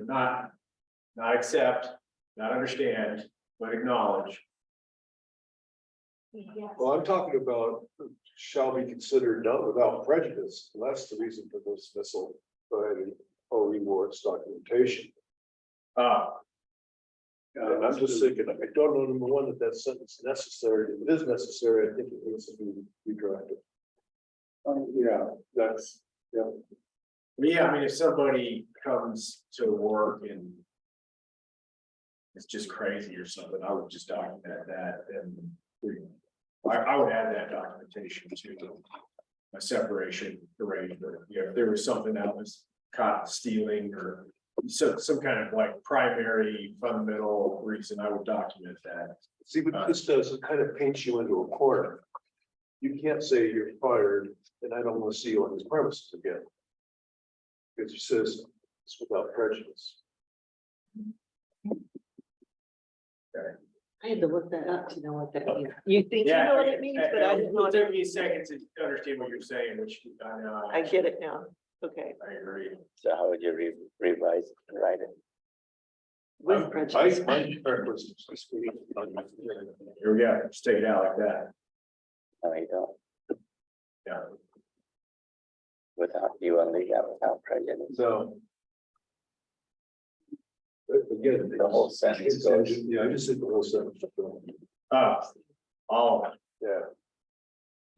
Not accept, not understand, but acknowledge. Yes. Well, I'm talking about shall be considered done without prejudice. And that's the reason for the dismissal by the OE warrants documentation. And I'm just thinking, I don't know, number one, that sentence is necessary. If it is necessary, I think it needs to be redrafted. Yeah, that's, yeah. Yeah, I mean, if somebody comes to work and it's just crazy or something, I would just document that and I would add that documentation to a separation arrangement. Yeah, if there was something that was caught stealing or some kind of like primary fundamental reason, I would document that. See, what this does, it kind of paints you into a corner. You can't say you're fired and I don't want to see you on these premises again. Because it says it's without prejudice. I had to look that up to know what that means. You think you know what it means, but I didn't know. It'll take me a second to understand what you're saying, which I know. I get it now. Okay. I agree. So how would you revise it, write it? With prejudice. My preference is to speak on. Here we go, just take it out like that. No, you don't. Yeah. Without, you want to leave that without prejudice. So. Again. The whole sentence goes. Yeah, I just think the whole sentence. Oh, Yeah.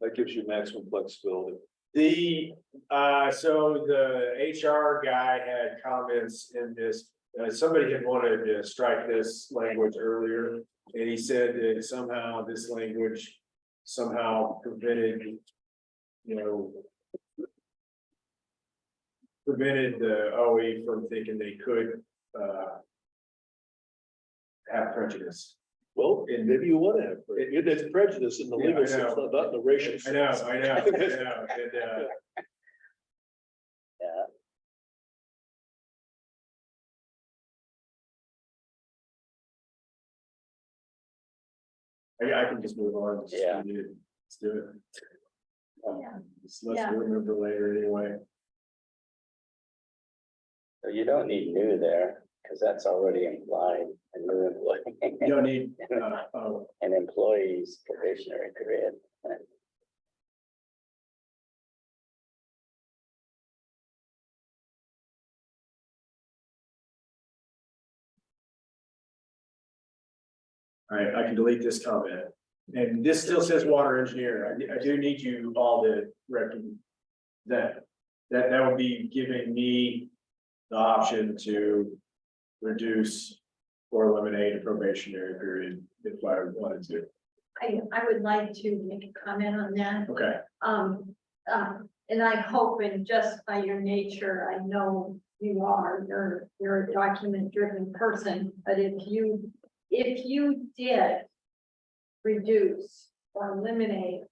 That gives you maximum flexibility. so the HR guy had comments in this, somebody had wanted to strike this language earlier. And he said that somehow this language somehow prevented, prevented the OE from thinking they could, have prejudice. Well, and maybe you want to have, it's prejudice in the Yeah, I legal sense, know. not in the racial I sense. know. And, Yeah, I can just move on. Yeah. Let's do it. Yeah. Let's Yeah. remember later anyway. so you don't need new there, because that's already implied, a new employee. You don't need, An employee's probationary period. all right, I can delete this comment. And this still says water engineer. I do need you all to recognize that. That would be giving me the option to reduce or eliminate a probationary period if I wanted to. I would like to make a comment on that. Okay, And I hope, and just by your nature, I know you're a document driven person, but if you did reduce or eliminate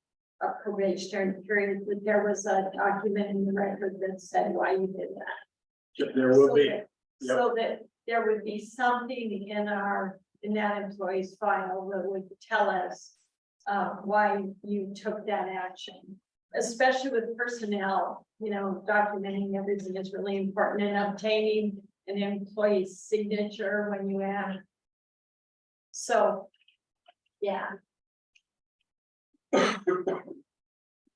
a probationary period, that there was a document in the record that said why you did that. there will So be. that- So that there would be something in that employee's file that would tell us why you took that action. Especially with personnel, documenting everything is really important, and obtaining an employee's signature when you add. So, yeah.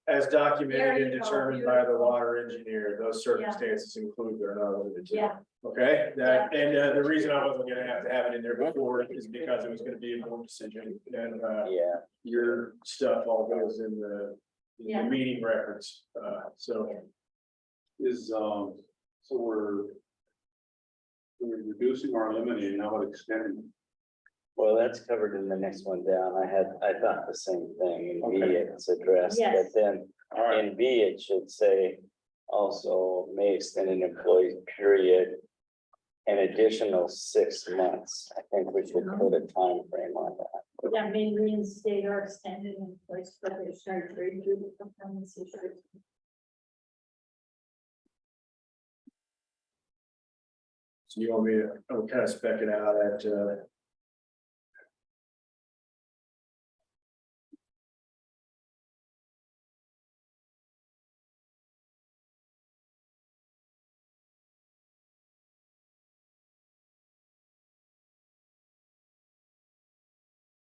As documented There and you go, determined by the beautiful. water engineer, those circumstances include but are not limited to. Yeah. Okay, the reason I wasn't gonna have to have it in there before is because it was gonna be a board decision and, Yeah, your stuff all goes in the Yeah. meeting records, so. Is, so we're reducing or eliminating, how about extending? well, that's covered in the next one down. I thought the same thing. In B, Okay. it's addressed, but Yes. then All right, in B, it should say also may extend an employee period an additional 6 months. I think we should put a time frame on that. That may reinstate or extend it in place for the surgery due to performance issues. So you want me to, kind of spec it out at,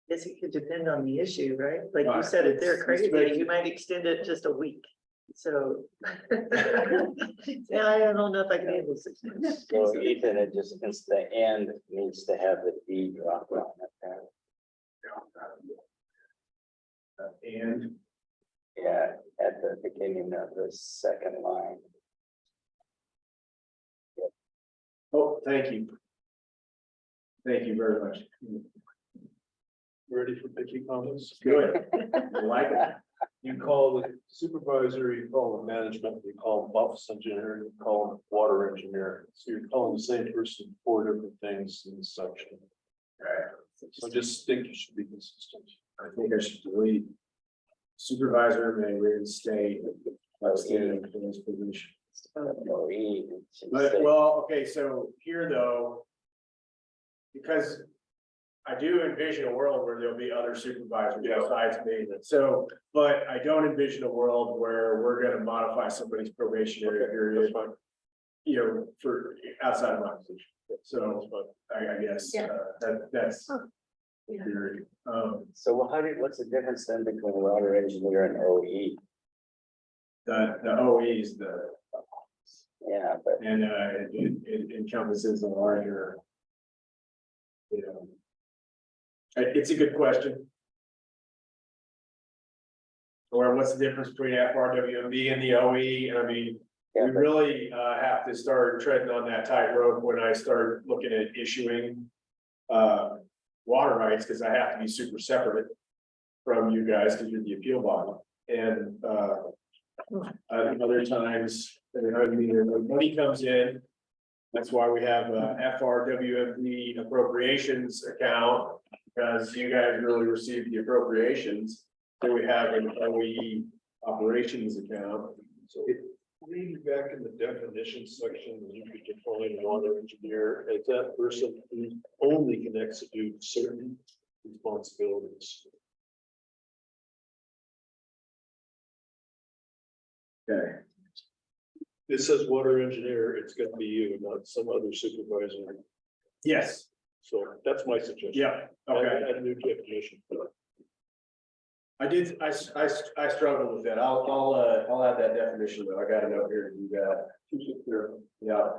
Guess it could depend on the issue, right? Like you Right. said, if they're It's crazy, very- you might extend it just a week. So. Yeah, I don't know if I can handle 6 months. So Ethan, it just, it's the end needs to have the D drop on it there. and Yeah, at the beginning of the second line. oh, thank you. Thank you very much. Ready for picky comments? Good. I like it. You call the supervisor, you call the management, you call them office engineer, you call them water engineer. So you're calling the same person 4 different things in the section. So I just think you should be consistent. I think I should delete supervisor may reinstate outstanding employee's position. No, E, it should But, say- well, okay, so here though, because I do envision a world where there'll be other supervisors besides me. So, but I don't envision a world where we're gonna modify somebody's probationary period, for outside of my position. So, I guess, Yeah. that's Yeah. theory. So what's the difference then between water engineer and OE? The OE is Yeah, but and it encompasses a larger You know. It's a good question. Or what's the difference between FRWMB and the OE? I mean, we Yeah, but really have to start treading on that tightrope when I start looking at issuing water rights, because I have to be super separate from you guys, because you're the appeal body. And other times, I mean, when money comes in, that's why we have a FRWMB appropriations account, because you guys really receive the appropriations. Then we have an OE operations account. So reading back in the definition section, you could define water engineer as that person who only can execute certain responsibilities. Okay. It says water engineer, it's gonna be you, not some other supervisor. Yes, So that's my suggestion. yeah, okay. Add a new definition. I struggled with that. I'll add that definition though. I got a note here to do that. Yeah,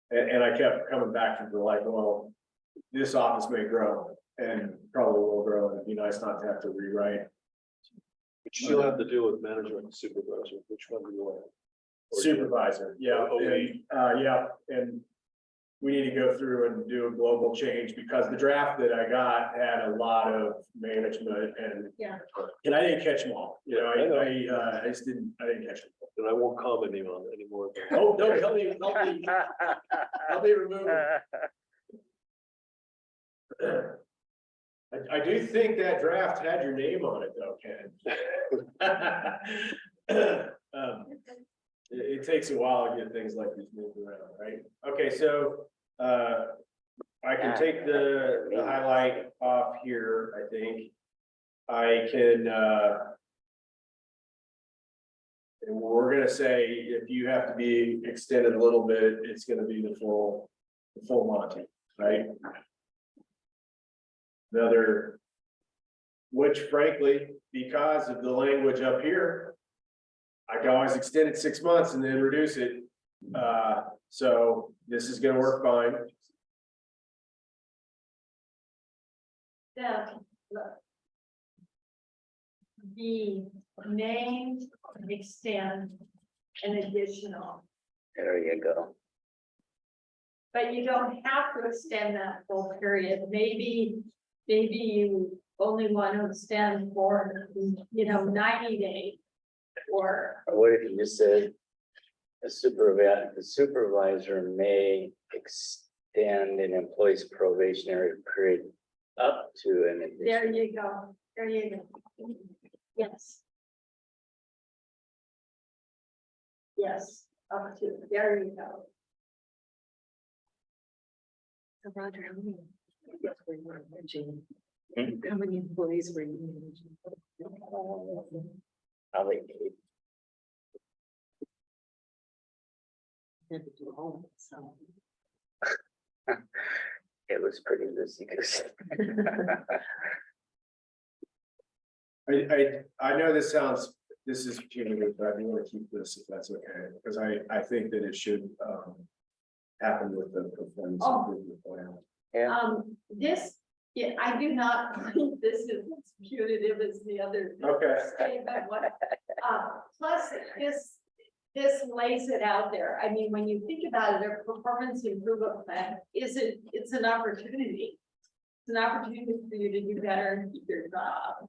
and I kept coming back to the like, well, this office may grow and probably will grow, and it'd be nice not to have to rewrite. But you still have to deal with management and supervisor, which one do you want? Supervisor, yeah, yeah, and we need to go through and do a global change, because the draft that I got had a lot of management and. Yeah. And I didn't catch them all, you know, I just didn't catch them. And I won't comment on it anymore. Oh, no, help me remove it. I do think that draft had your name on it though, Ken. It takes a while to get things like this moved around, right? Okay, so, I can take the highlight off here, I think. I can, and we're gonna say, if you have to be extended a little bit, it's gonna be the full Monty, right? Another, which frankly, because of the language up here, I can always extend it 6 months and then reduce it. So this is gonna work fine. The name extend an additional, there you go. but you don't have to extend that full period. Maybe you only want to extend for, 90 days. Or, Or what if you just said, the supervisor may extend an employee's probationary period up to an there additional. you go, there you go. Yes. Yes, up to, there you go. So Roger, how many employees were you managing? Probably Had to do home, so. it was pretty busy because I know this is punitive, but I do want to keep this if that's okay, because I think that it should happen with the performance improvement plan. This, yeah, I do not think this is as punitive as the other. Okay. Statement. Plus, this lays it out there. I mean, when you think about it, a performance improvement plan it's an opportunity. It's an opportunity for you to do better and keep your job.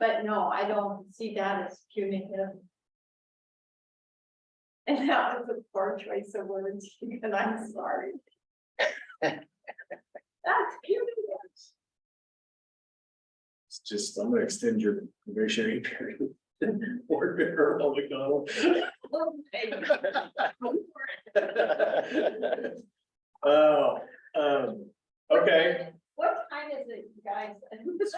But no, I don't see that as punitive. And that was a poor choice of words, and I'm sorry. That's punitive. It's just, I'm gonna extend your probationary period. Board member Paul McDonald. Oh, okay. What time is it, you guys? 4:10. This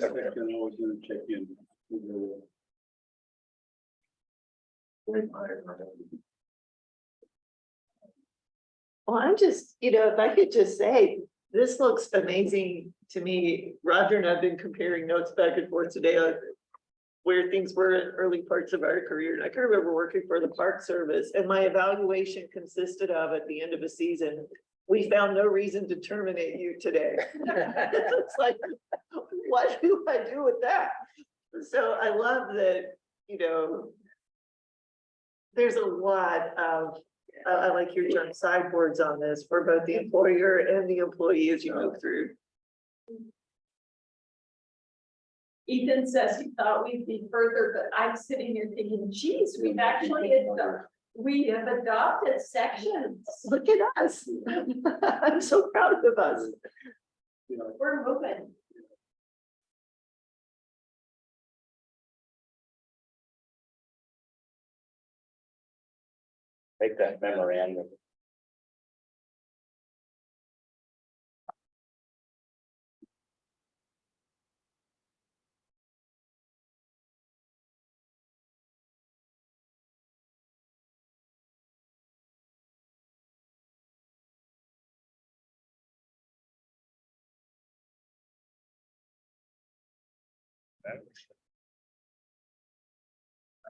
section, I was gonna check in. Well, I'm just, if I could just say, this looks amazing to me. Roger and I've been comparing notes back and forth today on where things were in early parts of our career. And I can remember working for the Park Service, and my evaluation consisted of, at the end of a season, we found no reason to terminate you today. It's like, what do I do with that? So I love that, you know, there's a lot of, I like your term sideboards on this for both the employer and the employee as you move through. Ethan says he thought we'd be further, but I'm sitting here thinking, geez, we have adopted sections. Look at us. I'm so proud of us. We're moving. Take that memorandum. I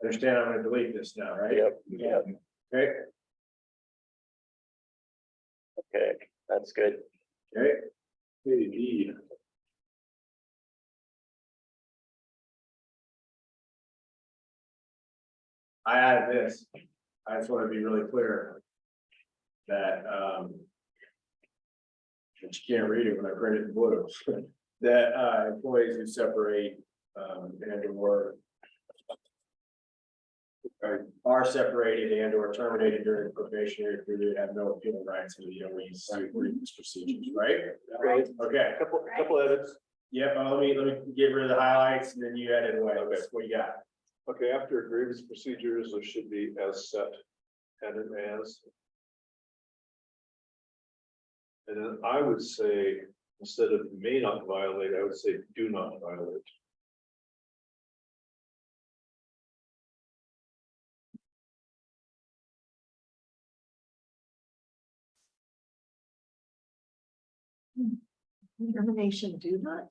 understand I'm gonna delete this now, right? Yep. Okay, Okay, that's good. okay. Hey, D. I added this. I just want to be really clear. That, but you can't read it when I print it in blue. That, employees who separate, and or. Are separated and or terminated during the probationary period have no appeal rights to the OE's grievance procedures, right? Right. Okay, Couple edits. yep, let me get rid of the highlights and then you edit away. Okay. What you got? Okay, after grievance procedures, there should be as set and an as. And then I would say, instead of may not violate, I would say do not violate. Termination do not,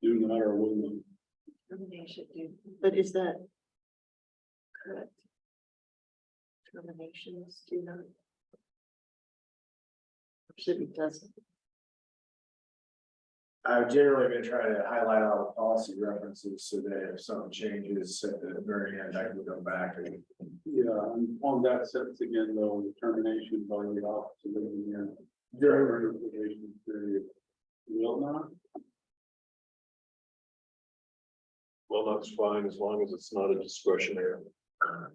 Do not or will not. termination do, but is that correct? Terminations do not. Should be doesn't. I've generally been trying to highlight all the policy references so that if something changes at the very end, I can go back and. Yeah, on that sentence again, though, termination by the office of the engineer during the probation period will not. Well, that's fine, as long as it's not a discretionary.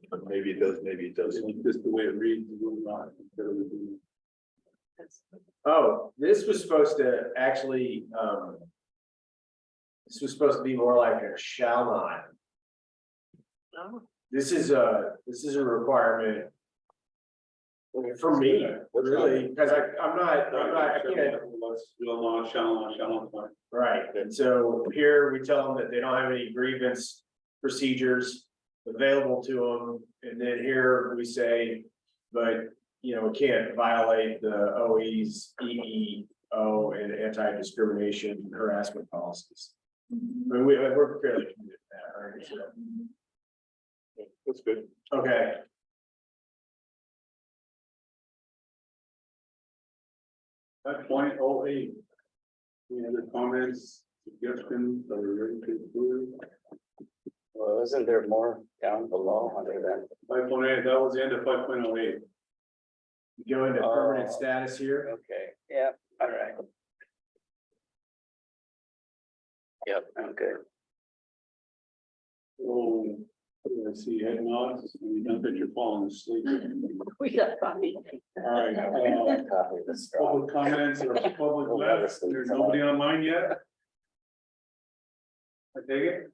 But maybe it does, maybe it It's doesn't. just the way it reads, it will not. Instead of it being- Oh, this was supposed to actually, this was supposed to be more like a shall not. Oh, This is a requirement. For me, really, because I'm not, I can't, Will not, shall not. right, and so here we tell them that they don't have any grievance procedures available to them, and then here we say, but, you know, we can't violate the OE's EEO and anti-discrimination harassment policies. I mean, we're fairly committed to that, right? So, That's good. okay. At 0.08. Any other comments, suggestions, are we ready to approve? Well, isn't there more down below under that? 5.8, that was the end of 5.08. Go into permanent Oh. status here. Okay, yeah, all right. Yep, I'm good. Oh, I see head nods, and you don't think you're falling asleep. we got Bobby. All right, Copy of the straw. public comments or public We'll let left, us leave there's some nobody online yet? I take it?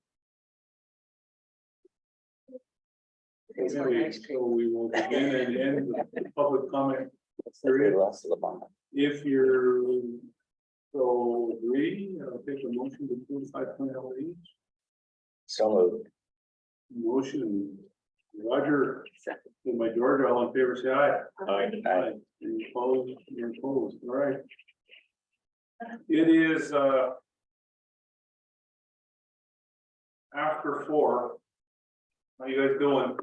Okay, so we will begin and end the public comment. It's the very last of the bond. If you're so agree, I'll take a motion to approve 5.08. So moved. Motion, Roger, and by George, all in favor, say aye. Aye. Any opposed, you're opposed, all right. It is, after 4. How you guys doing?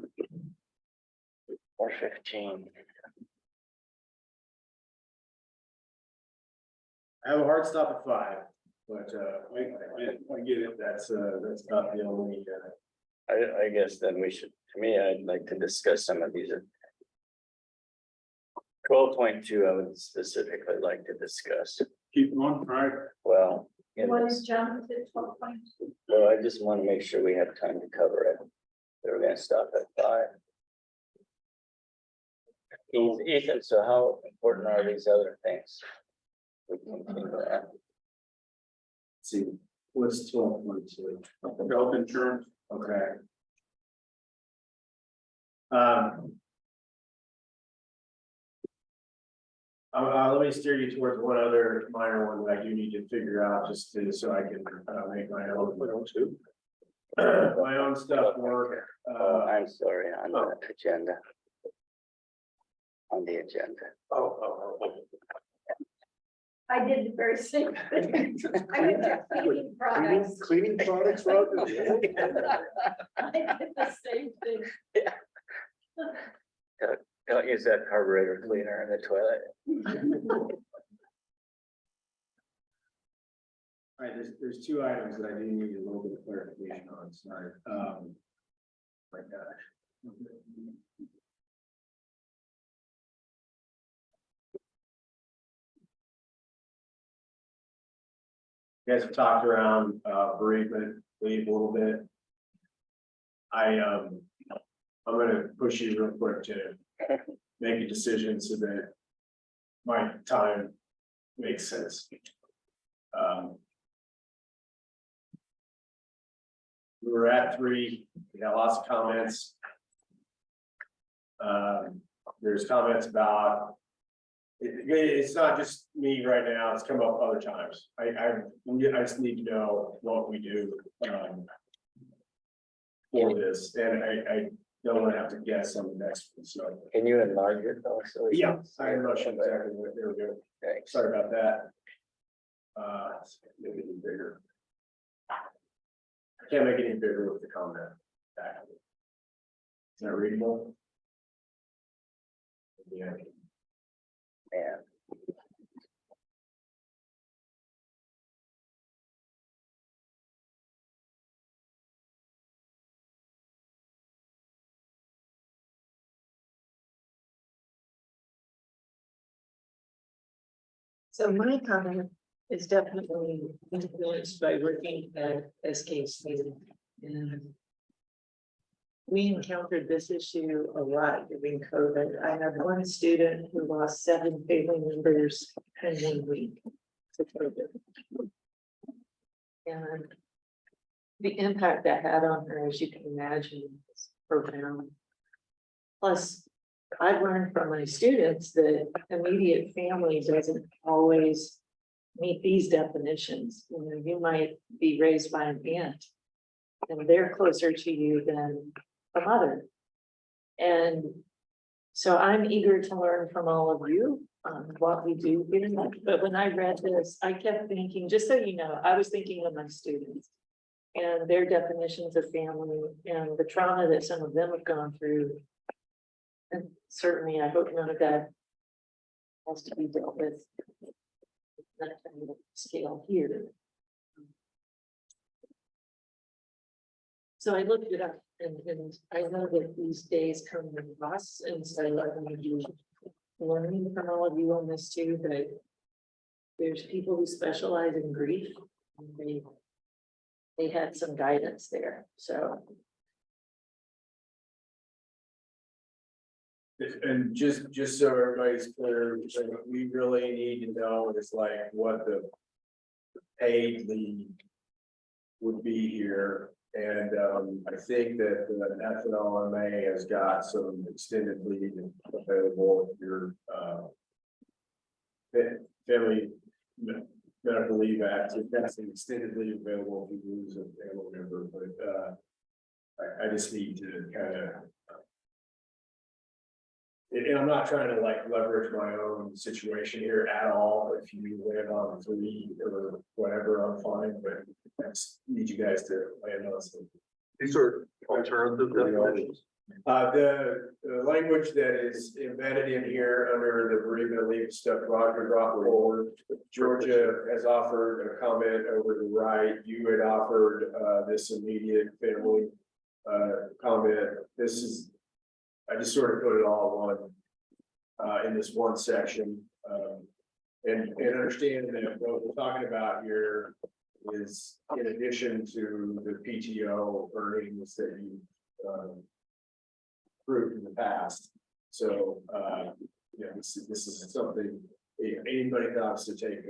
4:15. I have a hard stop at 5, but, I get it, that's about the only, I guess then we should, to me, I'd like to discuss some of these. 12.2, I would specifically like to discuss. Keep going, right? Well, in One this, jump to 12.2. well, I just want to make sure we have time to cover it. They're gonna stop at 5. Ethan, so how important are these other things? We continue that. See, what's 12.2? Health insurance. okay. Let me steer you towards one other minor one that I do need to figure out just to, so I can, make my own. My own stuff work, Oh, I'm sorry, on the agenda. On the agenda. oh. I did the very same thing. I went to cleaning products. Cleaning products, Rob? I did the same thing. Don't use that carburetor cleaner in the toilet. All right, there's 2 items that I do need a little bit of clarification on, sorry. My gosh. You guys have talked around bereavement leave a little bit. I'm gonna push you real quick to make a decision so that my time makes sense. We were at 3, we got lots of comments. There's comments about, it's not just me right now, it's come up other times. I just need to know what we do for this, and I don't want to have to guess on the next one, so. Can you enlarge it also? Yeah, I know exactly what they were doing. Thanks. Sorry about that. Maybe any bigger. I can't make it any bigger with the comment. Is that readable? Yeah. Yeah. So my comment is definitely influenced by working at SKC. And we encountered this issue a lot during COVID. I had one student who lost 7 family members in 1 week to COVID. And the impact that had on her, as you can imagine, is profound. Plus, I've learned from my students that immediate family doesn't always meet these definitions. You know, you might be raised by an aunt, and they're closer to you than a mother. And so I'm eager to learn from all of you on what we do here. But when I read this, I kept thinking, just so you know, I was thinking of my students and their definitions of family and the trauma that some of them have gone through. And certainly, I hope none of that has to be dealt with that kind of scale here. So I looked it up, and I know that these days come in costs, and so I'm going to be learning from all of you on this too. But there's people who specialize in grief, and they had some guidance there. So. And just so everybody's clear, what we really need to know is like what the paid leave would be here. And I think that the FRWMB has got some extended leave available if you're family medical leave act. That's an extended leave available if you lose a family member, but I just need to kind of. And I'm not trying to like leverage my own situation here at all. If you land on 3 or whatever, I'm fine, but I just need you guys to land on some. These are alternative definitions. The language that is embedded in here under the bereavement leave stuff, Roger brought forward. Georgia has offered a comment over the right. You had offered, this immediate family, comment. This is, I just sort of put it all on, in this one section. And understand that what we're talking about here is in addition to the PTO earnings that you, approved in the past. So, yeah, this is something, anybody that wants to take,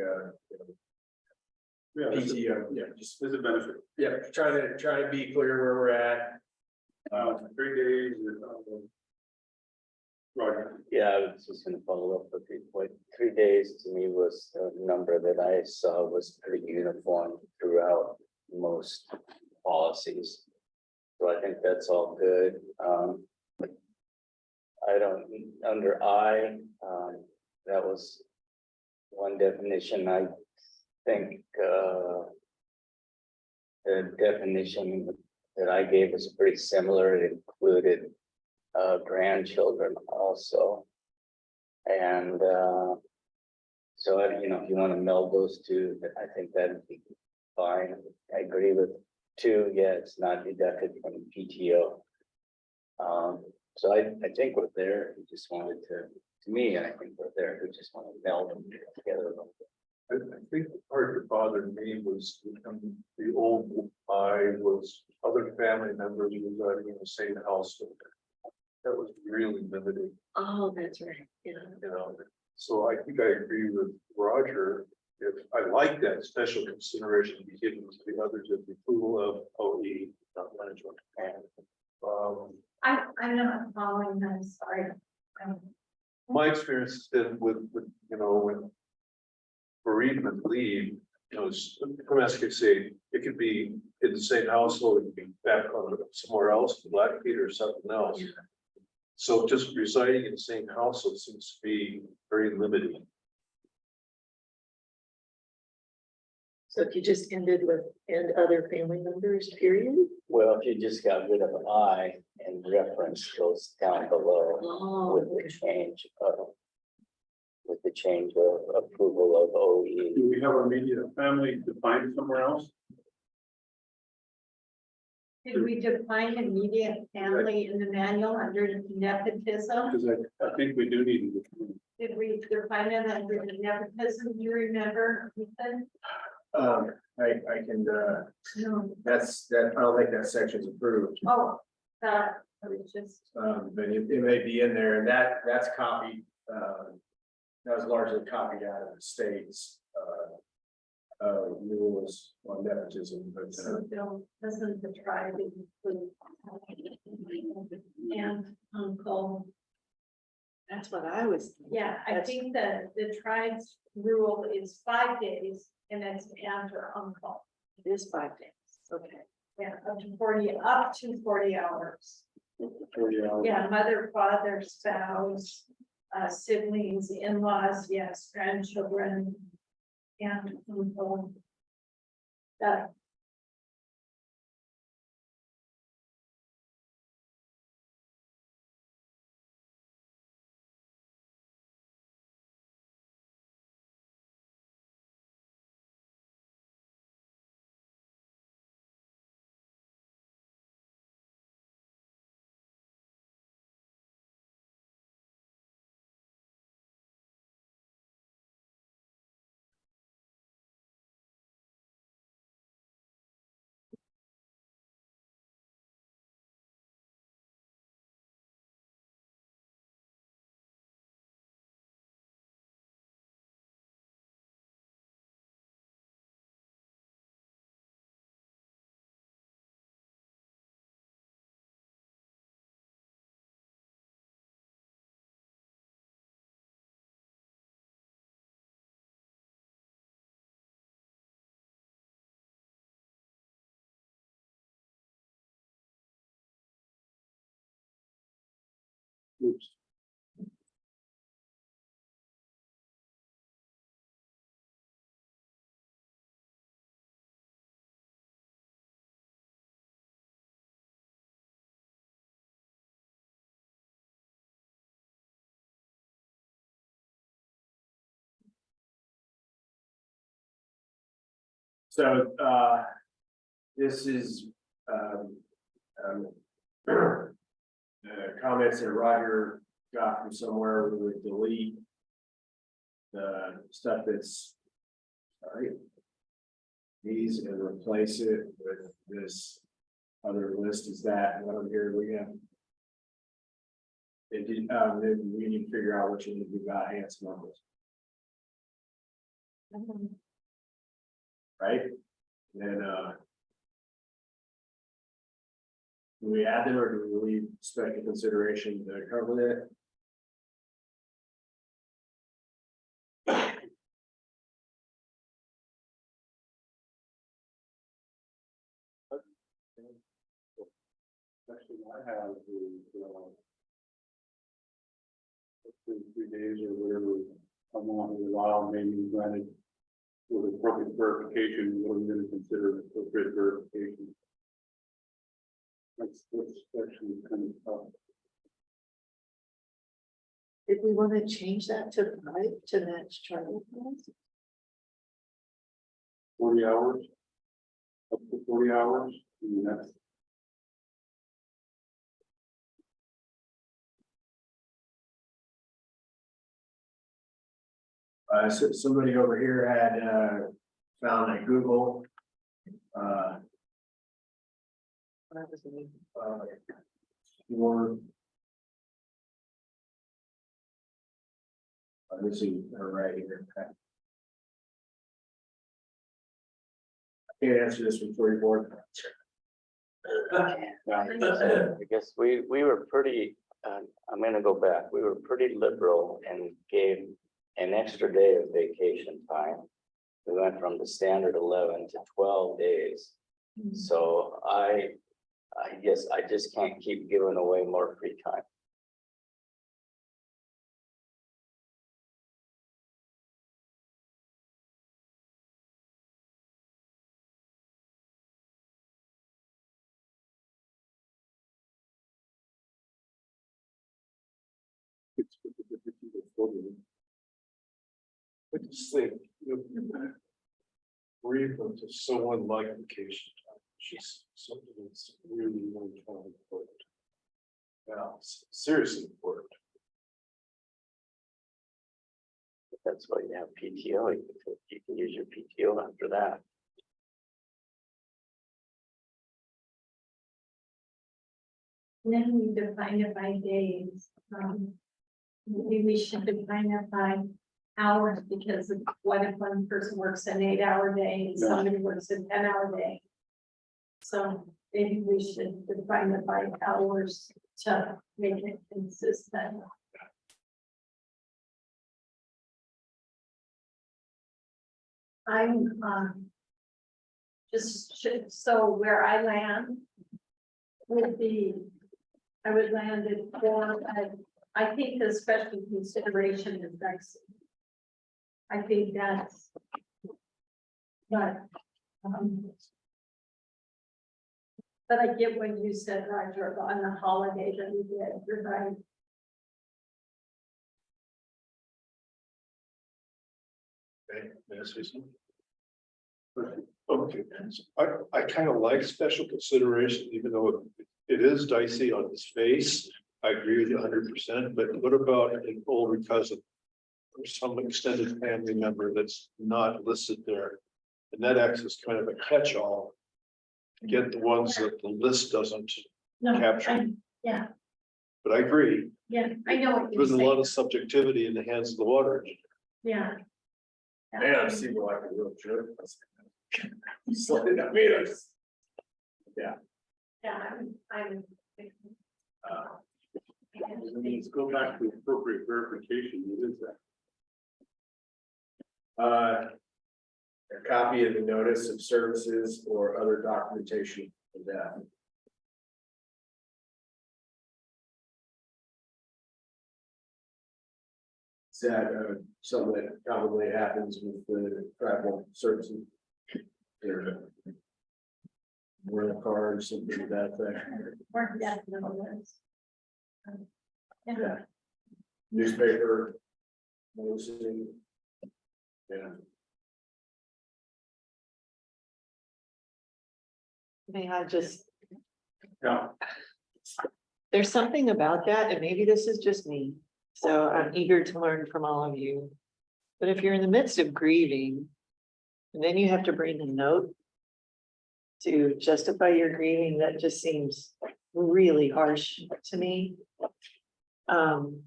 Yeah, PTO, yeah, just, there's a benefit. yeah, try to be clear where we're at. 3 days is, Roger. Yeah, I was just gonna follow up with 3 days to me was the number that I saw was pretty uniform throughout most policies. So I think that's all good. I don't, under I, that was one definition. I think, the definition that I gave was pretty similar. It included grandchildren also. And so, if you want to meld those two, I think that'd be fine. I agree with 2, yeah, it's not deducted from PTO. So I think we're there. We just wanted to me, I think we're there. We just want to meld them together. I think the part that bothered me was the old I was other family members residing in the same household. That was really limited, Oh, that's right, yeah. you know, so I think I agree with Roger. If I like that special consideration to be given to the others of the approval of OE, not management. I'm not following that, sorry. My experience has been with bereavement leave, from SKC, it could be in the same household, it could be back on somewhere else, Blackfeet or something else. So just residing in the same household seems to be very limiting. So if you just ended with and other family members, period? Well, if you just got rid of I and reference goes down below Oh, with the change of approval of OE. Do we have our immediate family defined somewhere else? Did we define immediate family in the manual under nepotism? Because I think we do need to. Did we define it under nepotism? Do you remember, Ethan? I can, No. that's, I don't think that section's approved. Oh, that was just, But it may be in there, and that's copied, that was largely copied out of the state's, rules on nepotism, but, so doesn't the tribe include and uncle? that's what I was. Yeah, I think that the tribe's rule is 5 days and it's aunt or uncle. It is 5 days, okay. Yeah, up to 40 hours. 40 hours. Yeah, mother, father, spouse, siblings, in-laws, yes, grandchildren. And uncle. That Oops. So, this is, comments that Roger got from somewhere, we would delete the stuff that's, sorry, these and replace it with this other list. Is that what I'm hearing? We have. It did, then we need to figure out which one we got hands numbers, right? Then, do we add them or do we leave special consideration to cover that? Actually, I have the, 3 days or whatever, I want to allow, maybe granted with appropriate verification, what I'm gonna consider appropriate verification. That's actually kind of tough. If we want to change that to 5 to match travel plans, 40 hours, up to 40 hours, I mean, that's. So somebody over here had, found a Google, that was me. for. This is right here. I can't answer this with 44. I guess we were pretty, I'm gonna go back, we were pretty liberal and gave an extra day of vacation time. We went from the standard 11 to 12 days. So I guess I just can't keep giving away more free time. I just think, bereavement is so unlike vacation time. It's just something that's really, really important. Yeah, seriously important. That's why you have PTO. You can use your PTO after that. Then we define it by days. Maybe we should define it by hours, because of what if one person works an 8-hour day and somebody works a 10-hour day? So maybe we should define it by hours to make it consistent. I'm so where I land would be, I would land at 4. I think the special consideration is next. I think that's, but I get what you said, Roger, on the holiday that we did. You're right. Okay, may I say something? Okay, I kind of like special consideration, even though it is dicey on its face. I agree with you 100%, but what about an older cousin? Or some extended family member that's not listed there? And that acts as kind of a catch-all. To get the ones that the list doesn't capture. Yeah, But I agree, yeah, I know what you're there's a saying. lot of subjectivity in the hands of the water engineer. Yeah. Man, I've seen like a real jerk. So, I mean, it's. Yeah, I'm. Let's go back to appropriate verification. What is that? A copy of the notice of services or other documentation of that. Is that something that probably happens with the travel services? Rental car or something like that. We're definitely. Yeah. Newspaper. Noticing. Yeah. May I just, Yeah. there's something about that, and maybe this is just me, so I'm eager to learn from all of you. But if you're in the midst of grieving, and then you have to bring a note to justify your grieving, that just seems really harsh to me. And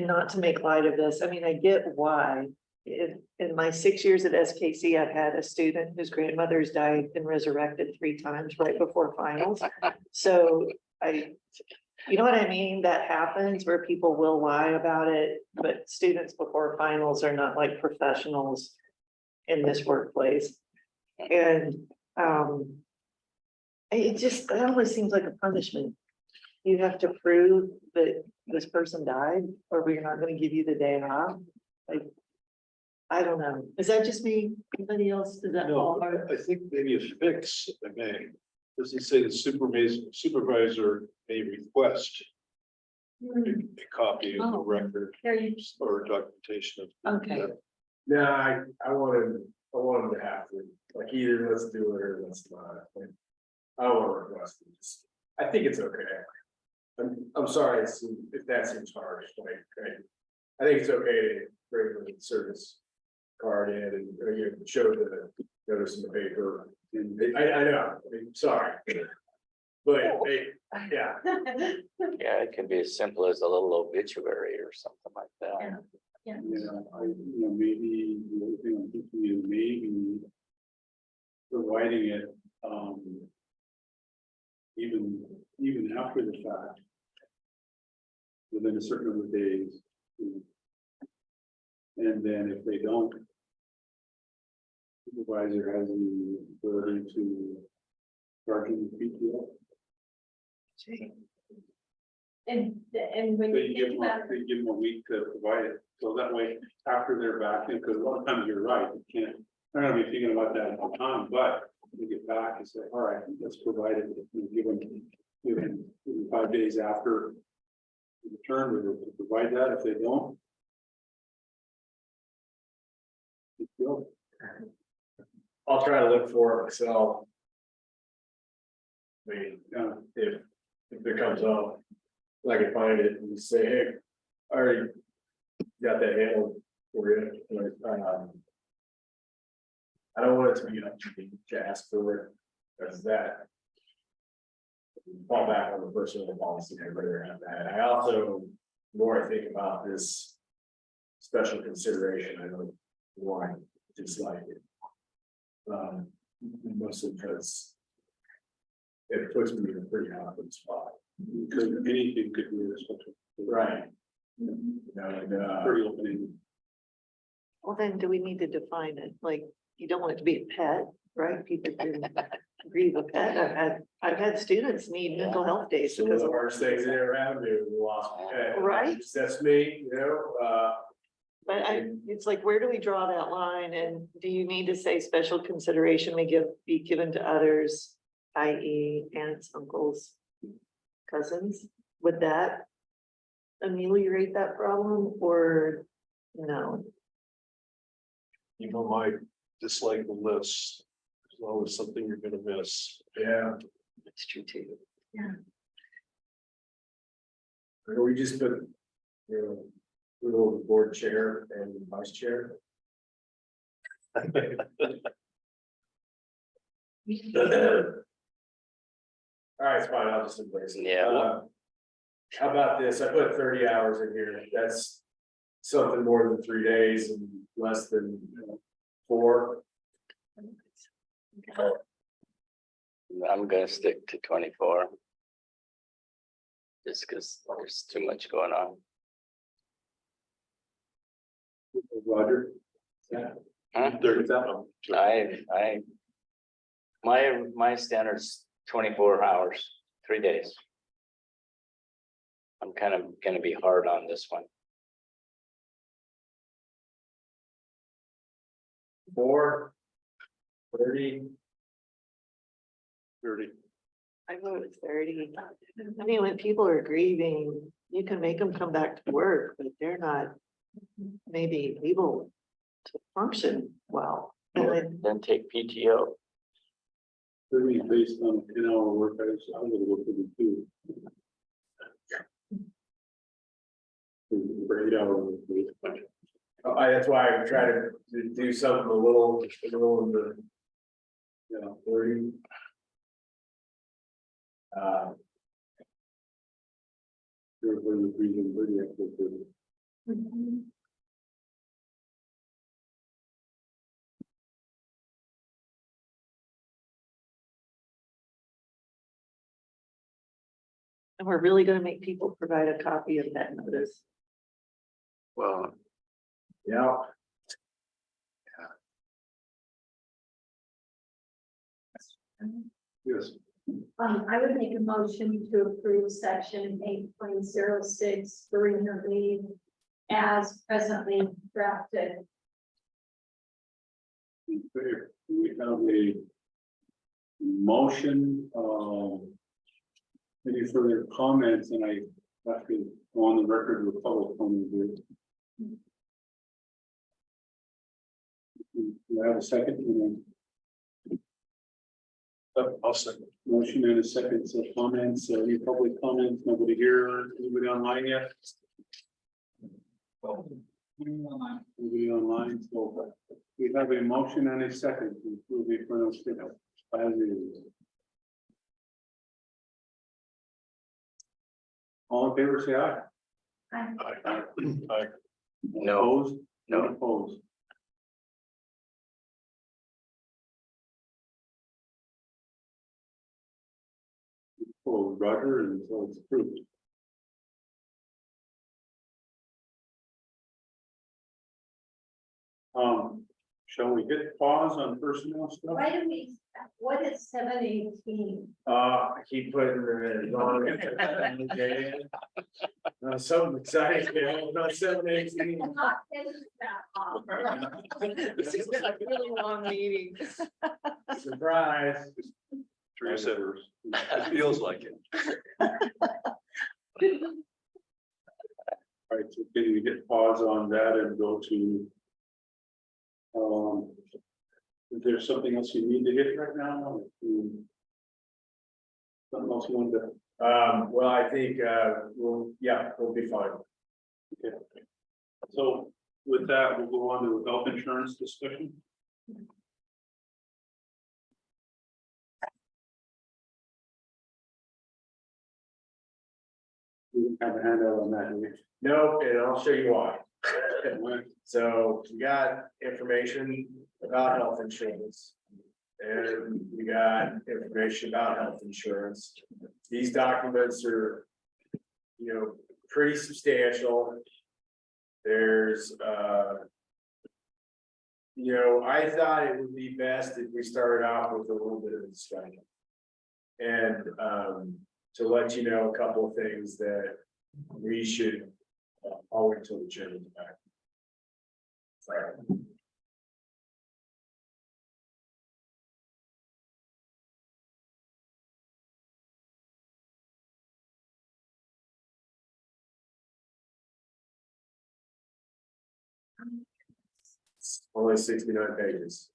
not to make light of this, I mean, I get why. In my 6 years at SKC, I've had a student whose grandmother's died and resurrected 3 times right before finals. So you know what I mean? That happens where people will lie about it, but students before finals are not like professionals in this workplace. And it always seems like a punishment. You have to prove that this person died, or we're not gonna give you the day off. Like, I don't know. Is that just me? Anybody else? Does that No, fall? I think maybe a fix, if I may, does it say the supervisor may request a copy of the Oh. record There you, or documentation of. Okay. No, I want him to have to, like, either let's do it or let's not. Like, I don't want to request it. I think it's okay. I'm sorry if that seems harsh, like, I think it's okay to bring the service card in and you know, show the notice in the paper. And I know, I mean, sorry. But, hey, yeah, Yeah, it can be as simple as a little obituary or something like that. yeah. Maybe, the other thing I'm thinking is maybe providing it, even after the fact, within a certain number of days. And then if they don't, supervisor has the ability to charge them the PTO. And when They you give think them, about, they give them a week to provide it, so that way, after they're back in, because a lot of times you're right, you can't, I don't know if you're thinking about that all the time, but you get back and say, all right, let's provide it, give them 5 days after the return, to provide that, if they don't. Go. I'll try to look for it myself. I mean, if it comes up, I can find it and say, hey, I already got that handled for you. I don't want it to be up to me to ask for it, because that fall back on the personal policy. I'd rather have that. I also, the more I think about this special consideration, I don't want to dislike it. Mostly because it puts me in a pretty awkward spot. Because anything could be a special. Right. You know, and, Pretty opening. Well, then do we need to define it? Like, you don't want it to be a pet, right? People can grieve a pet. I've had students need mental health days some of because the of. worst things that ever happened to me was the loss of a pet. Right. That's me, you know, But it's like, where do we draw that line? And do you need to say special consideration may be given to others, i.e. aunts, uncles, cousins? Would that ameliorate that problem or no? You know, my dislike the list, there's always something you're gonna miss. yeah, That's true too. or we just put, you know, little board chair and vice chair. All right, it's fine, I'll just embrace it. Yeah. How about this? I put 30 hours in here. That's something more than 3 days and less than 4. I'm gonna stick to 24. Just because there's too much going on. Roger. Huh? 30,000. My standard's 24 hours, 3 days. I'm kind of gonna be hard on this one. 4, 30. 30. I vote 30. I mean, when people are grieving, you can make them come back to work, but they're not maybe able to function well. And then, Then take PTO. 30 based on 10-hour work hours, I'm gonna go 32. For 8 hour work week. That's why I try to do something a little in the, you know, 30. for the reason, 30 after 30. And we're really gonna make people provide a copy of that notice. Well, Yeah. Yes. I would make a motion to approve section 8.06 FRWMB as presently drafted. Fair. We have a motion, any further comments, and I have to go on the record with public comment here. Do I have a second? I'll second. Motion and a second, so comments, any public comments, nobody here, anybody online yet? Nobody online, so we have a motion and a second, will be for those, you know, as is. All in favor, say aye. Aye. No. Opposed? No. Opposed. Oh, Roger, and so it's approved. Shall we hit pause on personnel stuff? Why do we, what is 718? I keep putting it on. Something exciting, not 718. Not finished that long. This has been a really long meeting. Surprise. Teresa, it feels like it. All right, so can we hit pause on that and go to? Is there something else you need to hit right now? Something else you want to? Well, I think, we'll be fine. Okay. So with that, we'll go on to health insurance discussion. We don't have a handout on that, do we? No, and I'll show you why. When- So we got information about health insurance. And we got information about health insurance. These documents are, pretty substantial. There's, I thought it would be best if we started off with a little bit of discussion. And, to let you know a couple of things that we should, I'll wait till the chairman's back. Sorry. Only 69 pages.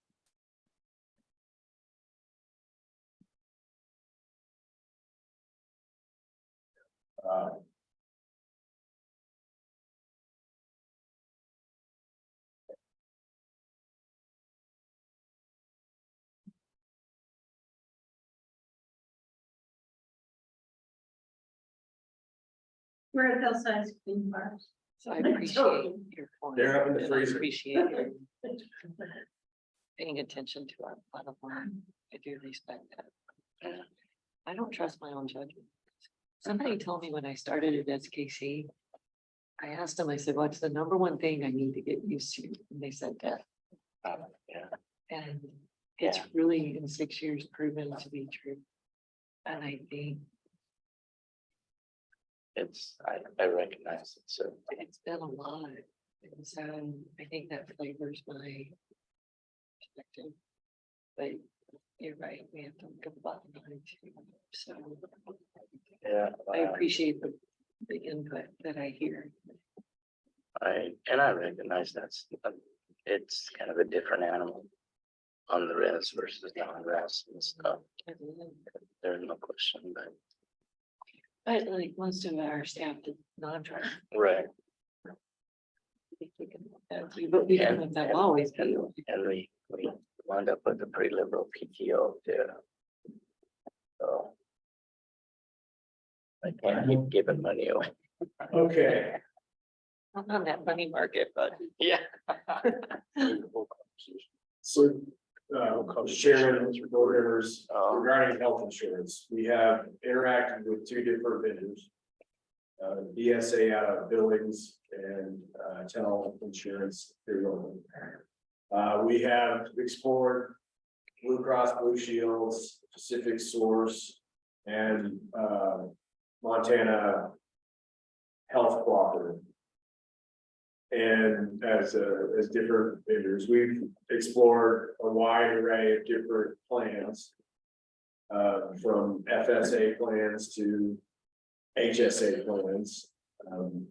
Where are those ice cream bars? So I appreciate your point. They're up in the and I freezer. appreciate your paying attention to our bottom line. I do respect that. I don't trust my own judgment. Somebody told me when I started at SKC, I asked them, I said, what's the number one thing I need to get used to? And they said death. Yeah. And it's really in 6 years proven to be true. And I think I recognize it, so. it's been a lot. And so I think that flavors my perspective. But you're right, we have to look at the bottom line too. So Yeah. I appreciate the input that I hear. I recognize it's kind of a different animal. on the rents versus non-rents and stuff. There's no question, but. But like most of our staff did non-drive. Right. But we don't have always been. And we wound up with a pretty liberal PTO there. So. I can't keep giving money away. Okay, Not on that money market, but yeah. so, Chairman, board members, regarding health insurance, we have interacted with two different vendors. BSA out of Billings and Tel Insurance. We have explored Blue Cross Blue Shields, Pacific Source, and Montana Health Cooperative. And as different vendors, we've explored a wide array of different plans. From FSA plans to HSA plans.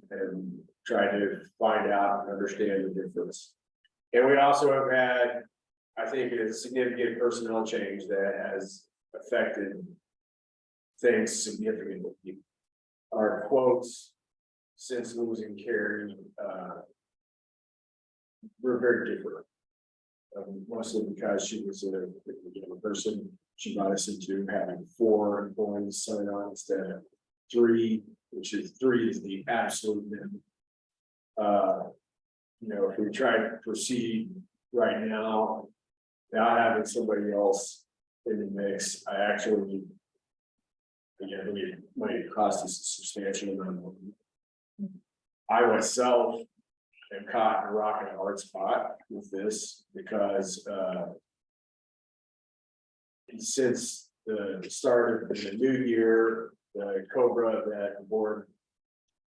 And try to find out and understand the difference. And we also have had, I think, a significant personnel change that has affected things significantly. Our quotes since losing Carrie, were very different. Mostly because she was a person, she brought us into having 4 employees sign on instead of 3, which is 3 is the absolute minimum. You know, if we try to proceed right now, without having somebody else in the mix, I actually, again, it might cost us a substantial amount of money. I myself am caught in a rock and a hard spot with this because since the start of the new year, the COBRA that the board,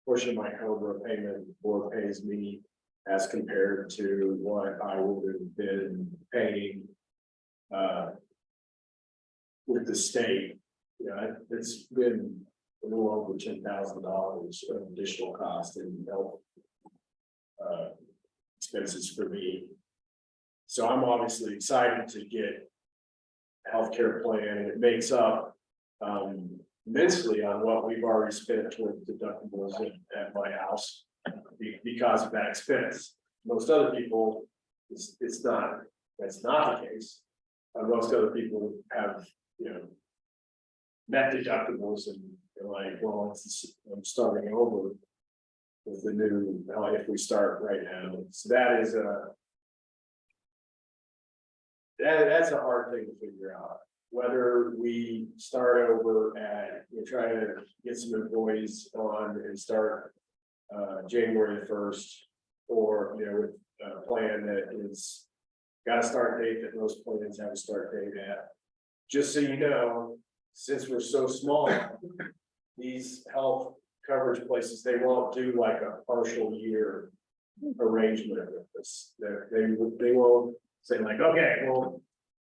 portion of my COBRA payment, the board pays me as compared to what I would have been paying with the state. You know, it's been a little over $10,000 of additional cost in health expenses for me. So I'm obviously excited to get a healthcare plan, and it makes up immensely on what we've already spent toward deductibles at my house because of that expense. Most other people, it's not, that's not the case. Most other people have, you know, met deductibles and they're like, well, I'm starting over with the new, if we start right now. So that is that's a hard thing to figure out. Whether we start over at, you know, try to get some employees on and start January 1st, or, you know, with a plan that is got a start date that most plans have a start date at. Just so you know, since we're so small, these health coverage places, they won't do like a partial year arrangement with this. They will say like, okay, well,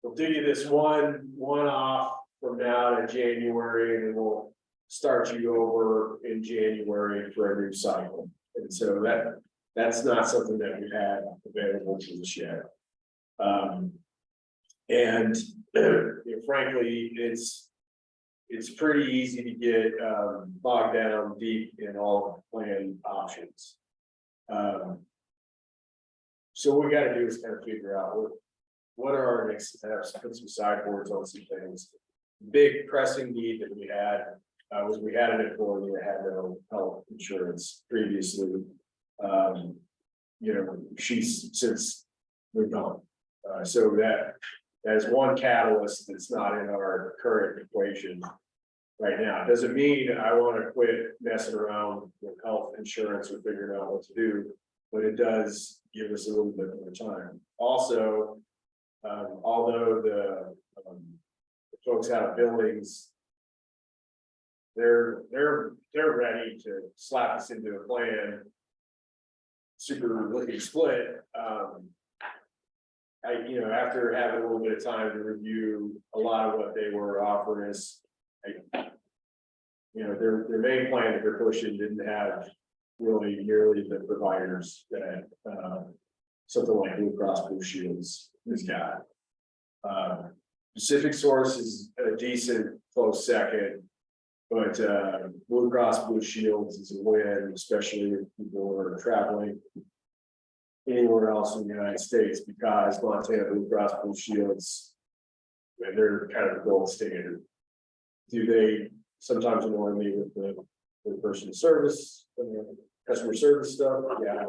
we'll do you this one-off from now to January, and then we'll start you over in January for a new cycle. And so that's not something that we've had available to us yet. And you know, frankly, it's pretty easy to get bogged down deep in all plan options. So what we got to do is kind of figure out what are our next steps, put some sideboards on some things. Big pressing need that we had was we had an employee that had no health insurance previously. You know, she's since moved on. So that is one catalyst that's not in our current equation right now. It doesn't mean I want to quit messing around with health insurance or figuring out what to do, but it does give us a little bit more time. Also, although the folks out of Billings, they're ready to slap us into a plan, super looking split. You know, after having a little bit of time to review a lot of what they were offering us, you know, their main plan that they're pushing didn't have really nearly the providers that something like Blue Cross Blue Shields has got. Pacific Source is a decent close second. But Blue Cross Blue Shields is a win, especially if people are traveling anywhere else in the United States, because Montana Blue Cross Blue Shields, and they're kind of the gold standard. Do they sometimes annoy me with the personal service, customer service stuff? Yeah.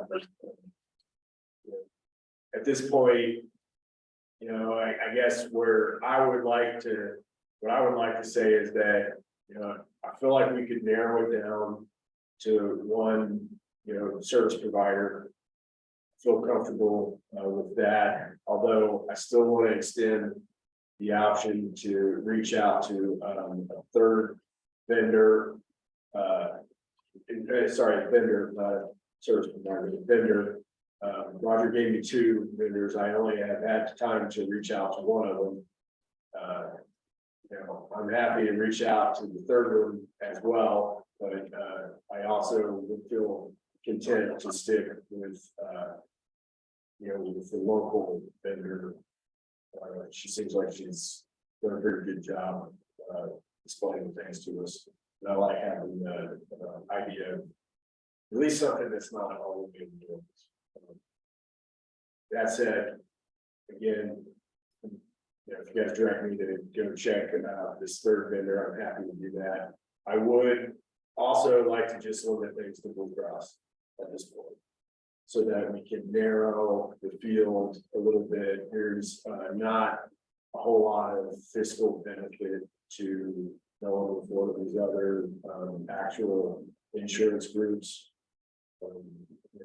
At this point, you know, I guess what I would like to say is that, you know, I feel like we could narrow it down to one, you know, service provider. Feel comfortable with that, although I still want to extend the option to reach out to a third vendor. Service provider, vendor. Roger gave me 2 vendors. I only have had time to reach out to one of them. You know, I'm happy to reach out to the third one as well, but I also would feel content to stick with you know, with the local vendor. She seems like she's done a pretty good job explaining things to us. And I like having the idea of at least something that's not all we can do. That said, again, you know, if you guys direct me to go check this third vendor, I'm happy to do that. I would also like to just limit things to Blue Cross at this point, so that we can narrow the field a little bit. There's not a whole lot of fiscal benefit to going for these other actual insurance groups.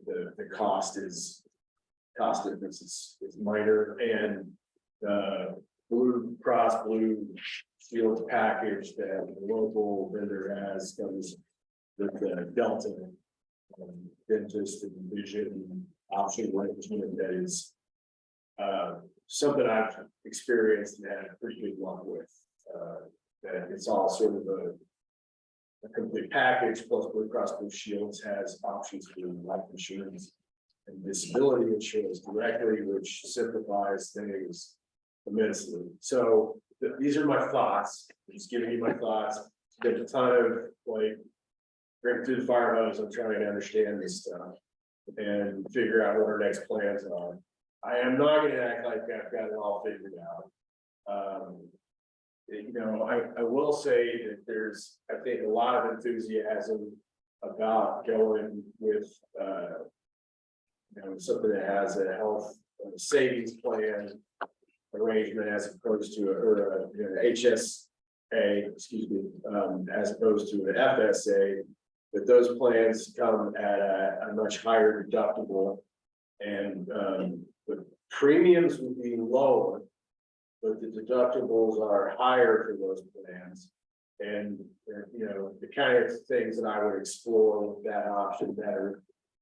The cost difference is minor, and the Blue Cross Blue Shield package that the local vendor has comes with the Delta dentist and vision option arrangement that is something I've experienced and had pretty good luck with. That it's all sort of a complete package, plus Blue Cross Blue Shields has options for life insurance and disability insurance directly, which simplifies things immensely. So these are my thoughts. I'm just giving you my thoughts. There's a ton of like bring through the fire hose. I'm trying to understand this stuff and figure out what our next plans are. I am not going to act like I've got it all figured out. You know, I will say that there's, I think, a lot of enthusiasm about going with, you know, something that has a health savings plan arrangement as opposed to you know, HSA, excuse me, as opposed to an FSA. But those plans come at a much higher deductible, and the premiums would be lower, but the deductibles are higher for those plans. And you know, the kind of things that I would explore with that option that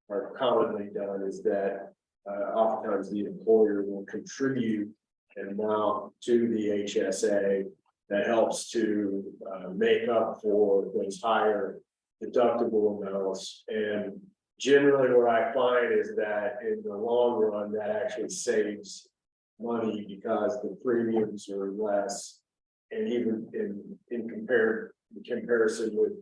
are commonly done is that oftentimes the employer will contribute an amount to the HSA that helps to make up for those higher deductible amounts. And generally what I find is that in the long run, that actually saves money because the premiums are less. And even in comparison with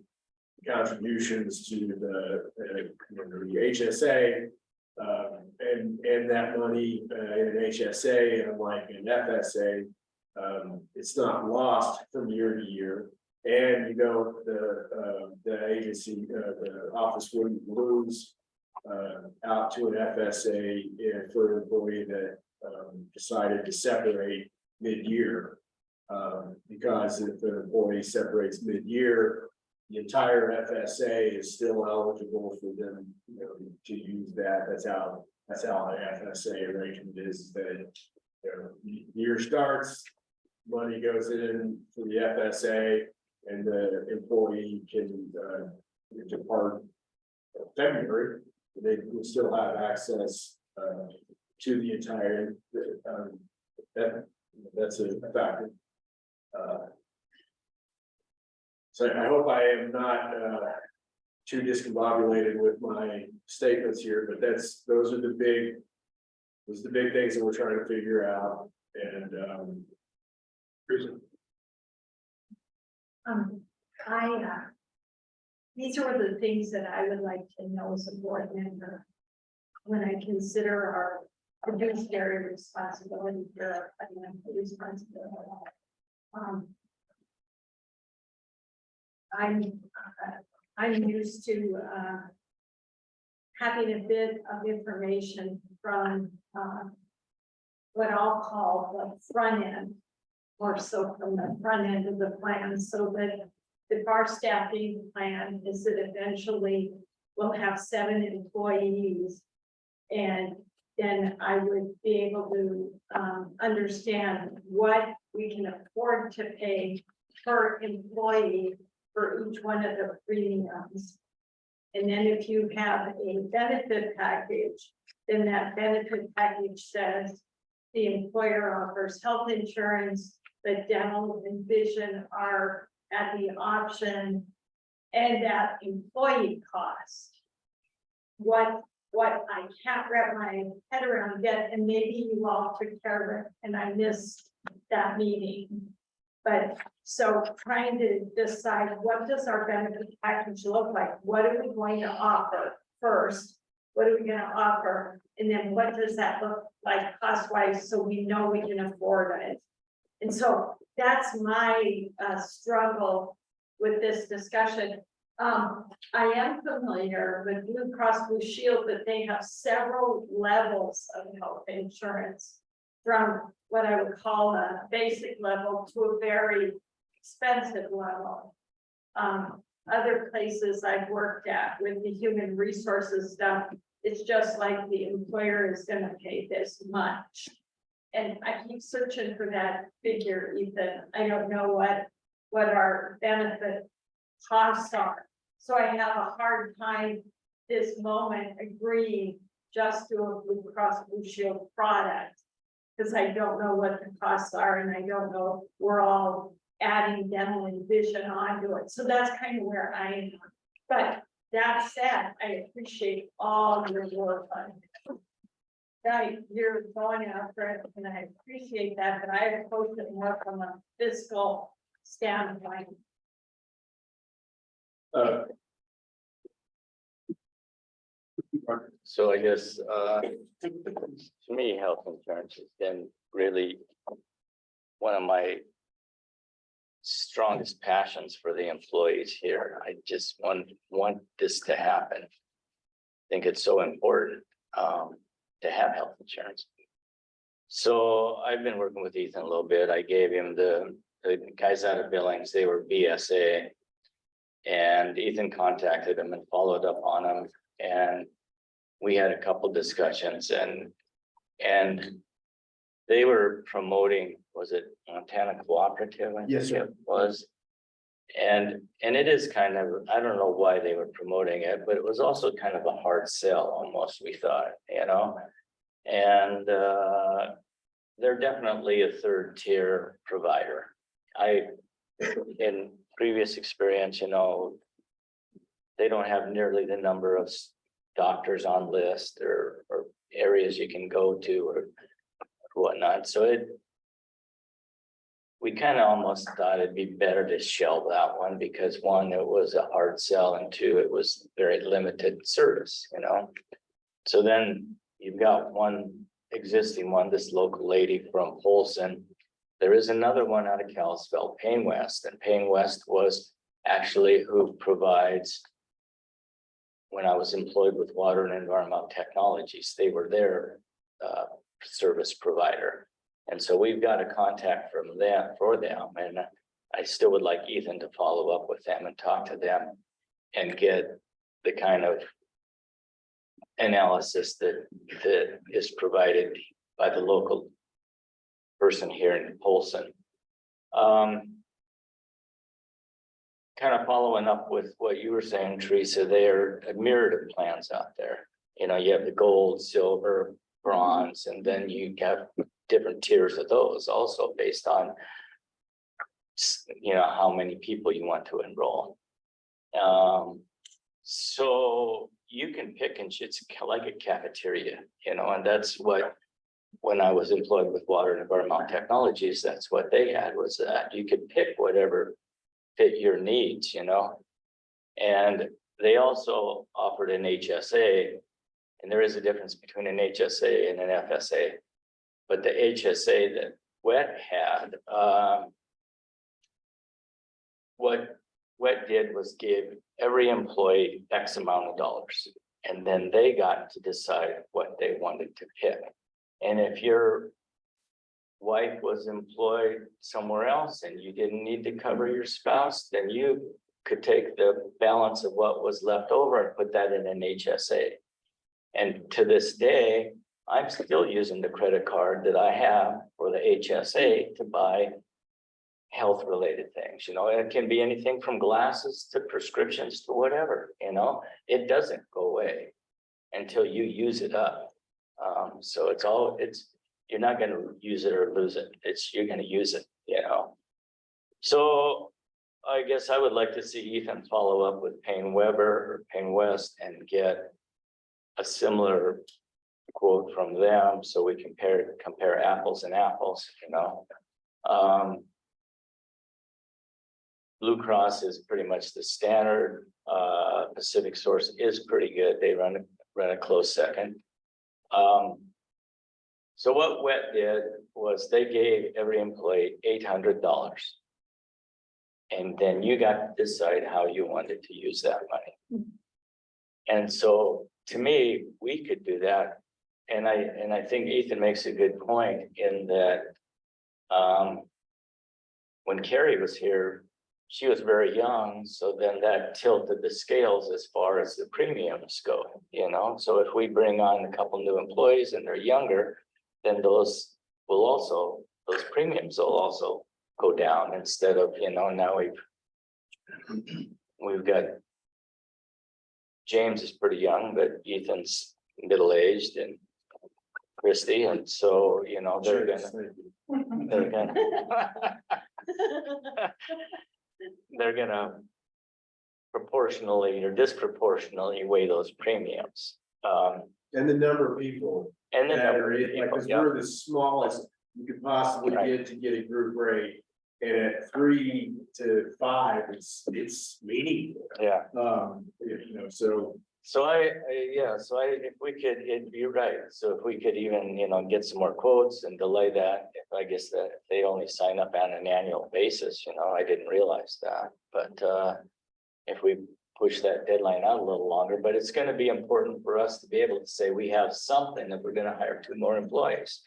contributions to the HSA, and that money in an HSA, unlike an FSA, it's not lost from year to year. And you know, the agency, the office wouldn't lose out to an FSA for an employee that decided to separate mid-year. Because if the employee separates mid-year, the entire FSA is still eligible for them, you know, to use that. That's how an FSA arrangement is. That, you know, year starts, money goes in for the FSA, and the employee can depart February. They will still have access to the entire. That's a factor. So I hope I am not too discombobulated with my statements here, but those are the big things that we're trying to figure out. And, these are the things that I would like to know as a board member. When I consider our fiduciary responsibility for our financial responsibility. I'm used to, having a bit of information from, what I'll call the front end. More so from the front end of the plan, so that if our staffing plan is that eventually we'll have 7 employees. And then I would be able to understand what we can afford to pay per employee for each one of the premiums. And then if you have a benefit package, then that benefit package says the employer offers health insurance, but dental and vision are at the option, and that employee cost. What I can't wrap my head around yet, and maybe you all took care of it and I missed that meeting. But so trying to decide, what does our benefit package look like? What are we going to offer first? What are we going to offer? And then what does that look like cost wise, so we know we can afford it? And so that's my struggle with this discussion. I am familiar with Blue Cross Blue Shield, that they have several levels of health insurance, from what I would call a basic level to a very expensive level. Other places I've worked at with the human resources stuff, it's just like the employer is going to pay this much. And I keep searching for that figure, Ethan. I don't know what our benefit costs are. So I have a hard time this moment agreeing just to a Blue Cross Blue Shield product, because I don't know what the costs are, and I don't know if we're all adding dental and vision onto it. So that's kind of where I am. But that said, I appreciate all your work on it. Right, you're going after it, and I appreciate that, but I approach it more from a fiscal standpoint. So I guess, to me, health insurance has been really one of my strongest passions for the employees here. I just want this to happen. I think it's so important to have health insurance. So I've been working with Ethan a little bit. I gave him the guys out of Billings, they were BSA. And Ethan contacted him and followed up on him. And we had a couple discussions, and they were promoting, was it Montana Cooperative? I Yes, think sir. it was. And it is kind of, I don't know why they were promoting it, but it was also kind of a hard sell almost, we thought, you know. And they're definitely a third tier provider. In previous experience, you know, they don't have nearly the number of doctors on list or areas you can go to or whatnot. So we kind of almost thought it'd be better to shelve that one, because one, it was a hard sell, and two, it was very limited service, you know. So then you've got one existing one, this local lady from Polson. There is another one out of Kalispell, Payne West, and Payne West was actually who provides, when I was employed with Water and Environmental Technologies, they were their service provider. And so we've got a contact from them for them. And I still would like Ethan to follow up with them and talk to them and get the kind of analysis that is provided by the local person here in Polson. Kind of following up with what you were saying, Teresa, there are myriad of plans out there. You know, you have the gold, silver, bronze, and then you have different tiers of those also based on, you know, how many people you want to enroll. So you can pick and it's like a cafeteria, you know, and that's what when I was employed with Water and Environmental Technologies, that's what they had, was that you could pick whatever fit your needs, you know? And they also offered an HSA, and there is a difference between an HSA and an FSA. But the HSA that WET had, what WET did was give every employee X amount of dollars. And then they got to decide what they wanted to pick. And if your wife was employed somewhere else and you didn't need to cover your spouse, then you could take the balance of what was left over and put that in an HSA. And to this day, I'm still using the credit card that I have for the HSA to buy health related things, you know. It can be anything from glasses to prescriptions to whatever, you know. It doesn't go away until you use it up. So you're not going to use it or lose it. You're going to use it, you know. So I guess I would like to see Ethan follow up with Payne Weber or Payne West and get a similar quote from them, so we compare apples and apples, you know. Blue Cross is pretty much the standard. Pacific Source is pretty good. They run a close second. So what WET did was they gave every employee $800. And then you got to decide how you wanted to use that money. And so to me, we could do that. And I think Ethan makes a good point in that when Carrie was here, she was very young. So then that tilted the scales as far as the premiums go, you know. So if we bring on a couple new employees and they're younger, then those premiums will also go down, instead of, you know, now we've got James is pretty young, but Ethan's middle-aged, and Christy, and so, you know, they're gonna proportionally or disproportionately weigh those premiums. And the number of people. And then, Because we're the smallest you could possibly get to get a group rate. And at 3 to 5, it's meaningful. yeah. You know, so. So if we could, you're right. So if we could even, you know, get some more quotes and delay that, I guess that they only sign up on an annual basis, you know, I didn't realize that. But if we push that deadline out a little longer, but it's going to be important for us to be able to say we have something that we're going to hire 2 more employees.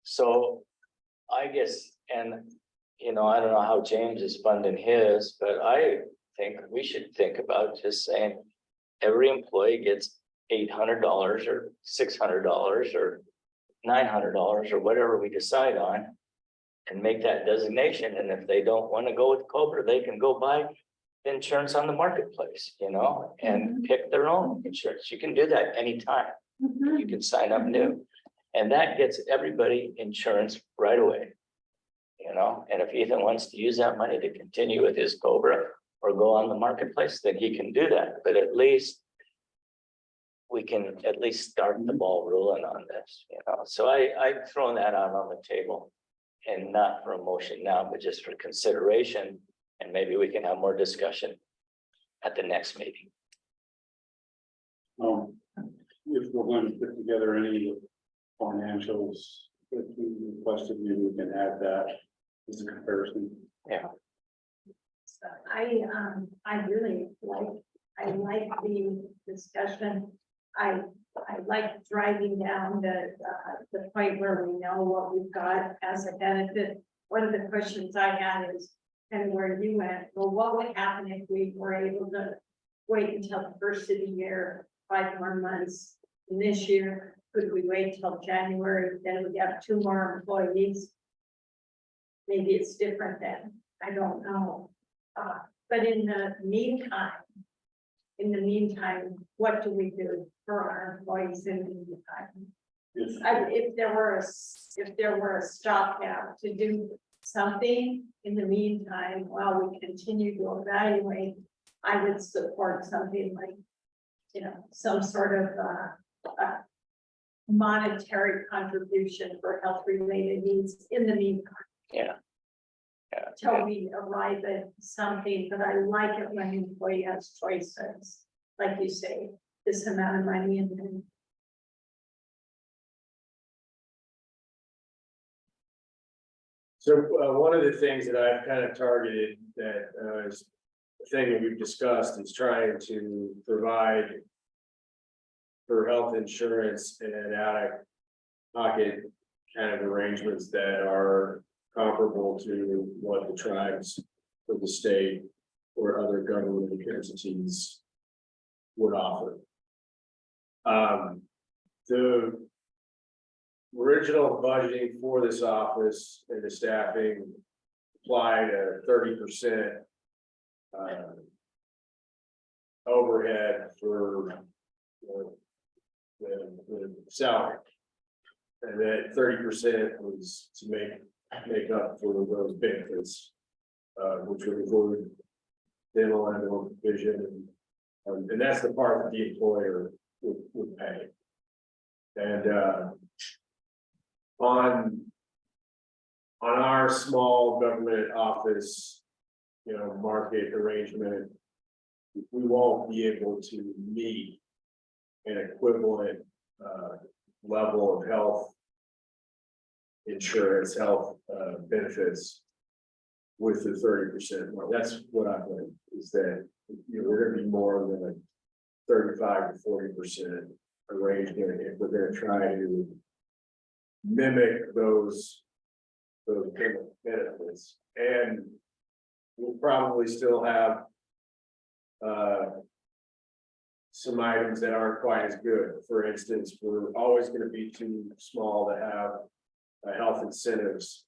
So I guess, and you know, I don't know how James is funding his, but I think we should think about just saying every employee gets $800 or $600 or $900 or whatever we decide on, and make that designation. And if they don't want to go with Cobra, they can go buy insurance on the marketplace, you know, and pick their own insurance. You can do that anytime. You can sign up new, and that gets everybody insurance right away, you know. And if Ethan wants to use that money to continue with his Cobra or go on the marketplace, then he can do that. But at least we can at least start the ball rolling on this, you know. So I've thrown that out on the table, and not for a motion now, but just for consideration. And maybe we can have more discussion at the next meeting. If we're going to put together any financials that we requested, maybe we can add that as a comparison. Yeah. I really like the discussion. I like driving down the point where we know what we've got as a benefit. One of the questions I had is kind of where you went, well, what would happen if we were able to wait until the first of the year, 5 more months? And this year, could we wait till January? Then we have 2 more employees. Maybe it's different then. I don't know. But in the meantime, what do we do for our employees in the meantime? Yes. If there were a stopgap to do something in the meantime while we continue to evaluate, I would support something like, you know, some sort of monetary contribution for health related needs in the meantime. Yeah. Yeah. Till we arrive at something, but I like it when the employee has choices, like you say, this amount of money and then. So one of the things that I've kind of targeted that is the thing that we've discussed is trying to provide for health insurance and out of pocket kind of arrangements that are comparable to what the tribes or the state or other government entities would offer. The original budgeting for this office and the staffing applied a 30% overhead for the salary. And that 30% was to make up for those benefits, which would include dental and dental vision, and that's the part that the employer would pay. And on our small government office, market arrangement, we won't be able to meet an equivalent level of health insurance, health benefits with the 30% more. That's what I think is that we're gonna be more than a 35 to 40% arrangement if we're gonna try to mimic those benefits. And we'll probably still have some items that aren't quite as good. For instance, we're always going to be too small to have a health incentives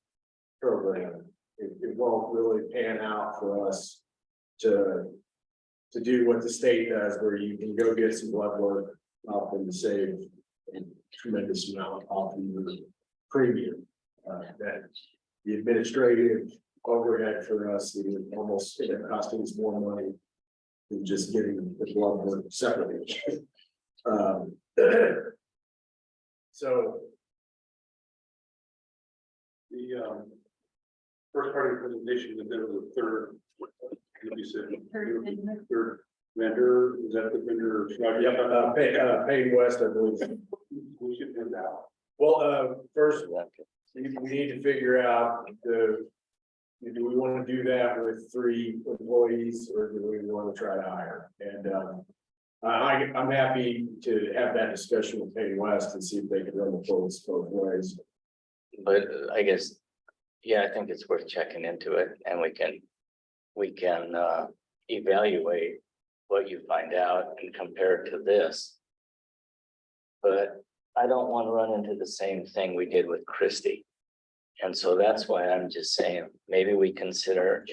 program. It won't really pan out for us to do what the state does, where you can go get some blood work up and save a tremendous amount off of your premium. That the administrative overhead for us is almost costing us more money than just getting the blood work separately. So The first part of the presentation, that there was a third, what you said, third vendor, is that the vendor? Payne West, I believe. We should do that. Well, first, we need to figure out do we want to do that with 3 employees, or do we want to try to hire? And I'm happy to have that discussion with Payne West and see if they can run the quotes both ways. But I guess, yeah, I think it's worth checking into it, and we can evaluate what you find out and compare it to this. But I don't want to run into the same thing we did with Christie. And so that's why I'm just saying, maybe we consider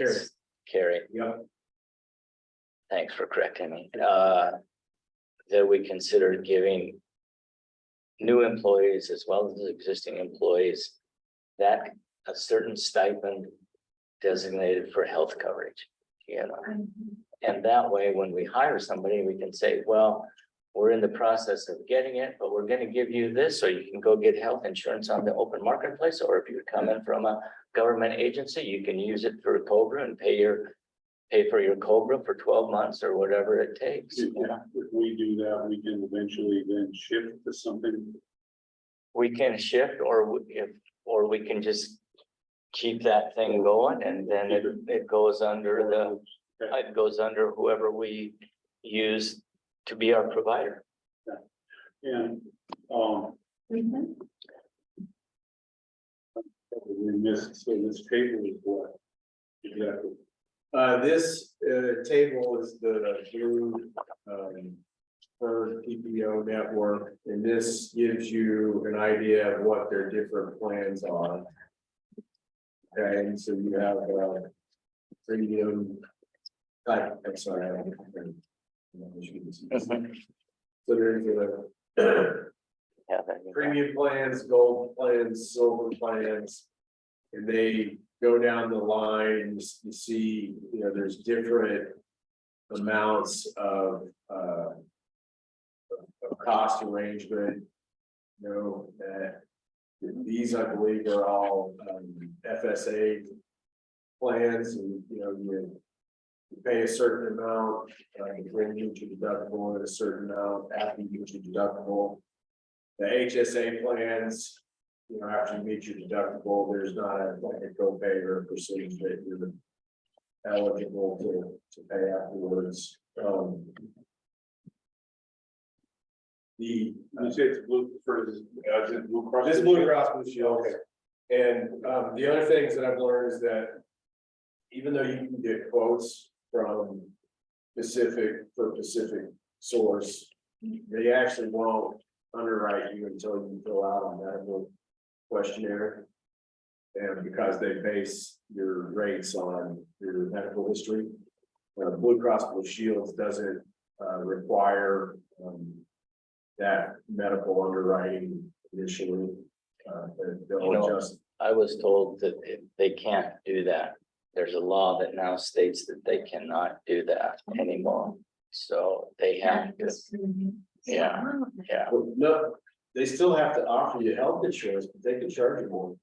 Carrie. Yep. Thanks for correcting me. That we consider giving new employees as well as existing employees that a certain stipend designated for health coverage, And that way, when we hire somebody, we can say, well, we're in the process of getting it, but we're going to give you this so you can go get health insurance on the open marketplace. Or if you're coming from a government agency, you can use it for COBRA and pay for your COBRA for 12 months or whatever it takes. If we do that, we can eventually then shift to something. We can shift, or we can just keep that thing going, and then it goes under whoever we use to be our provider. And we missed, so this table is what? Exactly. This table is the blue for PPO network, and this gives you an idea of what their different plans are. Okay, and so you have premium. I'm sorry. So there's premium plans, gold plans, silver plans, and they go down the line. You see, there's different amounts of cost arrangement know that these, I believe, are all FSA plans, and you pay a certain amount, before you reach your deductible, and a certain amount after you reach your deductible. The HSA plans, after you meet your deductible, there's not like a copay or a percentage that you're eligible to pay afterwards. You say it's blue for, is it Blue Cross? This Blue Cross Blue Shield. Okay. And the other things that I've learned is that even though you can get quotes from Pacific source, they actually won't underwrite you until you fill out a medical questionnaire. And because they base your rates on your medical history, Blue Cross Blue Shields doesn't require that medical underwriting initially. They'll adjust. I was told that they can't do that. There's a law that now states that they cannot do that anymore. So they have to, yeah. Well, no, they still have to offer you health insurance, but they can charge you more.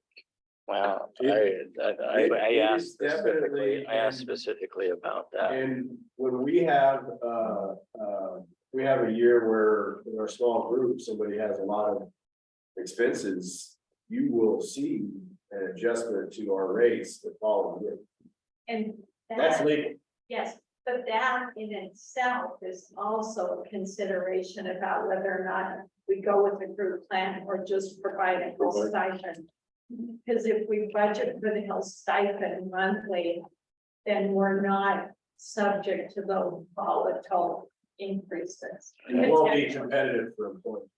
Well, It I asked is definitely- specifically about that. And when we have a year where in our small group, somebody has a lot of expenses, you will see an adjustment to our rates the following year. And That's that, legal. yes, but that in itself is also a consideration about whether or not we go with a group plan or just provide a health stipend. Because if we budget for the health stipend monthly, then we're not subject to those volatile increases. And it won't be competitive for employees.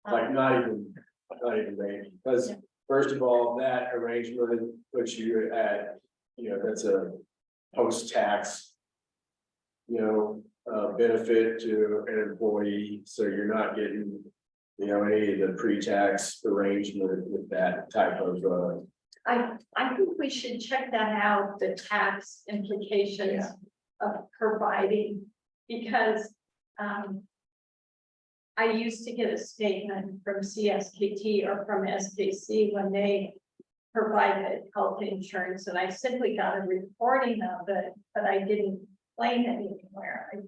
Like not even range, because first of all, that arrangement puts you at, that's a post-tax. Benefit to an employee, so you're not getting, any of the pre-tax arrangement with that type of, I think we should check that out, the tax implications of providing, because I used to get a statement from CSKT or from SKC when they provided health insurance, and I simply got a reporting of it, but I didn't claim it anywhere. It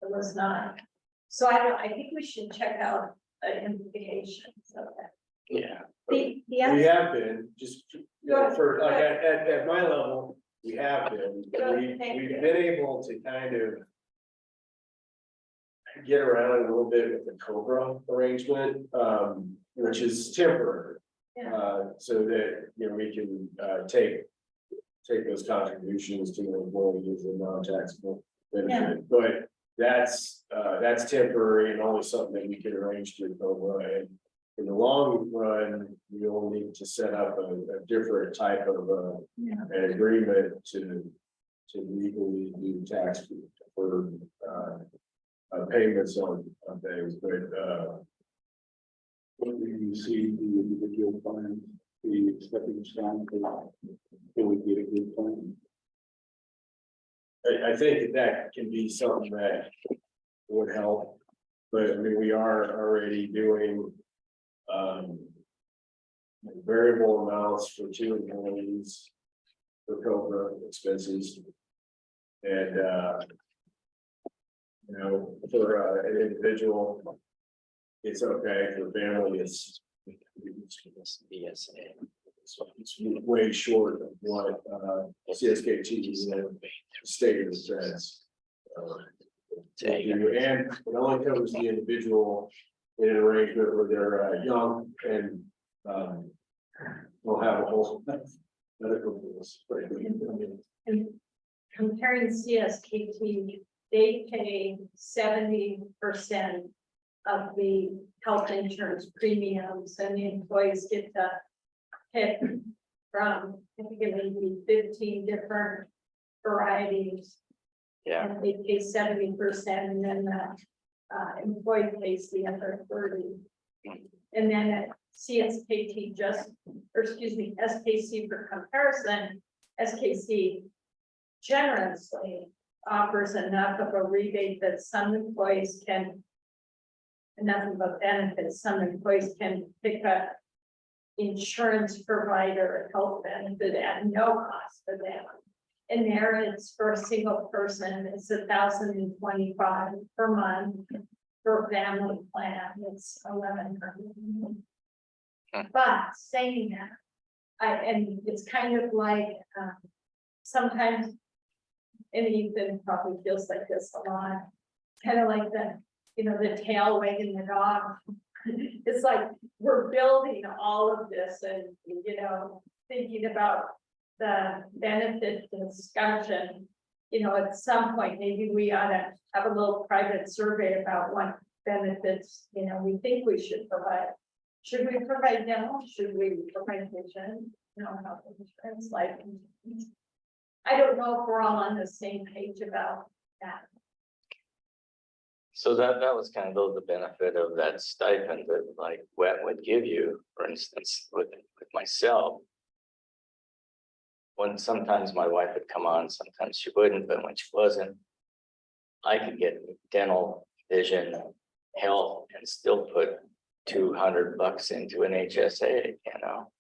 was not. So I think we should check out the implications of that. Yeah. The we other, have been, just Good. for, like, at my level, we have been. Good, thank We've you. been able to kind of get around it a little bit with the COBRA arrangement, which is temporary. Yeah. So that, we can, take those contributions to the employee as a non-taxable benefit, but that's temporary and only something that we can arrange through COBRA. And in the long run, we'll need to set up a different type of, an agreement to legally do tax for, payments on things, but, When you see the individual plan, the stepping stone, it would get a good plan. I think that can be something that would help, but I mean, we are already doing. Variable amounts for 2 employees for COBRA expenses. And for an individual, it's okay. For family, it's it's way short of what CSKT stated it says. And it only covers the individual in an arrangement where they're young and we'll have a whole medical bills. and comparing CSKT, they pay 70% of the health insurance premiums, and the employees get to pick from, I think it may be 15 different varieties. Yeah. And they pay 70%, and then the employee pays the other 30%. And then at CSKT SKC for comparison, SKC generously offers enough of a rebate that some employees can and nothing about benefits, some employees can pick up insurance provider health benefit at no cost for them. And there it's for a single person, it's $1,025 per month. For family plan, it's $1,100. But saying that, and it's kind of like, sometimes, and Ethan probably feels like this a lot, kind of like the tail wagging the dog. It's like, we're building all of this and, thinking about the benefit discussion. At some point, maybe we ought to have a little private survey about what benefits, we think we should provide. Should we provide dental? Should we provide vision? Health insurance, life insurance. I don't know if we're all on the same page about that. So that was kind of the benefit of that stipend that like WET would give you, for instance, with myself. When sometimes my wife would come on, sometimes she wouldn't, but when she wasn't, I could get dental, vision, health, and still put $200 into an HSA,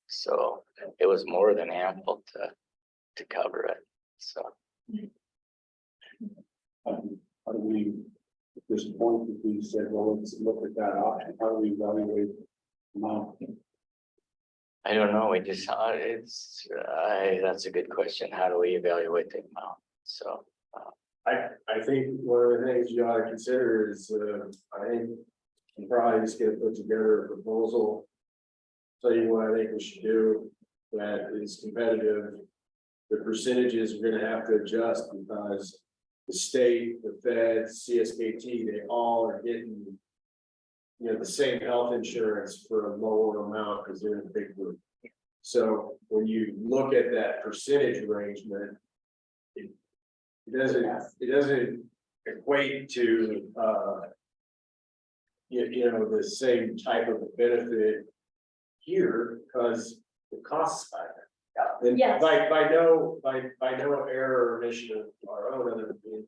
so it was more than ample to cover it, so. How do we, at this point, if we said, well, let's look at that option, how do we evaluate the amount? I don't know, we just, that's a good question, how do we evaluate the amount, so. I think one of the things you ought to consider is, I think you probably just get to put together a proposal. Tell you what I think we should do that is competitive. The percentages we're gonna have to adjust because the state, the feds, CSKT, they all are getting, the same health insurance for a lower amount because they're in a big group. So when you look at that percentage arrangement, it doesn't equate to, the same type of benefit here because the costs higher. And Yes. by no error or omission of our own, other than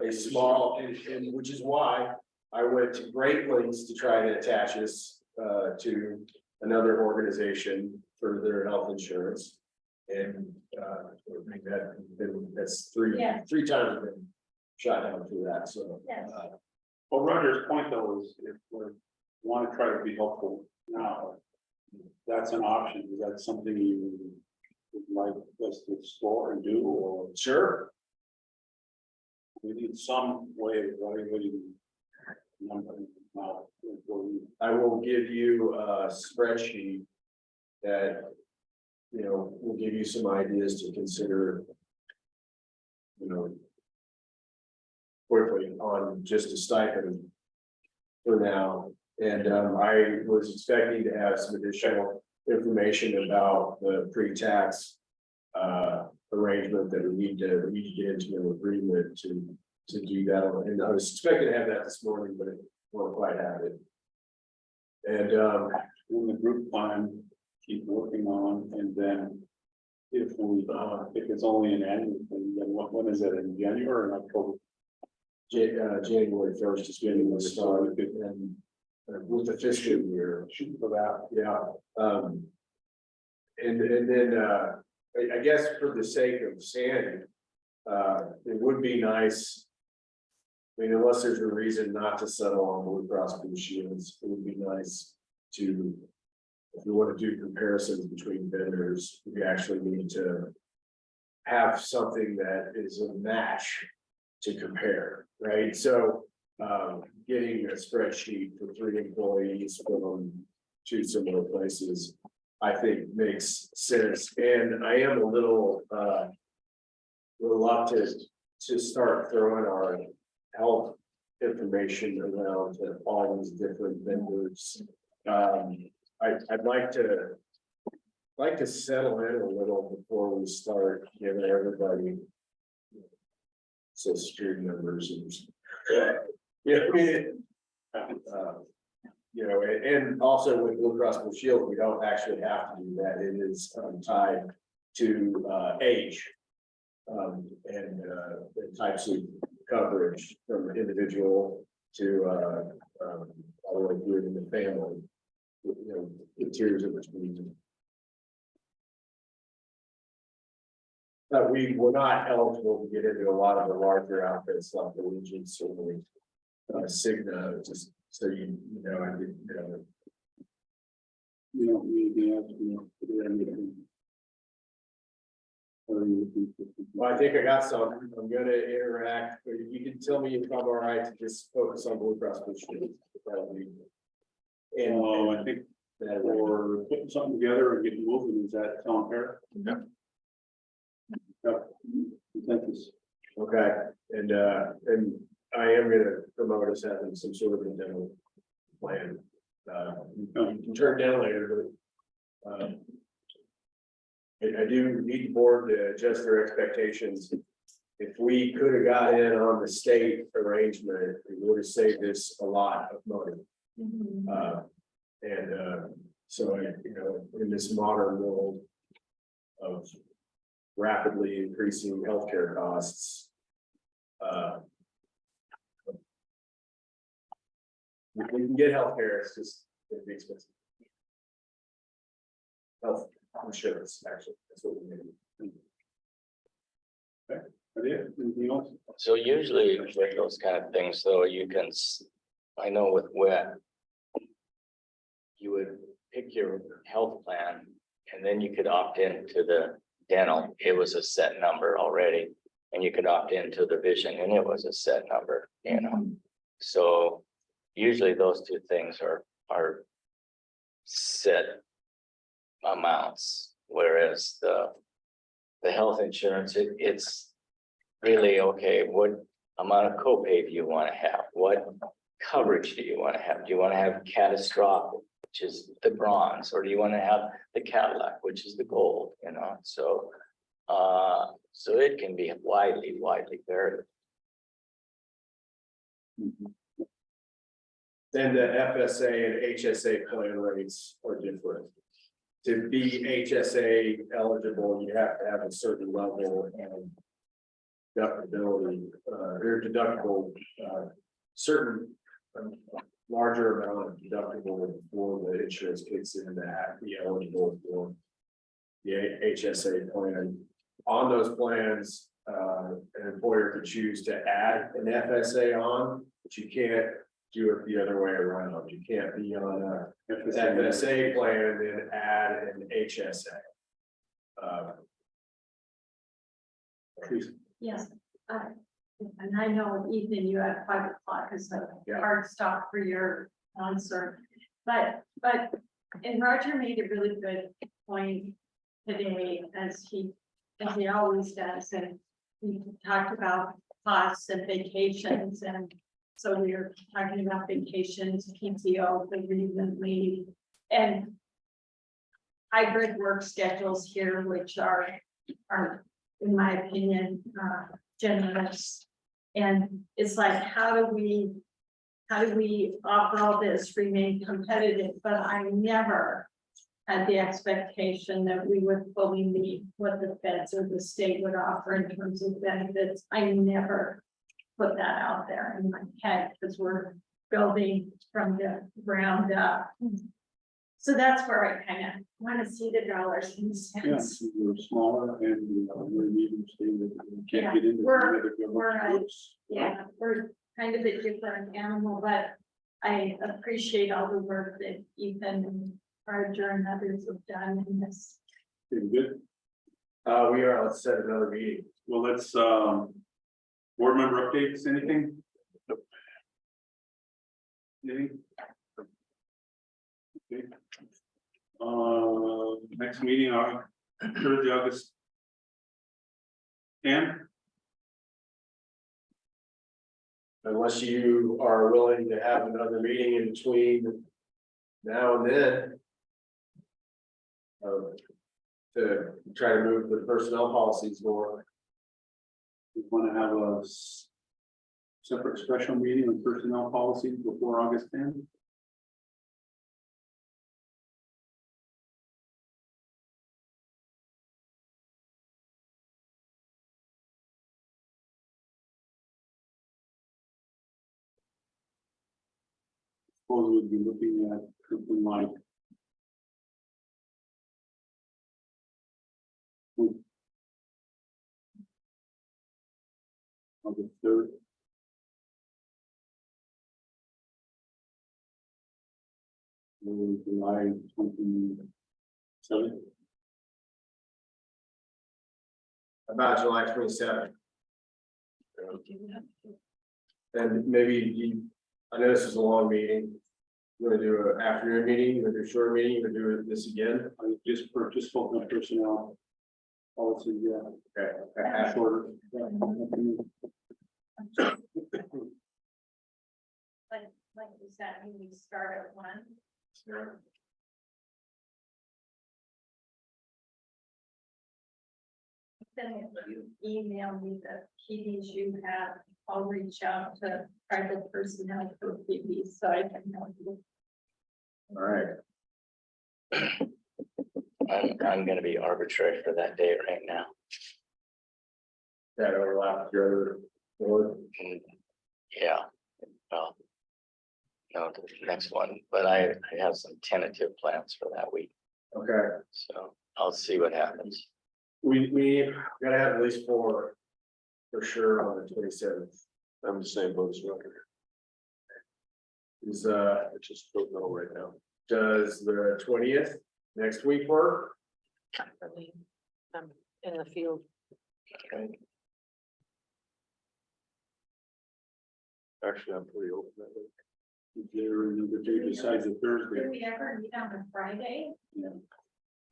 a small, and which is why I went to great lengths to try to attach us to another organization for their health insurance. And that's three Yeah. times I've been shot down through that, so. Yes. Well, Roger's point though is if we want to try to be helpful now, that's an option. Is that something you would like us to explore and do, or? Sure. We need some way of evaluating number now. I will give you a spreadsheet that, will give you some ideas to consider. Quickly on just a stipend for now. And I was expecting to have some additional information about the pre-tax arrangement that we need to get into an agreement to do that. And I was expecting to have that this morning, but it won't quite have it. And In the group plan, keep working on, and then if it's only an annual thing, then when is it, in January or in October? January 1st is when we start, and with the fiscal year, Shoot for that. yeah. And then I guess for the sake of sanity, it would be nice. I mean, unless there's a reason not to settle on Blue Cross Blue Shields, it would be nice to, if we want to do comparisons between vendors, we actually need to have something that is a match to compare, right? So getting a spreadsheet for 3 employees from 2 similar places, I think makes sense. And I am a little reluctant to start throwing our health information around to all these different vendors. I'd like to settle in a little before we start giving everybody social security numbers and and also with Blue Cross Blue Shield, we don't actually have to do that. It is tied to age and the types of coverage from individual to all the way through in the family. You know, the tiers in between. But we were not eligible to get into a lot of the larger outfits like the Legion, certainly. Cigna, just so you know, I did, you know. You don't need the answer, you know, put it in the- Or you can- Well, I think I got some. I'm gonna interact, but you can tell me if I'm all right to just focus on Blue Cross Blue Shield. That'll be- And I think that or putting something together and getting moving, is that sound fair? Yeah. Yep. Consensus. Okay, and I am gonna promote us having some sort of a demo plan. You can turn it down later, but. I do need the board to adjust their expectations. If we could have got in on the state arrangement, we would have saved us a lot of money. So, you know, in this modern world of rapidly increasing healthcare costs. If we can get healthcare, it's just gonna be expensive. Health insurance, actually, that's what we need. Anything else? So usually with those kind of things, though, you can, I know with wet. You would pick your health plan and then you could opt into the dental. It was a set number already. And you could opt into the vision and it was a set number, you know. So usually those two things are set amounts, whereas the health insurance, it's really okay, what amount of copay do you want to have? What coverage do you want to have? Do you want to have catastrophic, which is the bronze, or do you want to have the Cadillac, which is the gold, you know? So so it can be widely varied. Then the FSA and HSA plan rates are different. To be HSA eligible, you have to have a certain level of deductibility, or deductible, certain larger amount of deductible before the insurance kicks in to be eligible for the HSA plan. On those plans, an employer could choose to add an FSA on, but you can't do it the other way around. You can't be on a FSA plan and then add an HSA. Yes, and I know Ethan, you had 5 o'clock is a hard stop for your answer. But and Roger made a really good point today, as he always does, and we talked about costs and vacations, and so we were talking about vacations, PTO, bereavement leave, and hybrid work schedules here, which are in my opinion, generous. And it's like, how do we offer all this, remain competitive? But I never had the expectation that we would fully meet what the feds or the state would offer in terms of benefits. I never put that out there in my head, because we're building from the ground up. So that's where I kind of want to see the dollars in cents. Yeah, we're smaller and we're medium state that we can't Yeah, get into. We're kind of a different animal, but I appreciate all the work that Ethan and Roger and others have done in this. Pretty good. Let's set another meeting. Well, let's, board member updates, anything? Anything? Okay. Next meeting, third of August. 10. Unless you are willing to have another meeting in between now and then. To try to move the personnel policies more. We want to have a separate special meeting on personnel policies before August 10. suppose we'd be looking at something like. On the third. July 27th. About July 27th. And maybe you, I know this is a long meeting. You want to do an afternoon meeting, you want to do a short meeting, you want to do this again? I just spoke on personnel. Policy, yeah. Okay. Shorter. Like you said, we start at 1. Then if you email me the PDs you have, I'll reach out to tribal personnel for PDs so I can help you. All right. I'm gonna be arbitrary for that date right now. That overlap with your other board. Yeah, well. No, the next one, but I have some tentative plans for that week, Okay, so I'll see what happens. we gotta have at least 4 for sure on the 27th. I'm the same boat as Roger. Is I just don't know right now. does the 20th next week work? I'm in the field. Actually, I'm pretty open that week. Is there another day besides the Do Thursday? we ever meet on a Friday? Yeah.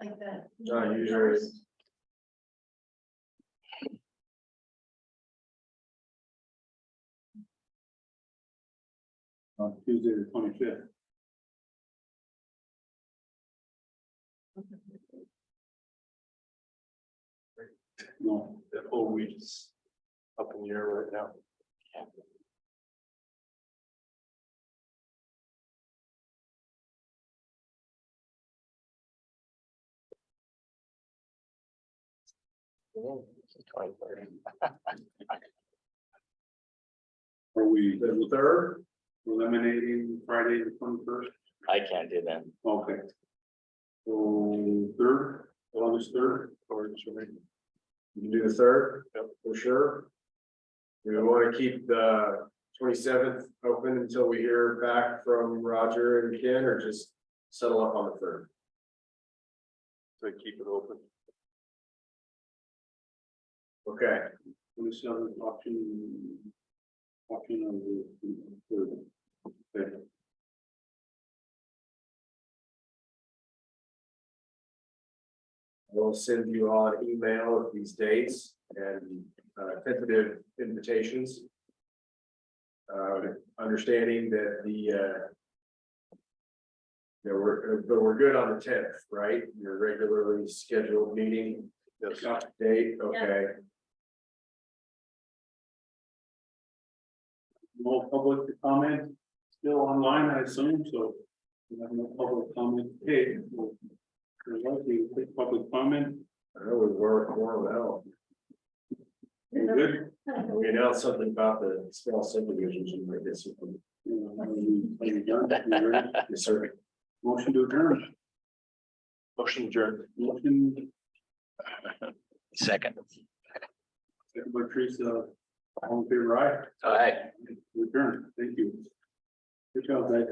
Like the. Not usually. On Tuesday the 25th. No, The whole week is up in the air right now. It's the 23rd. are we The 3rd? eliminating Friday the 21st? I can't do that. Okay. So third, August 3rd, or sorry. You can do the 3rd, for sure. We want to keep the 27th open until we hear back from Roger and Ken, or just settle up on the 3rd. So keep it open. Okay, 27th option. Option on the third. Okay. we'll send you all an email with these dates and tentative invitations. Understanding that we're good on the 10th, right? Your regularly scheduled meeting. Yes. Date, okay. No public comment, still online, I assume, so we have no public comment. Okay. Well, there's likely a quick public comment. I know we were well. We're good. We announced something about the small subdivisions, you might get something. Are you done? You ready? Yes, sir. Motion to adjourn. Motion adjourned. Motion, Second. second by Teresa, all in favor, aye? All right. Adjourn, thank you. Good job, guys.